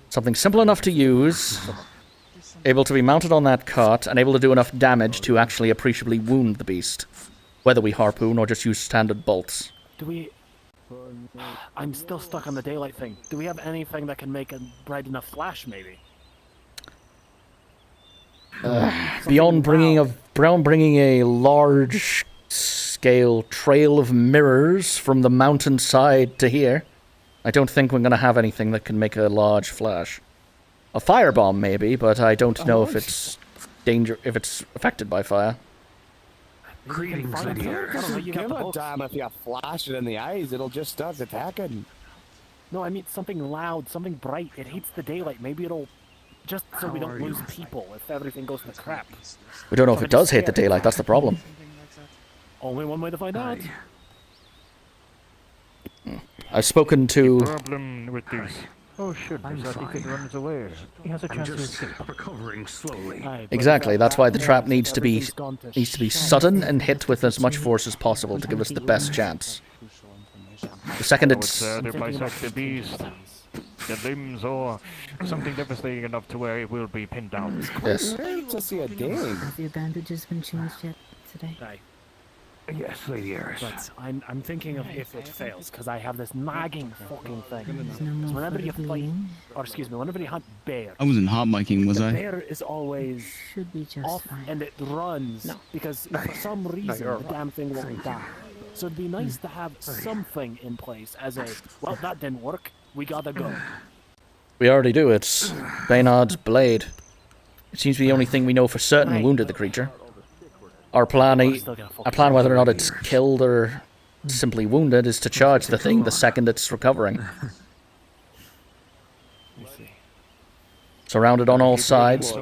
Speaker 7: Something simple enough to use, able to be mounted on that cart, and able to do enough damage to actually appreciably wound the beast. Whether we harpoon or just use standard bolts.
Speaker 19: Do we... I'm still stuck on the daylight thing. Do we have anything that can make a bright enough flash, maybe?
Speaker 7: Beyond bringing a large-scale trail of mirrors from the mountainside to here, I don't think we're going to have anything that can make a large flash. A firebomb, maybe, but I don't know if it's affected by fire.
Speaker 22: Greetings, Lydia.
Speaker 3: Give a damn if you flash it in the eyes, it'll just start attacking.
Speaker 19: No, I mean something loud, something bright. It hates the daylight. Maybe it'll... Just so we don't lose people if everything goes to crap.
Speaker 7: We don't know if it does hate the daylight, that's the problem.
Speaker 19: Only one way to find out.
Speaker 7: I've spoken to...
Speaker 13: Problem with this. Oh shit, is that he could run away. He has a chance to escape.
Speaker 22: Recovering slowly.
Speaker 7: Exactly, that's why the trap needs to be sudden and hit with as much force as possible to give us the best chance. The second it's...
Speaker 13: They bisect the beast, the limbs, or something devastating enough to where it will be pinned down.
Speaker 7: Yes.
Speaker 3: To see a dame.
Speaker 15: Have your bandages been changed yet today?
Speaker 22: Yes, Lady Eris.
Speaker 19: But I'm thinking of if it fails, because I have this nagging fucking thing.
Speaker 15: No more
Speaker 19: So whenever you
Speaker 15: further
Speaker 19: fight,
Speaker 15: bleeding?
Speaker 19: or excuse me, whenever you hunt bear,
Speaker 9: I wasn't hot miking, was
Speaker 19: the
Speaker 9: I?
Speaker 19: bear is always
Speaker 15: Should be just
Speaker 19: off
Speaker 15: fine.
Speaker 19: and it runs because for some reason the damn thing won't die. So it'd be nice to have something in place as a, well, that didn't work, we gotta go.
Speaker 7: We already do, it's Baynard's blade. It seems to be the only thing we know for certain wounded the creature. Our plan, whether or not it's killed or simply wounded, is to charge the thing the second it's recovering. Surrounded on all sides.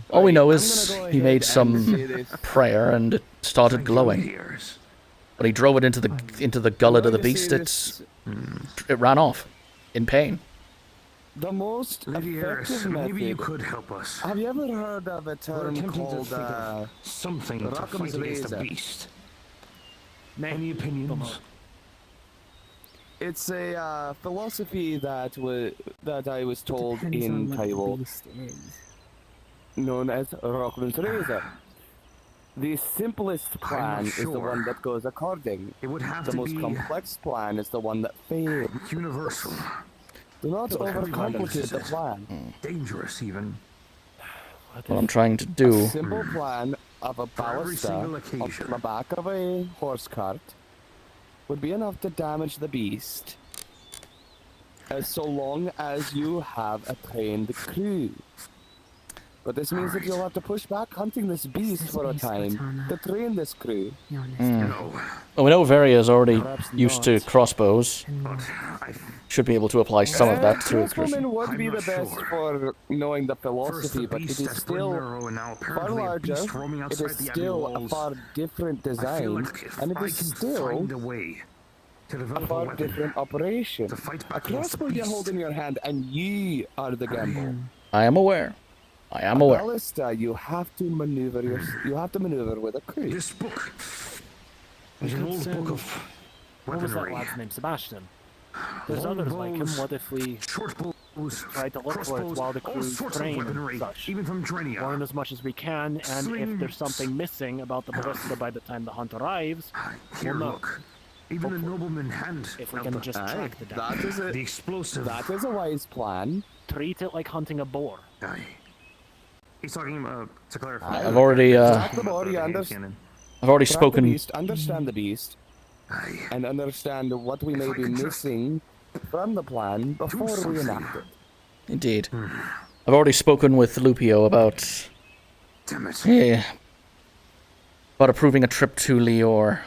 Speaker 7: All we know is he made some prayer and it started glowing. When he drove it into the gullet of the beast, it ran off in pain.
Speaker 3: The most effective method.
Speaker 22: Maybe you could help us.
Speaker 3: Have you ever heard of a term called
Speaker 22: something to fight against the beast? Any opinions?
Speaker 3: It's a philosophy that I was told in Taiwan, known as Rockman's Razor. The simplest plan is the one that goes according.
Speaker 22: It would have
Speaker 3: the
Speaker 22: to
Speaker 3: most
Speaker 22: be
Speaker 3: complex plan is the one that fails.
Speaker 22: Universal.
Speaker 3: Do not overcomplicate the plan.
Speaker 22: Dangerous, even.
Speaker 7: What I'm trying to do...
Speaker 3: A simple plan of a ballista on the back of a horse cart would be enough to damage the beast, so long as you have a trained crew. But this means that you'll have to push back hunting this beast for a time to train this crew.
Speaker 7: Well, we know Varia is already used to crossbows. Should be able to apply some of that to it.
Speaker 3: Crossbowmen would be the best for knowing the philosophy, but it is still far larger, it is still a far different design, and it is still of our different operation. A crossbow you hold in your hand, and ye are the gamble.
Speaker 7: I am aware. I am
Speaker 3: A
Speaker 7: aware.
Speaker 3: ballista, you have to maneuver. You have to maneuver with a crew.
Speaker 22: This book. There's an old book of
Speaker 19: What was that
Speaker 22: weaponry.
Speaker 19: lad's name? Sebastian. There's
Speaker 22: Long
Speaker 19: others like him.
Speaker 22: bows,
Speaker 19: What if we
Speaker 22: short bows,
Speaker 19: try to look for it
Speaker 22: crossbows,
Speaker 19: while the
Speaker 22: all
Speaker 19: crew's
Speaker 22: sorts of
Speaker 19: trained
Speaker 22: weaponry,
Speaker 19: and such?
Speaker 22: even from Drenia.
Speaker 19: Learn as much as we can, and if there's something missing about the ballista by the time the hunt arrives,
Speaker 22: Here,
Speaker 19: we'll know.
Speaker 22: look. Even the nobleman hand.
Speaker 19: If we can just track the
Speaker 3: that is
Speaker 22: the explosive.
Speaker 3: That is a wise plan.
Speaker 19: Treat it like hunting a boar.
Speaker 22: Aye. He's talking to clarify.
Speaker 7: I've already
Speaker 3: Track the boar, you understand.
Speaker 7: I've already
Speaker 3: Track
Speaker 7: spoken.
Speaker 3: The beast, understand the beast, and understand what we may be missing from the plan before we enact it.
Speaker 7: Indeed. I've already spoken with Lupio about.
Speaker 22: Damn it.
Speaker 7: Yeah. About approving a trip to Lior.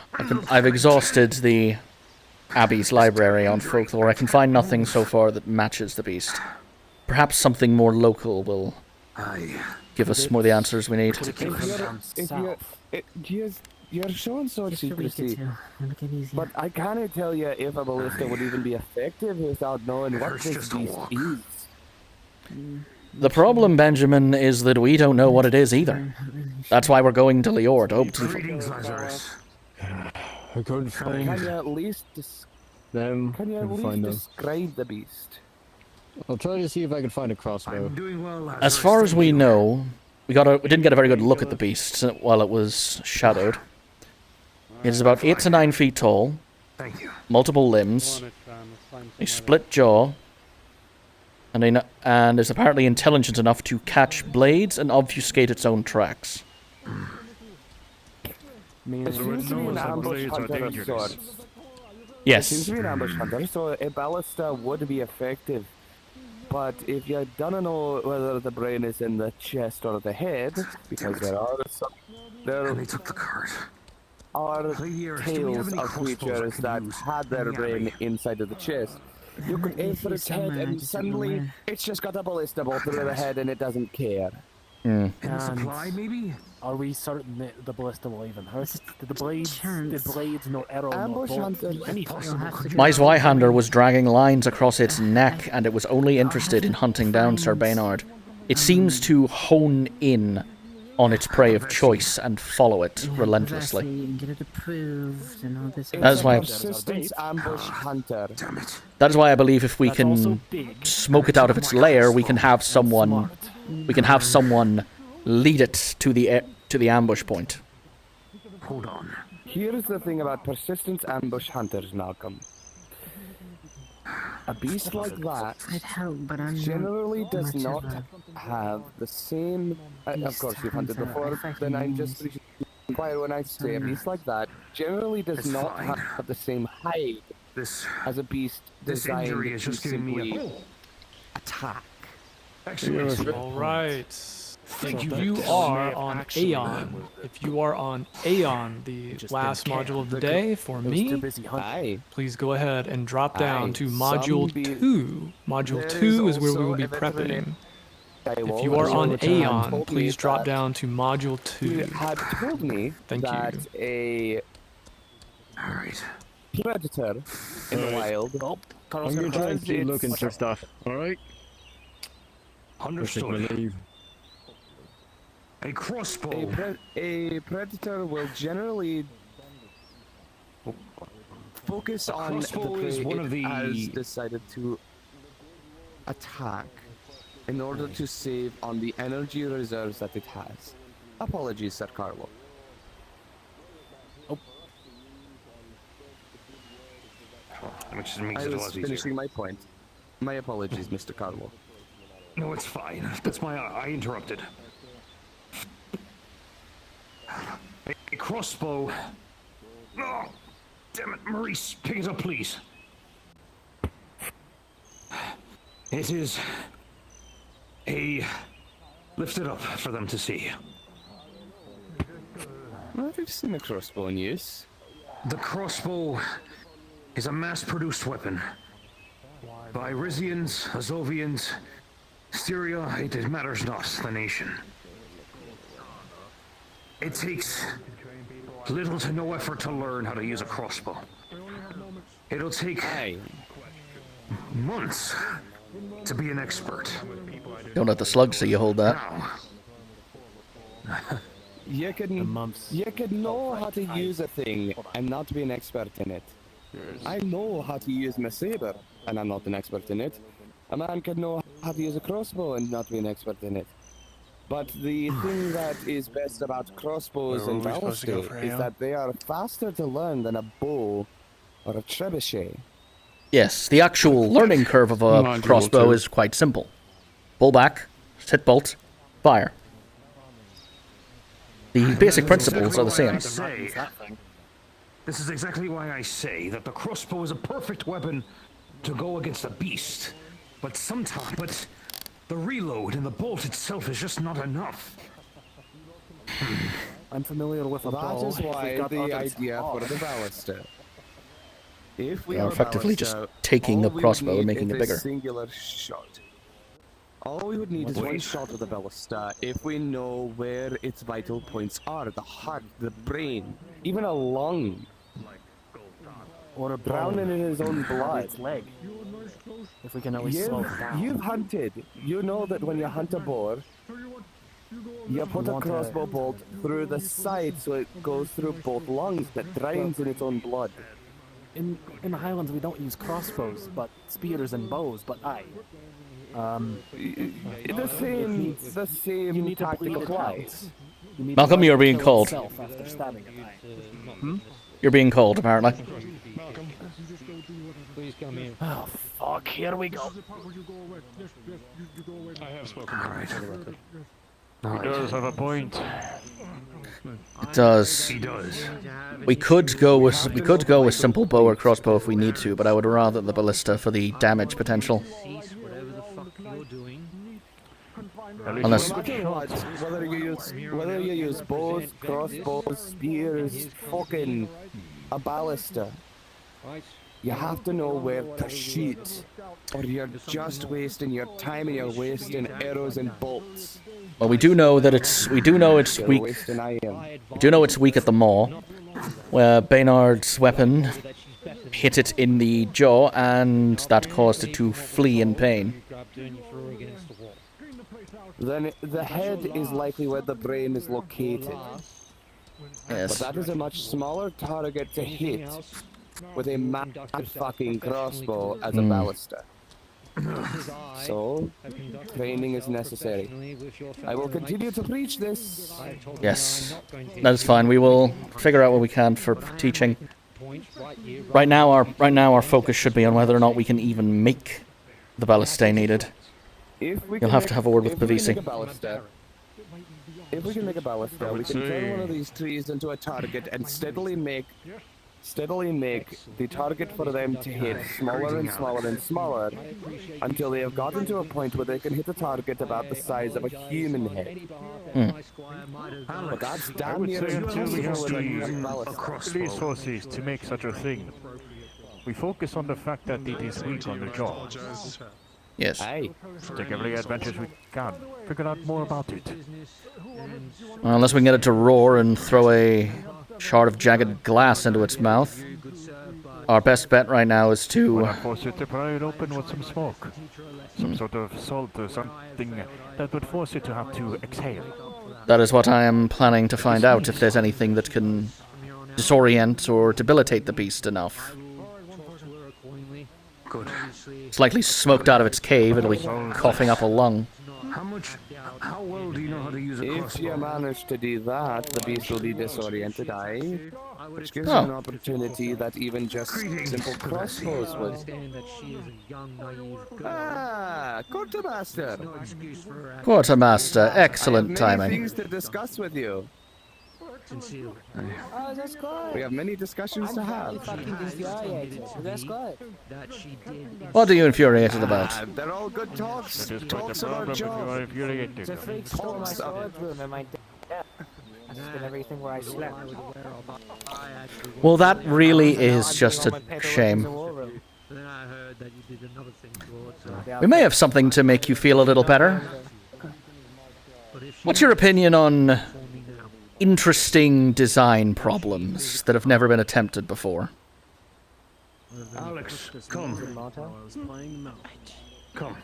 Speaker 7: I've exhausted the Abbey's library on folklore. I can find nothing so far that matches the beast. Perhaps something more local will give us more the answers we need.
Speaker 3: You're showing so much secrecy, but I cannot tell you if a ballista would even be effective without knowing what this beast is.
Speaker 7: The problem, Benjamin, is that we don't know what it is either. That's why we're going to Lior to hope to.
Speaker 23: I couldn't find
Speaker 3: Can you at least
Speaker 23: them.
Speaker 3: Can you at least describe the beast?
Speaker 23: I'll try to see if I can find a crossbow.
Speaker 7: As far as we know, we didn't get a very good look at the beast while it was shadowed. It is about 8 to 9 feet tall, multiple limbs, a split jaw, and is apparently intelligent enough to catch blades and obfuscate its own tracks.
Speaker 3: It seems to be an ambush hunter of sorts.
Speaker 7: Yes.
Speaker 3: It seems to be an ambush hunter, so a ballista would be effective. But if you don't know whether the brain is in the chest or the head, because there are some, they took the card. Are tales of creatures that had their brain inside of the chest. You could aim for its head, and suddenly it's just got a ballista bolt through the head, and it doesn't care.
Speaker 7: Mm.
Speaker 22: And supply, maybe?
Speaker 19: Are we certain that the ballista will even hurt? Did the blades, no arrow, no bolt, do anything?
Speaker 7: My Zweihander was dragging lines across its neck, and it was only interested in hunting down Sir Baynard. It seems to hone in on its prey of choice and follow it relentlessly.
Speaker 15: Get it approved and all this.
Speaker 7: That's why.
Speaker 3: Persistence ambush hunter. Damn it.
Speaker 7: That is why I believe if we can smoke it out of its lair, we can have someone. We can have someone lead it to the ambush point.
Speaker 3: Hold on. Here's the thing about persistence ambush hunters, Malcolm. A beast like that
Speaker 15: I'd help, but I'm
Speaker 3: generally does
Speaker 15: much
Speaker 3: not
Speaker 15: of a
Speaker 3: have the same. Of course, you've hunted before. Then I'm just inquire when I say a beast like that generally does not have the same hide as a beast designed
Speaker 22: injury is
Speaker 3: to
Speaker 22: just giving me
Speaker 3: simply attack.
Speaker 5: All right. If you are on Aeon, the last module of the day, for me, please go ahead and drop down to Module 2. Module 2 is where we will be prepping. If you are on Aeon, please drop down to Module 2.
Speaker 3: You had told me that a predator in the wild.
Speaker 23: I'm gonna try and keep looking for stuff. Alright?
Speaker 22: Understood. A crossbow.
Speaker 3: A predator will generally focus on the prey it has decided to attack in order to save on the energy reserves that it has. Apologies, Sir Carlo.
Speaker 22: Which makes
Speaker 3: I
Speaker 22: it a
Speaker 3: was
Speaker 22: lot easier.
Speaker 3: finishing my point. My apologies, Mr. Carlo.
Speaker 22: No, it's fine. That's my. I interrupted. A crossbow. Oh, damn it, Maurice, pick it up, please. It is lift it up for them to see.
Speaker 3: Well, I've seen a crossbow in use.
Speaker 22: The crossbow is a mass-produced weapon by Rizians, Azovians, Styria. It matters not the nation. It takes little to no effort to learn how to use a crossbow. It'll take months to be an expert.
Speaker 7: Don't let the slug see you hold that.
Speaker 3: You can know how to use a thing and not be an expert in it. I know how to use my saber, and I'm not an expert in it. A man can know how to use a crossbow and not be an expert in it. But the thing that is best about crossbows and ballistae is that they are faster to learn than a bow or a trebuchet.
Speaker 7: Yes, the actual learning curve of a crossbow is quite simple. Pull back, hit bolt, fire. The basic principles are the same.
Speaker 22: This is exactly why I say that the crossbow is a perfect weapon to go against a beast. But sometimes, the reload and the bolt itself is just not enough.
Speaker 19: I'm familiar with a bow.
Speaker 3: That is why the idea for the ballista. If we
Speaker 7: are effectively just taking a crossbow and making it bigger.
Speaker 3: Singular shot. All we would need is one shot of the ballista if we know where its vital points are. The heart, the brain, even a lung.
Speaker 19: Or a
Speaker 3: drowning in his own blood.
Speaker 19: Its leg. If we can at least slow it down.
Speaker 3: You've hunted. You know that when you hunt a boar, you put a crossbow bolt through the side so it goes through both lungs, that drowns in its own blood.
Speaker 19: In the Highlands we don't use crossbows, but spears and bows, but
Speaker 3: the same tactic applies.
Speaker 7: Malcolm, you're being called. You're being called, apparently.
Speaker 17: Please come here.
Speaker 19: Oh, fuck, here we go.
Speaker 11: I have spoken.
Speaker 13: He does have a point.
Speaker 7: It does.
Speaker 22: He does.
Speaker 7: We could go with simple bow or crossbow if we need to, but I would rather the ballista for the damage potential. Unless
Speaker 3: whether you use bows, crossbows, spears, fucking a ballista, you have to know where to shoot, or you're just wasting your time and you're wasting arrows and bolts.
Speaker 7: well, we do know it's weak. We do know it's weak at the maw, where Baynard's weapon hit it in the jaw, and that caused it to flee in pain.
Speaker 3: Then the head is likely where the brain is located.
Speaker 7: Yes.
Speaker 3: But that is a much smaller target to hit with a mad fucking crossbow as a ballista. So, training is necessary. I will continue to preach this.
Speaker 7: Yes, that is fine. We will figure out what we can for teaching. Right now, our focus should be on whether or not we can even make the ballistae needed. You'll have to have a word with Pavisi.
Speaker 3: If we can make a ballista, we can turn one of these trees into a target and steadily make the target for them to hit smaller and smaller and smaller until they have gotten to a point where they can hit a target about the size of a human head. But that's damn near impossible with a ballista.
Speaker 13: Police forces to make such a thing. We focus on the fact that it is weak on the jaw.
Speaker 7: Yes.
Speaker 13: Take every advantage we can. Figure out more about it.
Speaker 7: Well, unless we can get it to roar and throw a shard of jagged glass into its mouth. Our best bet right now is to...
Speaker 13: Well, force it to pry it open with some smoke. Some sort of salt or something that would force it to have to exhale.
Speaker 7: That is what I am planning to find out, if there's anything that can disorient or debilitate the beast enough.
Speaker 22: Good.
Speaker 7: It's likely smoked out of its cave, it'll be coughing up a lung.
Speaker 22: How well do you know how to use a crossbow?
Speaker 3: If you manage to do that, the beast will be disoriented, which gives you an opportunity that even just simple crossbows would. Quartermaster!
Speaker 7: Quartermaster, excellent
Speaker 3: I have many
Speaker 7: timing.
Speaker 3: things to discuss with you.
Speaker 2: Oh, that's good.
Speaker 3: We have many discussions to have.
Speaker 2: Fucking infuriated. That's good.
Speaker 7: What are you infuriated about?
Speaker 3: They're all good talks.
Speaker 13: That is quite
Speaker 3: Talks
Speaker 13: a
Speaker 3: about
Speaker 13: problem if you are
Speaker 3: job.
Speaker 13: infuriated.
Speaker 2: The freak stole my sword room and my death. And it's been everything where I slept.
Speaker 7: Well, that really is just a shame.
Speaker 17: Then I heard that you did another thing,
Speaker 7: We may have something to make you feel a little better. What's your opinion on interesting design problems that have never been attempted before?
Speaker 22: Alex, come. Come.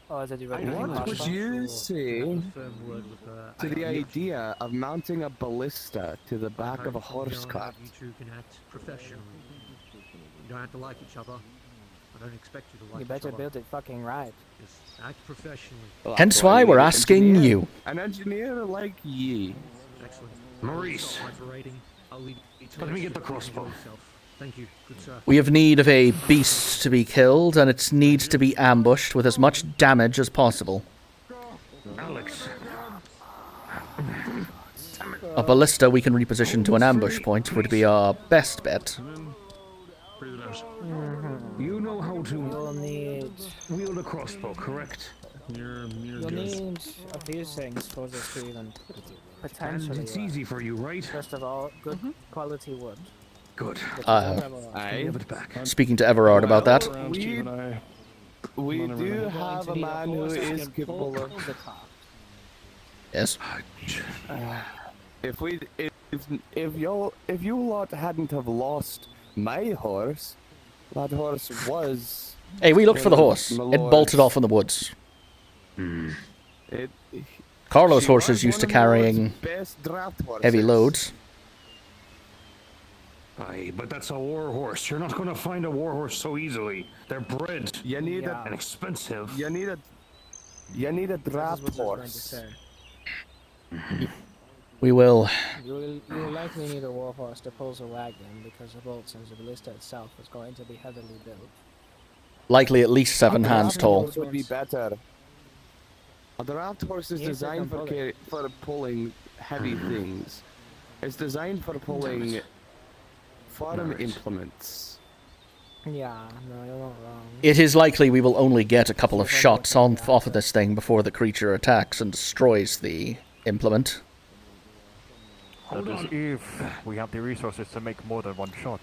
Speaker 2: Oh, is it
Speaker 3: What would you say to the idea of mounting a ballista to the back of a horse cart?
Speaker 17: You two can act professionally. You don't have to like each other. I don't expect you to like
Speaker 2: You
Speaker 17: each
Speaker 2: better
Speaker 17: other.
Speaker 2: build it fucking right.
Speaker 17: Just act professionally.
Speaker 7: Hence why we're asking you.
Speaker 3: An engineer like ye.
Speaker 17: Excellent.
Speaker 22: Maurice, let me get the crossbow.
Speaker 17: Thank you, good sir.
Speaker 7: We have need of a beast to be killed, and it needs to be ambushed with as much damage as possible.
Speaker 22: Alex.
Speaker 7: A ballista we can reposition to an ambush point would be our best bet.
Speaker 22: You know how to
Speaker 2: You'll need
Speaker 22: wield a crossbow, correct?
Speaker 2: You'll need a few things for this to even potentially.
Speaker 22: And it's easy for you, right?
Speaker 2: First of all, good quality wood.
Speaker 22: Good.
Speaker 7: Speaking to Everard about that.
Speaker 3: We do have a man who is capable of.
Speaker 7: Yes.
Speaker 3: If you lot hadn't have lost my horse, that horse was.
Speaker 7: Hey, we looked for the horse. It bolted off in the woods. Carlo's horse is used to carrying heavy loads.
Speaker 22: Aye, but that's a war horse. You're not going to find a war horse so easily. They're bred.
Speaker 3: You need
Speaker 22: and expensive.
Speaker 3: You need a draft horse.
Speaker 7: We will.
Speaker 2: You will likely need a war horse to pull the wagon because the bolts and the ballista itself is going to be heavily built.
Speaker 7: Likely at least 7 hands tall.
Speaker 3: Would be better. A draft horse is
Speaker 2: Yes,
Speaker 3: designed for pulling heavy things. It's designed for pulling farm implements.
Speaker 2: Yeah, no, you're not wrong.
Speaker 7: It is likely we will only get a couple of shots off of this thing before the creature attacks and destroys the implement.
Speaker 20: That is if we have the resources to make more than one shot.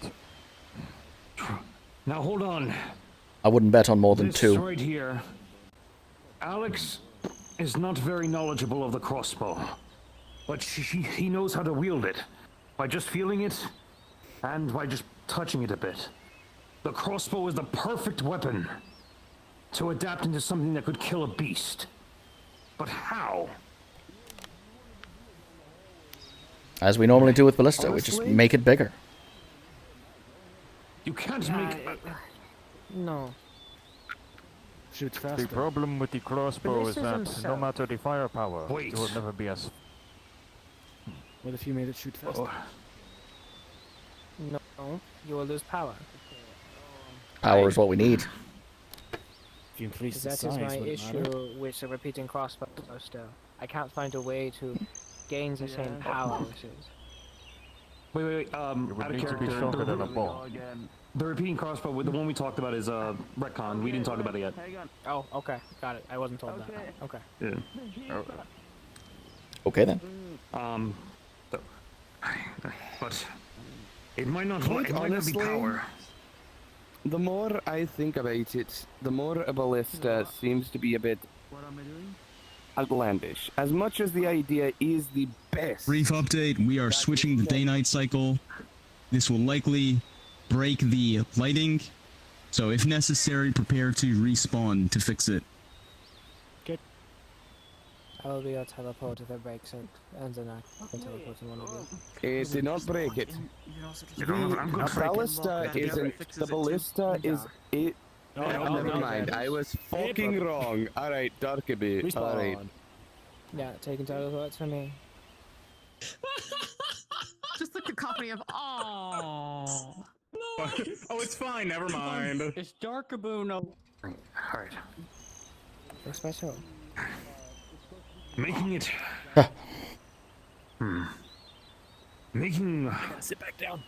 Speaker 22: Now hold on.
Speaker 7: I wouldn't bet on more than
Speaker 22: This
Speaker 7: 2.
Speaker 22: right here. Alex is not very knowledgeable of the crossbow, but he knows how to wield it by just feeling it and by just touching it a bit. The crossbow is the perfect weapon to adapt into something that could kill a beast. But how?
Speaker 7: As we normally do with ballista, we just make it bigger.
Speaker 22: You can't make.
Speaker 2: No.
Speaker 19: Shoots faster.
Speaker 20: The problem with the crossbow is that
Speaker 2: Ballistas
Speaker 20: no matter the firepower,
Speaker 22: Wait.
Speaker 20: it will never be as.
Speaker 19: What if you made it shoot faster?
Speaker 2: No, you will lose power.
Speaker 7: Power is what we need.
Speaker 19: If you increase the
Speaker 2: That
Speaker 19: size,
Speaker 2: is my
Speaker 19: would it
Speaker 2: issue
Speaker 19: matter?
Speaker 2: with the repeating crossbow still. I can't find a way to gain the same power with it.
Speaker 22: Wait.
Speaker 20: It would
Speaker 22: Out of
Speaker 20: need to be
Speaker 22: character.
Speaker 20: stronger than a bow.
Speaker 22: The repeating crossbow, the one we talked about is retcon. We didn't talk about it yet.
Speaker 2: Oh, okay, got it. I wasn't told that. Okay.
Speaker 22: Yeah.
Speaker 7: Okay then.
Speaker 22: But it might not.
Speaker 3: Quite
Speaker 22: It might not be
Speaker 3: honestly,
Speaker 22: power.
Speaker 3: The more I think about it, the more a ballista seems to be a bit outlandish. As much as the idea is the best.
Speaker 9: Brief update, we are switching the day-night cycle. This will likely break the lighting, so if necessary, prepare to respawn to fix it.
Speaker 2: I will be your teleport if it breaks it, and then I can teleport in one of you.
Speaker 3: It did not break it. The ballista isn't. The ballista is it. Oh, never mind. I was fucking wrong. Alright, Darkaby. Alright.
Speaker 2: Yeah, taking teleports from me.
Speaker 21: Just like a copy of oh.
Speaker 9: Oh, it's fine. Never mind.
Speaker 21: It's Darkaboo. No.
Speaker 22: Alright.
Speaker 2: What's special?
Speaker 22: Making it. Making.
Speaker 19: Sit back down.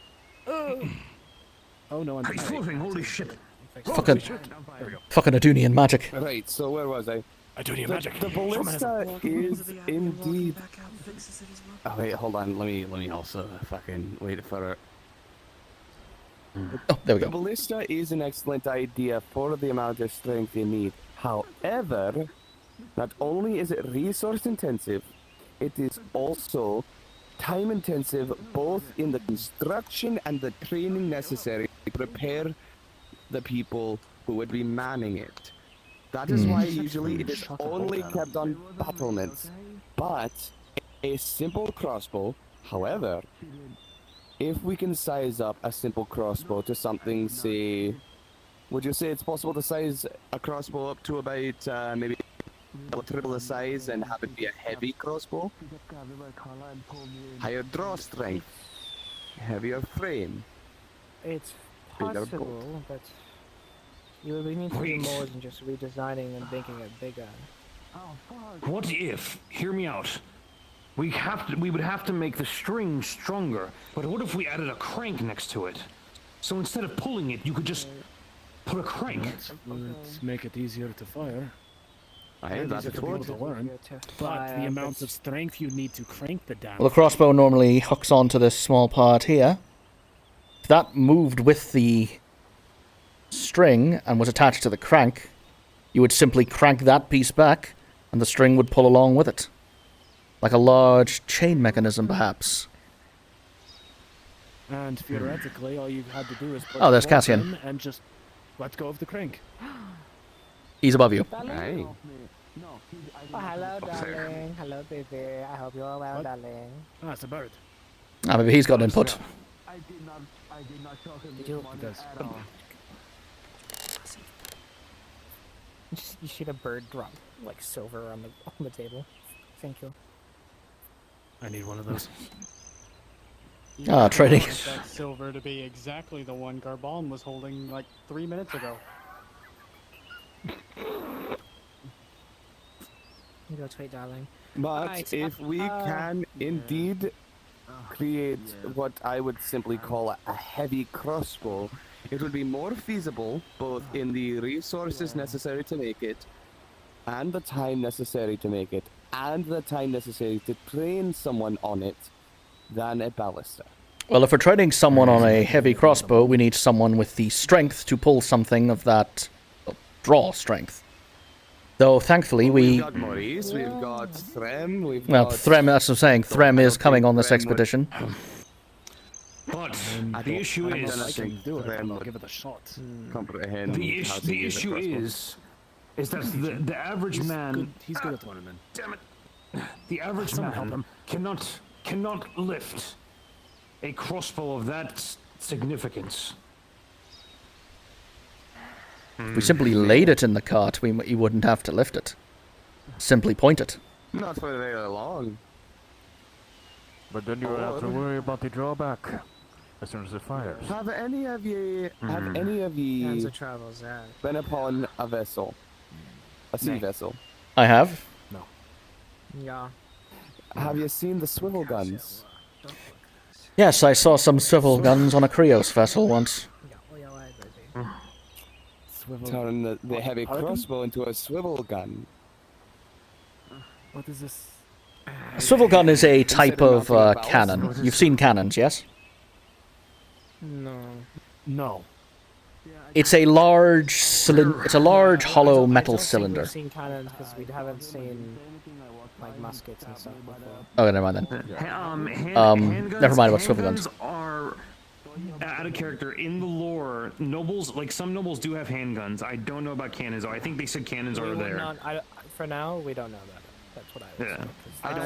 Speaker 19: Oh no, I'm
Speaker 22: He's floating. Holy shit.
Speaker 7: Fucking Adunian magic.
Speaker 3: Right, so where was I?
Speaker 19: Adunian magic.
Speaker 3: The ballista is indeed. Oh wait, hold on. Let me also fucking wait for it.
Speaker 7: Oh, there we
Speaker 3: The
Speaker 7: go.
Speaker 3: ballista is an excellent idea for the amount of strength you need. However, not only is it resource intensive, it is also time intensive both in the construction and the training necessary to prepare the people who would be manning it. That is why usually it is only kept on battlements. But a simple crossbow, however, if we can size up a simple crossbow to something, say, would you say it's possible to size a crossbow up to about maybe triple the size and have it be a heavy crossbow? Higher draw strength, heavier frame.
Speaker 2: It's
Speaker 3: bigger
Speaker 2: possible,
Speaker 3: bolt.
Speaker 2: but you would need to do more than just redesigning and making it bigger.
Speaker 22: What if, hear me out, we would have to make the string stronger, but what if we added a crank next to it? So instead of pulling it, you could just put a crank.
Speaker 19: Let's make it easier to fire.
Speaker 3: That's
Speaker 19: easier for people to learn. But the amount of strength you need to crank the damn.
Speaker 7: Well, the crossbow normally hooks onto this small part here. If that moved with the string and was attached to the crank, you would simply crank that piece back, and the string would pull along with it. Like a large chain mechanism, perhaps.
Speaker 19: And theoretically, all you had to do is put
Speaker 7: there's
Speaker 19: the bolt
Speaker 7: Cassian.
Speaker 19: in and just let go of the crank.
Speaker 7: He's above you.
Speaker 3: Hey.
Speaker 2: Oh, hello, darling. Hello, baby. I hope you're well, darling.
Speaker 19: Ah, it's a bird.
Speaker 7: Ah, maybe he's got input.
Speaker 2: Did you? You see the bird drop like silver on the table. Thank you.
Speaker 19: I need one of those.
Speaker 7: Ah, trading.
Speaker 8: That silver to be exactly the one Garbon was holding like 3 minutes ago.
Speaker 2: You go tweet, darling.
Speaker 3: But
Speaker 2: Right,
Speaker 3: if we can indeed create what I would simply call a heavy crossbow, it would be more feasible both in the resources necessary to make it, and the time necessary to make it, and the time necessary to train someone on it, than a ballista.
Speaker 7: Well, if we're training someone on a heavy crossbow, we need someone with the strength to pull something of that draw strength. Though, thankfully,
Speaker 3: We've got Maurice, we've got Threm, we've
Speaker 7: Well,
Speaker 3: got...
Speaker 7: Threm, that's what I'm saying. Threm is coming on this expedition.
Speaker 22: But the issue is...
Speaker 19: I can do it, and I'll give it a shot.
Speaker 3: Comprehend
Speaker 22: The issue is that the average man...
Speaker 19: He's good at learning.
Speaker 22: Damn it. The average man cannot lift a crossbow of that significance.
Speaker 7: If we simply laid it in the cart, you wouldn't have to lift it. Simply point it.
Speaker 3: Not for very long.
Speaker 20: But then you would have to worry about the drawback as soon as it fires.
Speaker 3: Have any of ye
Speaker 2: Hands of travels, yeah.
Speaker 3: been upon a vessel? A sea vessel?
Speaker 7: I have.
Speaker 19: No.
Speaker 2: Yeah.
Speaker 3: Have you seen the swivel guns?
Speaker 7: Yes, I saw some swivel guns on a Krios vessel once.
Speaker 3: Turn the heavy crossbow into a swivel gun.
Speaker 19: What is this?
Speaker 7: A swivel gun is a type of cannon. You've seen cannons, yes?
Speaker 2: No.
Speaker 19: No.
Speaker 7: It's a large hollow metal cylinder.
Speaker 2: We've seen cannons because we haven't seen like muskets and stuff before.
Speaker 7: Oh, never mind then.
Speaker 22: Handguns,
Speaker 7: Never mind about swivel guns.
Speaker 22: Are out of character in the lore. Nobles, like some nobles, do have handguns. I don't know about cannons though. I think they said cannons are there.
Speaker 2: For now, we don't know about it. That's what I would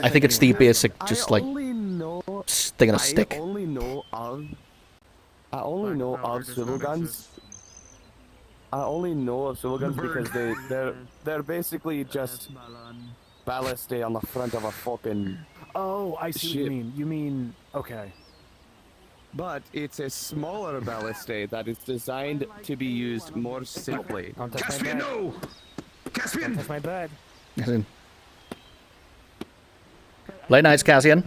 Speaker 2: say.
Speaker 7: I think it's the basic, just like thing on a stick.
Speaker 3: I only know of swivel guns. I only know of swivel guns because they're basically just ballastae on the front of a fucking
Speaker 19: Oh, I see what you mean. You mean, okay.
Speaker 3: But it's a smaller ballastae that is designed to be used more simply.
Speaker 22: Caspian, no! Caspian!
Speaker 2: That's my bed.
Speaker 7: Late nights, Cassian.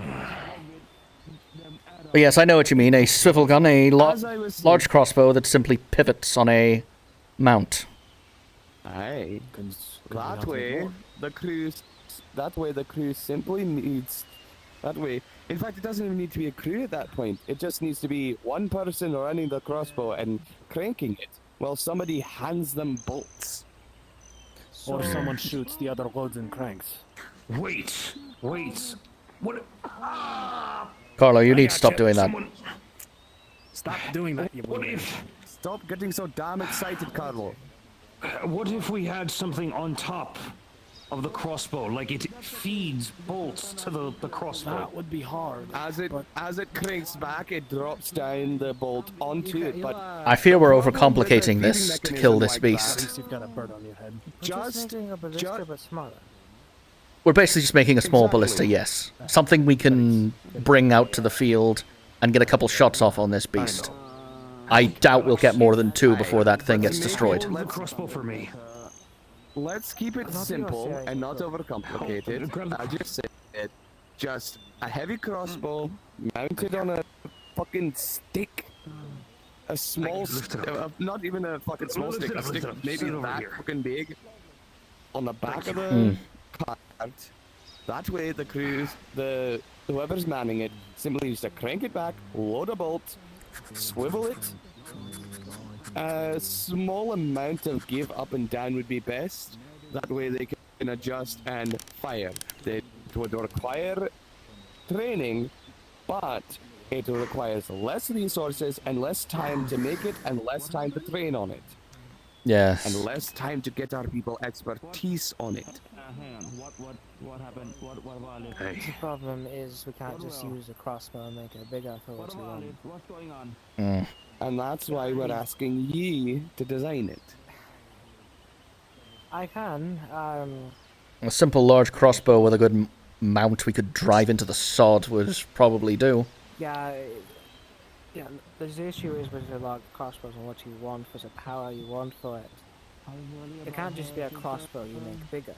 Speaker 7: But yes, I know what you mean. A swivel gun, a large crossbow that simply pivots on a mount.
Speaker 3: Aye. That way, the crew simply needs... That way, in fact, it doesn't even need to be a crew at that point. It just needs to be one person running the crossbow and cranking it, while somebody hands them bolts.
Speaker 19: Or someone shoots the other loads and cranks.
Speaker 22: Wait. What?
Speaker 7: Carlo, you need to stop doing that.
Speaker 19: Stop doing that, you
Speaker 22: What if
Speaker 3: Stop getting so damn excited, Carlo.
Speaker 22: What if we had something on top of the crossbow, like it feeds bolts to the crossbow?
Speaker 19: That would be hard.
Speaker 3: As it cranks back, it drops down the bolt onto it. But
Speaker 7: I fear we're overcomplicating this to kill this beast.
Speaker 19: You've got a bird on your head.
Speaker 2: Just making a ballista but smaller.
Speaker 7: We're basically just making a small ballista, yes. Something we can bring out to the field and get a couple shots off on this beast. I doubt we'll get more than 2 before that thing gets destroyed.
Speaker 22: Crossbow for me.
Speaker 3: Let's keep it simple and not overcomplicated. I just said, just a heavy crossbow mounted on a fucking stick. A small, not even a fucking small stick, a stick maybe that fucking big on the back of the cart. That way the crews, whoever's manning it, simply needs to crank it back, load a bolt, swivel it. A small amount of give up and down would be best. That way they can adjust and fire. It would require training, but it requires less resources and less time to make it and less time to train on it.
Speaker 7: Yes.
Speaker 3: And less time to get our people expertise on it.
Speaker 9: What happened? What about it?
Speaker 2: The problem is we can't just use a crossbow and make it bigger for what we want.
Speaker 9: What's going on?
Speaker 3: And that's why we're asking ye to design it.
Speaker 2: I can.
Speaker 7: A simple large crossbow with a good mount we could drive into the sod would probably do.
Speaker 2: Yeah. The issue is with the large crossbows and what you want for the power you want for it. It can't just be a crossbow you make bigger.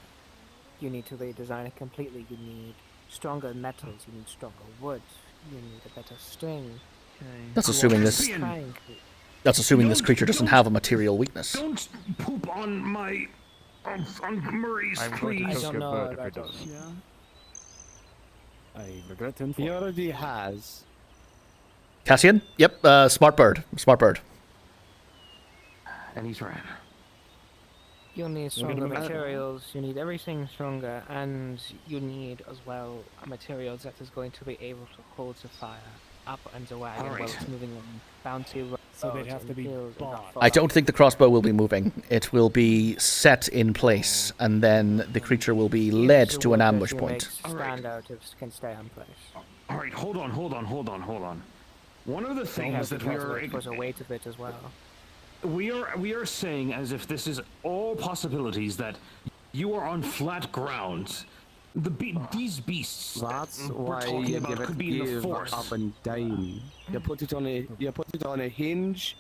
Speaker 2: You need to redesign it completely. You need stronger metals. You need stronger wood. You need a better string.
Speaker 7: That's assuming this. That's assuming this creature doesn't have a material weakness.
Speaker 22: Don't poop on my, on Murray's, please.
Speaker 2: I don't know if it
Speaker 20: does.
Speaker 2: Yeah.
Speaker 19: I regret him.
Speaker 3: He already has.
Speaker 7: Cassian? Yep. Smart bird. Smart bird.
Speaker 22: And he's ran.
Speaker 2: You'll need stronger materials, you need everything stronger, and you need as well materials that is going to be able to hold the fire up and away while it's moving on bounty roads.
Speaker 19: So they'd have to be bought.
Speaker 7: I don't think the crossbow will be moving. It will be set in place, and then the creature will be led to an ambush point.
Speaker 2: Stand out can stay in place.
Speaker 22: All right, hold on. One of the things that we are
Speaker 2: was a weight of it as well.
Speaker 22: We are saying, as if this is all possibilities, that you are on flat ground. These beasts
Speaker 3: that's
Speaker 22: we're
Speaker 3: why
Speaker 22: talking
Speaker 3: you
Speaker 22: about could be in the forest.
Speaker 3: Up and down. You put it on a hinge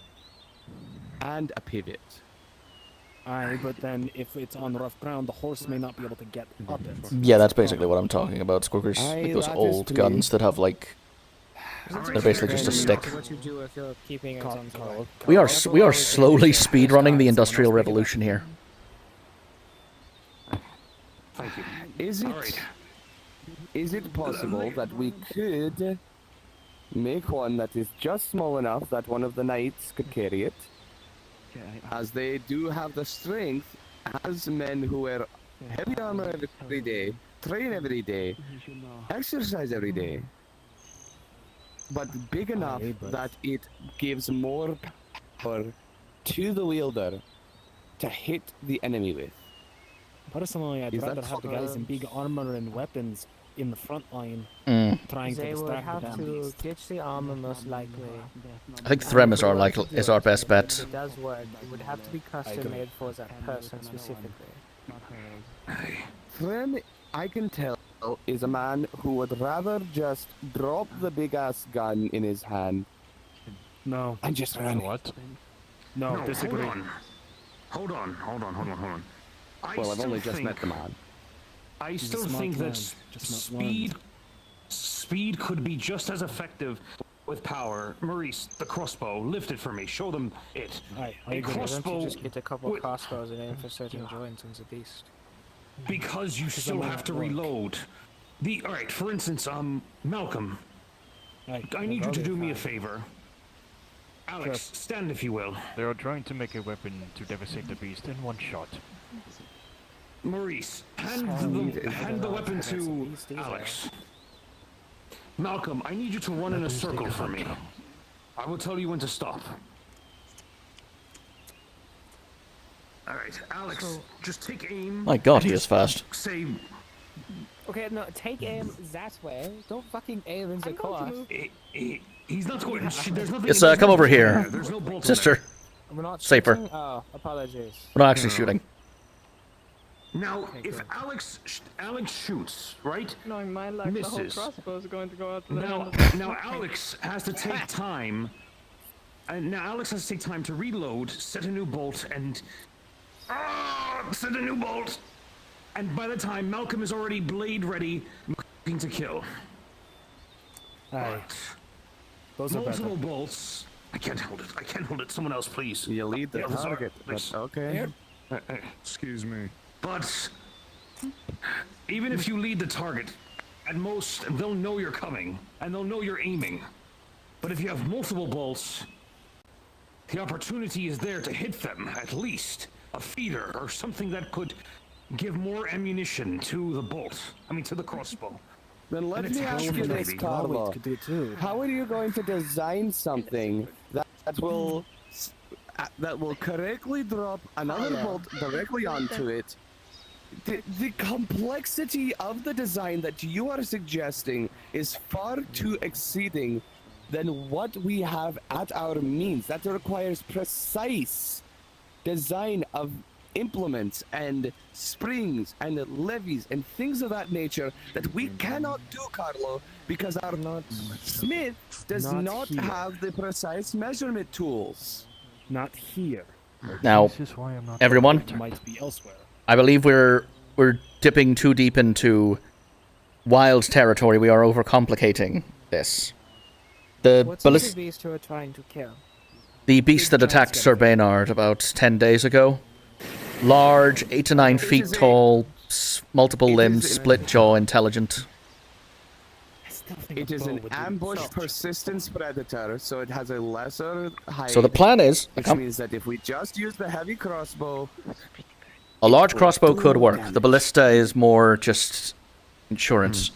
Speaker 3: and a pivot.
Speaker 19: Aye, but then if it's on rough ground, the horse may not be able to get up it.
Speaker 7: Yeah, that's basically what I'm talking about, Squirkers. Like those old guns that have like. They're basically just a stick.
Speaker 2: What you do if you're keeping it on top.
Speaker 7: We are slowly speedrunning the Industrial Revolution here.
Speaker 22: Thank you.
Speaker 3: Is it possible that we could make one that is just small enough that one of the knights could carry it? As they do have the strength as men who wear heavy armor every day, train every day, exercise every day. But big enough that it gives more power to the wielder to hit the enemy with.
Speaker 19: Personally, I'd rather have the guys in big armor and weapons in the front line trying to
Speaker 2: They would
Speaker 19: distract the
Speaker 2: have
Speaker 19: damn
Speaker 2: to
Speaker 19: beast.
Speaker 2: ditch the armor most likely.
Speaker 7: I think Threm is our best bet.
Speaker 2: It does work. It would have to be custom made for that person specifically.
Speaker 3: Threm, I can tell, is a man who would rather just drop the big ass gun in his hand.
Speaker 20: No.
Speaker 3: And just run.
Speaker 20: What?
Speaker 22: No,
Speaker 20: disagree.
Speaker 22: Hold on.
Speaker 3: Well, I've only just met the man.
Speaker 22: I still think that speed could be just as effective with power. Maurice, the crossbow, lift it for me. Show them it.
Speaker 2: I agree. Don't you just get a couple of crossbows and aim for certain joints in the beast?
Speaker 22: Because you still have to reload. Alright, for instance, Malcolm. I need you to do me a favor. Alex, stand if you will.
Speaker 20: They are trying to make a weapon to devastate the beast in one shot.
Speaker 22: Maurice, hand the weapon to Alex. Malcolm, I need you to run in a circle for me. I will tell you when to stop. All right, Alex, just take aim.
Speaker 7: My God,
Speaker 22: and
Speaker 7: he
Speaker 22: just
Speaker 7: is fast.
Speaker 22: Say,
Speaker 2: Okay, no, take aim that way. Don't fucking aim into the course.
Speaker 22: he's not going. There's nothing.
Speaker 7: Yes,
Speaker 22: there's
Speaker 7: come
Speaker 22: no
Speaker 7: over
Speaker 22: bolt in
Speaker 7: here,
Speaker 22: there. There's no bolt in
Speaker 7: sister.
Speaker 2: We're not
Speaker 7: Safer.
Speaker 2: shooting? Oh, apologies.
Speaker 7: We're not actually shooting.
Speaker 22: Now, if Alex shoots, right?
Speaker 10: Knowing my luck, the whole
Speaker 22: misses.
Speaker 10: crossbow is going to go out to the
Speaker 22: Now Alex has to take time. And now Alex has to take time to reload, set a new bolt, and set a new bolt. And by the time Malcolm is already blade ready, looking to kill.
Speaker 19: Aye. Those are
Speaker 22: Multiple
Speaker 19: better.
Speaker 22: bolts. I can't hold it. I can't hold it. Someone else, please.
Speaker 3: You lead the
Speaker 22: Balthazar,
Speaker 3: target,
Speaker 22: please.
Speaker 3: but okay.
Speaker 22: Excuse me. But even if you lead the target, at most they'll know you're coming and they'll know you're aiming. But if you have multiple bolts, the opportunity is there to hit them, at least a feeder or something that could give more ammunition to the bolt. I mean, to the crossbow.
Speaker 3: Then let
Speaker 22: And
Speaker 3: me
Speaker 22: it's
Speaker 3: ask you
Speaker 22: helpful,
Speaker 3: this,
Speaker 22: maybe.
Speaker 3: Carlo.
Speaker 19: Could do it too.
Speaker 3: How are you going to design something that will correctly drop another bolt directly onto it? The complexity of the design that you are suggesting is far too exceeding than what we have at our means. That requires precise design of implements and springs and levies and things of that nature that we cannot do, Carlo, because our Smith does not
Speaker 19: here.
Speaker 3: have the precise measurement tools.
Speaker 19: Not here.
Speaker 7: Now, everyone,
Speaker 19: It might be elsewhere.
Speaker 7: I believe we're dipping too deep into wild territory. We are overcomplicating this. The
Speaker 2: What's
Speaker 7: ballist,
Speaker 2: the beast who are trying to kill?
Speaker 7: the beast that attacked Sir Baynard about 10 days ago. Large, 8 to 9 feet tall, multiple limbs, split jaw, intelligent.
Speaker 3: It is an ambush persistence predator, so it has a lesser height.
Speaker 7: So the plan is,
Speaker 3: which means that if we just use the heavy crossbow,
Speaker 7: a large crossbow could work. The ballista is more just insurance.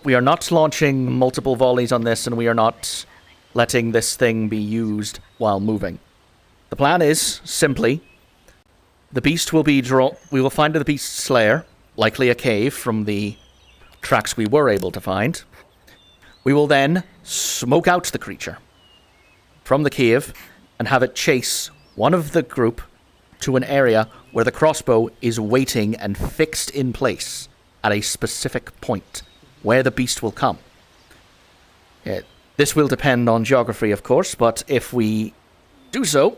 Speaker 7: We are not launching multiple volleys on this, and we are not letting this thing be used while moving. The plan is simply, the beast will be we will find the beast's lair, likely a cave from the tracks we were able to find. We will then smoke out the creature from the cave and have it chase one of the group to an area where the crossbow is waiting and fixed in place at a specific point where the beast will come. This will depend on geography, of course, but if we do so,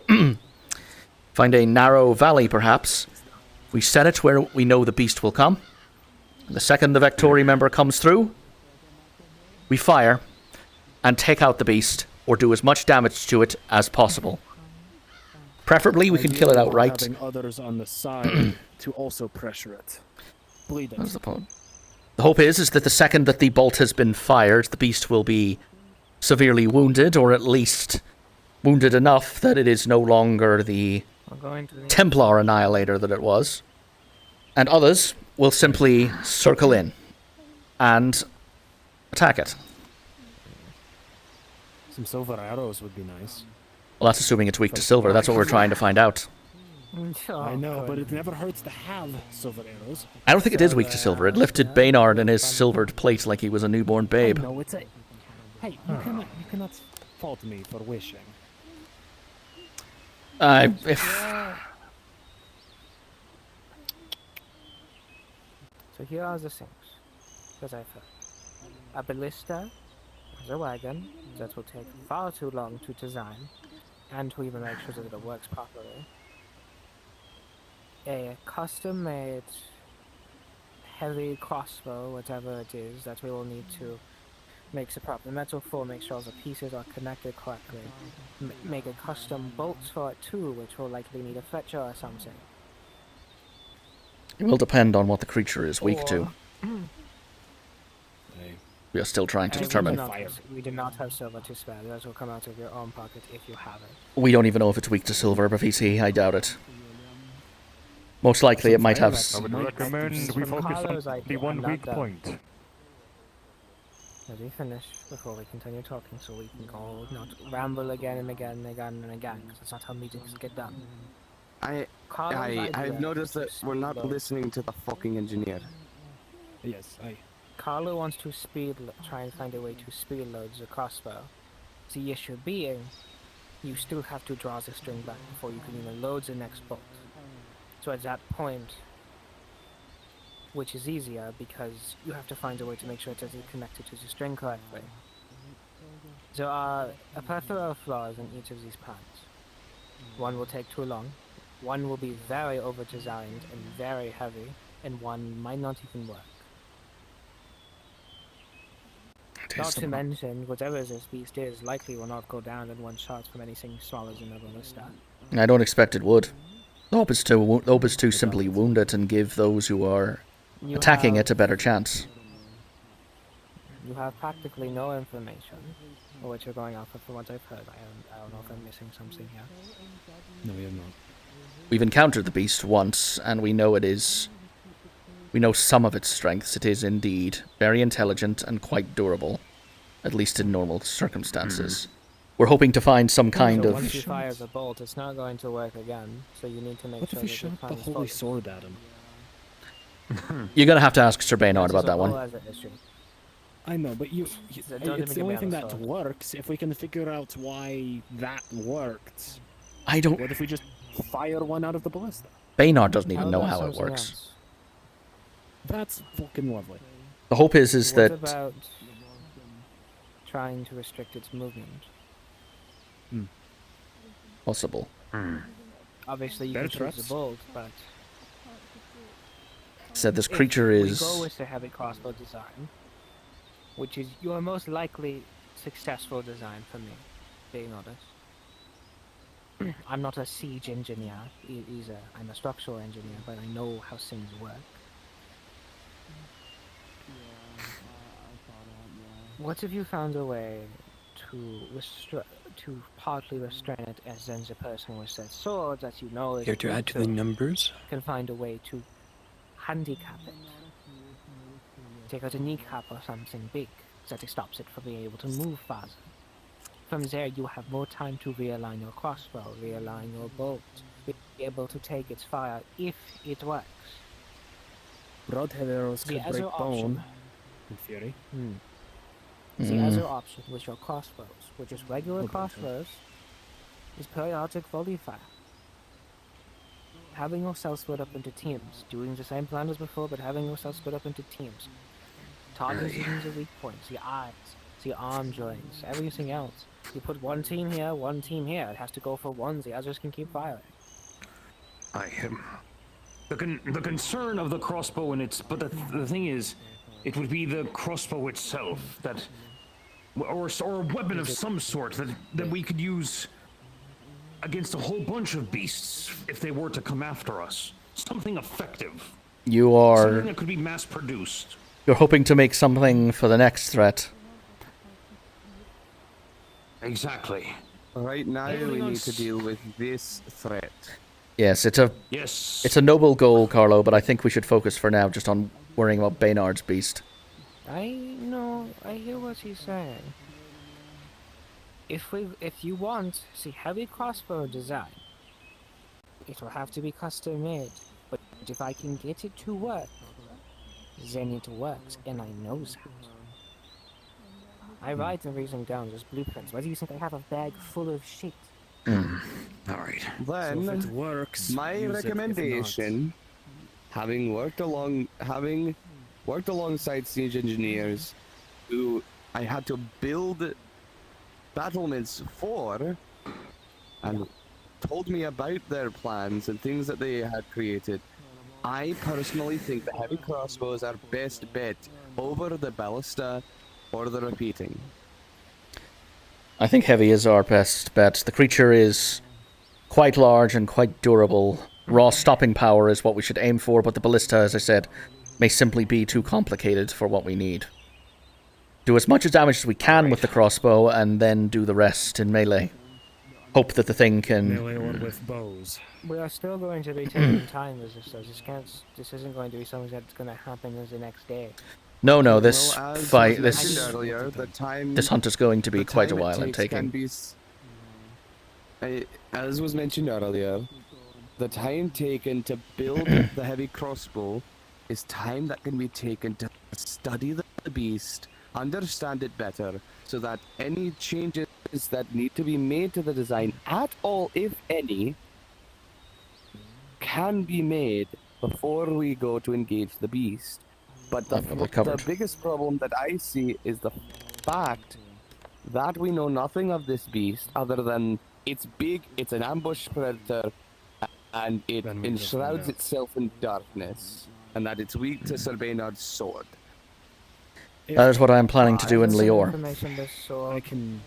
Speaker 7: find a narrow valley perhaps, we set it where we know the beast will come. The second the Vectori member comes through, we fire and take out the beast or do as much damage to it as possible. Preferably, we can kill it outright.
Speaker 19: Having others on the side to also pressure it. Bleed it.
Speaker 7: That's the point. The hope is that the second that the bolt has been fired, the beast will be severely wounded, or at least wounded enough that it is no longer the Templar Annihilator that it was. And others will simply circle in and attack it.
Speaker 19: Some silver arrows would be nice.
Speaker 7: Well, that's assuming it's weak to silver. That's what we're trying to find out.
Speaker 19: I know, but it never hurts to have silver arrows.
Speaker 7: I don't think it is weak to silver. It lifted Baynard in his silvered plate like he was a newborn babe.
Speaker 19: No, it's a... Hey, you cannot fault me for wishing.
Speaker 2: So here are the things that I've heard. A ballista has a wagon that will take far too long to design and to even make sure that it works properly. A custom-made heavy crossbow, whatever it is, that we will need to make the proper metal for, make sure the pieces are connected correctly. Make a custom bolts for it too, which will likely need a fletcher or something.
Speaker 7: It will depend on what the creature is weak to. We are still trying to determine.
Speaker 2: We do not have silver to spare. That will come out of your own pocket if you have it.
Speaker 7: We don't even know if it's weak to silver, but VC, I doubt it. Most likely it might have...
Speaker 20: I would recommend we focus on the one weak point.
Speaker 2: Let me finish before we continue talking so we can go not ramble again and again and again and again, because that's not how meetings get done.
Speaker 3: I've noticed that we're not listening to the fucking engineer.
Speaker 19: Yes,
Speaker 2: Carlo wants to try and find a way to speed load the crossbow. The issue being, you still have to draw the string back before you can even load the next bolt. So at that point, which is easier because you have to find a way to make sure it is connected to the string correctly. There are a plethora of flaws in each of these plans. One will take too long, one will be very over-designed and very heavy, and one might not even work. Not to mention, whatever this beast is likely will not go down in one shot from anything smaller than a ballista.
Speaker 7: I don't expect it would. The hope is to simply wound it and give those who are attacking it a better chance.
Speaker 2: You have practically no information, or what you're going off of from what I've heard. I don't know if I'm missing something here.
Speaker 19: No, we have not.
Speaker 7: We've encountered the beast once, and we know it is... We know some of its strengths. It is indeed very intelligent and quite durable, at least in normal circumstances. We're hoping to find some kind of...
Speaker 2: Once you fire the bolt, it's not going to work again, so you need to make sure
Speaker 19: that you shot the holy sword at him?
Speaker 7: You're going to have to ask Sir Baynard about that one.
Speaker 19: I know, but it's the only thing that works. If we can figure out why that worked...
Speaker 7: I don't...
Speaker 19: What if we just fire one out of the ballista?
Speaker 7: Baynard doesn't even know how it works.
Speaker 19: That's fucking lovely.
Speaker 7: The hope is that...
Speaker 2: What about trying to restrict its movement?
Speaker 7: Possible.
Speaker 2: Obviously, you can choose the bolt, but...
Speaker 7: Said this creature is...
Speaker 2: We go with the heavy crossbow design, which is your most likely successful design for me, being honest. I'm not a siege engineer either. I'm a structural engineer, but I know how things work. What if you found a way to partly restrain it, as then the person with that sword that you know is...
Speaker 18: Here to add to the numbers?
Speaker 2: Can find a way to handicap it. Take out a kneecap or something big that it stops it from being able to move faster. From there, you have more time to realign your crossbow, realign your bolt, be able to take its fire if it works.
Speaker 19: Broadhead arrows could break bone. In theory.
Speaker 2: The other option with your crossbows, which is regular crossbows, is periodic volley fire. Having yourself split up into teams, doing the same plan as before, but having yourself split up into teams. Targeting the weak points, the eyes, the arm joints, everything else. You put one team here, one team here. It has to go for one, the others can keep firing.
Speaker 22: The concern of the crossbow and but the thing is, it would be the crossbow itself that, or a weapon of some sort that we could use against a whole bunch of beasts if they were to come after us. Something effective.
Speaker 7: You are...
Speaker 22: Something that could be mass-produced.
Speaker 7: You're hoping to make something for the next threat.
Speaker 22: Exactly.
Speaker 3: Right now, we need to deal with this threat.
Speaker 7: Yes, it's a noble goal, Carlo, but I think we should focus for now just on worrying about Baynard's beast.
Speaker 2: I hear what he's saying. If you want the heavy crossbow design, it will have to be custom made. But if I can get it to work, then it works, and I know that. I write everything down, just blueprints. Why do you think I have a bag full of shit?
Speaker 22: Alright.
Speaker 3: Then,
Speaker 19: so if it works,
Speaker 3: my recommendation, having worked alongside siege engineers, who I had to build battlements for, and told me about their plans and things that they had created, I personally think the heavy crossbows are best bet over the ballista or the repeating.
Speaker 7: I think heavy is our best bet. The creature is quite large and quite durable. Raw stopping power is what we should aim for, but the ballista, as I said, may simply be too complicated for what we need. Do as much damage as we can with the crossbow, and then do the rest in melee. Hope that the thing can...
Speaker 19: Melee one with bows.
Speaker 2: We are still going to be taking time with this, so this isn't going to be something that's going to happen the next day.
Speaker 7: No, this fight, this
Speaker 3: earlier,
Speaker 7: this hunt is going to be quite a while in taking.
Speaker 3: As was mentioned earlier, the time taken to build the heavy crossbow is time that can be taken to study the beast, understand it better, so that any changes that need to be made to the design at all, if any, can be made before we go to engage the beast. But the biggest problem that I see is the fact that we know nothing of this beast other than it's big, it's an ambush predator, and it enshrouds itself in darkness, and that it's weak to Sir Baynard's sword.
Speaker 7: That is what I am planning to do in Lior.
Speaker 2: I can.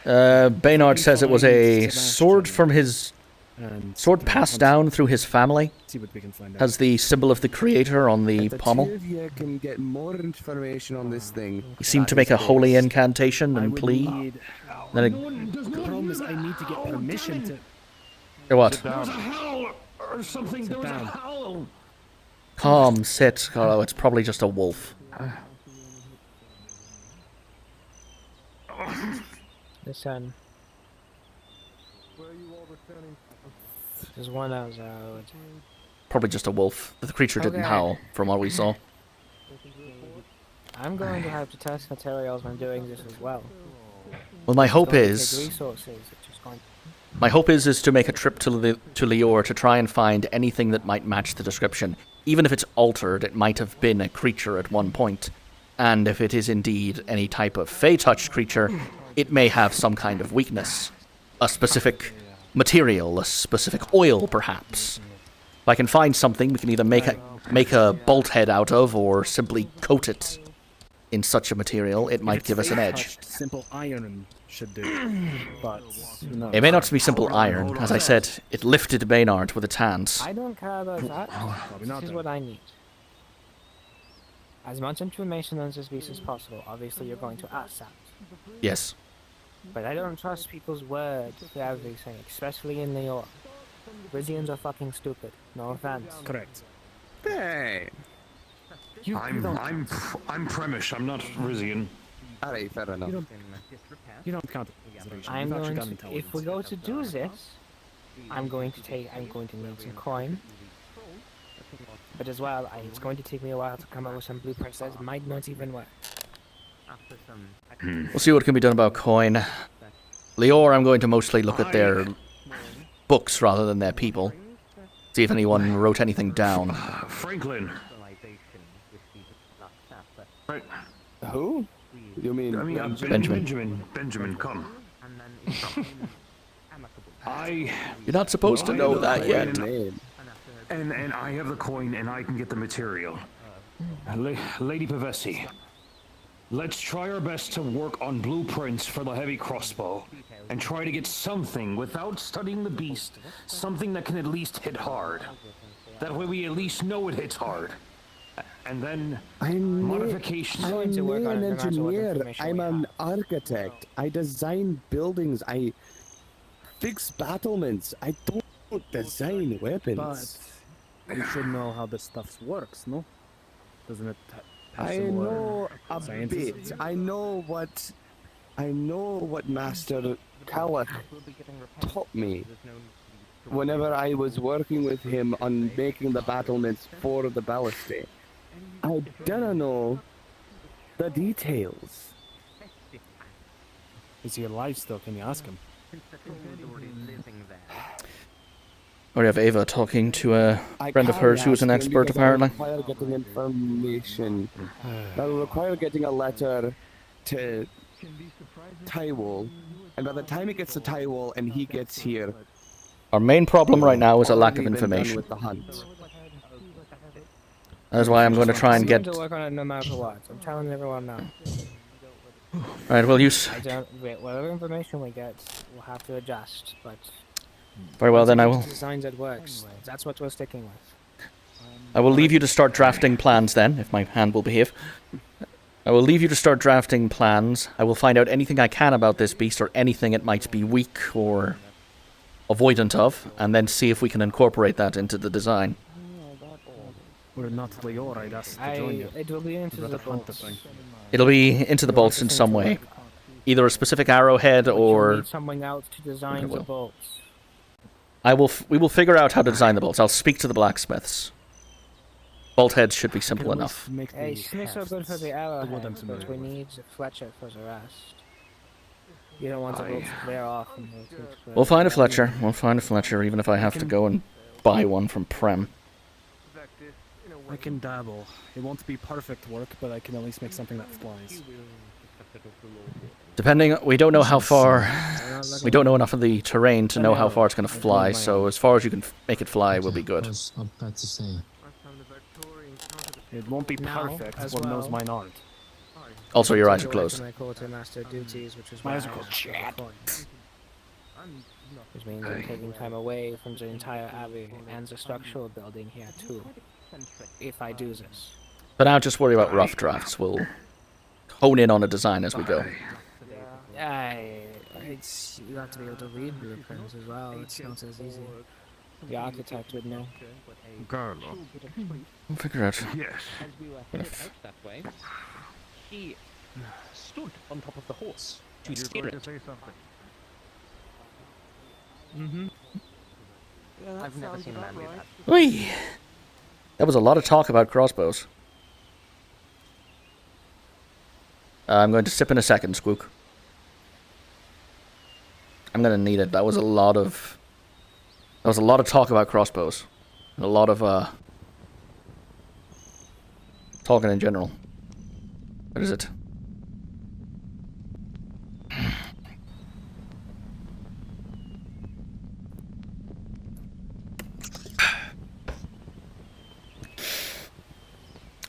Speaker 7: Baynard says it was a sword from his sword passed down through his family.
Speaker 19: See what we can find out.
Speaker 7: Has the symbol of the creator on the pommel.
Speaker 3: Two of you can get more information on this thing.
Speaker 7: He seemed to make a holy incantation and plea. Then
Speaker 19: The problem is I need to get permission to...
Speaker 7: What?
Speaker 22: There was a howl or something. There was a howl.
Speaker 7: Calm, sit. Oh, it's probably just a wolf.
Speaker 2: Listen. There's one outside.
Speaker 7: Probably just a wolf. The creature didn't
Speaker 2: Okay.
Speaker 7: howl, from what we saw.
Speaker 2: I'm going to have to test materials when doing this as well.
Speaker 7: Well, my hope
Speaker 2: It's
Speaker 7: is...
Speaker 2: going to take resources. It's just going
Speaker 7: My hope is to make a trip to Lior to try and find anything that might match the description. Even if it's altered, it might have been a creature at one point. And if it is indeed any type of Fey-touched creature, it may have some kind of weakness. A specific material, a specific oil, perhaps. If I can find something, we can either make a bolt head out of, or simply coat it in such a material. It might give us an edge.
Speaker 19: Simple iron should do, but no.
Speaker 7: It may not be simple iron. As I said, it lifted Baynard with its hands.
Speaker 2: I don't care about that. This is what I need. As much information on this beast as possible. Obviously, you're going to ask that.
Speaker 7: Yes.
Speaker 2: But I don't trust people's word for everything, especially in New York. Rizians are fucking stupid. No offense.
Speaker 19: Correct.
Speaker 3: Hey.
Speaker 22: I'm Premish. I'm not Rizian.
Speaker 3: Alright, fair enough.
Speaker 19: You don't count.
Speaker 2: I'm going to, if we go to do this, I'm going to need some coin. But as well, it's going to take me a while to come up with some blueprints that might not even work.
Speaker 7: We'll see what can be done about coin. Lior, I'm going to mostly look at their books rather than their people. See if anyone wrote anything down.
Speaker 22: Franklin. Right.
Speaker 3: Who? You mean?
Speaker 22: Benjamin, come.
Speaker 7: You're not supposed to know that yet.
Speaker 22: And I have the coin, and I can get the material. Lady Pavesi, let's try our best to work on blueprints for the heavy crossbow, and try to get something without studying the beast, something that can at least hit hard. That way we at least know it hits hard. And then modifications.
Speaker 3: I'm an engineer. I'm an architect. I design buildings. I fix battlements. I don't design weapons.
Speaker 19: But you should know how this stuff works, no? Doesn't it?
Speaker 3: I know a bit. I know what Master Kallak taught me whenever I was working with him on making the battlements for the ballistae. I don't know the details.
Speaker 19: Is he alive still? Can you ask him?
Speaker 7: Or you have Ava talking to a friend of hers who is an expert, apparently.
Speaker 3: That will require getting information. That will require getting a letter to Tywall. And by the time it gets to Tywall and he gets here...
Speaker 7: Our main problem right now is a lack of
Speaker 3: already been done
Speaker 7: information.
Speaker 3: with the hunt.
Speaker 7: That is why I'm going to try and get...
Speaker 2: I'm going to work on it no matter what. I'm telling everyone now.
Speaker 7: Alright, well,
Speaker 2: whatever information we get, we'll have to adjust, but...
Speaker 7: Very well, then I will...
Speaker 2: Designs that works. That's what we're sticking with.
Speaker 7: I will leave you to start drafting plans then, if my hand will behave. I will leave you to start drafting plans. I will find out anything I can about this beast, or anything it might be weak or avoidant of, and then see if we can incorporate that into the design.
Speaker 19: We're not Lior, I'd ask to join you.
Speaker 2: It will be into the bolts.
Speaker 7: It'll be into the bolts in some way. Either a specific arrowhead
Speaker 2: We
Speaker 7: or...
Speaker 2: need someone else to design the bolts.
Speaker 7: We will figure out how to design the bolts. I'll speak to the blacksmiths. Bolt heads should be simple enough.
Speaker 2: Hey, Smith's so good for the arrowhead, but we need Fletcher for the rest. You don't want the bolts to flare off.
Speaker 7: We'll find a Fletcher. We'll find a Fletcher, even if I have to go and buy one from Prem.
Speaker 19: I can dabble. It won't be perfect work, but I can at least make something that flies.
Speaker 7: Depending, we don't know how far. We don't know enough of the terrain to know how far it's going to fly. So as far as you can make it fly, will be good.
Speaker 6: About to say.
Speaker 19: It won't be perfect, as well knows mine aren't.
Speaker 7: Also, your eyes are closed.
Speaker 2: My quartermaster duties, which is
Speaker 19: My
Speaker 2: why
Speaker 19: eyes are
Speaker 2: I
Speaker 19: closed.
Speaker 2: have to
Speaker 19: Shit.
Speaker 2: Which means I'm taking time away from the entire abbey and the structural building here too. If I do this.
Speaker 7: But now just worry about rough drafts. We'll hone in on a design as we go.
Speaker 2: It's, you have to be able to read blueprints as well. It's not as easy. The architect would know.
Speaker 20: Carlo.
Speaker 7: We'll figure out.
Speaker 20: Yes.
Speaker 14: As we were heading out that way, he stood on top of the horse to steer it.
Speaker 2: Mm-hmm.
Speaker 14: Yeah, I've never seen a man do that.
Speaker 7: Whee! That was a lot of talk about crossbows. I'm going to sip in a second, Squook. I'm going to need it. That was a lot of talk about crossbows. And a lot of talking in general. What is it?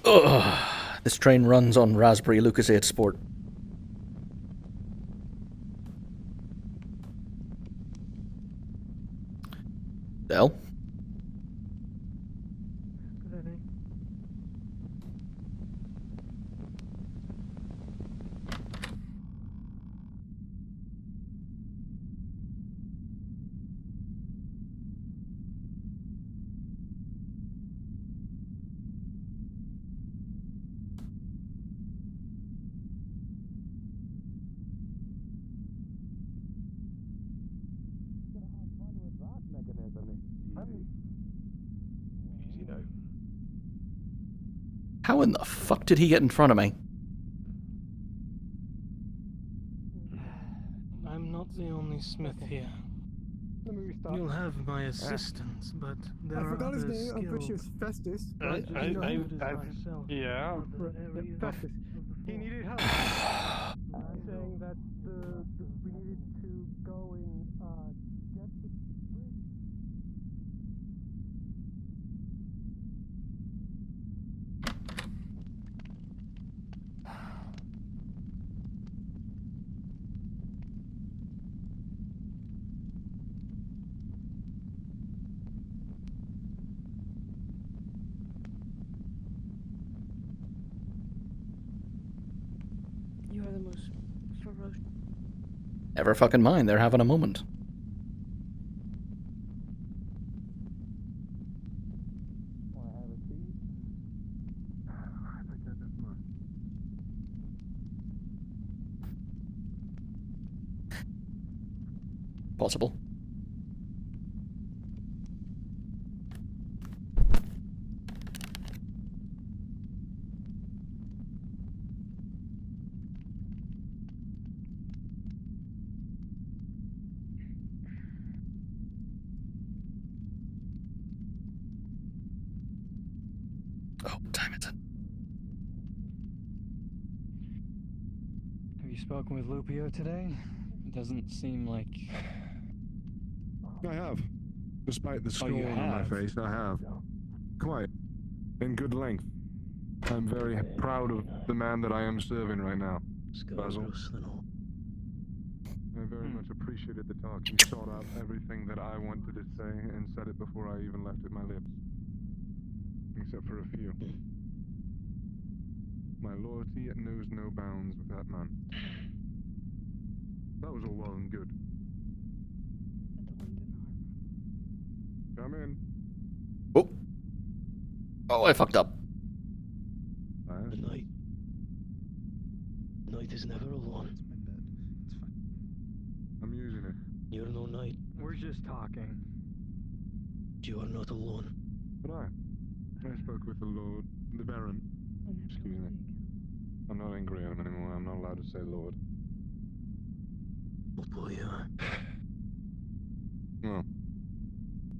Speaker 7: Ugh. This train runs on Raspberry Lucas 8 Sport. Del? How in the fuck did he get in front of me?
Speaker 24: I'm not the only smith here. You'll have my assistance, but there are
Speaker 3: forgot his
Speaker 24: other
Speaker 3: name. I'm pretty sure
Speaker 24: skills.
Speaker 3: it's Festus.
Speaker 24: Yeah.
Speaker 3: Festus. He needed help.
Speaker 24: Saying that we needed to go and get the bridge.
Speaker 21: You are the most ferocious.
Speaker 7: Never fucking mind, they're having a moment. Possible. Oh, damn it.
Speaker 23: Have you spoken with Lupio today? It doesn't seem like...
Speaker 11: I have. Despite the scorn
Speaker 23: you
Speaker 11: on my
Speaker 23: have?
Speaker 11: face, I have. Quite. In good length. I'm very proud of the man that I am serving right now. Basil. I very much appreciated the talk. He sought out everything that I wanted to say and said it before I even left at my lips. Except for a few. My loyalty knows no bounds with that man. That was all well and good. Come in.
Speaker 7: Oh. Oh, I fucked up.
Speaker 11: The
Speaker 20: night. Night is never alone.
Speaker 11: I'm using it.
Speaker 20: You're no night.
Speaker 24: We're just talking.
Speaker 20: You are not alone.
Speaker 13: But I spoke with the Lord, the Baron. Excuse me. I'm not angry at him anymore. I'm not allowed to say Lord.
Speaker 20: What will you?
Speaker 13: Well,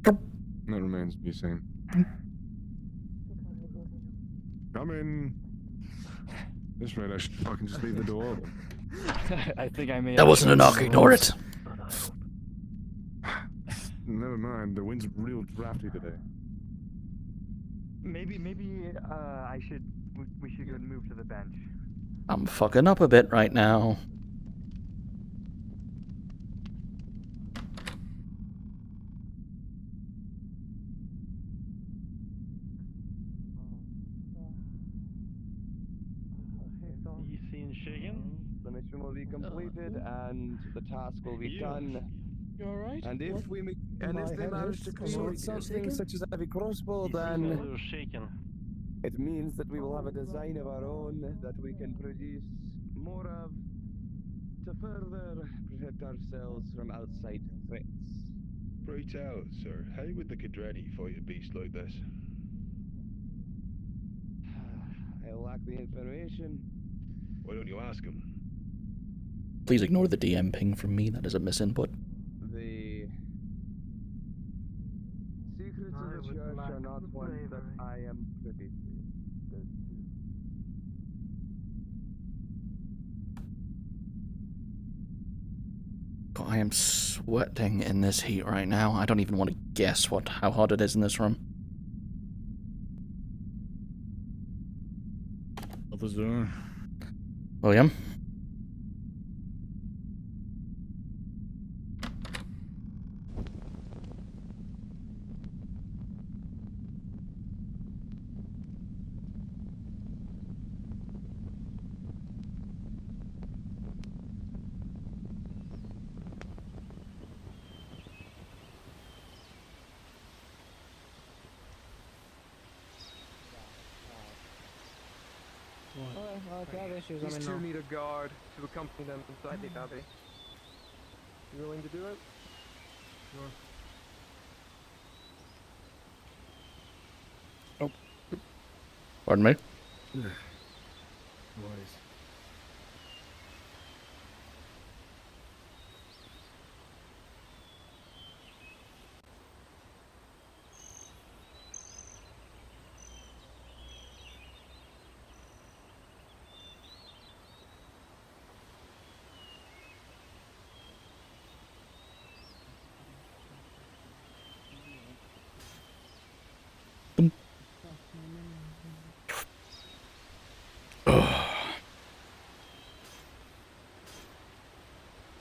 Speaker 13: that remains to be seen. Come in. This rate, I should fucking just leave the door open.
Speaker 20: I think I may.
Speaker 7: That wasn't a knock. Ignore it.
Speaker 13: Never mind. The wind's real drafty today. Maybe I should. We should go and move to the bench.
Speaker 7: I'm fucking up a bit right now.
Speaker 3: You seen shaking? The mission will be completed and the task will be done.
Speaker 20: You alright?
Speaker 3: And if they manage to create something such as a heavy crossbow, then it means that we will have a design of our own that we can produce more of to further protect ourselves from outside threats.
Speaker 4: Pray tell, sir, how would the Kadrani fight a beast like this?
Speaker 3: I lack the information.
Speaker 4: Why don't you ask him?
Speaker 7: Please ignore the DM ping from me. That is a misinput.
Speaker 3: The secrets of the church are not ones that I am privy to. There's two.
Speaker 7: God, I am sweating in this heat right now. I don't even want to guess how hot it is in this room.
Speaker 20: Balthazar.
Speaker 7: William?
Speaker 10: These two need a guard to accompany them inside the abbey. You willing to do it? Sure.
Speaker 7: Oh. Pardon me?
Speaker 1: Wise.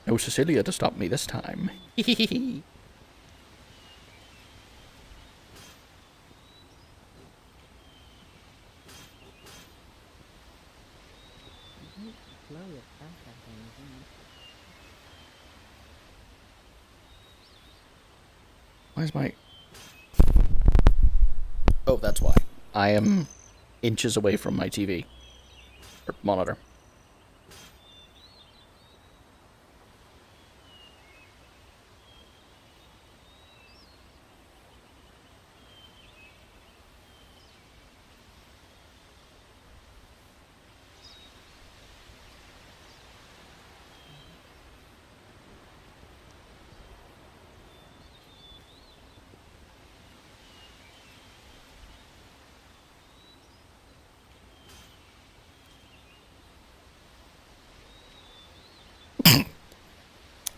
Speaker 7: No Cecilia to stop me this time. Where's my... Oh, that's why. I am inches away from my TV. Or monitor.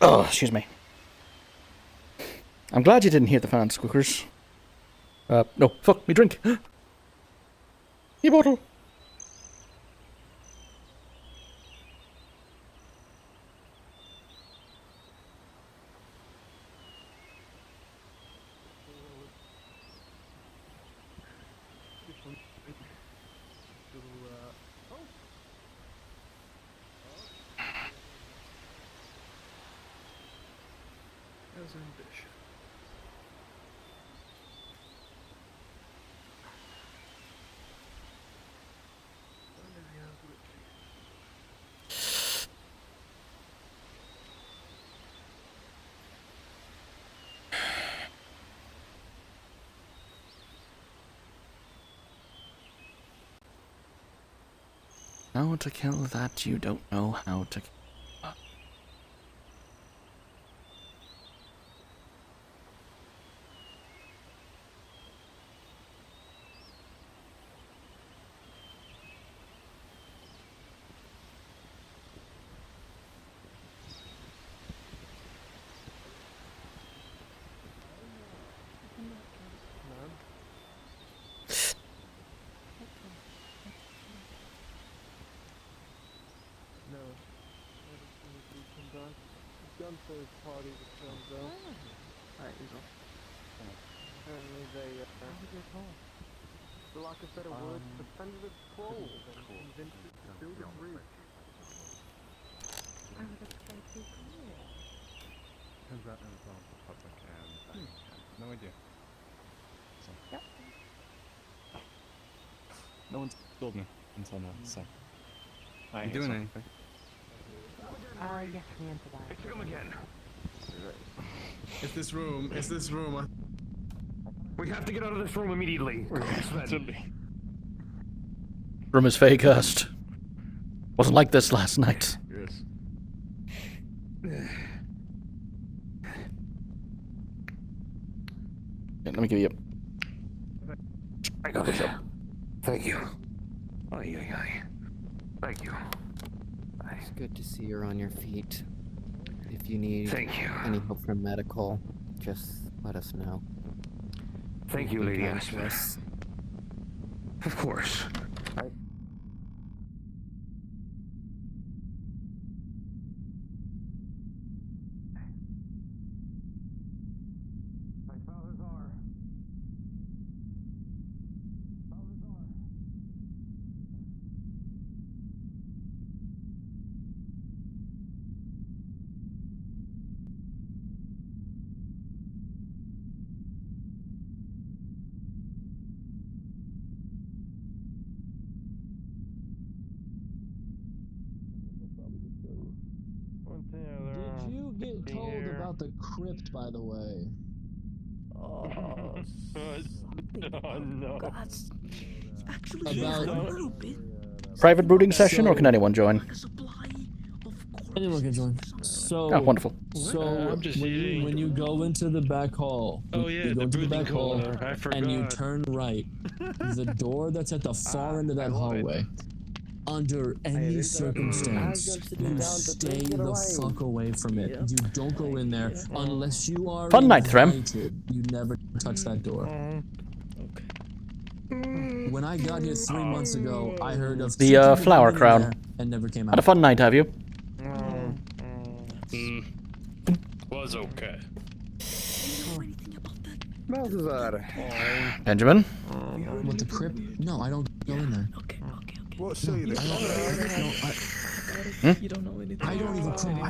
Speaker 7: Oh, excuse me. I'm glad you didn't hear the fan squeakers. No, fuck, me drink. Me bottle.
Speaker 1: As ambition.
Speaker 7: How to kill that you don't know how to kill.
Speaker 10: Gunpow's party was filmed though. Alright, he's off. Apparently they, for lack of better words, defended its clothes and convinced it to build a bridge.
Speaker 13: Turns out it was all public and no idea. So.
Speaker 21: Yep.
Speaker 13: No one's told me until now, so.
Speaker 20: You doing anything?
Speaker 21: Yes, we answered that.
Speaker 22: It's him again.
Speaker 3: It's this room. It's this room.
Speaker 22: We have to get out of this room immediately.
Speaker 7: Room is fake cursed. Wasn't like this last night.
Speaker 3: Yes.
Speaker 7: Yeah, let me give you
Speaker 22: I got it. Thank you. Ay, ay, ay. Thank you.
Speaker 6: It's good to see you're on your feet. If you need
Speaker 22: Thank you.
Speaker 6: any help from medical, just let us know.
Speaker 22: Thank you, Lady Aspen.
Speaker 6: Aspen.
Speaker 22: Of course.
Speaker 12: Did you get told about the crypt, by the way?
Speaker 15: Oh, no. That's actually
Speaker 12: About-
Speaker 15: a little bit.
Speaker 7: private brooding session, or can anyone join?
Speaker 12: Anyone can join. So,
Speaker 7: Oh, wonderful.
Speaker 12: So
Speaker 20: I'm just
Speaker 12: when you go into the back hall,
Speaker 20: Oh, yeah,
Speaker 12: you go
Speaker 20: the
Speaker 12: into the
Speaker 20: brooding
Speaker 12: back hall,
Speaker 20: corner. I
Speaker 12: and you
Speaker 20: forgot.
Speaker 12: turn right. The door that's at the far end of that hallway. Under any circumstance, you stay the fuck away from it. You don't go in there unless you are
Speaker 7: Fun night, Threm.
Speaker 12: invited. You never touch that door. When I got here 3 months ago, I heard of two
Speaker 7: The
Speaker 12: people
Speaker 7: flower
Speaker 12: going in
Speaker 7: crown.
Speaker 12: there and never came
Speaker 7: Had a
Speaker 12: out.
Speaker 7: fun night, have you?
Speaker 20: Was okay.
Speaker 3: Balthazar.
Speaker 7: Benjamin?
Speaker 12: With the crypt? No, I don't go in there.
Speaker 3: What say you?
Speaker 15: You don't know anything.
Speaker 12: I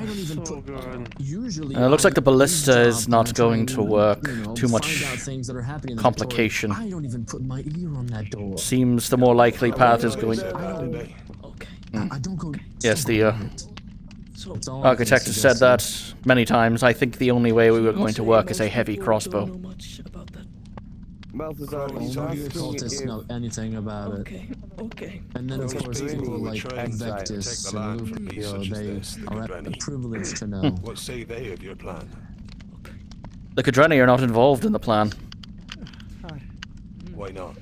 Speaker 12: don't even put. Usually,
Speaker 7: It looks like the ballista is
Speaker 12: job,
Speaker 7: not
Speaker 12: and I try
Speaker 7: going
Speaker 12: and,
Speaker 7: to work.
Speaker 12: you know,
Speaker 7: Too much
Speaker 12: find out things that are happening in the
Speaker 7: complication.
Speaker 12: Victoria. I don't even put my ear on that door.
Speaker 7: Seems the more likely path is going.
Speaker 12: I don't go.
Speaker 7: Yes, the
Speaker 12: It's all I can
Speaker 7: architect has said
Speaker 12: suggest
Speaker 7: that many times. I think the only way we were going to work is a heavy crossbow.
Speaker 3: Balthazar,
Speaker 12: Only the occultists know anything about it.
Speaker 15: Okay.
Speaker 12: And then, of
Speaker 3: Well,
Speaker 12: course,
Speaker 3: it's
Speaker 12: people
Speaker 3: really
Speaker 12: like
Speaker 3: trying to
Speaker 12: Vectis
Speaker 3: take the land
Speaker 12: and
Speaker 3: from me,
Speaker 12: Lupio,
Speaker 3: such as
Speaker 12: they
Speaker 3: this, the
Speaker 12: are
Speaker 3: Granny.
Speaker 12: privileged to know.
Speaker 4: What say they of your plan?
Speaker 7: The Cadreni are not involved in the plan.
Speaker 4: Why not?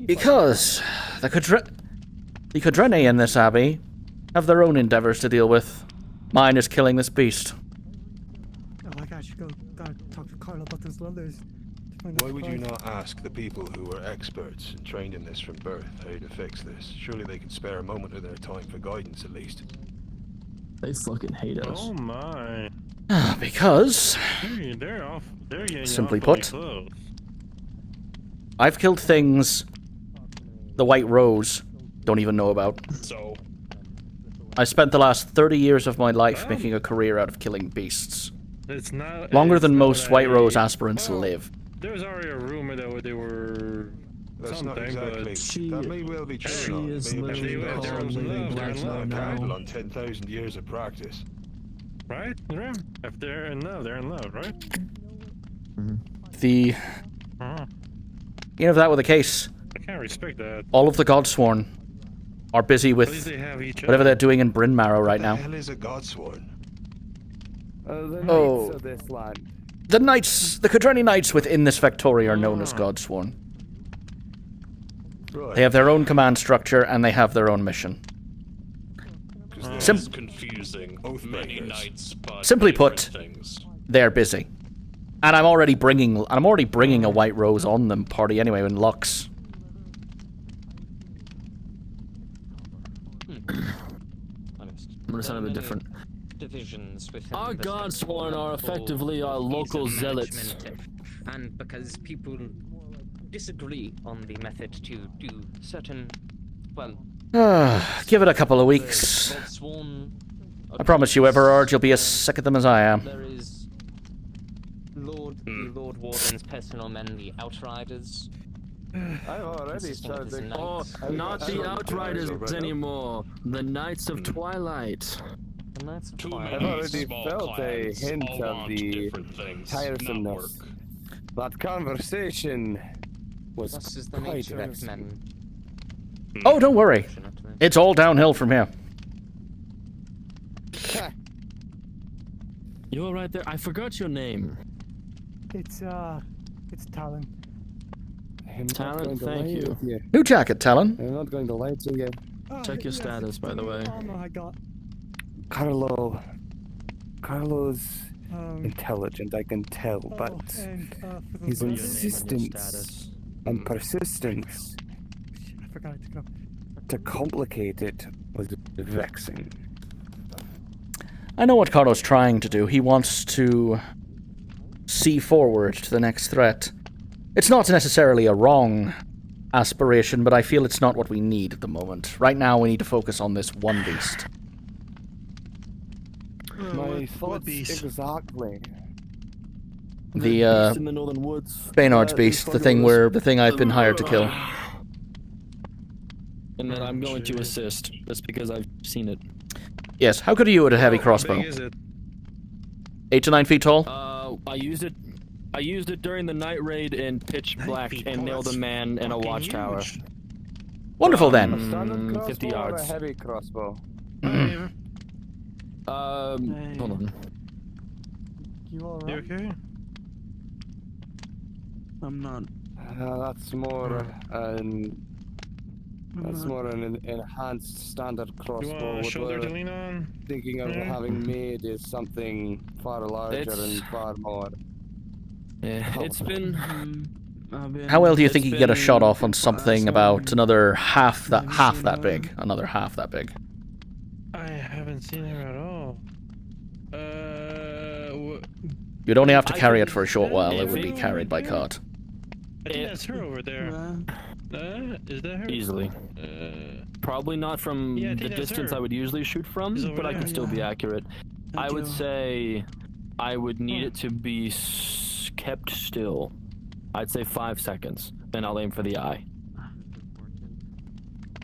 Speaker 7: Because the Cadreni in this abbey have their own endeavors to deal with. Mine is killing this beast.
Speaker 25: Oh my gosh, gotta talk to Carl about those leathers.
Speaker 4: Why would you not ask the people who were experts and trained in this from birth how to fix this? Surely they could spare a moment of their time for guidance at least.
Speaker 12: They fucking hate us.
Speaker 20: Oh my.
Speaker 7: Because,
Speaker 20: They're getting
Speaker 7: simply
Speaker 20: awfully
Speaker 7: put,
Speaker 20: close.
Speaker 7: I've killed things the White Rose don't even know about.
Speaker 20: So,
Speaker 7: I spent the last 30 years of my life making a career out of killing beasts.
Speaker 20: it's not
Speaker 7: Longer
Speaker 20: it's
Speaker 7: than
Speaker 20: not
Speaker 7: most
Speaker 20: a-
Speaker 7: White Rose aspirants live.
Speaker 20: There was already a rumor that they were
Speaker 4: That's
Speaker 20: something,
Speaker 4: not exactly.
Speaker 20: but
Speaker 4: That may well be true.
Speaker 12: she
Speaker 4: or not.
Speaker 12: is
Speaker 4: It may have
Speaker 12: literally
Speaker 4: been
Speaker 20: called
Speaker 4: better
Speaker 12: Lady
Speaker 4: than
Speaker 12: Black
Speaker 4: a
Speaker 12: Love now.
Speaker 4: candle on 10,000 years of practice.
Speaker 20: right? Yeah. If they're in love, right?
Speaker 7: The... You know, if that were the case,
Speaker 20: I can't respect that.
Speaker 7: all of the Godsworn are busy with
Speaker 4: least they have each
Speaker 7: whatever
Speaker 4: other.
Speaker 7: they're doing in Bryn Marrow right
Speaker 4: What
Speaker 7: now.
Speaker 4: the hell is a Godsworn?
Speaker 3: The
Speaker 7: Oh.
Speaker 3: knights of this land.
Speaker 7: The knights, the Quadreni knights within this Factory are known as Godsworn.
Speaker 4: Right.
Speaker 7: They have their own command structure and they have their own mission.
Speaker 4: This is confusing. Many knights, but
Speaker 7: Simply put,
Speaker 4: things.
Speaker 7: they're busy. And I'm already bringing a white rose on them party anyway in Lux.
Speaker 12: I'm gonna sound a bit different.
Speaker 14: Divisions within
Speaker 12: Our
Speaker 14: the
Speaker 12: Godsworn are
Speaker 14: for
Speaker 12: effectively our local
Speaker 14: ease of
Speaker 12: zealots.
Speaker 14: management, and because people disagree on the method to do certain, well,
Speaker 7: Give it a couple of weeks.
Speaker 14: Godsworn.
Speaker 7: I promise you, Everard, you'll be as sick of them as I am.
Speaker 14: There is the Lord Warden's personal men, the Outriders.
Speaker 3: I've already started.
Speaker 12: Oh, not the Outriders anymore. The Knights of Twilight.
Speaker 14: The Knights of
Speaker 3: I've already felt a hint of the tiresomeness. That conversation was
Speaker 14: This is the
Speaker 3: quite
Speaker 14: nature of
Speaker 3: vexing.
Speaker 14: men.
Speaker 7: Oh, don't worry. It's all downhill from here.
Speaker 12: You all right there? I forgot your name.
Speaker 25: It's Talon.
Speaker 3: I'm not
Speaker 12: Talon,
Speaker 3: going to
Speaker 12: thank
Speaker 3: lie
Speaker 12: you.
Speaker 3: with you.
Speaker 7: New jacket, Talon.
Speaker 3: I'm not going to lie to you.
Speaker 12: Check your status, by the way.
Speaker 25: I got.
Speaker 3: Carlo's intelligent, I can tell, but his insistence and persistence
Speaker 25: I forgot to go.
Speaker 3: to complicate it was vexing.
Speaker 7: I know what Carlo's trying to do. He wants to see forward to the next threat. It's not necessarily a wrong aspiration, but I feel it's not what we need at the moment. Right now, we need to focus on this one beast.
Speaker 3: My thoughts exactly.
Speaker 7: The
Speaker 12: Beast in the northern woods.
Speaker 7: Baynard's beast, the thing I've been hired to kill.
Speaker 12: And then I'm going to assist. That's because I've seen it.
Speaker 7: Yes, how good are you at a heavy crossbow?
Speaker 4: How big is it?
Speaker 7: 8 to 9 feet tall?
Speaker 12: I used it during the night raid in pitch black and nailed a man in a watchtower.
Speaker 7: Wonderful then.
Speaker 3: A standard crossbow
Speaker 12: 50
Speaker 3: or a
Speaker 12: yards.
Speaker 3: heavy crossbow?
Speaker 12: Hold on.
Speaker 25: You alright?
Speaker 20: You okay?
Speaker 25: I'm not.
Speaker 3: That's more an enhanced standard crossbow.
Speaker 20: want a
Speaker 3: What
Speaker 20: shoulder to
Speaker 3: we're
Speaker 20: lean on?
Speaker 3: thinking of
Speaker 20: Yeah.
Speaker 3: having made is something far larger and far more.
Speaker 12: Yeah, it's been.
Speaker 7: How well do you think you
Speaker 12: it's
Speaker 7: could get a shot
Speaker 12: been-
Speaker 7: off on something about another half that big? Another half that big.
Speaker 20: I haven't seen her at all.
Speaker 7: You'd only have to carry it for a short while. It would be carried by cart.
Speaker 20: I think that's her over there. Is that her?
Speaker 12: Easily. Probably not from
Speaker 20: Yeah, I
Speaker 12: the
Speaker 20: think that's
Speaker 12: distance
Speaker 20: her.
Speaker 12: I would usually shoot from,
Speaker 20: She's over
Speaker 12: but I
Speaker 20: there.
Speaker 12: could still be accurate. I would
Speaker 25: you.
Speaker 12: say I would need it to be kept still. I'd say 5 seconds, then I'll aim for the eye.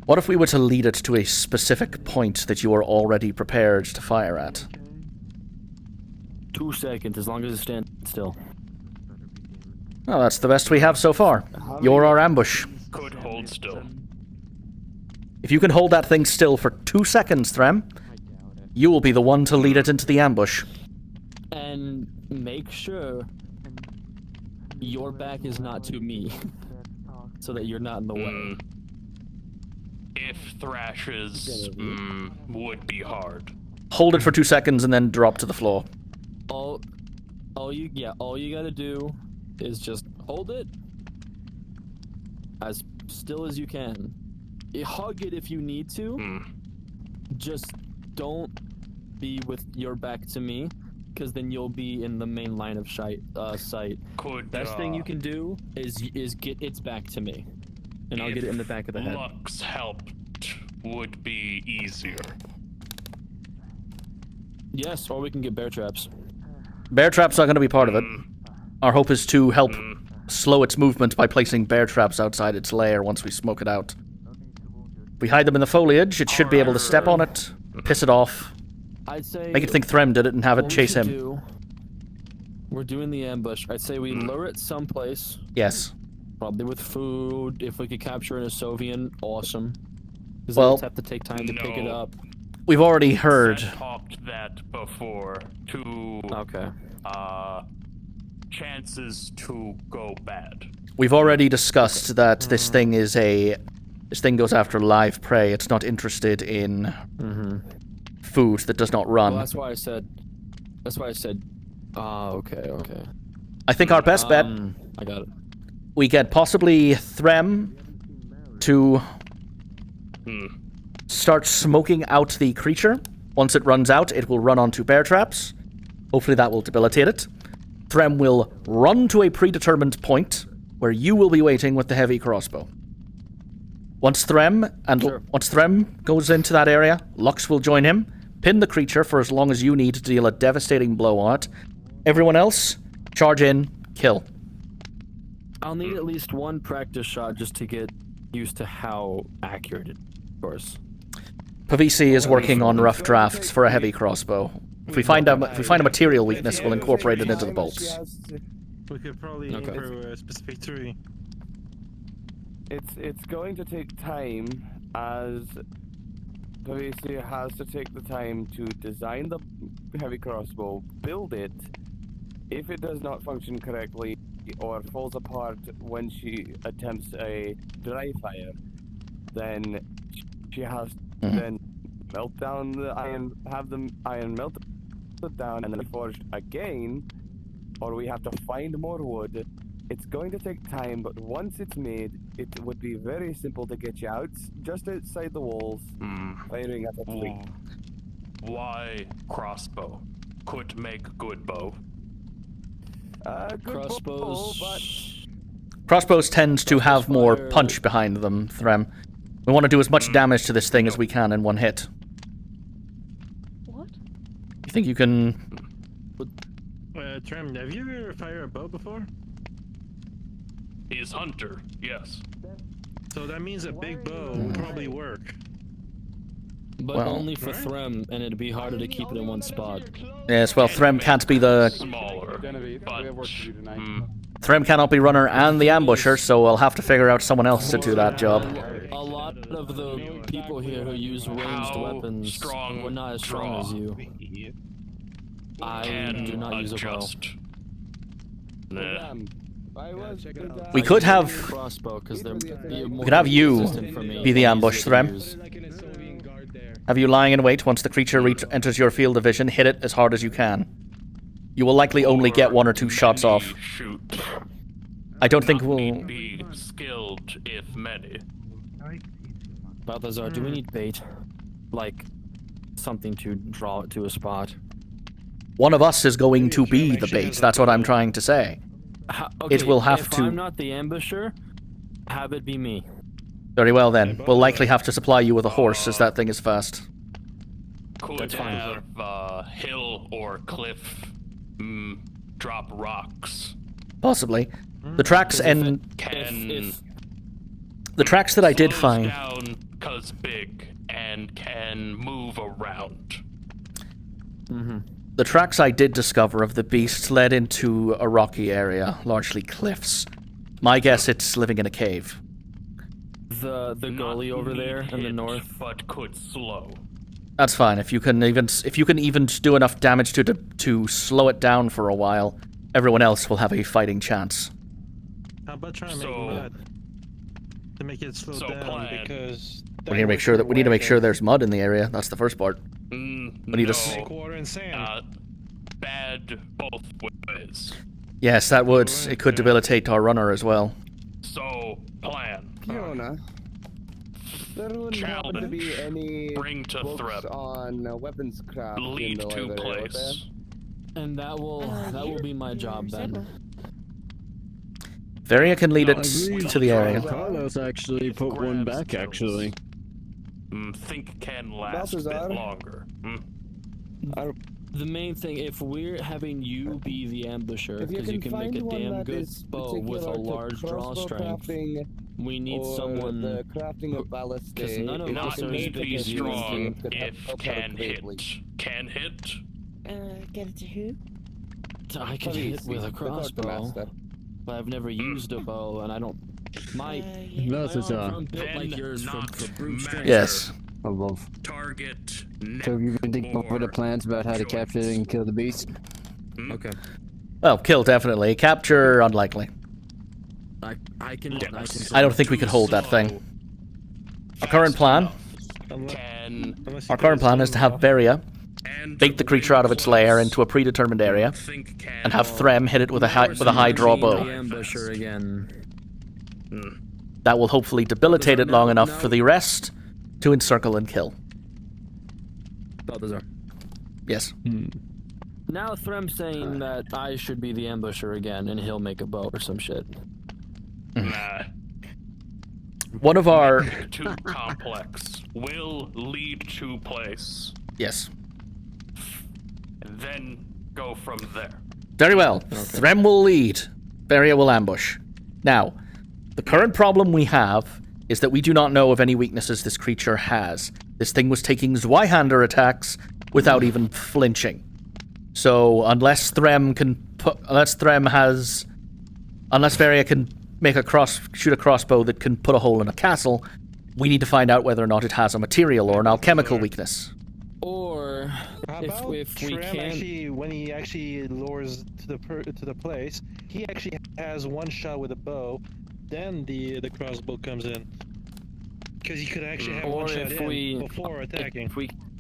Speaker 7: What if we were to lead it to a specific point that you are already prepared to fire at?
Speaker 12: 2 seconds, as long as it stands still.
Speaker 7: Well, that's the best we have so far. You're our ambush.
Speaker 4: Could hold still.
Speaker 7: If you can hold that thing still for 2 seconds, Threm, you will be the one to lead it into the ambush.
Speaker 12: And make sure your back is not to me, so that you're not in the way.
Speaker 4: If thrashes would be hard.
Speaker 7: Hold it for 2 seconds and then drop to the floor.
Speaker 12: All you gotta do is just hold it as still as you can. Hug it if you need to. Just don't be with your back to me, because then you'll be in the main line of sight. Best thing you can do is get its back to me, and I'll get it in the back of the head.
Speaker 4: Lux helped would be easier.
Speaker 12: Yes, or we can get bear traps.
Speaker 7: Bear traps are going to be part of it. Our hope is to help slow its movement by placing bear traps outside its lair once we smoke it out. If we hide them in the foliage, it should be able to step on it, piss it off,
Speaker 12: I'd say
Speaker 7: make it think Threm did it, and have it
Speaker 12: what we
Speaker 7: chase
Speaker 12: should
Speaker 7: him.
Speaker 12: do- we're doing the ambush. I'd say we lure it someplace.
Speaker 7: Yes.
Speaker 12: Probably with food. If we could capture an Asovian, awesome.
Speaker 5: Does
Speaker 7: Well,
Speaker 5: it have to take time to pick it up?
Speaker 7: We've already heard.
Speaker 8: I talked that before to chances to go bad.
Speaker 7: We've already discussed that this thing goes after live prey. It's not interested in food that does not run.
Speaker 5: Well, that's why I said. Okay.
Speaker 7: I think our best bet.
Speaker 5: I got it.
Speaker 7: We get possibly Threm to start smoking out the creature. Once it runs out, it will run onto bear traps. Hopefully that will debilitate it. Threm will run to a predetermined point where you will be waiting with the heavy crossbow. Once Threm goes into that area, Lux will join him, pin the creature for as long as you need to deal a devastating blow on it. Everyone else, charge in, kill.
Speaker 5: I'll need at least one practice shot just to get used to how accurate it is, of course.
Speaker 7: Pavisi is working on rough drafts for a heavy crossbow. If we find a material weakness, we'll incorporate it into the bolts.
Speaker 9: We could probably aim for a specific tree.
Speaker 3: It's going to take time, as Pavisi has to take the time to design the heavy crossbow, build it. If it does not function correctly or falls apart when she attempts a dry fire, then she has to then melt down the iron, have the iron melted down and then forged again, or we have to find more wood. It's going to take time, but once it's made, it would be very simple to get you out, just outside the walls, firing at a tree.
Speaker 8: Why crossbow? Could make good bow.
Speaker 7: Crossbows tend to have more punch behind them, Threm. We want to do as much damage to this thing as we can in one hit.
Speaker 15: What?
Speaker 7: You think you can...
Speaker 9: Trem, have you ever fired a bow before?
Speaker 8: He's hunter, yes.
Speaker 9: So that means a big bow will probably work.
Speaker 5: But only for Threm, and it'd be harder to keep it in one spot.
Speaker 7: Yes, well, Threm can't be the...
Speaker 8: Smaller,
Speaker 7: Threm cannot be runner and the ambusher, so we'll have to figure out someone else to do that job.
Speaker 5: A lot of the people here who use ranged weapons were not as strong as you. I do not use a bow.
Speaker 7: We could have...
Speaker 5: crossbow,
Speaker 7: We could have you be the ambush, Threm. Have you lying in wait. Once the creature enters your field of vision, hit it as hard as you can. You will likely only get 1 or 2 shots off. I don't think we'll...
Speaker 8: be skilled, if many.
Speaker 5: Balthazar, do we need bait? Like, something to draw it to a spot?
Speaker 7: One of us is going to be the bait, that's what I'm trying to say.
Speaker 5: Okay,
Speaker 7: it will have
Speaker 5: if
Speaker 7: to...
Speaker 5: I'm not the ambusher, have it be me.
Speaker 7: Very well then. We'll likely have to supply you with a horse, as that thing is fast.
Speaker 8: Could have hill or cliff drop rocks.
Speaker 7: Possibly. The tracks and... The tracks that I did find...
Speaker 8: down 'cause big and can move around.
Speaker 7: The tracks I did discover of the beast led into a rocky area, largely cliffs. My guess it's living in a cave.
Speaker 5: The gully over there in the north,
Speaker 8: but could slow.
Speaker 7: That's fine. If you can even do enough damage to slow it down for a while, everyone else will have a fighting chance.
Speaker 9: How about trying to make mud to make it slow down? Because
Speaker 7: we need to make sure there's mud in the area. That's the first part. We need to
Speaker 9: water and sand.
Speaker 8: Bad both ways.
Speaker 7: Yes, that would. It could debilitate our runner as well.
Speaker 8: So plan.
Speaker 3: Fiona, there wouldn't happen to be any books on weapons craft
Speaker 8: lead
Speaker 3: in the
Speaker 8: to
Speaker 3: library,
Speaker 8: place.
Speaker 5: And that will be my job then.
Speaker 7: Varia can lead it to the area.
Speaker 23: Carlos actually put one back, actually.
Speaker 8: Think can last a bit longer.
Speaker 5: The main thing, if we're having you be the ambusher, because you can make a damn good bow with a large draw strength, we need someone
Speaker 3: the crafting of
Speaker 5: because none of us are as big as you.
Speaker 8: Strong if can hit. Can hit?
Speaker 15: Get it to who?
Speaker 5: I can hit with a crossbow, but I've never used a bow, and I don't
Speaker 23: Balthazar.
Speaker 5: Like yours for brute strength.
Speaker 7: Yes.
Speaker 23: Above.
Speaker 8: Target.
Speaker 23: So have you been thinking over the plans about how to capture and kill the beast?
Speaker 5: Okay.
Speaker 7: Well, kill definitely. Capture unlikely.
Speaker 5: I can.
Speaker 7: I don't think we could hold that thing. Our current plan. Our current plan is to have Varia bait the creature out of its lair into a predetermined area, and have Threm hit it with a high draw bow.
Speaker 5: Ambusher again.
Speaker 7: That will hopefully debilitate it long enough for the rest to encircle and kill.
Speaker 5: Balthazar.
Speaker 7: Yes.
Speaker 5: Now Threm's saying that I should be the ambusher again, and he'll make a bow or some shit.
Speaker 8: Nah.
Speaker 7: One of our...
Speaker 8: Too complex. Will lead to place.
Speaker 7: Yes.
Speaker 8: And then go from there.
Speaker 7: Very well. Okay. Threm will lead. Varia will ambush. Now, the current problem we have is that we do not know of any weaknesses this creature has. This thing was taking Zweihander attacks without even flinching. So unless Varia can shoot a crossbow that can put a hole in a castle, we need to find out whether or not it has a material or an alchemical weakness.
Speaker 5: Or if we
Speaker 9: Trem
Speaker 5: can't,
Speaker 9: actually, when he actually lures to the place, he actually has one shot with a bow. Then the crossbow comes in, because he could actually have one shot before attacking.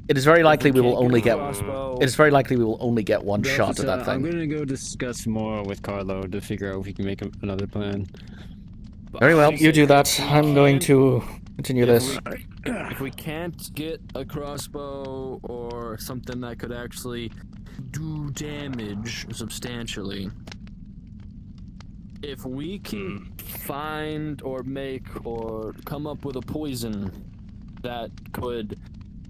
Speaker 7: It is very likely we will only get. It is very likely we will only get one shot at that thing.
Speaker 23: I'm gonna go discuss more with Carlo to figure out if we can make another plan.
Speaker 7: Very well, you do that. I'm going to continue this.
Speaker 5: If we can't get a crossbow or something that could actually do damage substantially, if we can find or make or come up with a poison that could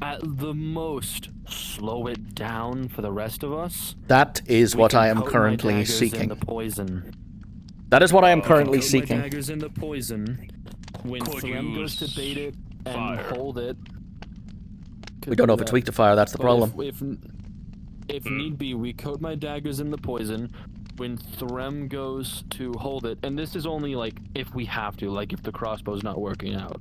Speaker 5: at the most slow it down for the rest of us,
Speaker 7: that is what I am currently seeking. That is what I am currently seeking.
Speaker 5: My daggers in the poison. When Threm goes to bait it and hold it,
Speaker 7: we don't know if it's weak to fire. That's the problem.
Speaker 5: If need be, we coat my daggers in the poison. When Threm goes to hold it, and this is only like if we have to, like if the crossbow's not working out,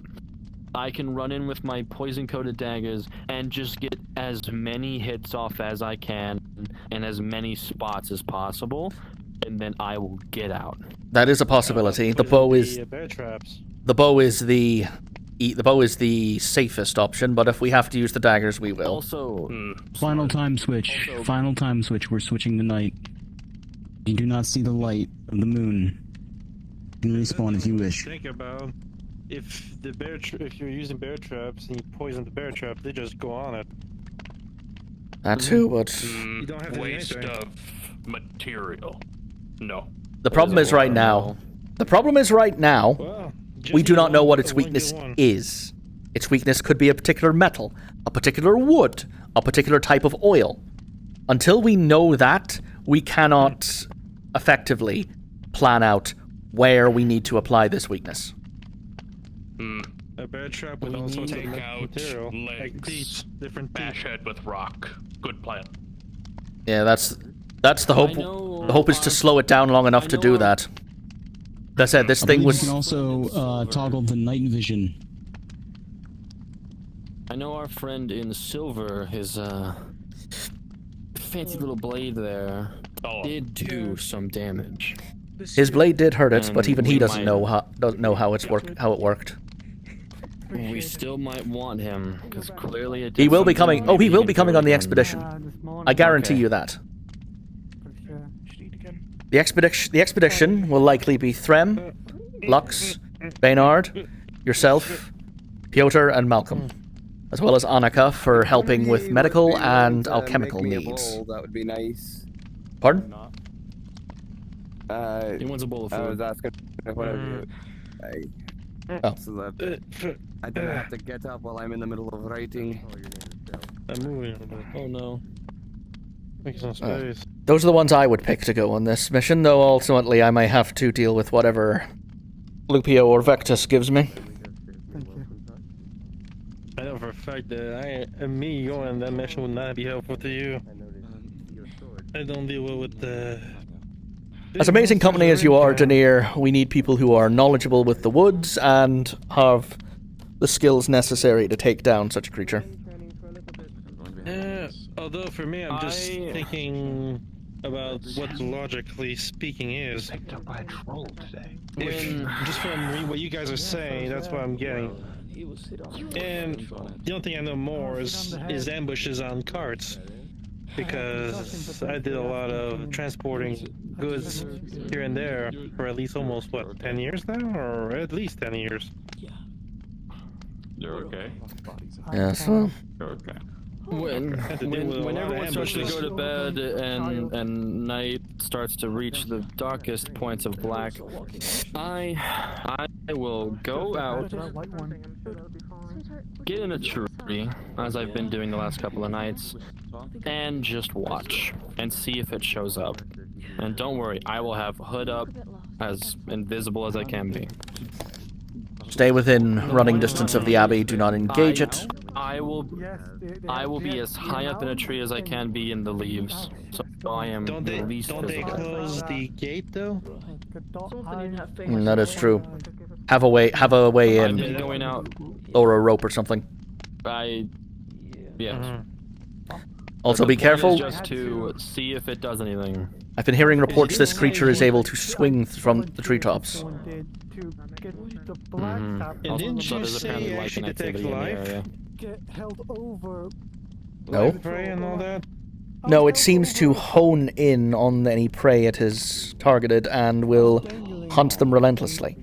Speaker 5: I can run in with my poison-coated daggers and just get as many hits off as I can in as many spots as possible, and then I will get out.
Speaker 7: That is a possibility. The bow is
Speaker 9: bear traps.
Speaker 7: The bow is the bow is the safest option, but if we have to use the daggers, we will.
Speaker 5: Also,
Speaker 2: final time switch. Final time switch. We're switching to night. You do not see the light of the moon. You can respawn if you wish.
Speaker 9: Think about if you're using bear traps and you poison the bear trap, they just go on it.
Speaker 7: That too, but
Speaker 9: you don't have
Speaker 8: waste of material. No.
Speaker 7: The problem is right now. The problem is right now.
Speaker 9: Well,
Speaker 7: we do not know what its weakness is. Its weakness could be a particular metal, a particular wood, a particular type of oil. Until we know that, we cannot effectively plan out where we need to apply this weakness.
Speaker 9: A bear trap would also take out material, like teeth, different
Speaker 8: bash head with rock. Good plan.
Speaker 7: Yeah, that's the hope. The hope is to slow it down long enough to do that. That said, this thing was...
Speaker 2: You can also toggle the night vision.
Speaker 5: I know our friend in silver, his fancy little blade there, did do some damage.
Speaker 7: His blade did hurt it, but even he doesn't know how it worked.
Speaker 5: We still might want him, because clearly it
Speaker 7: he will be coming. Oh, he will be coming on the expedition. I guarantee you that. The expedition will likely be Threm, Lux, Baynard, yourself, Piotr, and Malcolm, as well as Annika for helping with medical and alchemical needs.
Speaker 3: That would be nice.
Speaker 7: Pardon?
Speaker 5: He wants a bowl of food.
Speaker 3: I was asking whatever. So that I don't have to get up while I'm in the middle of writing.
Speaker 9: I'm moving.
Speaker 5: Oh no.
Speaker 9: Make some space.
Speaker 7: Those are the ones I would pick to go on this mission, though ultimately I may have to deal with whatever Lupio or Vectus gives me.
Speaker 9: I know for a fact that me going on that mission would not be helpful to you. I don't deal well with the
Speaker 7: As amazing company as you are, Denier, we need people who are knowledgeable with the woods and have the skills necessary to take down such a creature.
Speaker 9: Although for me, I'm just thinking about what logically speaking is.
Speaker 13: Picked up by a troll today.
Speaker 9: Just from reading what you guys are saying, that's what I'm getting. And the only thing I know more is ambushes on carts. Because I did a lot of transporting goods here and there for at least almost, what, 10 years now? Or at least 10 years.
Speaker 11: You're okay?
Speaker 7: Yes, well.
Speaker 11: You're okay.
Speaker 5: When everyone starts to go to bed and night starts to reach the darkest points of black, I will go out, get in a tree, as I've been doing the last couple of nights, and just watch and see if it shows up. And don't worry, I will have hood up, as invisible as I can be.
Speaker 7: Stay within running distance of the abbey. Do not engage it.
Speaker 5: I will be as high up in a tree as I can be in the leaves. So I am
Speaker 9: Don't they close the gate though?
Speaker 7: That is true. Have a way in.
Speaker 5: I've been going out.
Speaker 7: Or a rope or something.
Speaker 5: Yeah.
Speaker 7: Also, be careful.
Speaker 5: Just to see if it does anything.
Speaker 7: I've been hearing reports this creature is able to swing from the treetops.
Speaker 9: And didn't you say you actually detect life?
Speaker 25: Get held over.
Speaker 7: No.
Speaker 9: Prey and all that?
Speaker 7: No, it seems to hone in on any prey it has targeted and will hunt them relentlessly.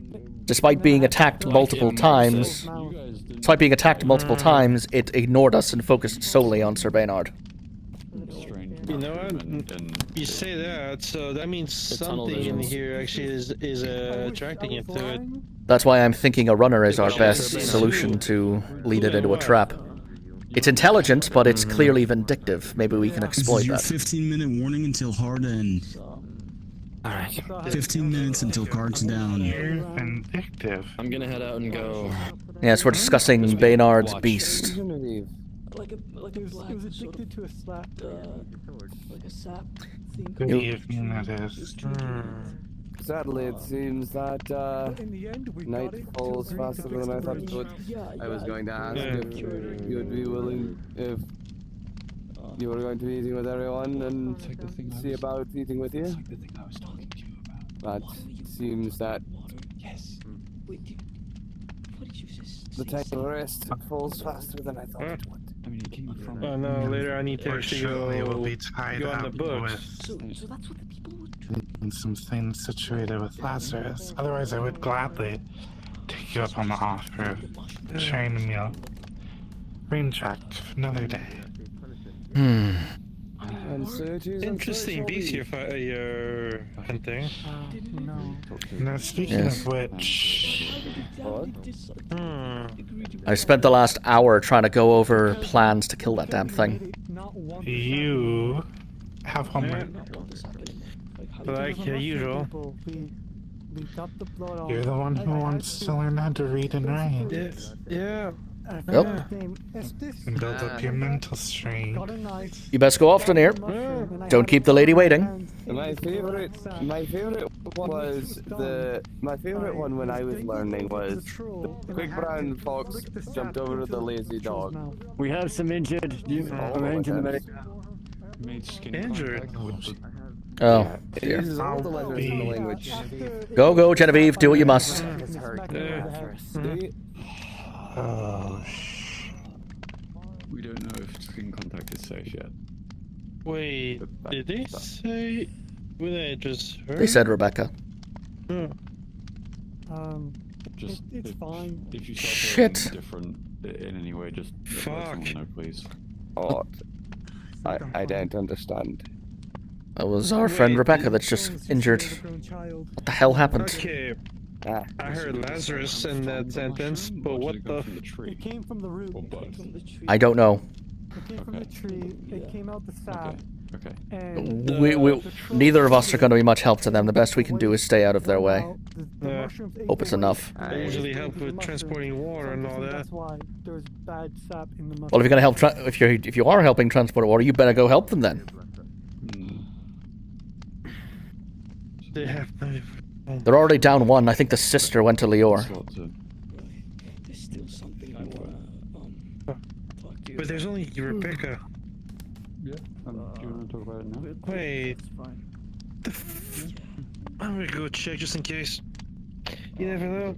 Speaker 7: Despite being attacked multiple times, it ignored us and focused solely on Sir Baynard.
Speaker 9: You know what? You say that, so that means something in here actually is attracting it to it.
Speaker 7: That's why I'm thinking a runner is our best solution to lead it into a trap. It's intelligent, but it's clearly vindictive. Maybe we can exploit that.
Speaker 2: 15-minute warning until hard end.
Speaker 5: Alright.
Speaker 2: 15 minutes until cards down.
Speaker 13: Vindictive.
Speaker 5: I'm gonna head out and go.
Speaker 7: Yes, we're discussing Baynard's beast.
Speaker 25: Like a black it was addicted to a slap. Like a sap.
Speaker 13: Good evening, that is.
Speaker 3: Sadly, it seems that night falls faster than I thought it would. I was going to ask if you would be willing, if you were going to be eating with everyone, and see about eating with you. But it seems that the time of rest falls faster than I thought it would.
Speaker 9: Oh no, later I need to actually go
Speaker 13: will be tied
Speaker 9: on the
Speaker 13: up
Speaker 9: books.
Speaker 15: So that's what the people would do.
Speaker 13: Some things situated with Lazarus. Otherwise, I would gladly take you up on the offer of sharing a meal. Green tract for another day.
Speaker 9: Interesting beast you're hunting.
Speaker 13: Now, speaking of which...
Speaker 7: I spent the last hour trying to go over plans to kill that damn thing.
Speaker 13: You have homework.
Speaker 9: Like usual.
Speaker 13: You're the one who wants to learn how to read and write.
Speaker 9: Yeah.
Speaker 7: Yep.
Speaker 13: And build up your mental strength.
Speaker 7: You best go off, Denier. Don't keep the lady waiting.
Speaker 3: My favorite one was my favorite one when I was learning was the quick brown fox jumped over the lazy dog.
Speaker 23: We have some injured. Arrange in the medic.
Speaker 9: Injured.
Speaker 7: Oh,
Speaker 3: It
Speaker 7: dear.
Speaker 3: uses all the letters in the language.
Speaker 7: Go, Genevieve. Do what you must.
Speaker 13: Oh,
Speaker 11: We don't know if skin contact is safe yet.
Speaker 9: Wait, did they say? Were they just heard?
Speaker 7: They said Rebecca.
Speaker 11: Just
Speaker 25: it's fine.
Speaker 11: If you start
Speaker 7: Shit.
Speaker 11: feeling different in any way, just let someone know, please.
Speaker 3: Oh, I don't understand.
Speaker 7: That was our friend Rebecca that's just injured. What the hell happened?
Speaker 9: Okay. I heard Lazarus in that sentence, but what the?
Speaker 25: It came from the root.
Speaker 7: I don't know.
Speaker 25: It came from the tree. It came out the sap.
Speaker 11: Okay.
Speaker 25: And
Speaker 7: Neither of us are going to be much help to them. The best we can do is stay out of their way. Hope it's enough.
Speaker 9: I usually help with transporting water and all that.
Speaker 25: That's why there's bad sap in the mushroom.
Speaker 7: Well, if you're going to help, if you are helping transport water, you better go help them then.
Speaker 9: They have.
Speaker 7: They're already down one. I think the sister went to Lior.
Speaker 12: There's still something I wanna talk to you
Speaker 9: But there's only Rebecca.
Speaker 11: Yeah. Do you want to talk about it now?
Speaker 9: Wait.
Speaker 12: It's fine.
Speaker 9: I'm gonna go check just in case. You never know.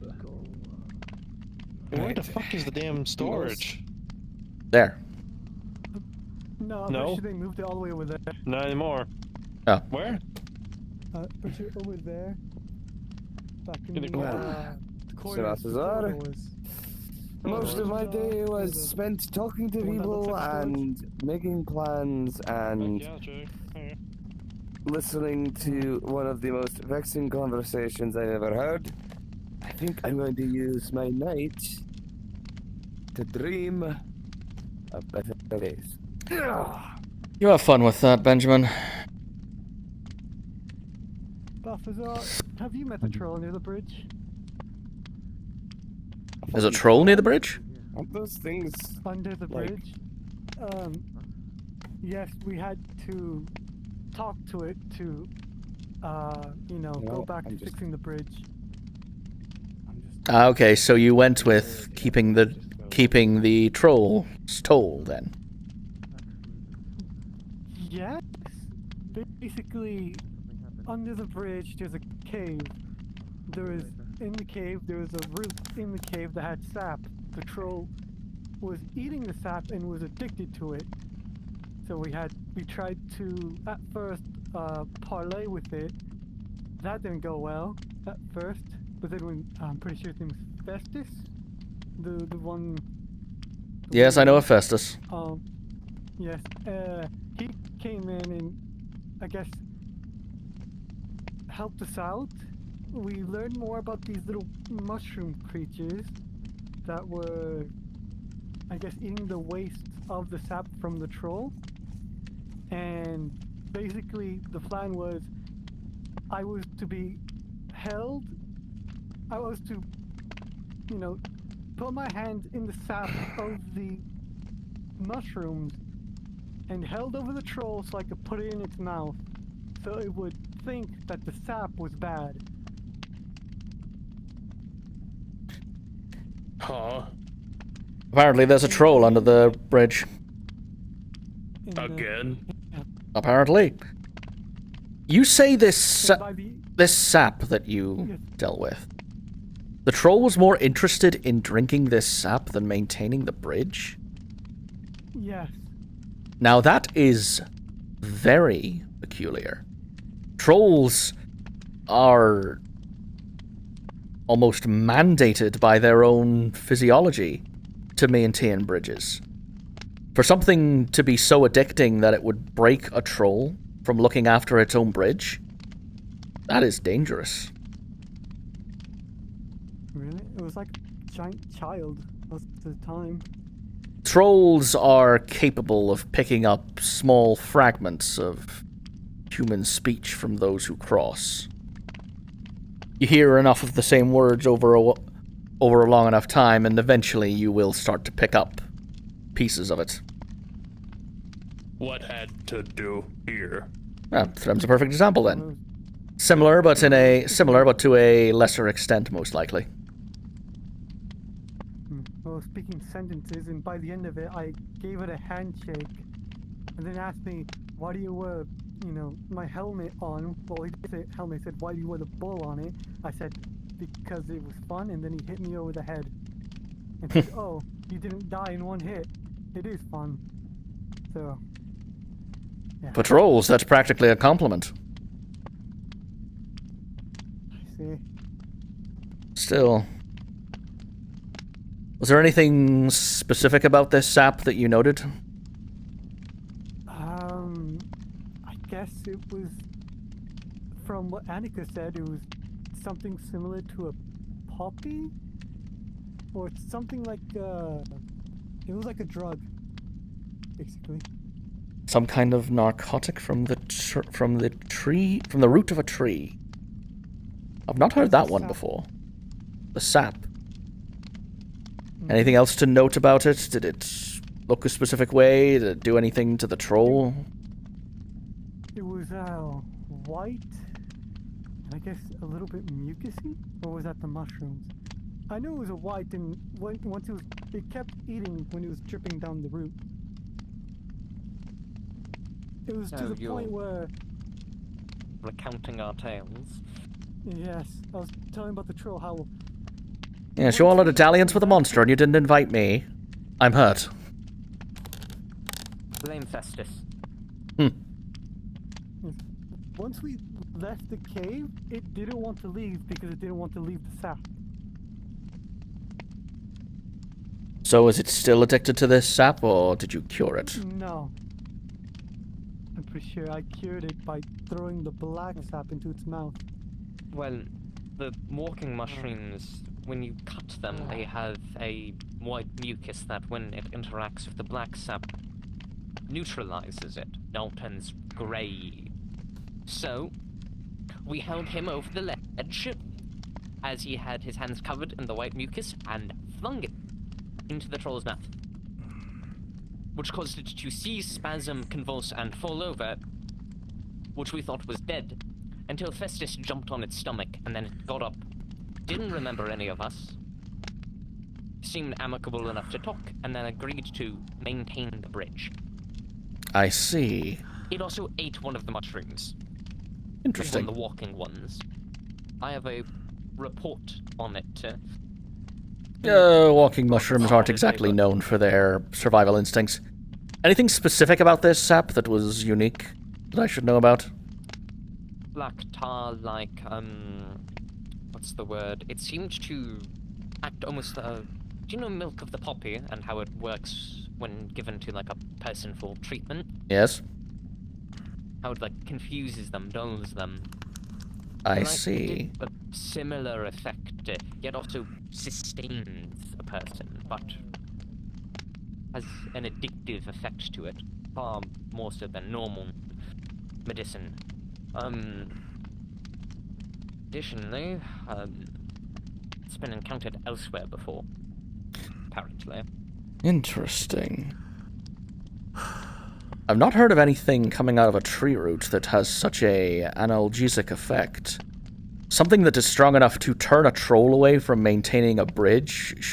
Speaker 9: Where the fuck is the damn storage?
Speaker 7: There.
Speaker 17: No,
Speaker 9: No?
Speaker 17: actually they moved it all the way over there.
Speaker 9: Not anymore.
Speaker 7: Oh.
Speaker 9: Where?
Speaker 17: Pretty sure over there. Back in
Speaker 9: In the corner.
Speaker 17: the corner.
Speaker 3: Balthazar. Most of my day was spent talking to people and making plans and listening to one of the most vexing conversations I've ever heard. I think I'm going to use my night to dream of better days.
Speaker 7: You have fun with that, Benjamin.
Speaker 17: Balthazar, have you met the troll near the bridge?
Speaker 7: There's a troll near the bridge?
Speaker 3: Aren't those things
Speaker 17: under the
Speaker 3: like-
Speaker 17: bridge? Yes, we had to talk to it to, go back to fixing the bridge.
Speaker 7: Okay, so you went with keeping the trolls toll then.
Speaker 17: Yes. Basically, under the bridge, there's a cave. In the cave, there was a root in the cave that had sap. The troll was eating the sap and was addicted to it. So we tried to, at first, parlay with it. That didn't go well at first. But then when, I'm pretty sure his name was Festus? The one...
Speaker 7: Yes, I know of Festus.
Speaker 17: Yes. He came in and, I guess, helped us out. We learned more about these little mushroom creatures that were, I guess, eating the waste of the sap from the troll. And basically, the plan was I was to be held. I was to, put my hand in the sap of the mushrooms and held over the troll so I could put it in its mouth. So it would think that the sap was bad.
Speaker 8: Huh?
Speaker 7: Apparently there's a troll under the bridge.
Speaker 8: Again?
Speaker 7: Apparently. You say this sap that you dealt with. The troll was more interested in drinking this sap than maintaining the bridge?
Speaker 17: Yes.
Speaker 7: Now that is very peculiar. Trolls are almost mandated by their own physiology to maintain bridges. For something to be so addicting that it would break a troll from looking after its own bridge, that is dangerous.
Speaker 17: Really? It was like a giant child most of the time.
Speaker 7: Trolls are capable of picking up small fragments of human speech from those who cross. You hear enough of the same words over a long enough time, and eventually you will start to pick up pieces of it.
Speaker 8: What had to do here?
Speaker 7: Threm's a perfect example then. Similar, but to a lesser extent, most likely.
Speaker 17: Well, speaking sentences, and by the end of it, I gave it a handshake, and then asked me, "Why do you wear, my helmet on?" Well, he didn't say helmet. He said, "Why do you wear the bull on it?" I said, "Because it was fun." And then he hit me over the head and said, "Oh, you didn't die in one hit. It is fun." So, yeah.
Speaker 7: For trolls, that's practically a compliment.
Speaker 17: I see.
Speaker 7: Still. Was there anything specific about this sap that you noted?
Speaker 17: I guess it was, from what Annika said, it was something similar to a poppy? Or something like, it was like a drug, basically.
Speaker 7: Some kind of narcotic from the root of a tree. I've not heard that one before. The sap. Anything else to note about it? Did it look a specific way? Did it do anything to the troll?
Speaker 17: It was white. guess, a little bit mucusy? Or was that the mushrooms? I knew it was a white, and once it kept eating when it was dripping down the root. It was to the point where...
Speaker 14: recounting our tales.
Speaker 17: Yes, I was telling about the troll how...
Speaker 7: Yes, you all had a dalliance with a monster and you didn't invite me. I'm hurt.
Speaker 14: Blame Festus.
Speaker 17: Once we left the cave, it didn't want to leave because it didn't want to leave the sap.
Speaker 7: So is it still addicted to this sap, or did you cure it?
Speaker 17: No. I'm pretty sure I cured it by throwing the black sap into its mouth.
Speaker 14: Well, the walking mushrooms, when you cut them, they have a white mucus that, when it interacts with the black sap, neutralizes it. Now turns grey. So, we held him over the ledge, as he had his hands covered in the white mucus, and flung it into the troll's mouth, which caused it to seize, spasm, convulse, and fall over, which we thought was dead, until Festus jumped on its stomach, and then it got up, didn't remember any of us, seemed amicable enough to talk, and then agreed to maintain the bridge.
Speaker 7: I see.
Speaker 14: It also ate one of the mushrooms.
Speaker 7: Interesting.
Speaker 14: One of the walking ones. I have a report on it.
Speaker 7: Walking mushrooms aren't exactly known for their survival instincts. Anything specific about this sap that was unique that I should know about?
Speaker 14: Black tar, like, what's the word? It seemed to act almost, do you know milk of the poppy and how it works when given to, like, a person for treatment?
Speaker 7: Yes.
Speaker 14: How it, like, confuses them, dulls them.
Speaker 7: I
Speaker 14: Like,
Speaker 7: see.
Speaker 14: A similar effect, yet also sustains a person, but has an addictive effect to it, far more so than normal medicine. Additionally, it's been encountered elsewhere before, apparently.
Speaker 7: Interesting. I've not heard of anything coming out of a tree root that has such a analgesic effect. Something that is strong enough to turn a troll away from maintaining a bridge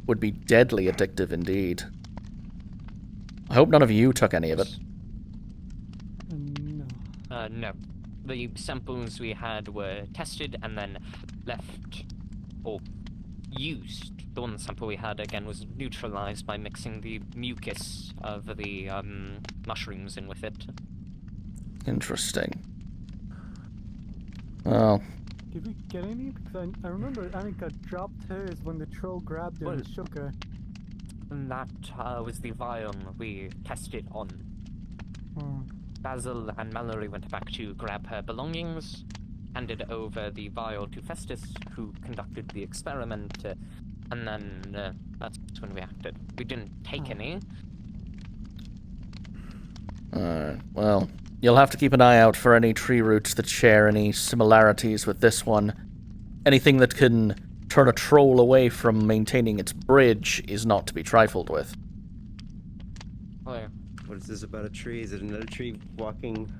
Speaker 7: would be deadly addictive indeed. I hope none of you took any of it.
Speaker 17: No.
Speaker 14: No. The samples we had were tested and then left, or used. The one sample we had, again, was neutralized by mixing the mucus of the mushrooms in with it.
Speaker 7: Interesting. Well...
Speaker 17: Did we get any? Because I remember Annika dropped hers when the troll grabbed her and shook her.
Speaker 14: And that was the vial we tested on. Basil and Mallory went back to grab her belongings, handed over the vial to Festus, who conducted the experiment, and then that's when we acted. We didn't take any.
Speaker 7: Well, you'll have to keep an eye out for any tree roots that share any similarities with this one. Anything that can turn a troll away from maintaining its bridge is not to be trifled with.
Speaker 14: Oh, yeah.
Speaker 1: What is this about a tree? Is it another tree walking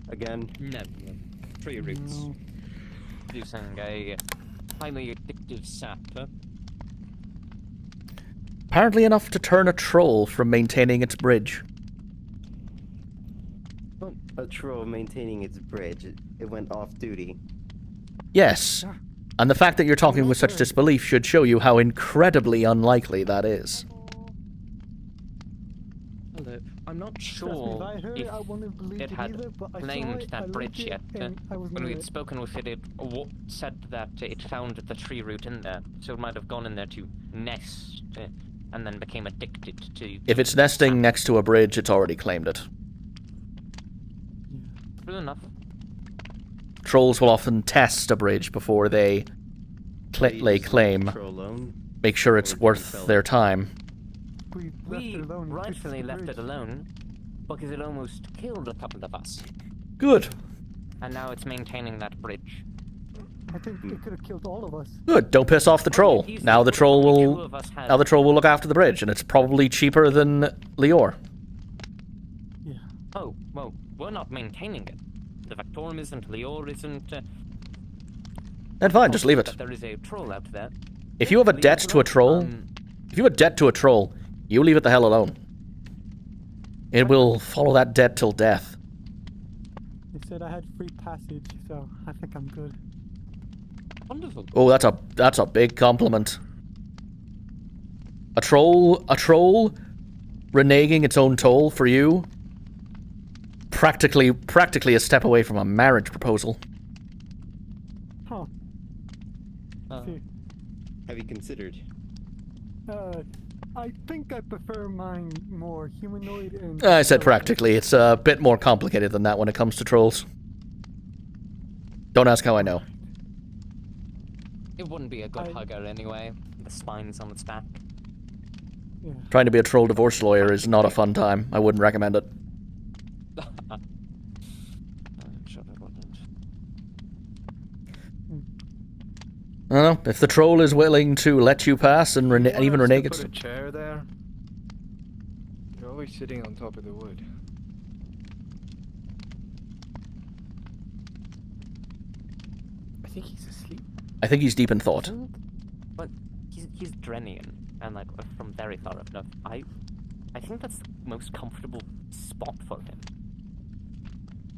Speaker 1: again?
Speaker 14: No. Tree roots. Producing a highly addictive sap.
Speaker 7: Apparently enough to turn a troll from maintaining its bridge.
Speaker 1: A troll maintaining its bridge. It went off duty.
Speaker 7: Yes. And the fact that you're talking with such disbelief should show you how incredibly unlikely that is.
Speaker 14: Hello. I'm not sure if it had named that bridge yet. When we had spoken with it, said that it found the tree root in there, so it might have gone in there to nest, and then became addicted to...
Speaker 7: If it's nesting next to a bridge, it's already claimed it.
Speaker 14: True enough.
Speaker 7: Trolls will often test a bridge before they lay claim. Make sure it's worth their time.
Speaker 14: We rightfully left it alone, because it almost killed a couple of us.
Speaker 7: Good.
Speaker 14: And now it's maintaining that bridge.
Speaker 17: I think it could have killed all of us.
Speaker 7: Good. Don't piss off the troll. Now the troll will look after the bridge, and it's probably cheaper than Lior.
Speaker 17: Yeah.
Speaker 14: Oh, well, we're not maintaining it. The Vectorum isn't, Lior isn't.
Speaker 7: Then fine, just leave it.
Speaker 14: That there is a troll out there.
Speaker 7: If you have a debt to a troll, you leave it the hell alone. It will follow that debt till death.
Speaker 17: They said I had free passage, so I think I'm good.
Speaker 14: Wonderful.
Speaker 7: Oh, that's a big compliment. A troll reneging its own toll for you. Practically a step away from a marriage proposal.
Speaker 17: Huh.
Speaker 1: Have you considered?
Speaker 17: I think I prefer mine more humanoid and...
Speaker 7: I said practically. It's a bit more complicated than that when it comes to trolls. Don't ask how I know.
Speaker 14: It wouldn't be a good hugger anyway. The spines on its back.
Speaker 17: Yeah.
Speaker 7: Trying to be a troll divorce lawyer is not a fun time. I wouldn't recommend it. I don't know. If the troll is willing to let you pass and even renege its...
Speaker 4: Put a chair there. You're always sitting on top of the wood.
Speaker 13: I think he's asleep.
Speaker 7: I think he's deep in thought.
Speaker 14: But he's Drenian, and like from very far up north. I think that's the most comfortable spot for him.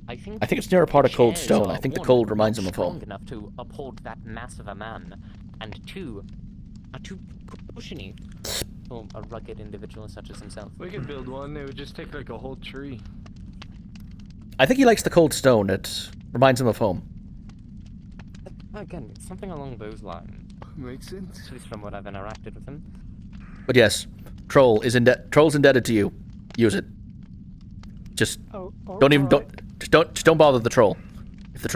Speaker 14: I think
Speaker 7: it's near a part of cold
Speaker 14: chairs
Speaker 7: stone.
Speaker 14: are,
Speaker 7: I think the
Speaker 14: one,
Speaker 7: cold reminds him
Speaker 14: not
Speaker 7: of home.
Speaker 14: strong enough to uphold that mass of a man, and two, are too cushiony for a rugged individual such as himself.
Speaker 4: We could build one. It would just take like a whole tree.
Speaker 7: I think he likes the cold stone. It reminds him of home.
Speaker 14: Again, something along those lines.
Speaker 4: Makes sense.
Speaker 14: At least from what I've interacted with him.
Speaker 7: But yes, troll's indebted to you. Use it. Just don't bother the troll. If the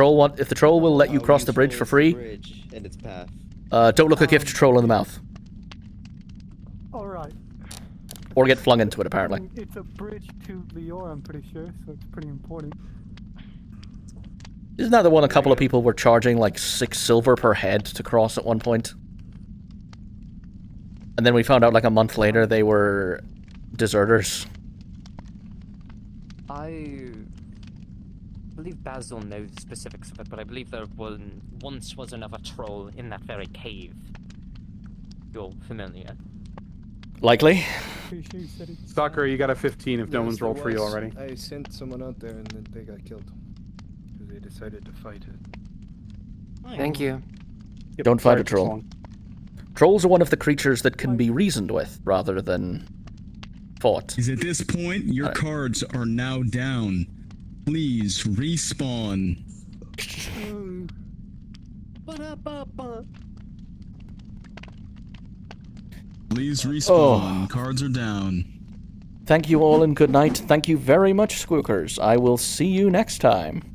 Speaker 7: troll will let you cross the bridge for free,
Speaker 1: and its path.
Speaker 7: Don't look a gift troll in the mouth.
Speaker 17: Alright.
Speaker 7: Or get flung into it, apparently.
Speaker 17: It's a bridge to Lior, I'm pretty sure, so it's pretty important.
Speaker 7: Isn't that the one a couple of people were charging like 6 silver per head to cross at one point? And then we found out like a month later they were deserters.
Speaker 14: I believe Basil knows the specifics of it, but I believe there once was another troll in that very cave. You're familiar.
Speaker 7: Likely.
Speaker 13: Stalker, you got a 15 if no one's rolled for you already.
Speaker 4: I sent someone out there and then they got killed. Because they decided to fight it.
Speaker 6: Thank you.
Speaker 7: Don't fight a troll. Trolls are one of the creatures that can be reasoned with, rather than fought.
Speaker 2: At this point, your cards are now down. Please respawn. Please respawn. Cards are down.
Speaker 7: Thank you all and good night. Thank you very much, Squookers. I will see you next time.